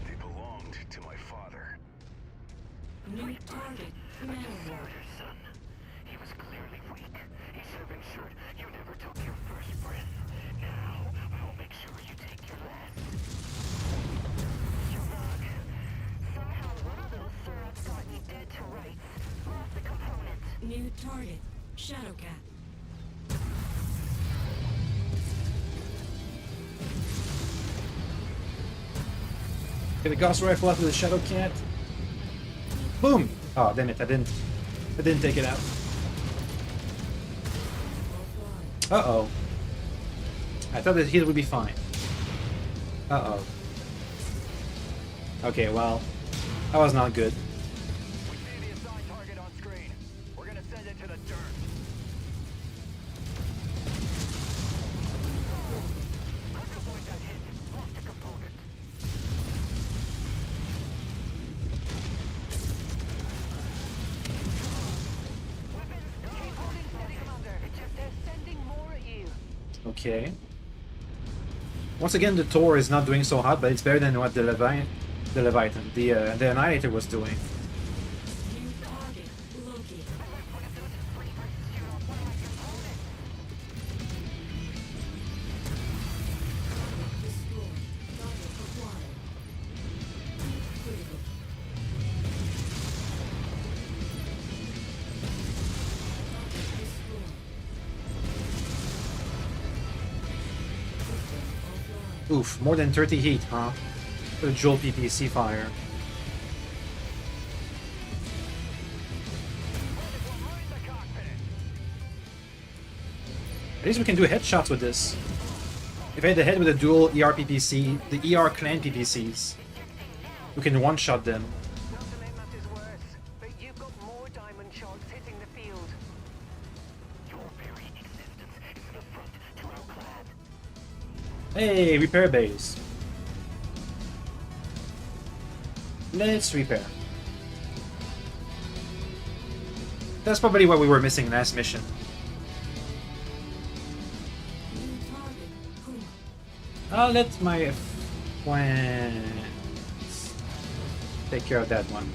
They belonged to my father.
New target.
Deserter, son. He was clearly weak. He should have ensured you never took your first breath. Now, I'll make sure you take your last. Sherlock, somehow one of those Surets got you dead to rights. Lost the component.
New target. Shadowcat.
Get the Gauss rifle after the Shadow Cat. Boom! Oh, damn it! I didn't take it out. Uh-oh. I thought that heal would be fine. Uh-oh. Okay, well, that was not good.
We see the assigned target on screen. We're gonna send it to the dirt.
Avoid that hit. Lost a component.
Keep holding steady, Commander. They're sending more at you.
Okay. Once again, the Tor is not doing so hot, but it's better than what the Leviathan, the Annihilator was doing.
New target. Loki. Destroyed. Target acquired. Critical. Target destroyed. System offline.
Oof, more than 30 heat, huh? For the Joel PPC fire. At least we can do headshots with this. If I hit the head with a dual ER PPC, the ER clan PPCs, we can one-shot them.
Not to make matters worse, but you've got more diamond sharks hitting the field.
Your very existence is an affront to our clan.
Hey, repair base. Let's repair. That's probably what we were missing last mission.
New target. Kuma.
I'll let my Plants. Take care of that one.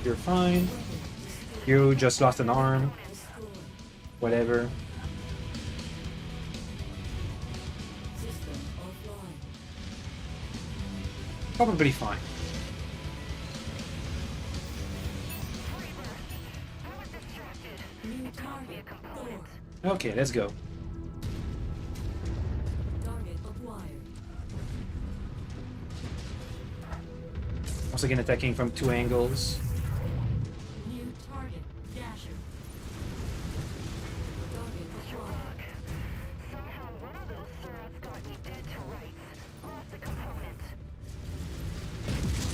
You're fine. You just lost an arm. Whatever. Probably fine. Okay, let's go. Once again attacking from 2 angles.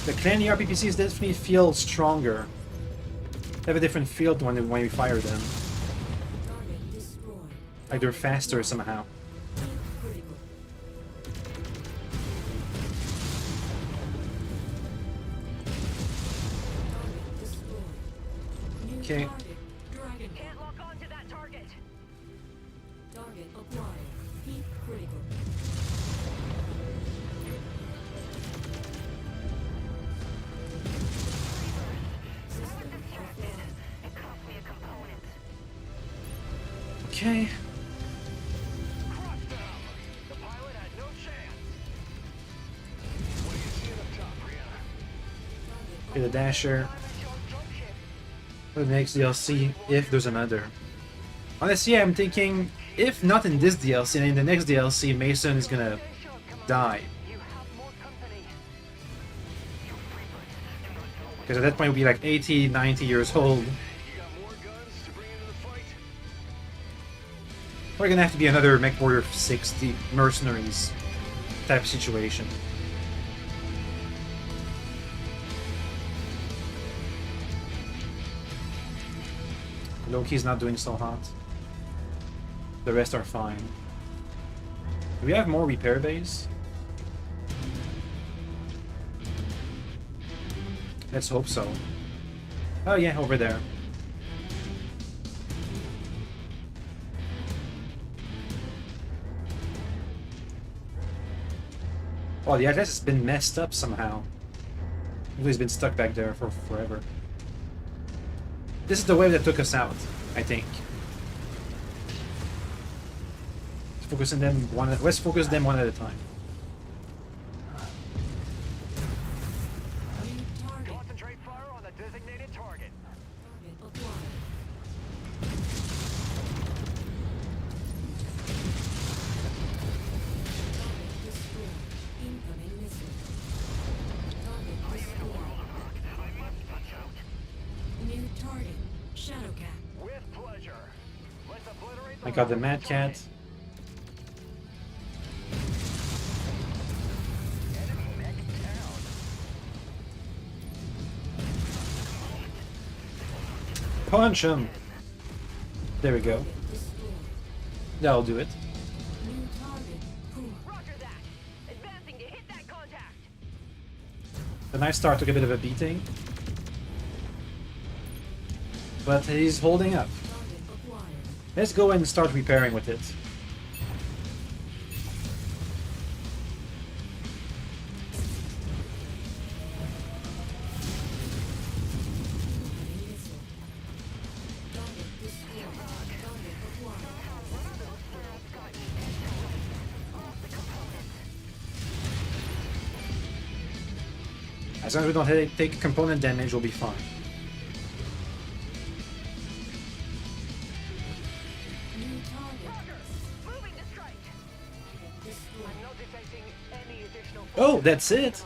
The clan ERPPCs definitely feel stronger. They have a different field when we fire them. Like they're faster somehow. Okay.
Can't lock onto that target. Target acquired. Heat critical.
Okay.
The pilot had no chance. What do you see up top, Brianna?
Okay, the Dasher. For the next DLC, if there's another. Honestly, I'm thinking, if not in this DLC, and in the next DLC, Mason is gonna die. Because at that point, he'll be like 80, 90 years old. We're gonna have to be another Mechwarrior 60 Mercenaries type situation. Loki's not doing so hot. The rest are fine. Do we have more repair bays? Let's hope so. Oh yeah, over there. Oh, the Atlas has been messed up somehow. He's been stuck back there for forever. This is the wave that took us out, I think. Let's focus them one at a time.
Concentrate fire on the designated target.
I got the Mad Cat. Punch him! There we go. That'll do it. The Night Star took a bit of a beating, but he's holding up. Let's go and start repairing with it. As long as we don't take component damage, we'll be fine. Oh, that's it!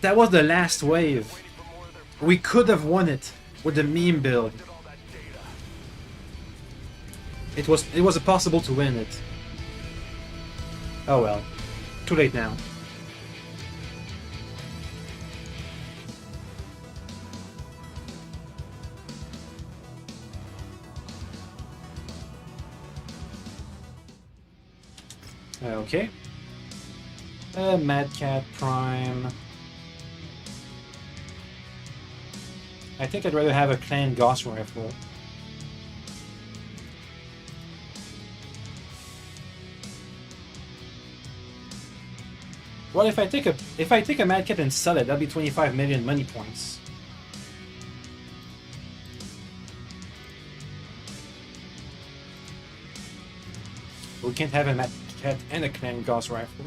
That was the last wave. We could have won it with the meme build. It was possible to win it. Oh well. Too late now. Okay. Mad Cat Prime. I think I'd rather have a clan Gauss rifle. Well, if I take a Mad Kit and sell it, that'll be 25 million money points. We can't have a Mad Kit and a clan Gauss rifle.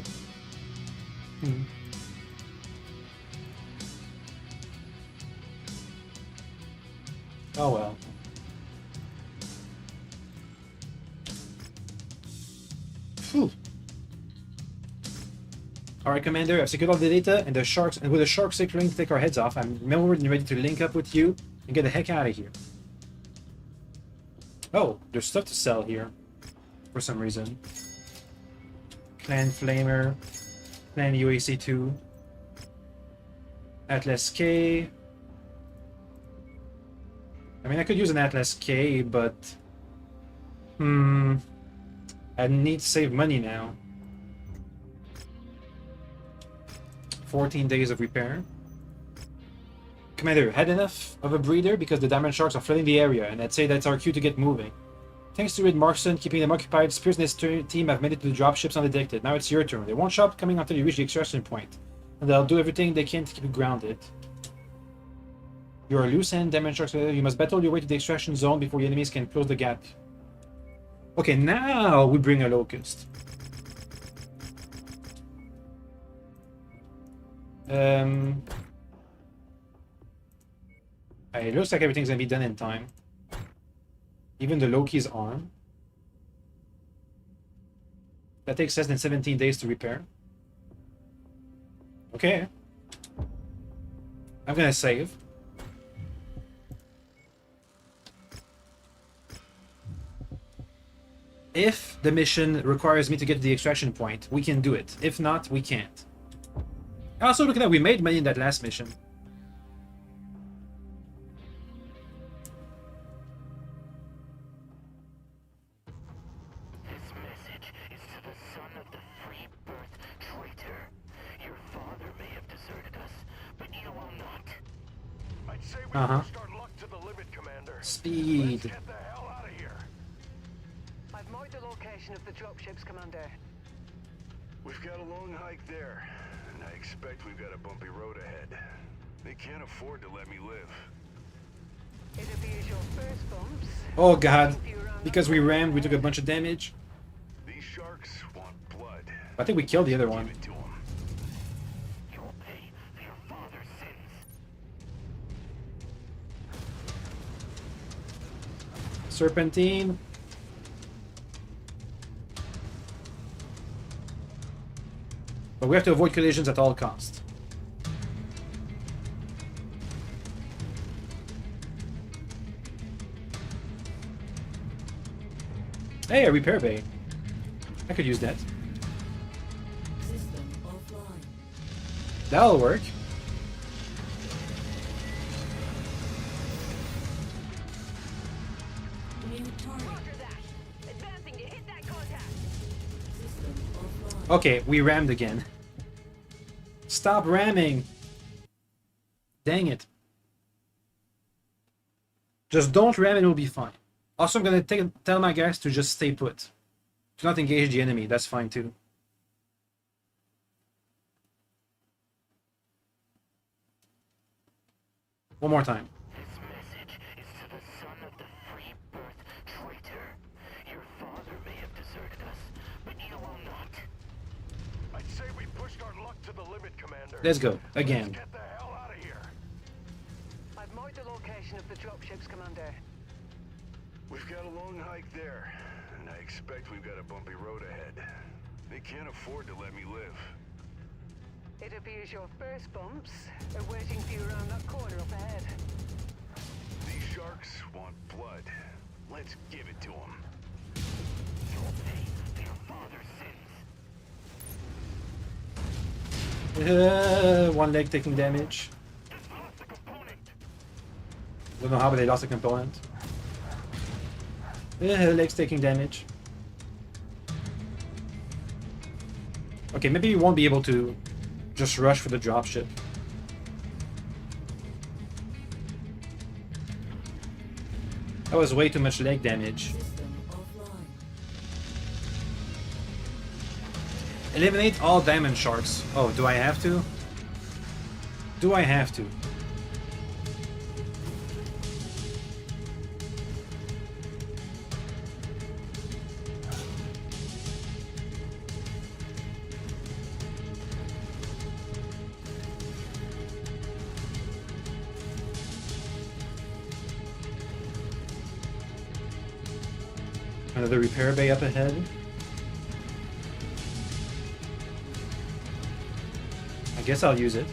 Oh well. Phew. Alright, Commander, I've secured all the data and the sharks, and with the sharks circling to take our heads off, I'm more than ready to link up with you and get the heck out of here. Oh, there's stuff to sell here. For some reason. Clan Flamer. Clan UAC2. Atlas K. I mean, I could use an Atlas K, but... I need to save money now. 14 days of repair. Commander, had enough of a breeder because the diamond sharks are flooding the area, and I'd say that's our cue to get moving. Thanks to Red Markson keeping them occupied, Spears and his team have made it to the dropships undetected. Now it's your turn. They won't stop coming until you reach the extraction point, and they'll do everything they can to keep you grounded. You're a loose end, diamond sharks. You must battle your way to the extraction zone before your enemies can close the gap. Okay, now we bring a locust. It looks like everything's gonna be done in time. Even the Loki's arm. That takes less than 17 days to repair. Okay. I'm gonna save. If the mission requires me to get to the extraction point, we can do it. If not, we can't. Also, look at that, we made money in that last mission.
This message is to the son of the free birth traitor. Your father may have deserted us, but you will not.
I'd say we pushed our luck to the limit, Commander.
Speed.
Let's get the hell out of here.
I've marked the location of the dropships, Commander.
We've got a long hike there, and I expect we've got a bumpy road ahead. They can't afford to let me live.
It appears your first bumps.
Oh god. Because we rammed, we took a bunch of damage.
These sharks want blood.
I think we killed the other one.
Give it to 'em.
You'll pay for your father's sins.
Serpentine. But we have to avoid collisions at all costs. Hey, a repair bay. I could use that.
System offline.
That'll work.
New target.
Roger that. Advancing to hit that contact.
System offline.
Okay, we rammed again. Stop ramming. Dang it. Just don't ram and we'll be fine. Also, I'm gonna tell my guys to just stay put. Do not engage the enemy, that's fine too. One more time.
This message is to the son of the free birth traitor. Your father may have deserted us, but you will not.
I'd say we pushed our luck to the limit, Commander.
Let's go, again.
Let's get the hell out of here.
I've marked the location of the dropships, Commander.
We've got a long hike there, and I expect we've got a bumpy road ahead. They can't afford to let me live.
It appears your first bumps are waiting for you around that corner up ahead.
These sharks want blood. Let's give it to them.
You'll pay for your father's sins.
One leg taking damage.
Just lost a component.
Don't know how, but they lost a component. Legs taking damage. Okay, maybe we won't be able to just rush for the dropship. That was way too much leg damage.
System offline.
Eliminate all diamond sharks. Oh, do I have to? Do I have to? Another repair bay up ahead. I guess I'll use it.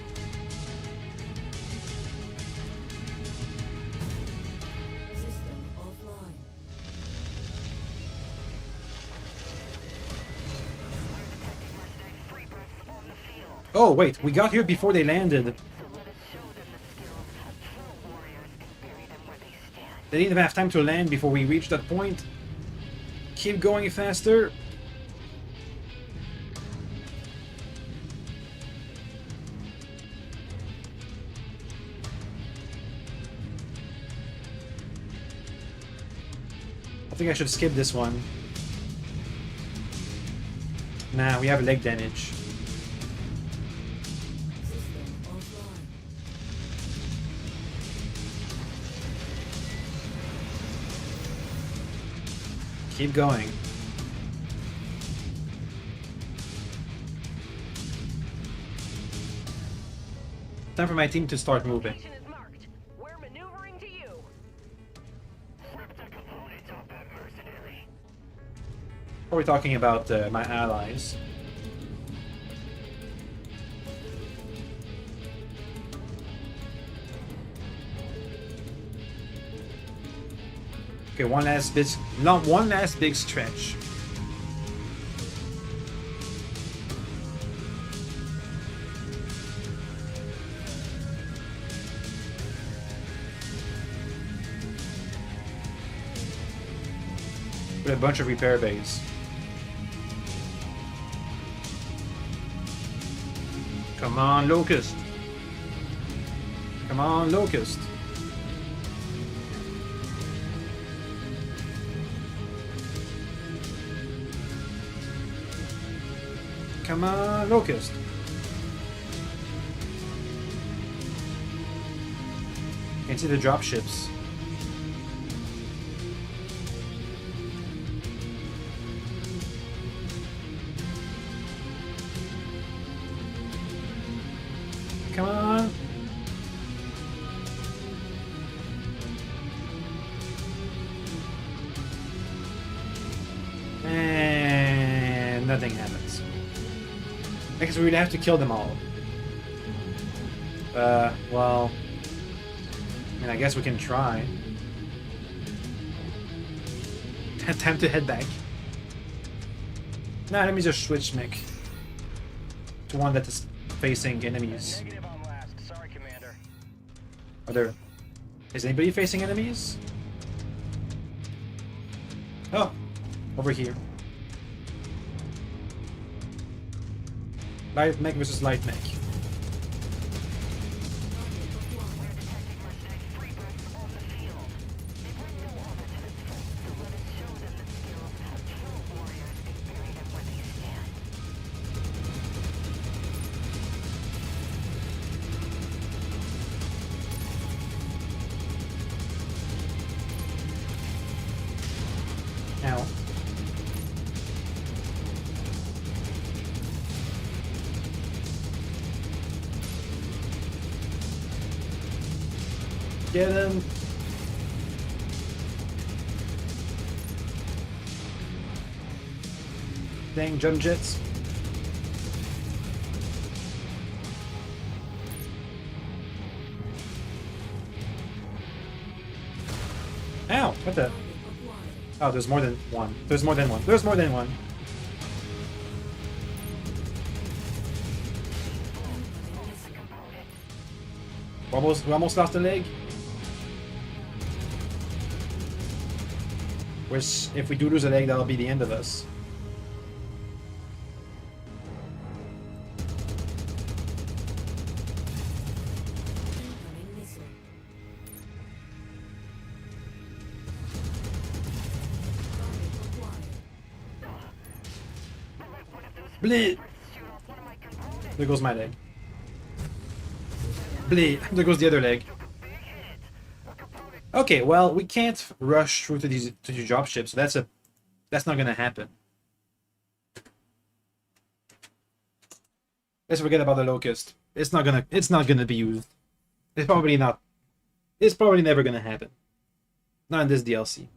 System offline.
Oh wait, we got here before they landed. They didn't have time to land before we reached that point. Keep going faster. I think I should skip this one. Nah, we have leg damage.
System offline.
Keep going. Time for my team to start moving.
Location is marked. We're maneuvering to you.
Rip the components off that mercenary.
Or we're talking about my allies. Okay, one last big stretch. With a bunch of repair bays. Come on, Locust. Come on, Locust. Come on, Locust. Can't see the drop ships. Come on. And nothing happens. I guess we would have to kill them all. Well... I mean, I guess we can try. Time to head back. Nah, let me just switch mech to one that is facing enemies.
Negative on last. Sorry, Commander.
Are there... Is anybody facing enemies? Oh, over here. Light mech versus light mech. Ow. Get him. Dang jump jets. Ow, what the? Oh, there's more than one. There's more than one. There's more than one. We almost lost a leg. Which, if we do lose a leg, that'll be the end of us.
Incoming missile.
Bleed. There goes my leg. Bleed. There goes the other leg. Okay, well, we can't rush through to these dropships, so that's not gonna happen. Let's forget about the locust. It's not gonna be used. It's probably never gonna happen. Not in this DLC.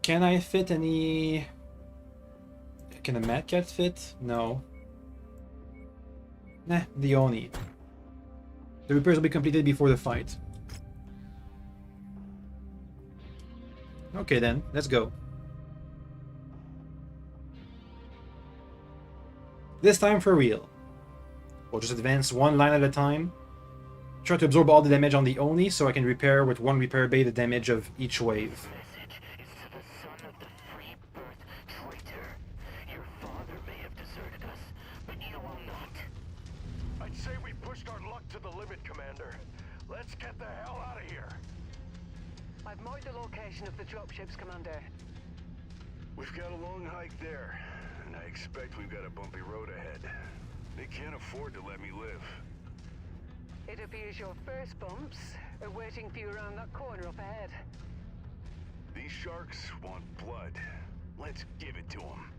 Can I fit any... Can a Mad Cat fit? No. Nah, the Oni. The repairs will be completed before the fight. Okay then, let's go. This time for real. We'll just advance one line at a time. Try to absorb all the damage on the Oni so I can repair with one repair bay the damage of each wave.
I've marked the location of the dropships, Commander.
We've got a long hike there, and I expect we've got a bumpy road ahead. They can't afford to let me live.
It appears your first bumps are waiting for you around that corner up ahead.
These sharks want blood. Let's give it to them.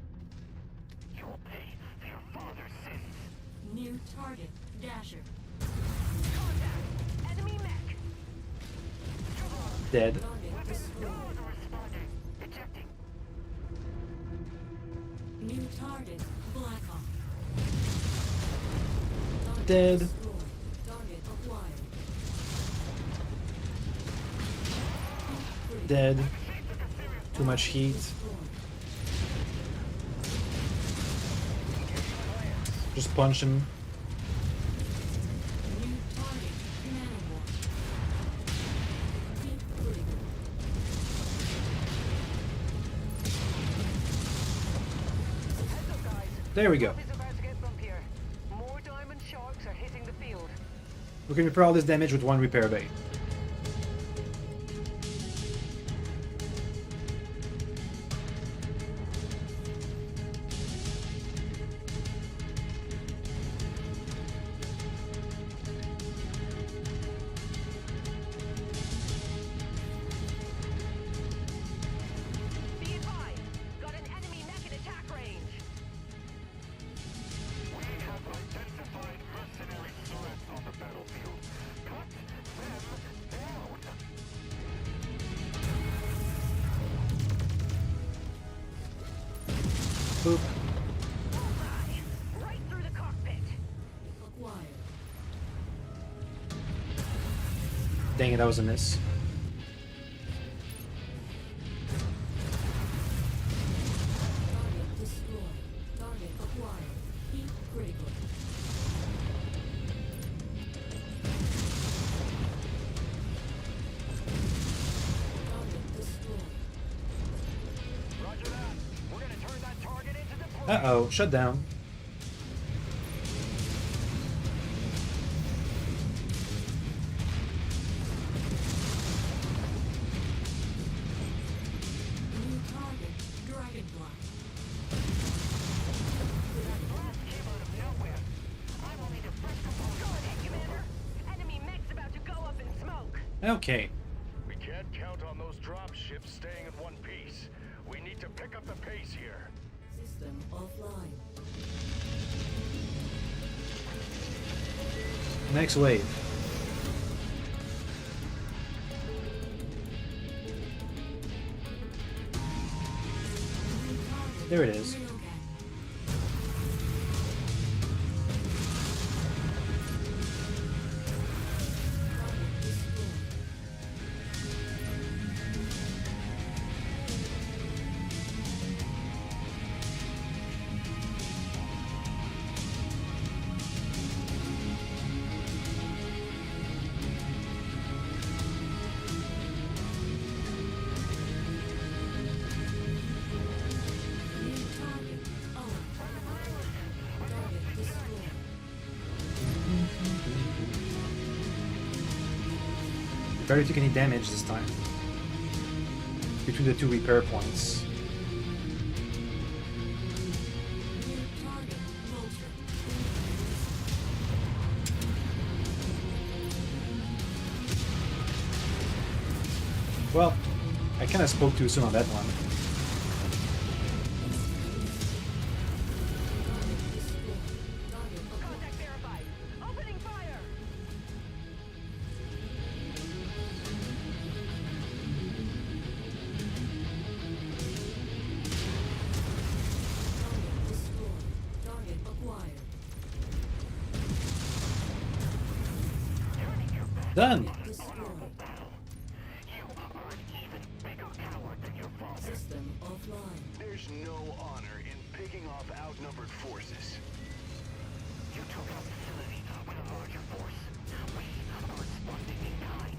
You'll pay for your father's sins.
New target, Dasher.
Contact! Enemy mech!
Dead.
Target destroyed.
Responding. Ejecting.
New target, Blackhawk.
Dead.
Destroyed. Target acquired.
Dead. Too much heat. Just punch him.
New target, Nanowar. Deep critical.
Heads up, guys.
There we go.
It's about to get bumpier. More diamond sharks are hitting the field.
We can repair all this damage with one repair bay.
Be advised. Got an enemy mech in attack range.
We have identified mercenary turrets on the battlefield. Cut them down.
Boop.
Right through the cockpit.
Acquired.
Dang it, that was a miss.
Target destroyed. Target acquired. Heat critical. Target destroyed.
Roger that. We're gonna turn that target into the
Uh-oh, shut down.
New target, Dragonfly.
Came out of nowhere. I'm only the first component. Go ahead, Commander. Enemy mech's about to go up in smoke.
Okay.
We can't count on those drop ships staying in one piece. We need to pick up the pace here.
System offline.
Next wave.
New target,
There it is.
Railgun. Target destroyed. New target, Owen. Target destroyed.
Barely took any damage this time. between the two repair points.
New target. Vulture.
Well, I kind of spoke too soon on that one.
Contact verified. Opening fire!
Target destroyed. Target acquired.
Done!
Destroyed. System offline.
There's no honor in picking off outnumbered forces.
You took our facility with a larger force. We are responding in kind.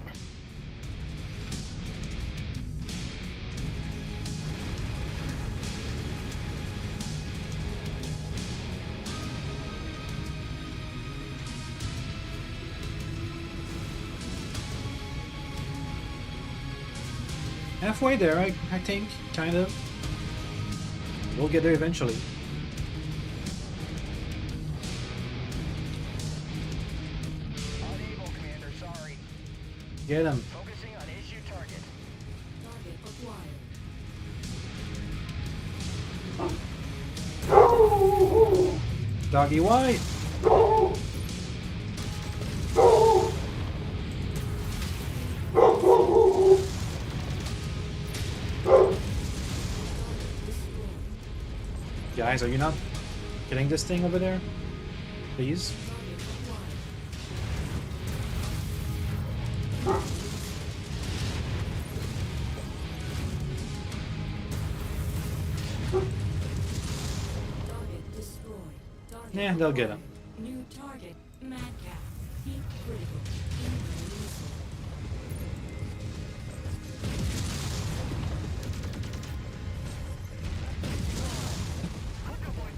Halfway there, I think, kind of. We'll get there eventually.
Unable, Commander, sorry.
Get him.
Focusing on issue target.
Target acquired.
Doggy white. Guys, are you not killing this thing over there? Please?
Target destroyed. Target
Yeah, they'll get him.
New target. Madcap. Heat critical. Incoming missile.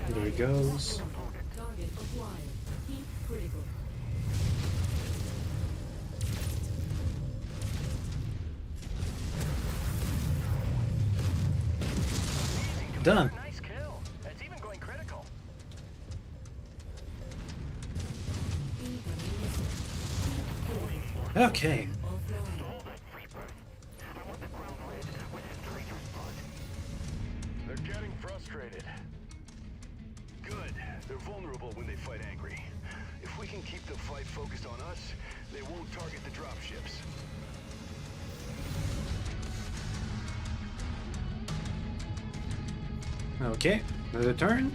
There he goes.
Target acquired. Heat critical.
Done.
Nice kill. It's even going critical.
Incoming missile. Heat critical.
Okay.
Offline.
They're getting frustrated. Good. They're vulnerable when they fight angry. If we can keep the fight focused on us, they won't target the dropships.
Okay. Another turn.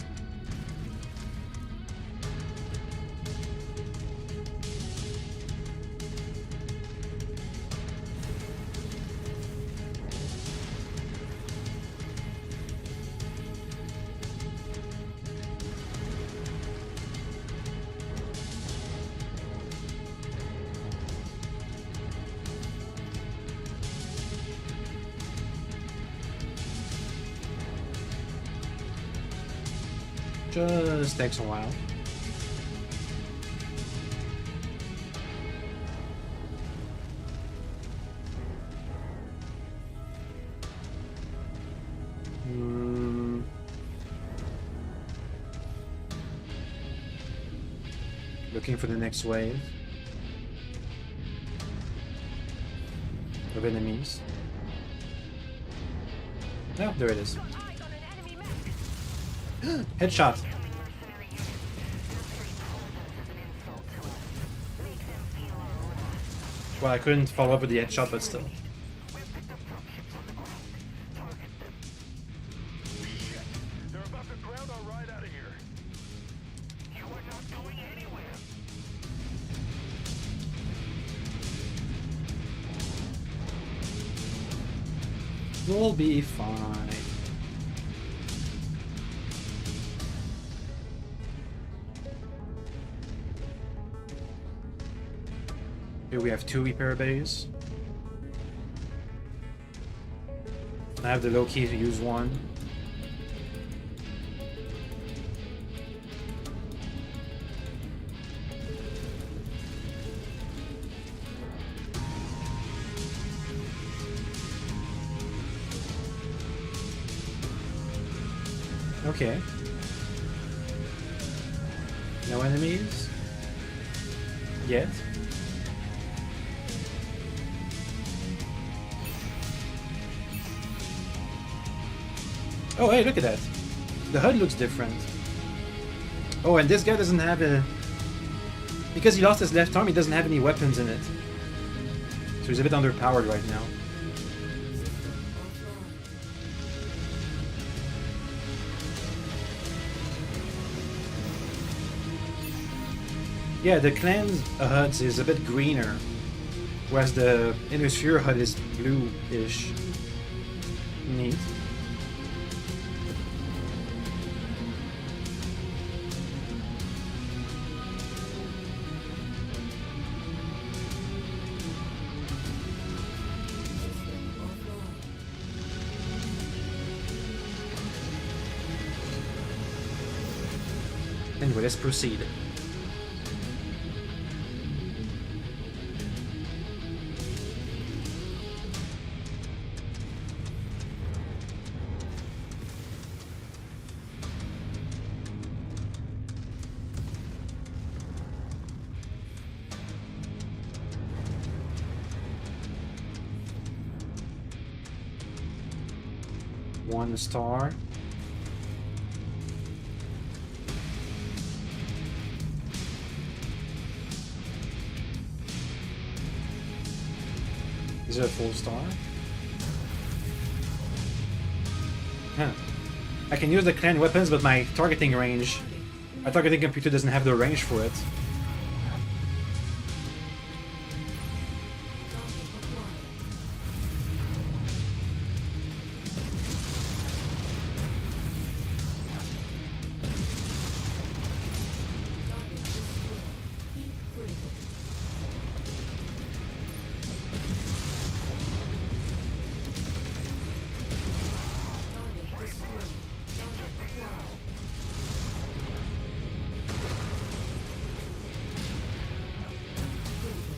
Just takes a while. Looking for the next wave of enemies. No, there it is. Headshot. Well, I couldn't follow up with the headshot, but still.
They're about to ground our ride out of here.
You are not going anywhere.
We'll be fine. Here we have 2 repair bays. I have the low key to use one. Okay. No enemies? Yet? Oh, hey, look at that. The HUD looks different. Oh, and this guy doesn't have a... Because he lost his left arm, he doesn't have any weapons in it. So he's a bit underpowered right now. Yeah, the clan's HUD is a bit greener, whereas the Inner Sphere HUD is blue-ish. Neat. Anyway, let's proceed. One star. Is it a full star? Huh. I can use the clan weapons, but my targeting computer doesn't have the range for it.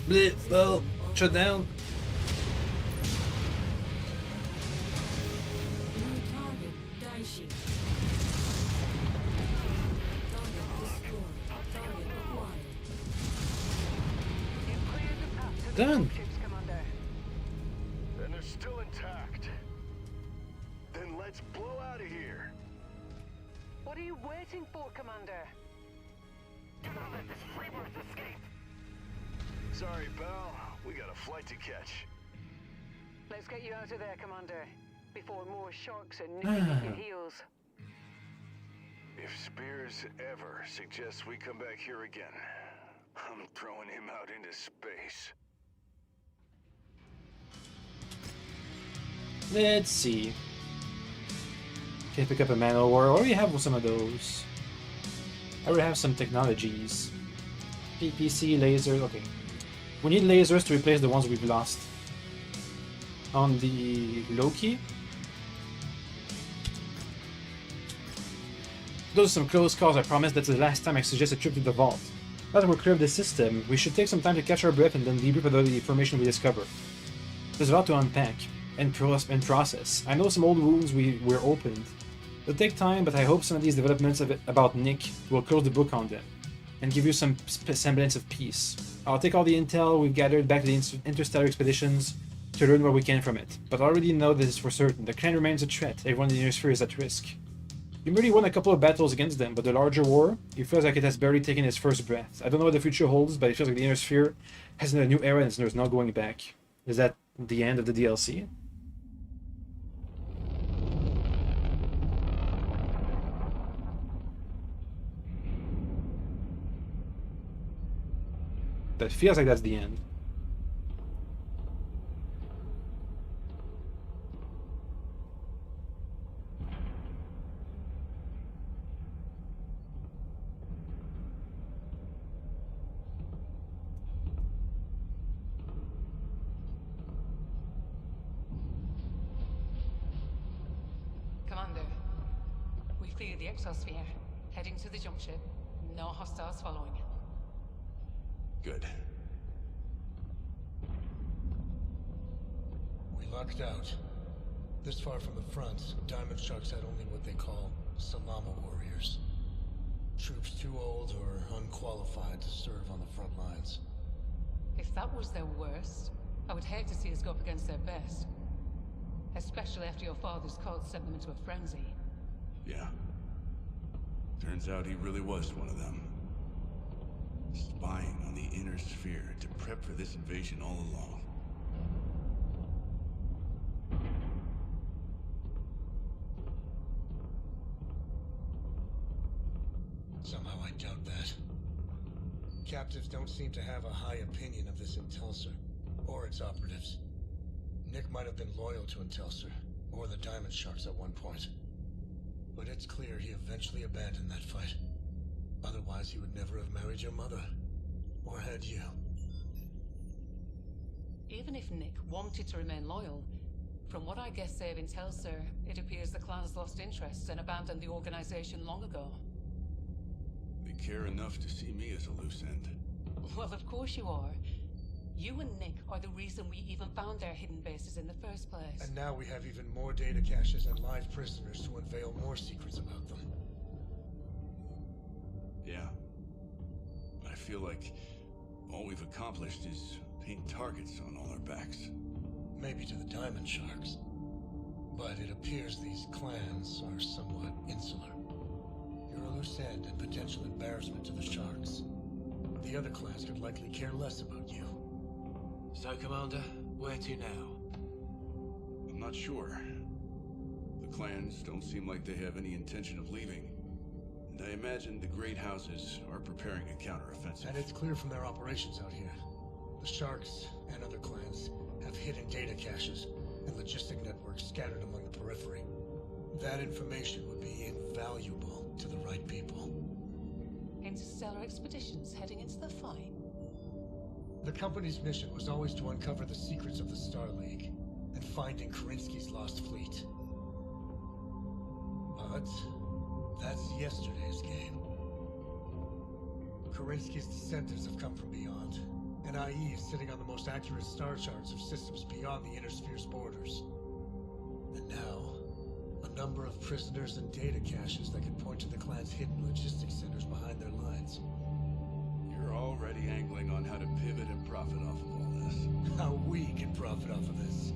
Bleh, well, shut down. Done.
And they're still intact. Then let's blow out of here.
What are you waiting for, Commander?
Do not let this freebird escape.
Sorry, pal. We got a flight to catch.
Let's get you out of there, Commander, before more sharks are nipping at your heels.
If Spears ever suggests we come back here again, I'm throwing him out into space.
Let's see. Okay, pick up a manual war. I already have some of those. I already have some technologies. PPC, lasers, okay. We need lasers to replace the ones we've lost. On the Loki. Those are some close calls, I promise. That's the last time I suggest a trip to the vault. Now that we're clear of the system, we should take some time to catch our breath and then debrief about the information we discover. There's a lot to unpack and process. I know some old wounds were opened. It'll take time, but I hope some of these developments about Nick will close the book on them and give you some semblance of peace. I'll take all the intel we've gathered back to the interstellar expeditions to learn what we can from it. But I already know this for certain. The clan remains a threat. Everyone in the Inner Sphere is at risk. You already won a couple of battles against them, but the larger war, it feels like it has barely taken its first breath. I don't know what the future holds, but it feels like the Inner Sphere has a new era and there's no going back. Is that the end of the DLC? That feels like that's the end.
Commander, we've cleared the exosphere. Heading to the jump ship. No hostiles following.
Good.
We lucked out. This far from the front, Diamond Sharks had only what they call Salama warriors. Troops too old or unqualified to serve on the front lines.
If that was their worst, I would hate to see us go up against their best. Especially after your father's call sent them into a frenzy.
Yeah. Turns out he really was one of them. Spying on the inner sphere to prep for this invasion all along.
Somehow I doubt that. Captives don't seem to have a high opinion of this Intelser, or its operatives. Nick might have been loyal to Intelser, or the Diamond Sharks at one point. But it's clear he eventually abandoned that fight. Otherwise he would never have married your mother, or had you.
Even if Nick wanted to remain loyal, from what I guess of Intelser, it appears the clan's lost interest and abandoned the organization long ago.
They care enough to see me as a loose end.
Well, of course you are. You and Nick are the reason we even found our hidden bases in the first place.
And now we have even more data caches and live prisoners to unveil more secrets about them.
Yeah. But I feel like all we've accomplished is paint targets on all our backs.
Maybe to the Diamond Sharks. But it appears these clans are somewhat insular. You're a loose end and potential embarrassment to the Sharks. The other clans could likely care less about you.
So, Commander, where to now?
I'm not sure. The clans don't seem like they have any intention of leaving. And I imagine the great houses are preparing a counteroffensive.
And it's clear from their operations out here. The Sharks and other clans have hidden data caches and logistic networks scattered among the periphery. That information would be invaluable to the right people.
Interstellar expeditions heading into the fight?
The company's mission was always to uncover the secrets of the Star League and finding Kerensky's lost fleet. But that's yesterday's game. Kerensky's descendants have come from beyond, and IE is sitting on the most accurate star charts of systems beyond the inner sphere's borders. And now, a number of prisoners and data caches that could point to the clan's hidden logistics centers behind their lines.
You're already angling on how to pivot and profit off of all this.
How we can profit off of this.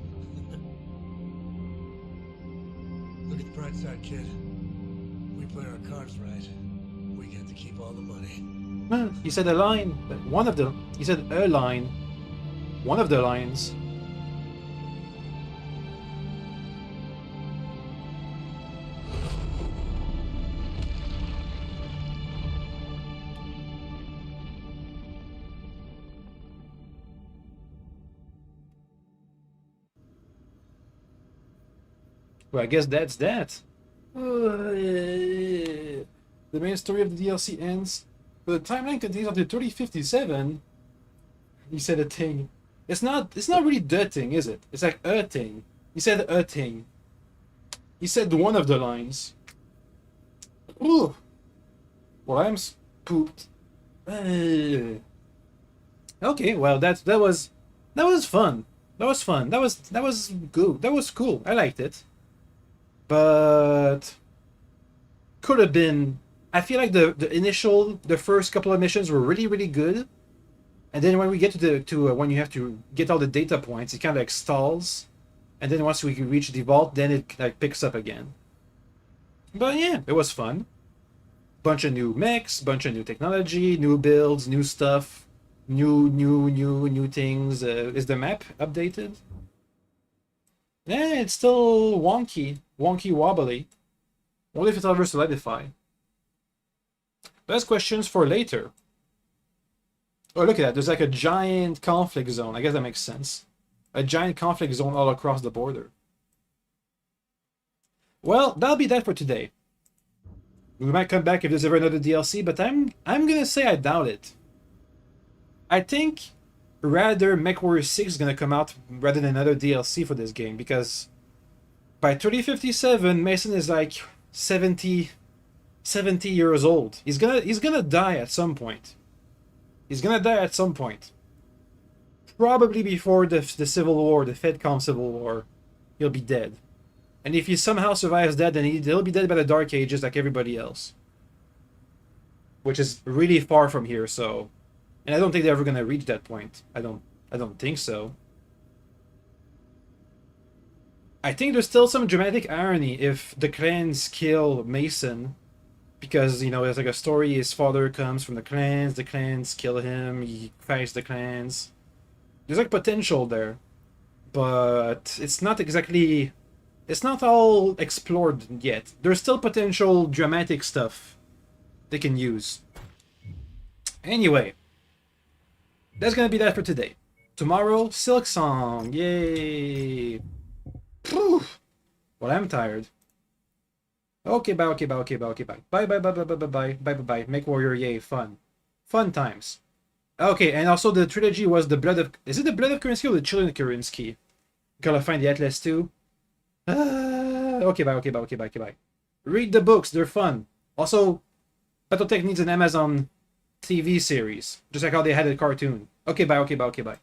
Look at the bright side, kid. We play our cards right. We get to keep all the money.
Well, he said a line, but one of the... He said a line. One of the lines. Well, I guess that's that. The main story of the DLC ends. But the timeline continues up to 3057. He said a thing. It's not really the thing, is it? It's like a thing. He said a thing. He said one of the lines. Ooh. Well, I'm spooked. Okay, well that was fun. That was fun. That was good. That was cool. I liked it. But could have been. I feel like the first couple of missions were really good, and then when we get to when you have to get all the data points, it kind of like stalls, and then once we reach the vault, then it like picks up again. But yeah, it was fun. Bunch of new mechs, bunch of new technology, new builds, new stuff, new things. Is the map updated? Yeah, it's still wonky wobbly. Only if it's ever solidified. That's questions for later. Oh, look at that. There's like a giant conflict zone. I guess that makes sense. A giant conflict zone all across the border. Well, that'll be that for today. We might come back if there's ever another DLC, but I'm gonna say I doubt it. I think rather Mechwarrior 6 is gonna come out rather than another DLC for this game, because by 3057 Mason is like 70 years old. He's gonna die at some point. He's gonna die at some point. Probably before the Civil War, the FedCom Civil War, he'll be dead. And if he somehow survives that, then he'll be dead by the Dark Ages like everybody else. Which is really far from here, so... And I don't think they're ever gonna reach that point. I don't think so. I think there's still some dramatic irony if the clans kill Mason. Because, you know, there's like a story, his father comes from the clans kill him, he fights the clans. There's like potential there. But it's not exactly... It's not all explored yet. There's still potential dramatic stuff they can use. Anyway. That's gonna be that for today. Tomorrow, Silksong. Yay! Whew. Well, I'm tired. Okay, bye, okay, bye, okay, bye, okay, bye. Bye, bye, bye, bye, bye, bye, bye, bye, bye, bye. Mechwarrior, yay, fun. Fun times. Okay, and also the trilogy was the Blood of... Is it the Blood of Kerensky or the Children of Kerensky? Gotta find the Atlas too. Okay, bye, okay, bye, okay, bye, okay, bye. Read the books, they're fun. Also, Battletech needs an Amazon TV series. Just like how they had a cartoon. Okay, bye, okay, bye, okay, bye.